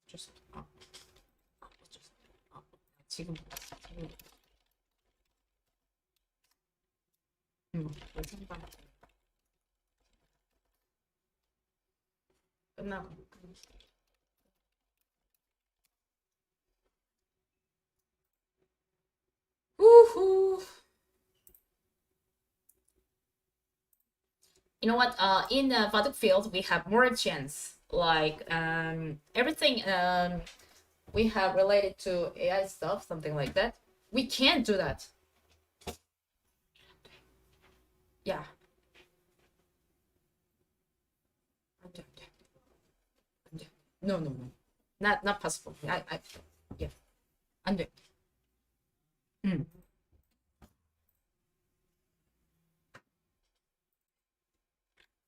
Just, just, 지금, 생방 끝나고. Woohoo! You know what? In the battlefield, we have more chance. Like everything we have related to AI stuff, something like that. We can't do that. Yeah. No, no, no. Not possible. Yeah. 안 돼. 음.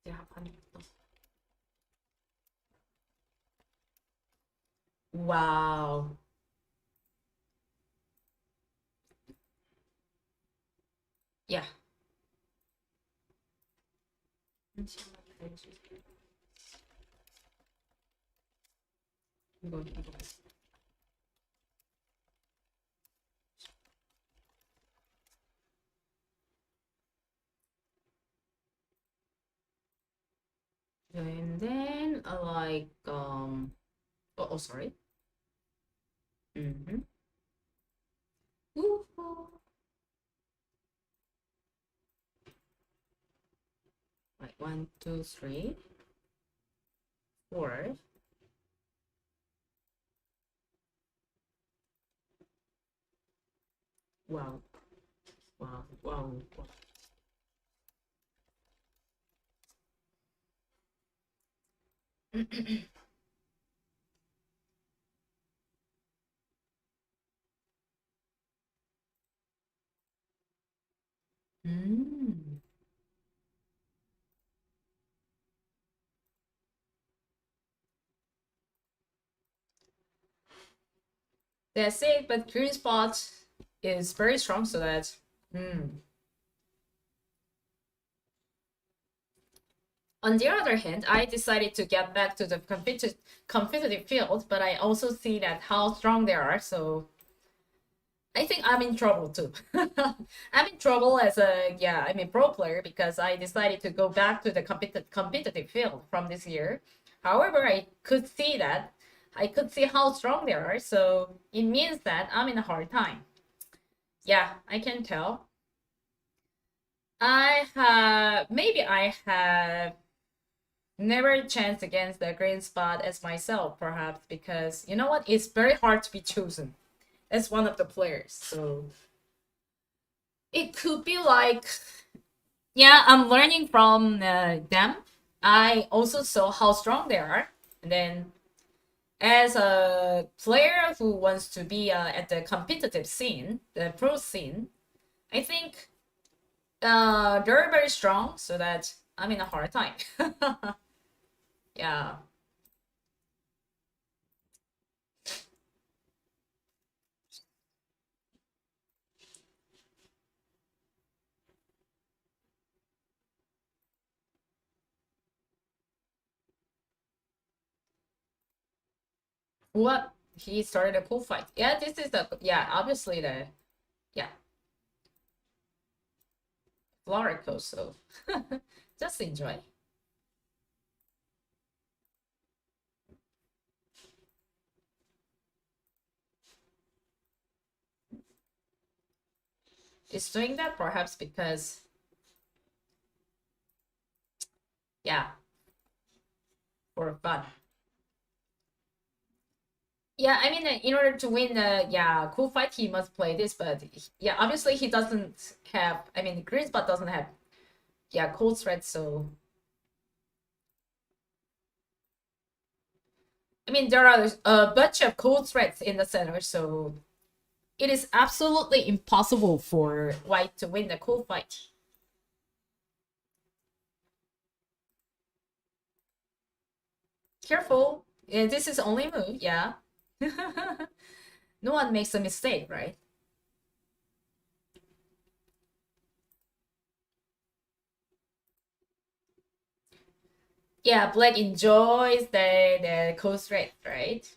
Yeah, 안 돼. Wow. Yeah. 이거. And then like oh, sorry. Mm-hmm. Woohoo. Like 1, 2, 3, 4. Wow. Wow. Wow. Wow. Mm. That's it, but GreenSpot is very strong, so that. On the other hand, I decided to get back to the competitive field, but I also see that how strong they are, so I think I'm in trouble too. I'm in trouble as a, yeah, I'm a pro player because I decided to go back to the competitive field from this year. However, I could see how strong they are, so it means that I'm in a hard time. Yeah, I can tell. Maybe I have never chance against the GreenSpot as myself, perhaps, because you know what? It's very hard to be chosen as one of the players. So it could be like, yeah, I'm learning from them. I also saw how strong they are. And then as a player who wants to be at the competitive scene, the pro scene, I think they're very strong, so that I'm in a hard time. Yeah. What? He started a cool fight. Yeah, this is the, yeah, obviously the, yeah, Florico, so just enjoy. It's doing that perhaps because, yeah, for fun. Yeah, I mean, in order to win the, yeah, cool fight, he must play this, but yeah, obviously he doesn't have, I mean, GreenSpot doesn't have, yeah, cold threat, so I mean, there are a bunch of cold threats in the center, so it is absolutely impossible for White to win the cool fight. Careful, this is only move, yeah. No one makes a mistake, right? Yeah, Black enjoys the cold threat, right?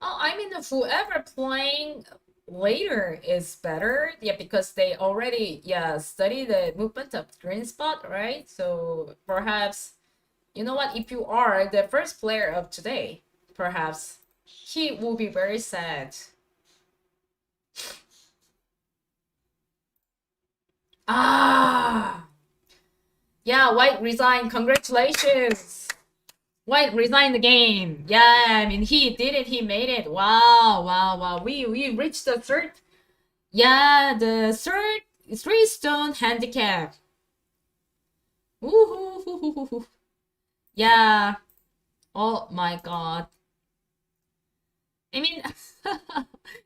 Oh, I mean, whoever playing later is better, yeah, because they already, yeah, study the movement of GreenSpot, right? So perhaps, you know what, if you are the first player of today, perhaps he will be very sad. Ah, yeah, White resigned. Congratulations. White resigned the game. Yeah, I mean, he did it. He made it. Wow, wow, wow. We reached the third. Yeah, the third 3-stone handicap. Woohoo! Yeah. Oh my god. I mean,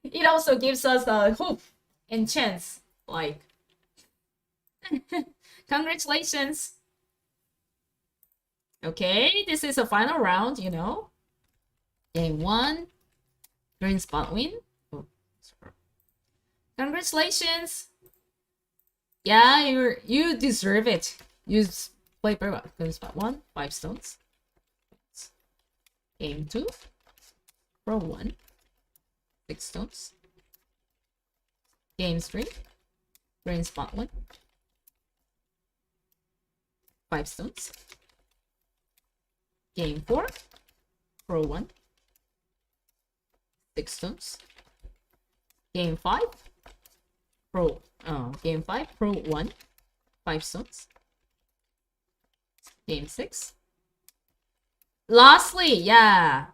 it also gives us a hope and chance. Like, congratulations. Okay, this is a final round, you know. Game 1, GreenSpot win. Oh, sorry. Congratulations. Yeah, you deserve it. You play very well. GreenSpot 1, 5 stones. Game 2, Pro 1, 6 stones. Game 3, GreenSpot 1, 5 stones. Game 4, Pro 1, 6 stones. Game 5, Game 5, Pro 1, 5 stones. Game 6. Lastly, yeah.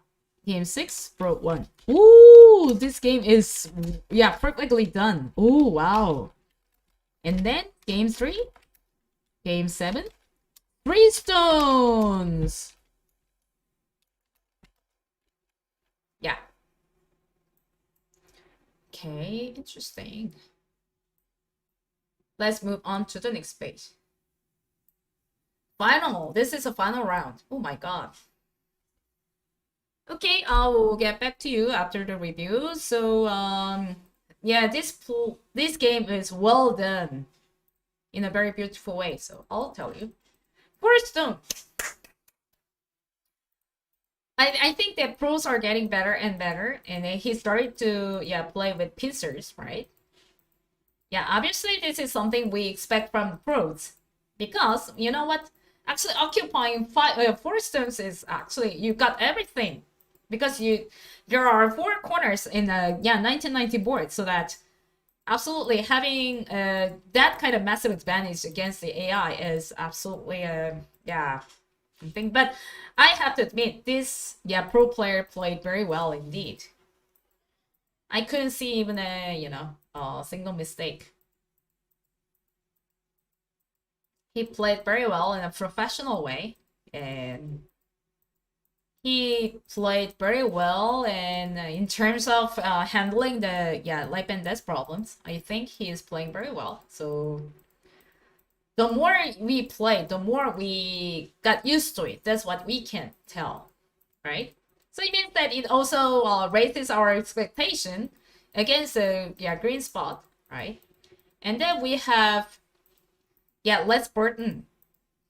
Game 6, Pro 1. Ooh, this game is, yeah, perfectly done. Ooh, wow. And then game 3, game 7, 3 stones. Yeah. Okay, interesting. Let's move on to the next page. Final. This is a final round. Oh my god. Okay, I will get back to you after the review. So, yeah, this game is well done in a very beautiful way. So I'll tell you. First stone. I think that pros are getting better and better, and he started to, yeah, play with pincers, right? Yeah, obviously this is something we expect from pros, because you know what? Actually, occupying 4 stones is actually, you got everything, because there are 4 corners in the, yeah, 1990 board, so that absolutely having that kind of massive advantage against the AI is absolutely yeah, something. But I have to admit, this, yeah, pro player played very well indeed. I couldn't see even a, you know, a single mistake. He played very well in a professional way, and he played very well, and in terms of handling the, yeah, life and death problems, I think he is playing very well. So the more we play, the more we got used to it. That's what we can tell, right? So it means that it also raises our expectation against the, yeah, GreenSpot, right? And then we have, yeah, less burden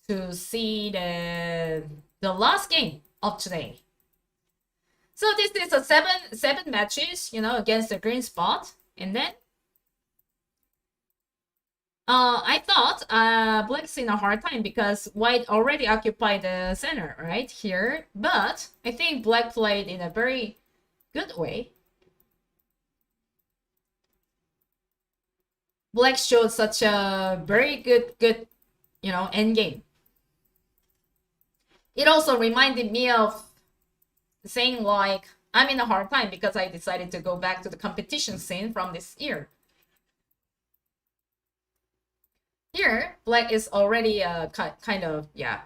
to see the last game of today. So this is a seven matches, you know, against the GreenSpot, and then I thought Black's in a hard time because White already occupied the center right here, but I think Black played in a very good way. Black showed such a very good, you know, end game. It also reminded me of saying like, I'm in a hard time because I decided to go back to the competition scene from this year. Here, Black is already kind of, yeah.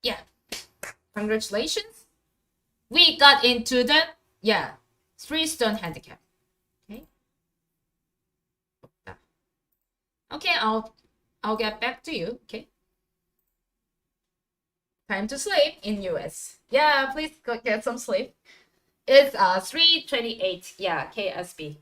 Yeah. Congratulations. We got into the, yeah, 3-stone handicap. Okay. Okay, I'll get back to you. Okay. Time to sleep in US. Yeah, please go get some sleep. It's 3:28. Yeah, KSB.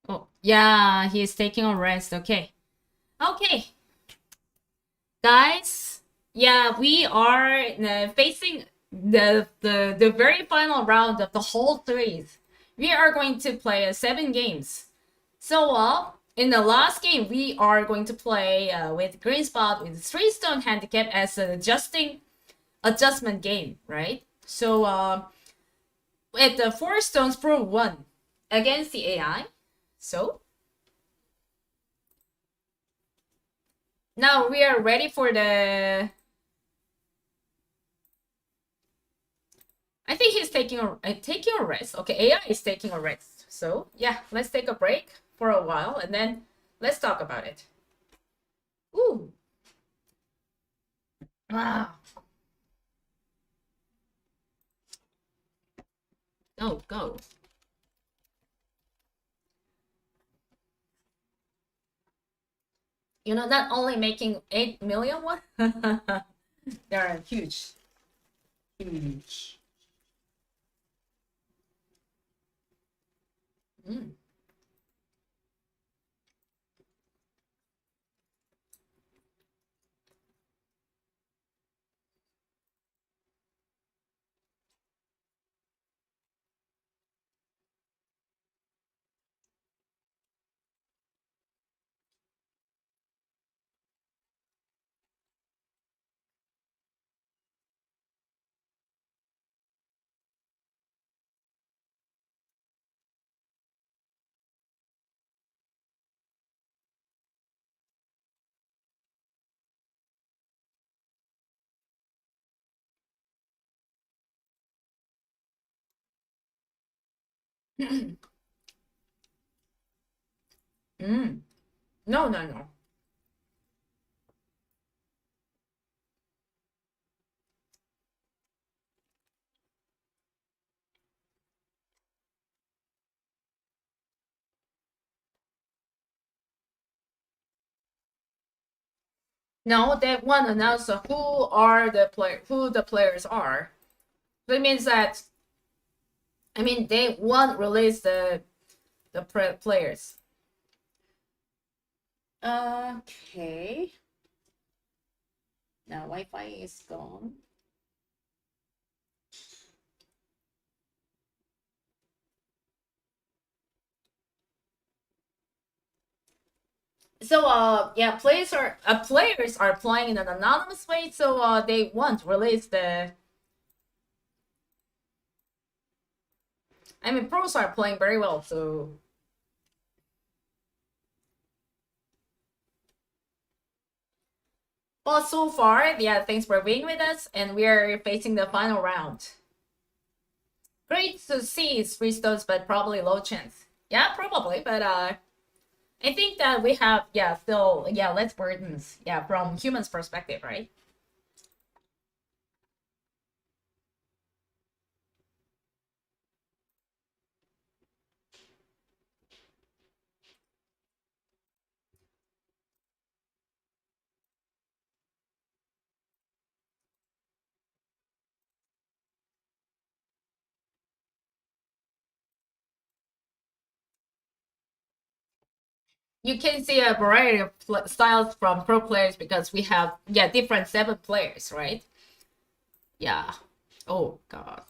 Oh, yeah, he's taking a rest. Okay. Okay. Guys, yeah, we are facing the very final round of the whole series. We are going to play 7 games. So, in the last game, we are going to play with GreenSpot with 3-stone handicap as an adjustment game, right? So, with the 4 stones for 1 against the AI. So, now we are ready for the. I think he's taking a rest. Okay, AI is taking a rest. So yeah, let's take a break for a while, and then let's talk about it. Ooh. Wow. Go. You know, not only making 8 million one, they're huge. Huge. Mm. Mm. No. No, they won't announce who the players are. So it means that, I mean, they won't release the players. Okay. Now Wi-Fi is gone. So yeah, players are playing in an anonymous way, so they won't release the. I mean, pros are playing very well, so. Well, so far, yeah, thanks for being with us, and we are facing the final round. Great to see 3 stones, but probably low chance. Yeah, probably, but I think that we have, yeah, still, yeah, less burdens, yeah, from humans' perspective, right? You can see a variety of styles from pro players because we have, yeah, different 7 players, right? Yeah. Oh, God.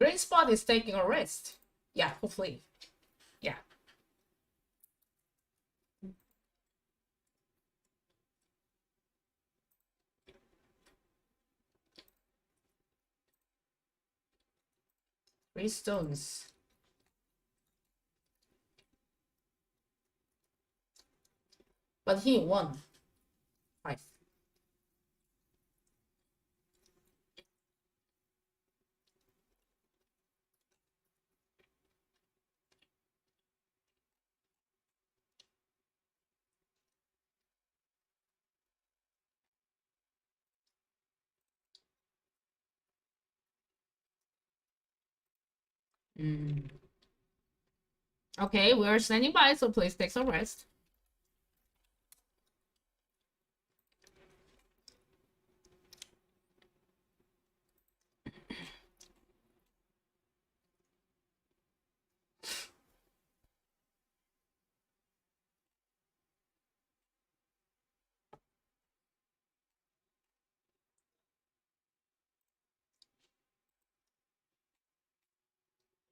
GreenSpot is taking a rest. Yeah, hopefully. Yeah. Three stones. But he won. Right. Mm. Okay, we're standing by, so please take some rest.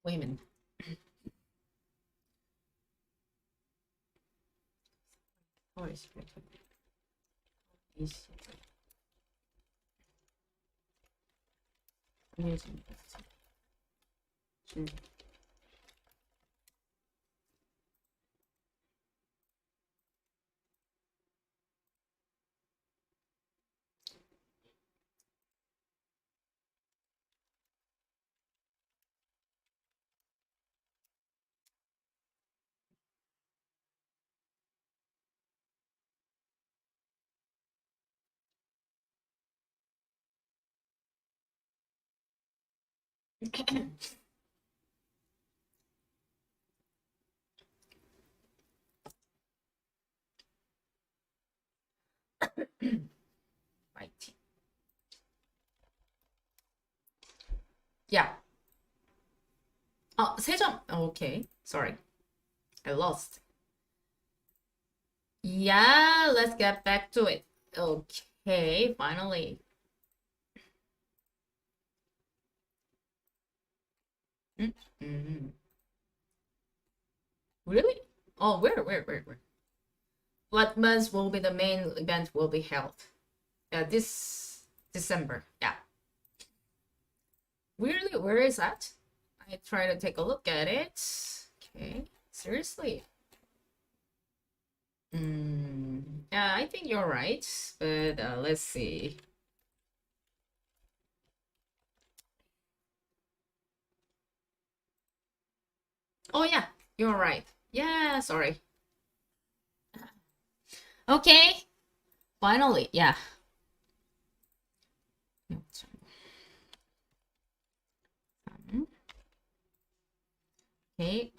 Wait a minute. How is it? Right. Yeah. 세 점. Okay. Sorry. I lost. Yeah, let's get back to it. Okay, finally. Mm-hmm. Really? Oh, where? What month will be the main event will be held? This December. Yeah. Really? Where is that? I try to take a look at it. Okay. Seriously. Yeah, I think you're right, but let's see. Oh yeah, you're right. Yeah, sorry. Okay, finally, yeah. Okay,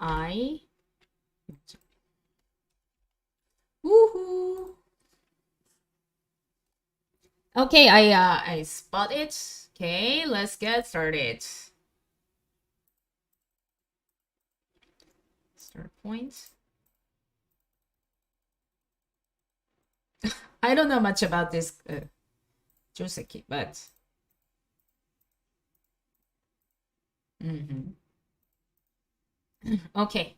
woohoo. Okay, I spot it. Okay, let's get started. Start point. I don't know much about this Joseki, but okay.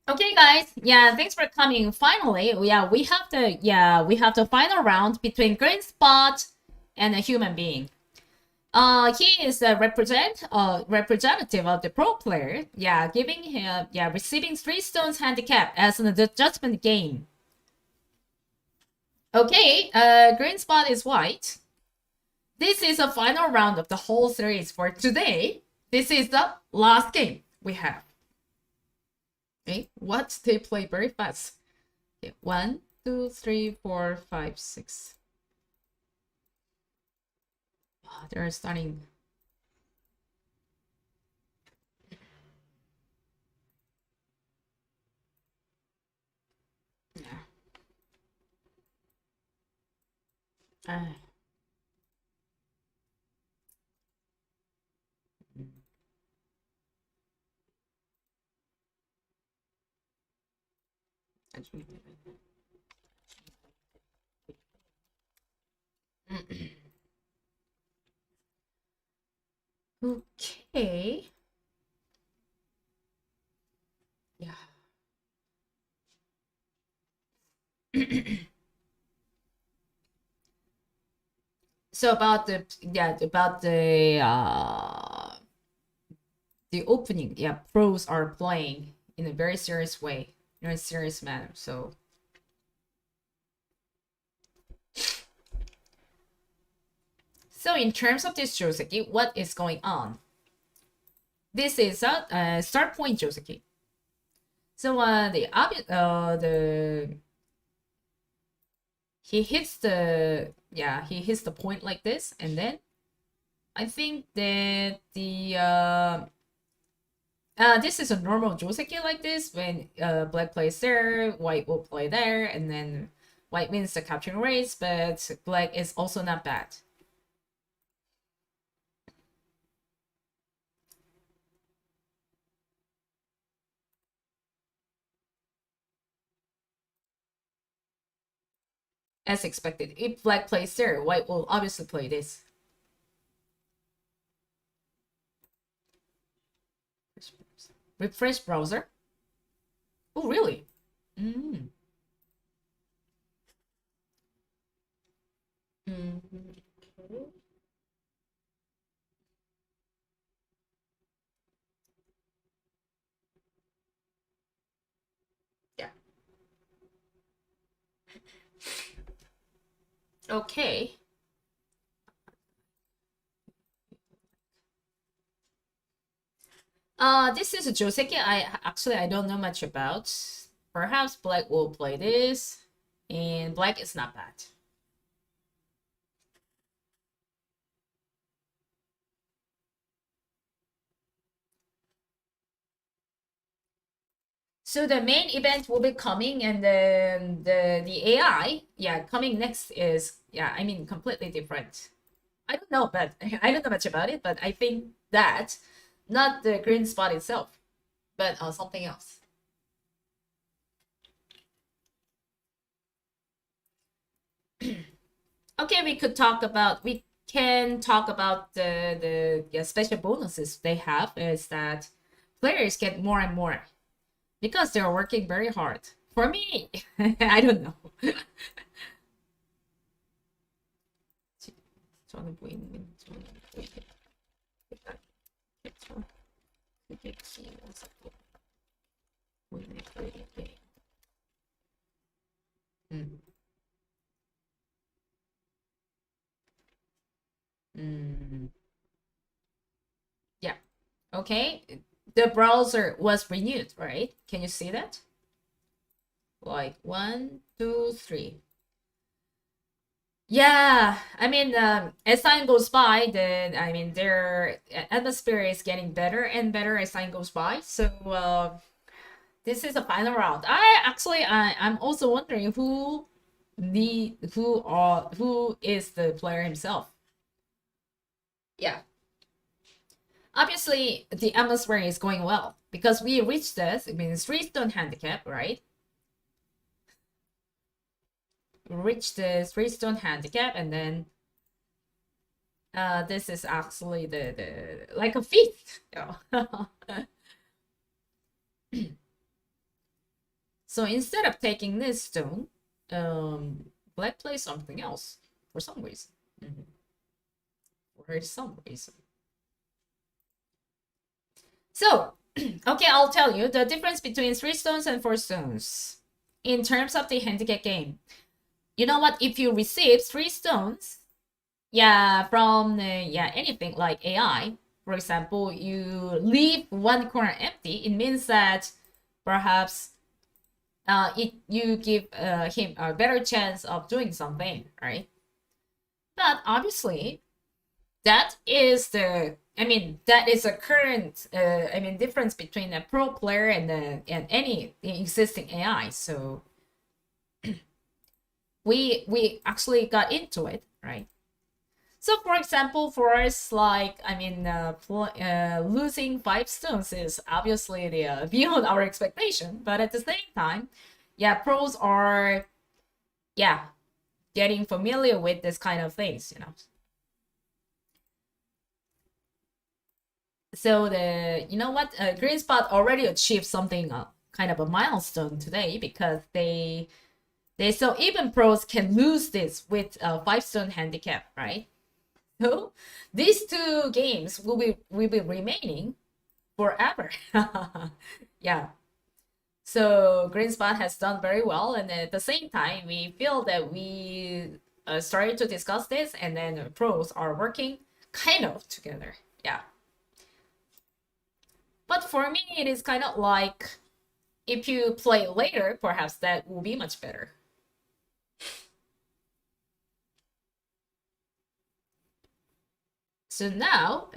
Okay, guys. Yeah, thanks for coming. Finally, we have the final round between GreenSpot and a human being. He is a representative of the pro player. Yeah, giving him receiving 3 stones handicap as an adjustment game. Okay, GreenSpot is white. This is the final round of the whole series for today. This is the last game we have. Okay, what? They play very fast. Okay, 1, 2, 3, 4, 5, 6. Oh, they're starting. Yeah. Okay. Yeah. So about the opening, pros are playing in a very serious way, in a serious manner. So in terms of this Joseki, what is going on? This is a start point Joseki. So he hits the point like this, and then I think that this is a normal Joseki like this. When black plays there, white will play there, and then white wins the capturing race, but black is also not bad. As expected, if black plays there, white will obviously play this. refresh browser. Oh, really? Mm. Okay. Yeah. Okay. This is a Joseki. I don't know much about. Perhaps Black will play this, and Black is not bad. So the main event will be coming, and then the AI, yeah, coming next is, yeah, I mean, completely different. I don't know, but I don't know much about it, but I think that not the GreenSpot itself, but something else. Okay, we can talk about the yeah, special bonuses they have is that players get more and more because they're working very hard. For me, I don't know. 저는 보이는 저는 보이게 캡처 그게 키워서 보이는 보이게 음. Mm, yeah. Okay. The browser was renewed, right? Can you see that? Like 1, 2, 3. Yeah, I mean, as time goes by, their atmosphere is getting better and better as time goes by. So, this is the final round. I'm also wondering who is the player himself. Yeah. Obviously, the atmosphere is going well because we reached this. I mean, 3-stone handicap, right? Reached the 3-stone handicap, and then this is actually the like a feat. So instead of taking this stone, Black plays something else for some reason. For some reason. So, okay, I'll tell you the difference between 3 stones and 4 stones in terms of the handicap game. You know what? If you receive 3 stones, yeah, from yeah, anything like AI, for example, you leave one corner empty, it means that perhaps you give him a better chance of doing something, right? But obviously, that is a current difference between a pro player and any existing AI. So we actually got into it, right? So for example, for us, like losing 5 stones is obviously beyond our expectation, but at the same time, yeah, pros are, yeah, getting familiar with this kind of things, you know. So you know what, GreenSpot already achieved something kind of a milestone today because they so even pros can lose this with a 5-stone handicap, right? So these 2 games will be remaining forever. Yeah. So GreenSpot has done very well, and at the same time, we feel that we started to discuss this, and then pros are working kind of together. Yeah. But for me, it is kind of like if you play later, perhaps that will be much better. So now,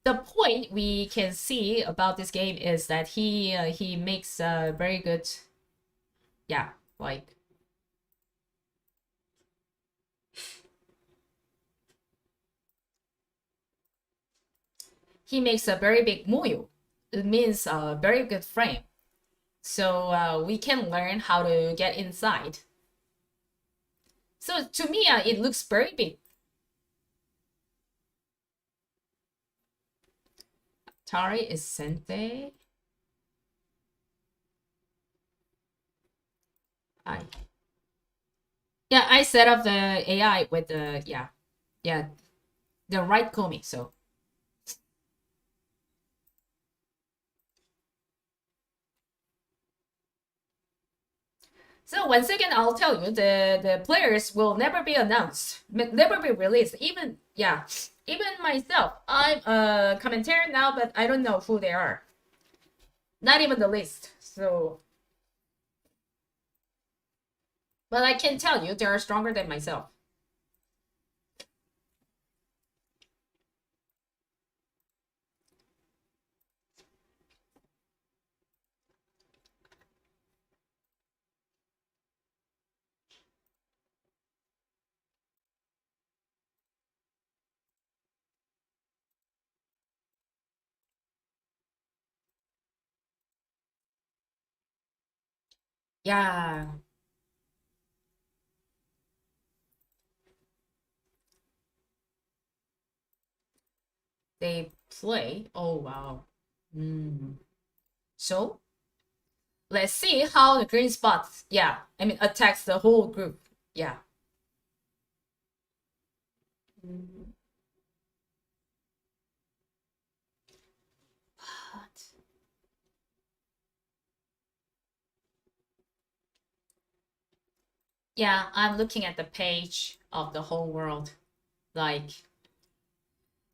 the point we can see about this game is that he makes a very good, yeah, like he makes a very big moyo. It means a very good frame. So we can learn how to get inside. So to me, it looks very big. Tari is Sente. Yeah, I set up the AI with the the right combing. So once again, I'll tell you the players will never be announced, never be released. Even myself, I'm a commentator now, but I don't know who they are. Not even the list. So, but I can tell you they are stronger than myself. Yeah, they play. Oh wow. Mm. So let's see how the GreenSpot, attacks the whole group. Yeah. Mm. What? Yeah, I'm looking at the page of the whole world. Like,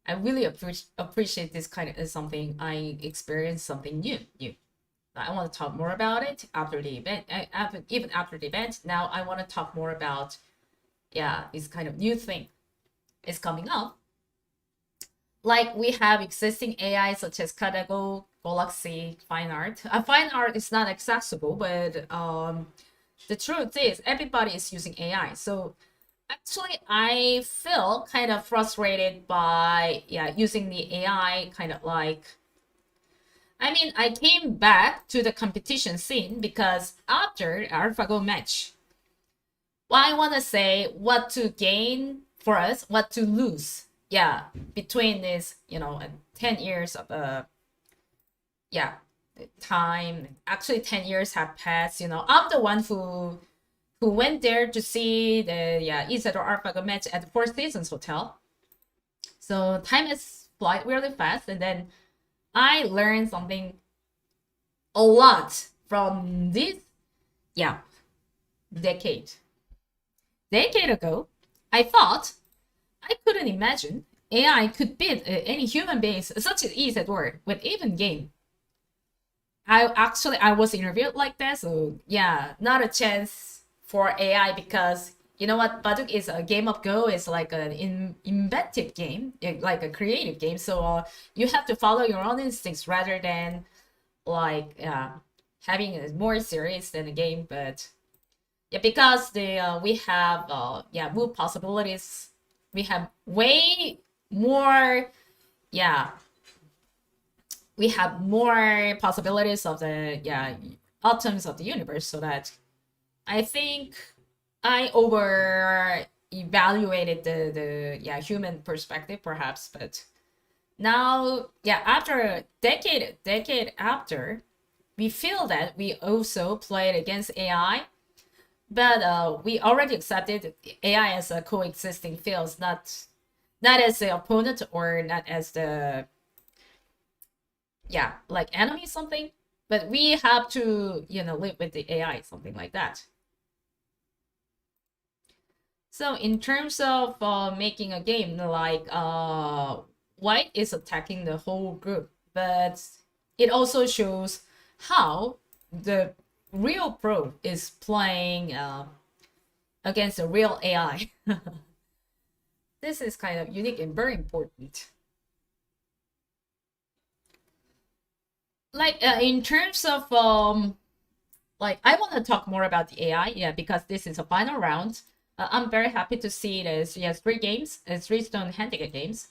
I really appreciate this kind of something. I experienced something new. I want to talk more about it after the event. Even after the event, now I want to talk more about this kind of new thing is coming up. Like we have existing AI such as Kadago, Galaxy, Fine Art. Fine Art is not accessible, but the truth is everybody is using AI. So actually, I feel kind of frustrated by using the AI kind of like. I mean, I came back to the competition scene because after AlphaGo match, well, I want to say what to gain for us, what to lose. Yeah, between this, 10 years of yeah, time. Actually, 10 years have passed. I'm the one who went there to see the Isidore AlphaGo match at the Four Seasons Hotel. So time is flight really fast, and then I learned something a lot from this decade. Decade ago, I thought I couldn't imagine AI could beat any human beings such as Isidore with even game. I was interviewed like that, so yeah, not a chance for AI because you know what, Baduk is a game of Go is like an inventive game, like a creative game. So you have to follow your own instincts rather than like having a more serious than a game. But yeah, because the we have move possibilities, we have way more yeah we have more possibilities of the atoms of the universe, so that I think I over evaluated the human perspective perhaps. But now after a decade after, we feel that we also played against AI, but we already accepted AI as a coexisting field, not as the opponent or not as the like enemy something, but we have to live with the AI, something like that. So in terms of making a game, like White is attacking the whole group, but it also shows how the real pro is playing against a real AI. This is kind of unique and very important. Like in terms of like I want to talk more about the AI, because this is a final round. I'm very happy to see there's 3 games, 3 stone handicap games.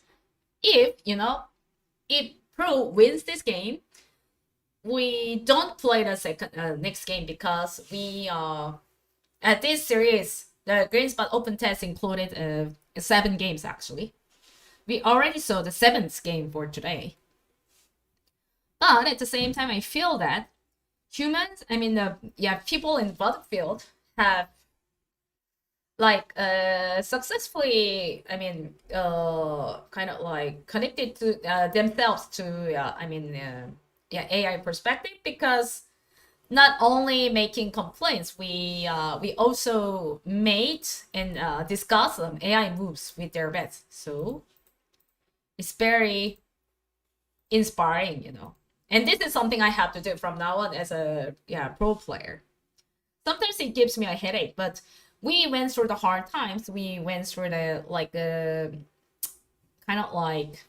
If if Pro wins this game, we don't play the second next game because we at this series the GreenSpot Open Test included 7 games actually. We already saw the 7th game for today. But at the same time, I feel that humans, I mean, people in battlefield have like successfully, I mean, kind of like connected to themselves to, yeah, AI perspective, because not only making complaints, we also made and discuss AI moves with their bets. So it's very inspiring, you know. And this is something I have to do from now on as a pro player. Sometimes it gives me a headache, but we went through the hard times. We went through the like kind of like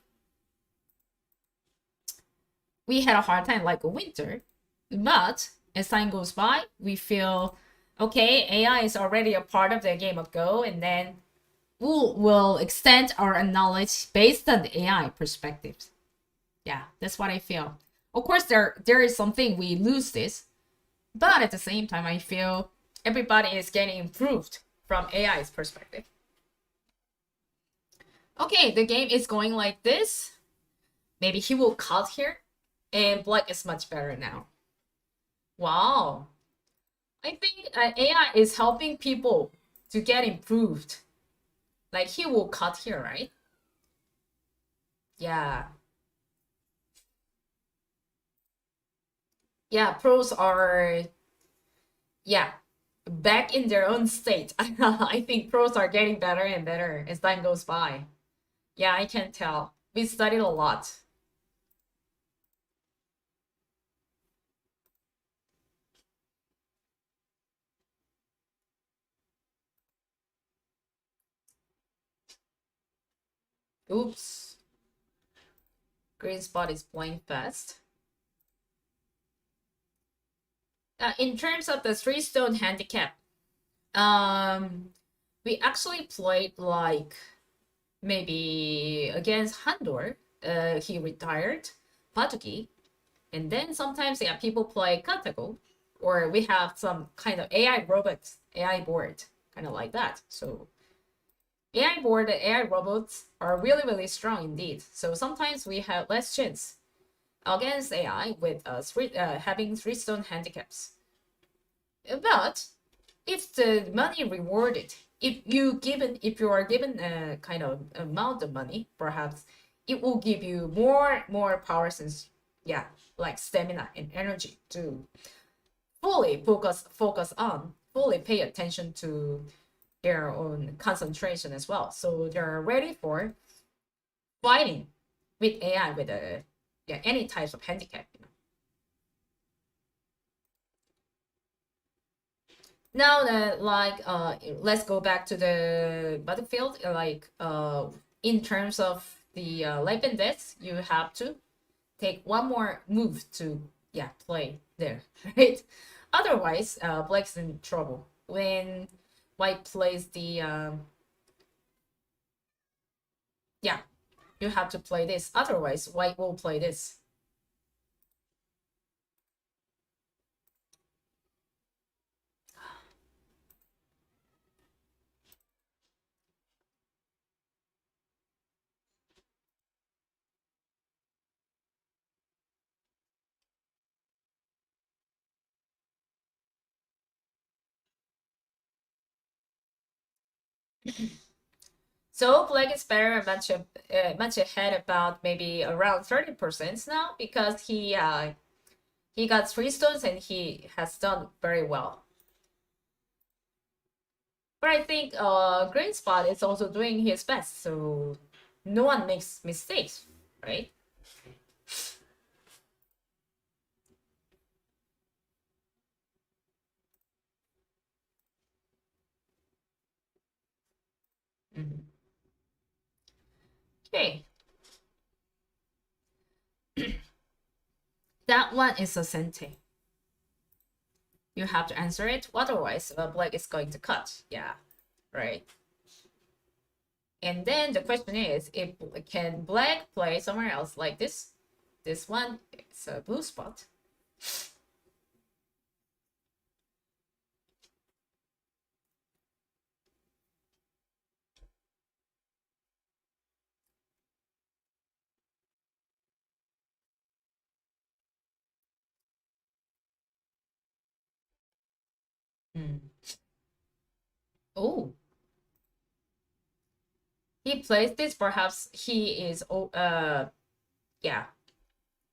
we had a hard time like a winter, but as time goes by, we feel okay. AI is already a part of the game of Go, and then we'll extend our knowledge based on the AI perspectives. Yeah, that's what I feel. Of course, there is something we lose this, but at the same time, I feel everybody is getting improved from AI's perspective. Okay, the game is going like this. Maybe he will cut here, and black is much better now. Wow. I think AI is helping people to get improved. Like he will cut here, right? Yeah. Yeah, pros are, yeah, back in their own state. I think pros are getting better and better as time goes by. Yeah, I can tell. We studied a lot. Oops. GreenSpot is playing fast. In terms of the 3-stone handicap, we actually played like maybe against Handor. He retired, Patuki, and then sometimes people play Katago, or we have some kind of AI robots, AI board, kind of like that. So AI board and AI robots are really strong indeed. So sometimes we have less chance against AI with having 3-stone handicaps. But if the money rewarded, if you are given a kind of amount of money, perhaps it will give you more power, since like stamina and energy to fully fully pay attention to their own concentration as well. So they're ready for fighting with AI with any types of handicap. Now that let's go back to the battlefield. In terms of the life and death, you have to take one more move to play there, right? Otherwise, black's in trouble when white plays the you have to play this. Otherwise, white will play this. So black is better, much ahead, about maybe around 30% now, because he got 3 stones and he has done very well. But I think GreenSpot is also doing his best, so no one makes mistakes, right? Mhm. Okay. That one is a sente. You have to answer it, otherwise black is going to cut. Yeah, right. And then the question is, if can black play somewhere else like this? This one, it's a blue spot. Oh, he plays this. Perhaps he is. Yeah.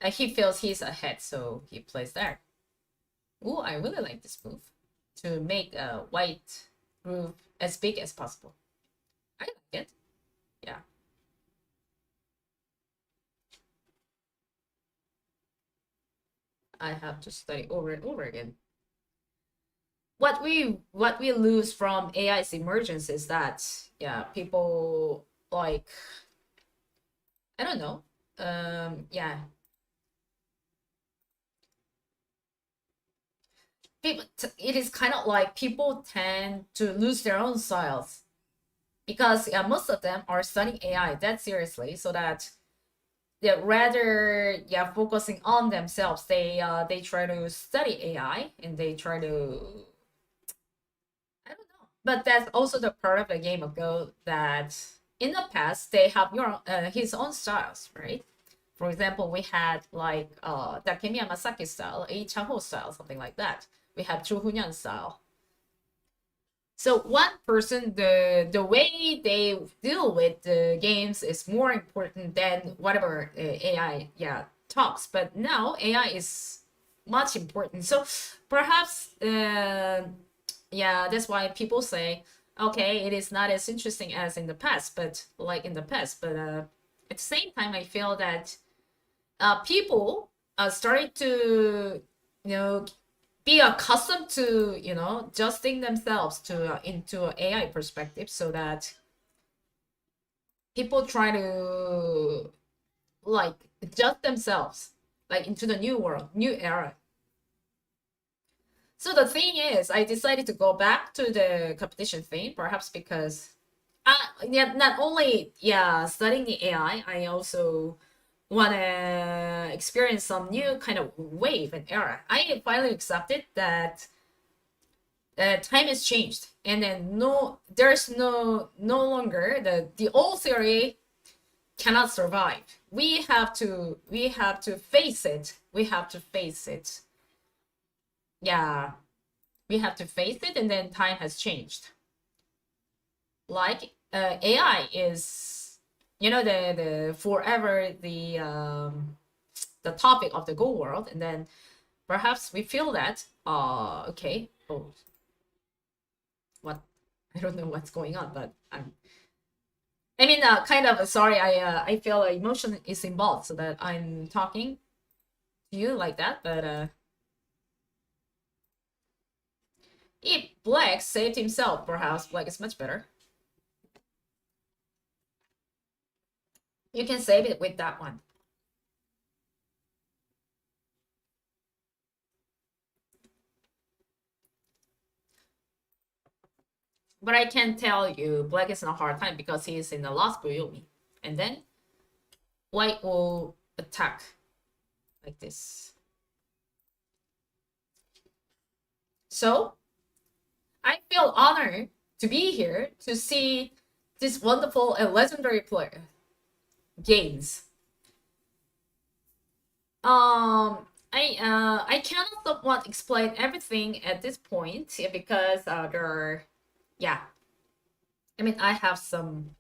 He feels he's ahead, so he plays there. Oh, I really like this move to make a white groove as big as possible. I like it. Yeah. I have to study over and over again. What we lose from AI's emergence is that, yeah, people like, I don't know. Yeah. It is kind of like people tend to lose their own styles because, yeah, most of them are studying AI that seriously, so that they're rather, yeah, focusing on themselves. They try to study AI and they try to, I don't know. But that's also the part of the game of Go that in the past they have his own styles, right? For example, we had like Takemi Yamasaki style, Ei Chang-ho style, something like that. We have Cho Hyeyeon style. So one person, the way they deal with the games is more important than whatever AI, yeah, talks. But now AI is much important. So perhaps, yeah, that's why people say, okay, it is not as interesting as in the past, but like in the past. But at the same time, I feel that people started to, you know, be accustomed to, adjusting themselves to into an AI perspective, so that people try to like adjust themselves like into the new world, new era. So the thing is, I decided to go back to the competition thing, perhaps because yeah, not only, yeah, studying the AI, I also want to experience some new kind of wave and era. I finally accepted that time has changed, and then there's no longer the old theory cannot survive. We have to face it. We have to face it. Yeah, we have to face it, and then time has changed. Like AI is, the forever the topic of the Go world, and then perhaps we feel that okay, oh, what, I don't know what's going on, but I mean, kind of sorry. I feel emotion is involved, so that I'm talking to you like that. But if Black saved himself, perhaps Black is much better. You can save it with that one. But I can tell you, Black is in a hard time because he is in the last Buyumi, and then White will attack like this. So I feel honored to be here to see this wonderful and legendary player games. I cannot somewhat explain everything at this point, because there are, yeah, I mean, I have some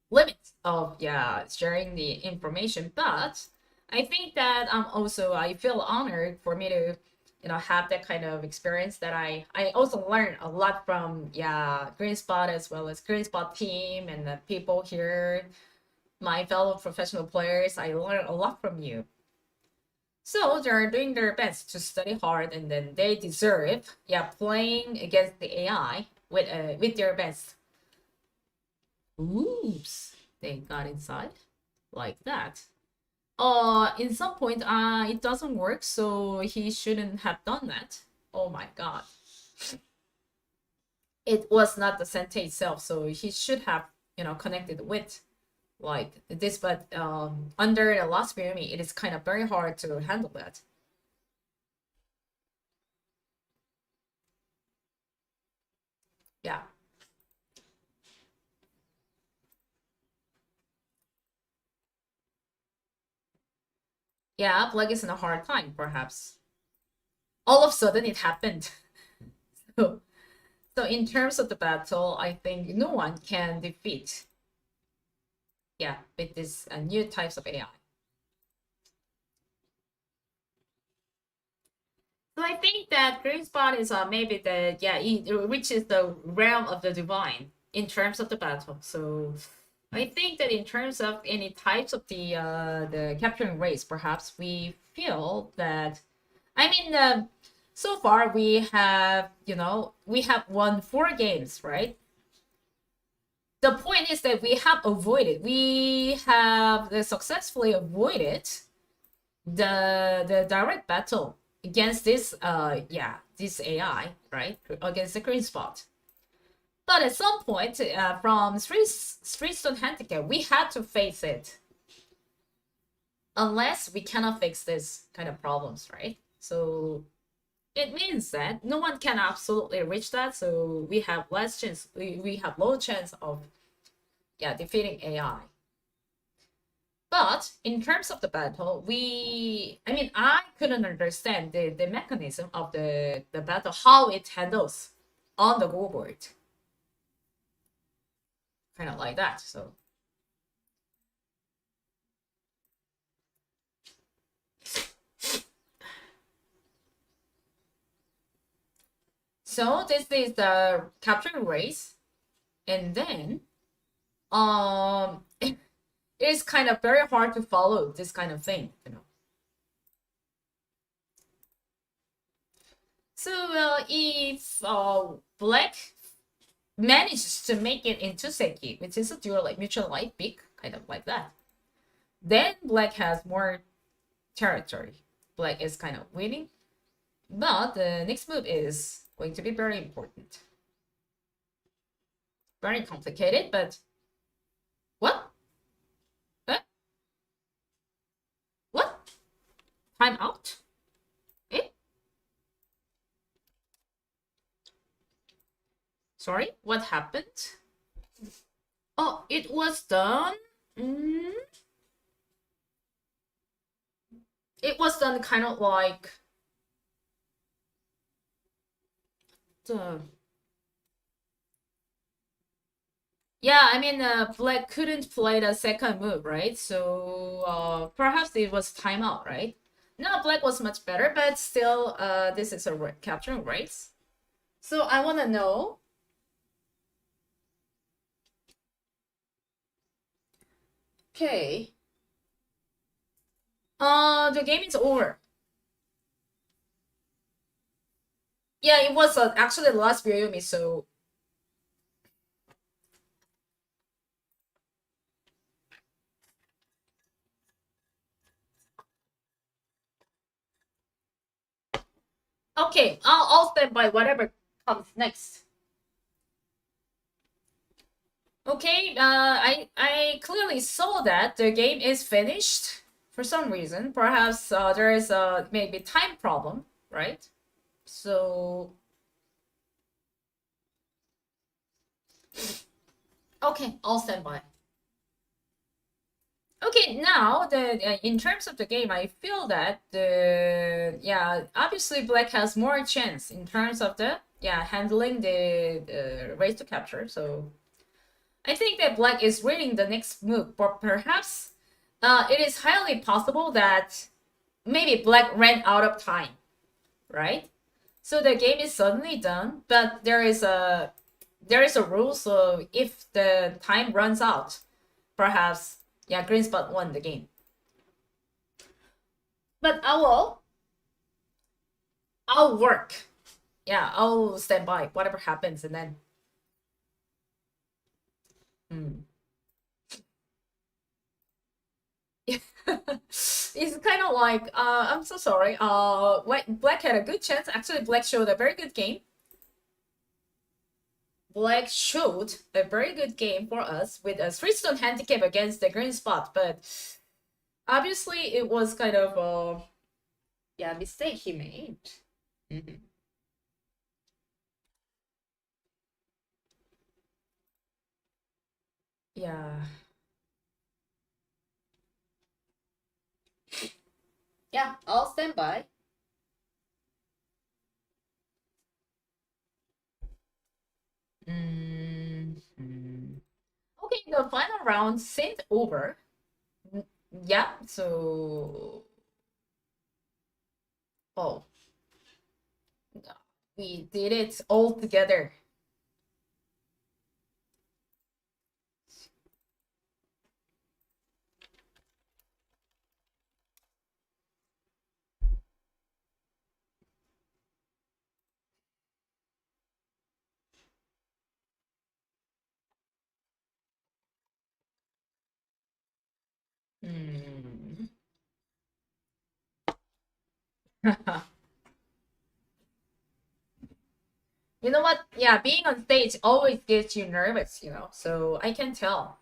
limits of, yeah, sharing the information, but I think that I feel honored for me to, have that kind of experience, that I also learned a lot from, yeah, GreenSpot, as well as GreenSpot team and the people here, my fellow professional players. I learned a lot from you. So they're doing their best to study hard, and then they deserve, yeah, playing against the AI with their best. Oops, they got inside like that. In some point, it doesn't work, so he shouldn't have done that. Oh my god. It was not the sente itself, so he should have, connected with like this, but under the last pyramid, it is kind of very hard to handle that. Yeah. Yeah, Black is in a hard time, perhaps. All of a sudden, it happened. So, So in terms of the battle, I think no one can defeat, yeah, with this new types of AI. So I think that GreenSpot is maybe the, yeah, it reaches the realm of the divine in terms of the battle. So I think that in terms of any types of the capturing race, perhaps we feel that, I mean, so far we have, we have won 4 games, right? The point is that we have successfully avoided the direct battle against this this AI, right, against the GreenSpot. But at some point, from Streetstone Handicap, we had to face it, unless we cannot fix this kind of problems, right? So it means that no one can absolutely reach that. So we have less chance. We have low chance of defeating AI. But in terms of the battle, I couldn't understand the mechanism of the battle, how it handles on the go board. Kind of like that. So this is the capturing race, and then it is kind of very hard to follow this kind of thing, So if Black manages to make it into Seki, which is a dual like mutual light pick, kind of like that, then Black has more territory. Black is kind of winning, but the next move is going to be very important. Very complicated, but what? What? Time out? Sorry, what happened? Oh, it was done. It was done kind of like the. Yeah, Black couldn't play the second move, right? So perhaps it was timeout, right? No, Black was much better, but still, this is a capturing race. So I want to know. Okay. The game is over. Yeah, it was actually the last Byoyomi, so. Okay, I'll stand by whatever comes next. Okay, I clearly saw that the game is finished for some reason. Perhaps there is a maybe time problem, right? So okay, I'll stand by. Okay, now in terms of the game, I feel that obviously Black has more chance in terms of the handling the race to capture. So I think that Black is reading the next move, but perhaps it is highly possible that maybe Black ran out of time, right? So the game is suddenly done, but there is a rule. So if the time runs out, perhaps GreenSpot won the game. But I'll work. Yeah, I'll stand by whatever happens, and then. It's kind of like I'm so sorry. Black had a good chance. Actually, Black showed a very good game. Black showed a very good game for us with a Streetstone Handicap against the GreenSpot, but obviously it was kind of a mistake he made. Yeah. Yeah, I'll stand by. the final round sent over. Yeah, so oh, we did it all together. Hmm. You know what? Yeah, being on stage always gets you nervous, so I can tell.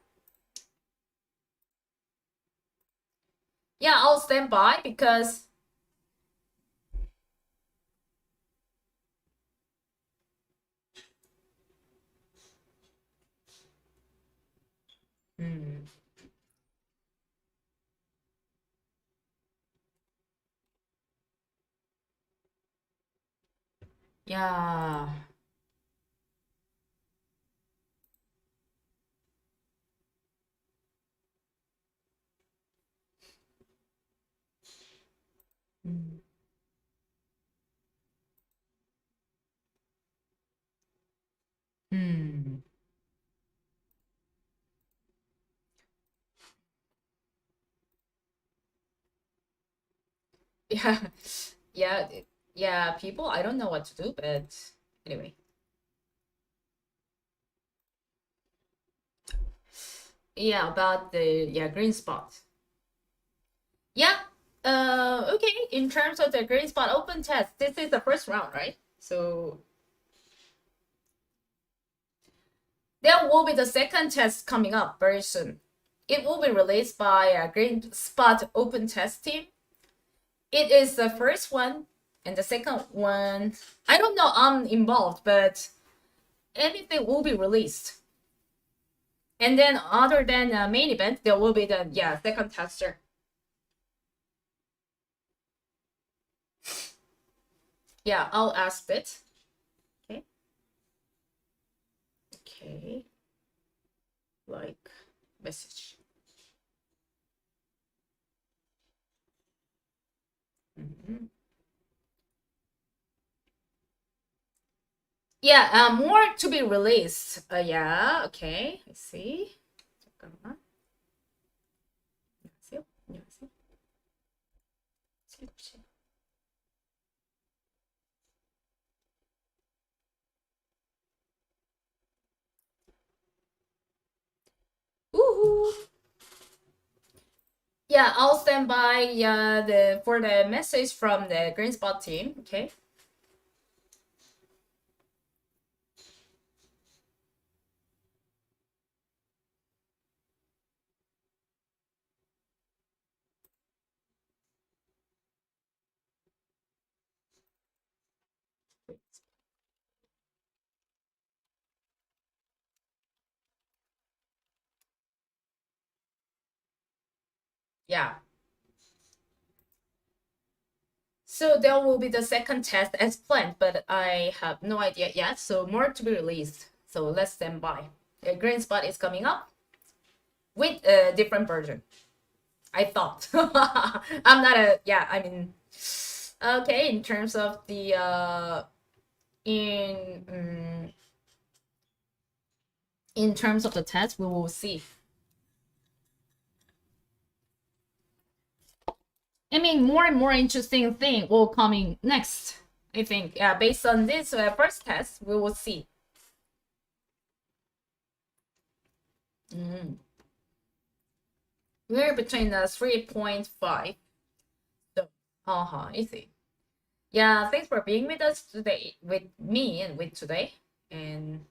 Yeah, I'll stand by because hmm, yeah. Hmm. Hmm. Yeah. Yeah, yeah, people, I don't know what to do, but anyway. Yeah, about the green spot. Yeah. Okay, in terms of the GreenSpot Open Test, this is the first round, right? So there will be the second test coming up very soon. It will be released by a GreenSpot Open Test team. It is the first one, and the second one, I don't know, I'm involved, but anything will be released. And then, other than the main event, there will be the second tester. Yeah, I'll ask it. Okay. Okay. Like message. Mhm. Yeah, more to be released. Yeah, okay. I see. 잠깐만. 안녕하세요. 안녕하세요. 슬립시. Woohoo! Yeah, I'll stand by for the message from the GreenSpot team. Okay. Yeah. So there will be the second test as planned, but I have no idea yet. So more to be released. So let's stand by. GreenSpot is coming up with a different version. I thought. I'm not a I mean, okay. In terms of the in terms of the test, we will see. I mean, more and more interesting thing will coming next. I think, based on this first test, we will see. We're between the 3.5. So, I see. Yeah, thanks for being with us today, with me and with today. And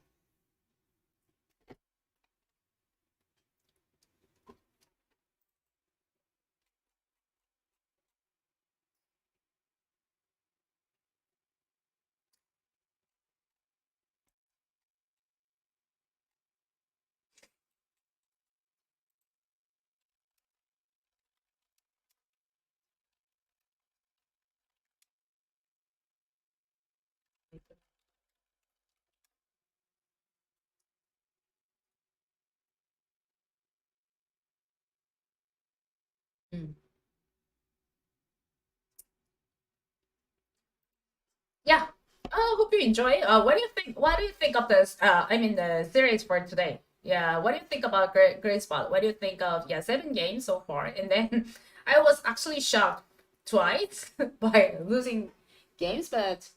hope you enjoy. What do you think? What do you think of this? I mean, the series for today. Yeah. What do you think about GreenSpot? What do you think of 7 games so far? And then I was actually shocked twice by losing games, but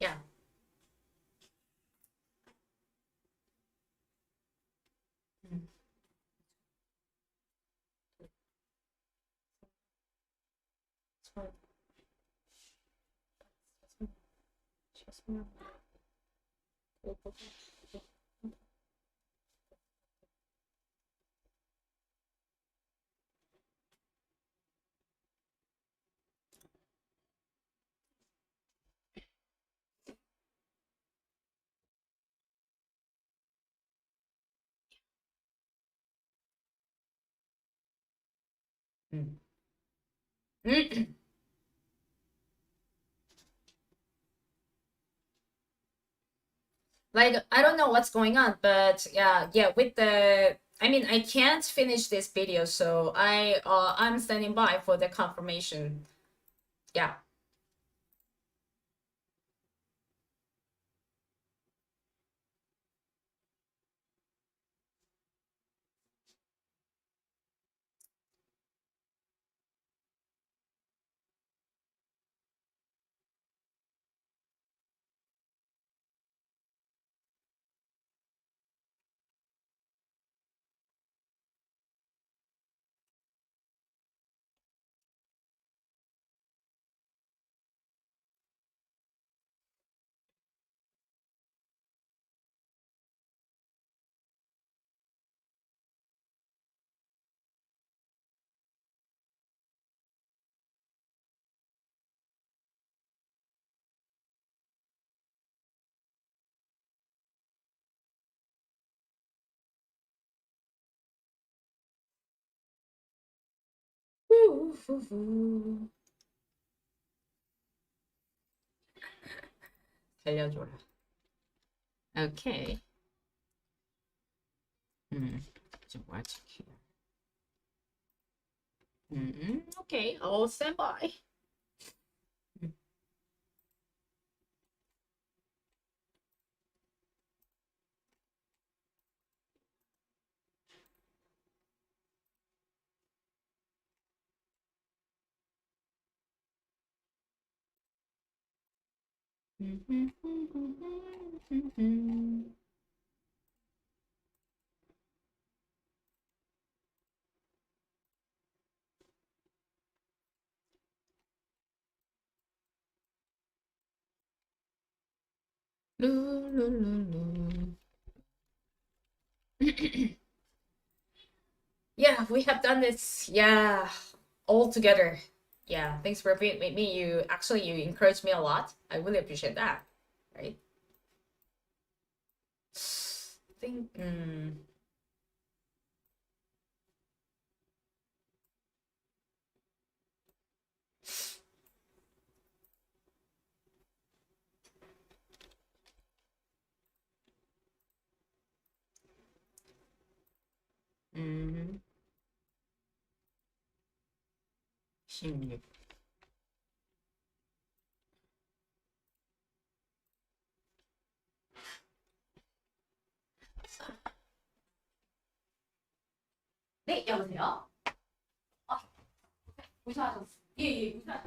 yeah. Mm. Like, I don't know what's going on, but yeah, with the, I mean, I can't finish this video, so I'm standing by for the confirmation. Yeah. 살려줘라. Okay. Just watch here. Okay, I'll stand by. Yeah, we have done this. Yeah, all together. Yeah, thanks for being with me. You encouraged me a lot. I really appreciate that. Right? Think. 음, 16. 네, 여보세요? 아, 무사하셨어요? 예, 예, 무사.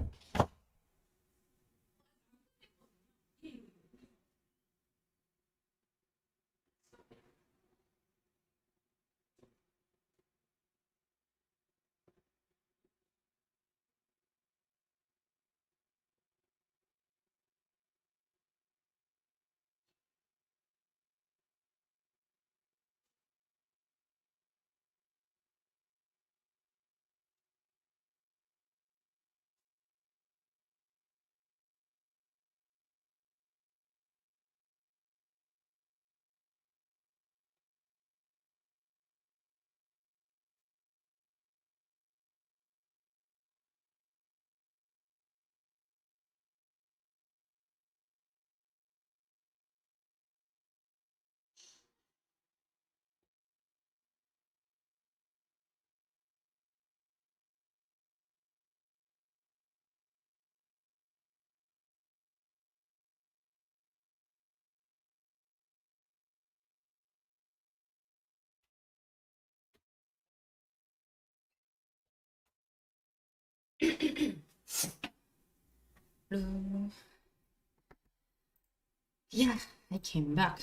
Yeah, I came back.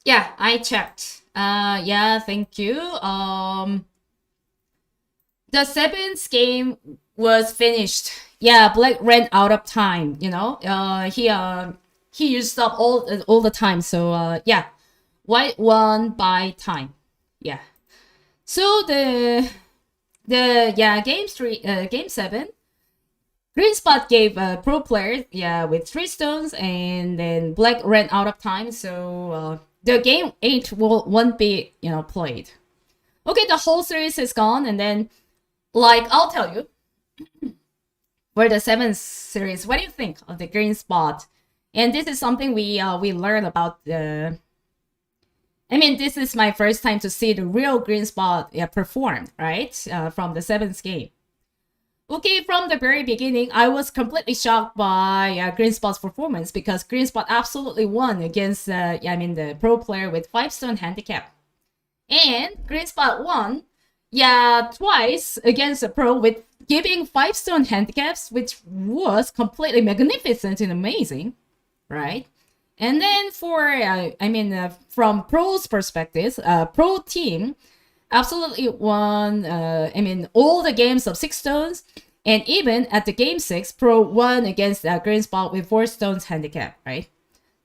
Yeah, I checked. Yeah, thank you. The seventh game was finished. Yeah, Black ran out of time. You know, he used up all the time. So yeah, White won by time. Yeah. So the game 7. GreenSpot gave a pro player with 3 stones, and then Black ran out of time. So the game 8 won't be played. Okay, the whole series is gone, and then I'll tell you for the 7th series, what do you think of the GreenSpot? And this is something we learned about the. I mean, this is my first time to see the real GreenSpot perform, right? From the 7th game. Okay, from the very beginning, I was completely shocked by GreenSpot's performance because GreenSpot absolutely won against the pro player with 5-stone handicap. And GreenSpot won, twice against a pro with giving 5-stone handicaps, which was completely magnificent and amazing, right? And then from pros' perspectives, pro team absolutely won, all the games of 6 stones. And even at the game 6, pro won against GreenSpot with 4 stones handicap, right?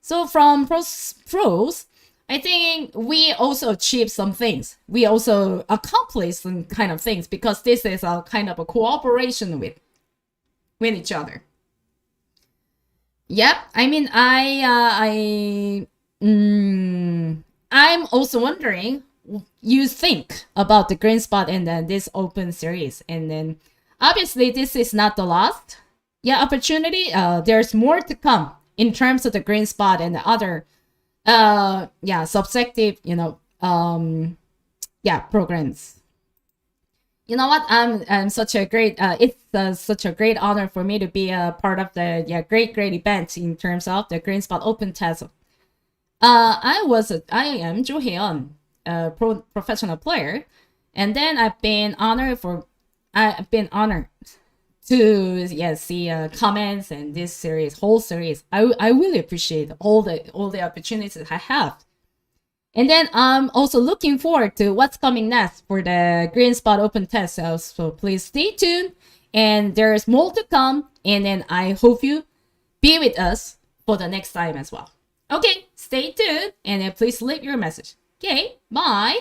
So from pros, I think we also achieved some things. We also accomplished some kind of things because this is a kind of a cooperation with each other. Yep, I'm also wondering you think about the GreenSpot and then this open series, and then obviously this is not the last opportunity. There's more to come in terms of the GreenSpot and the other subjective programs. You know what? I'm such a great. It's such a great honor for me to be a part of the great event in terms of the GreenSpot Open Test. I am Cho Hyeyeon, a professional player, and then I've been honored to see comments and this whole series. I really appreciate all the opportunities I have. And then I'm also looking forward to what's coming next for the GreenSpot Open Test. So please stay tuned. And there's more to come. And then I hope you be with us for the next time as well. Okay, stay tuned. And then please leave your message. Okay, bye.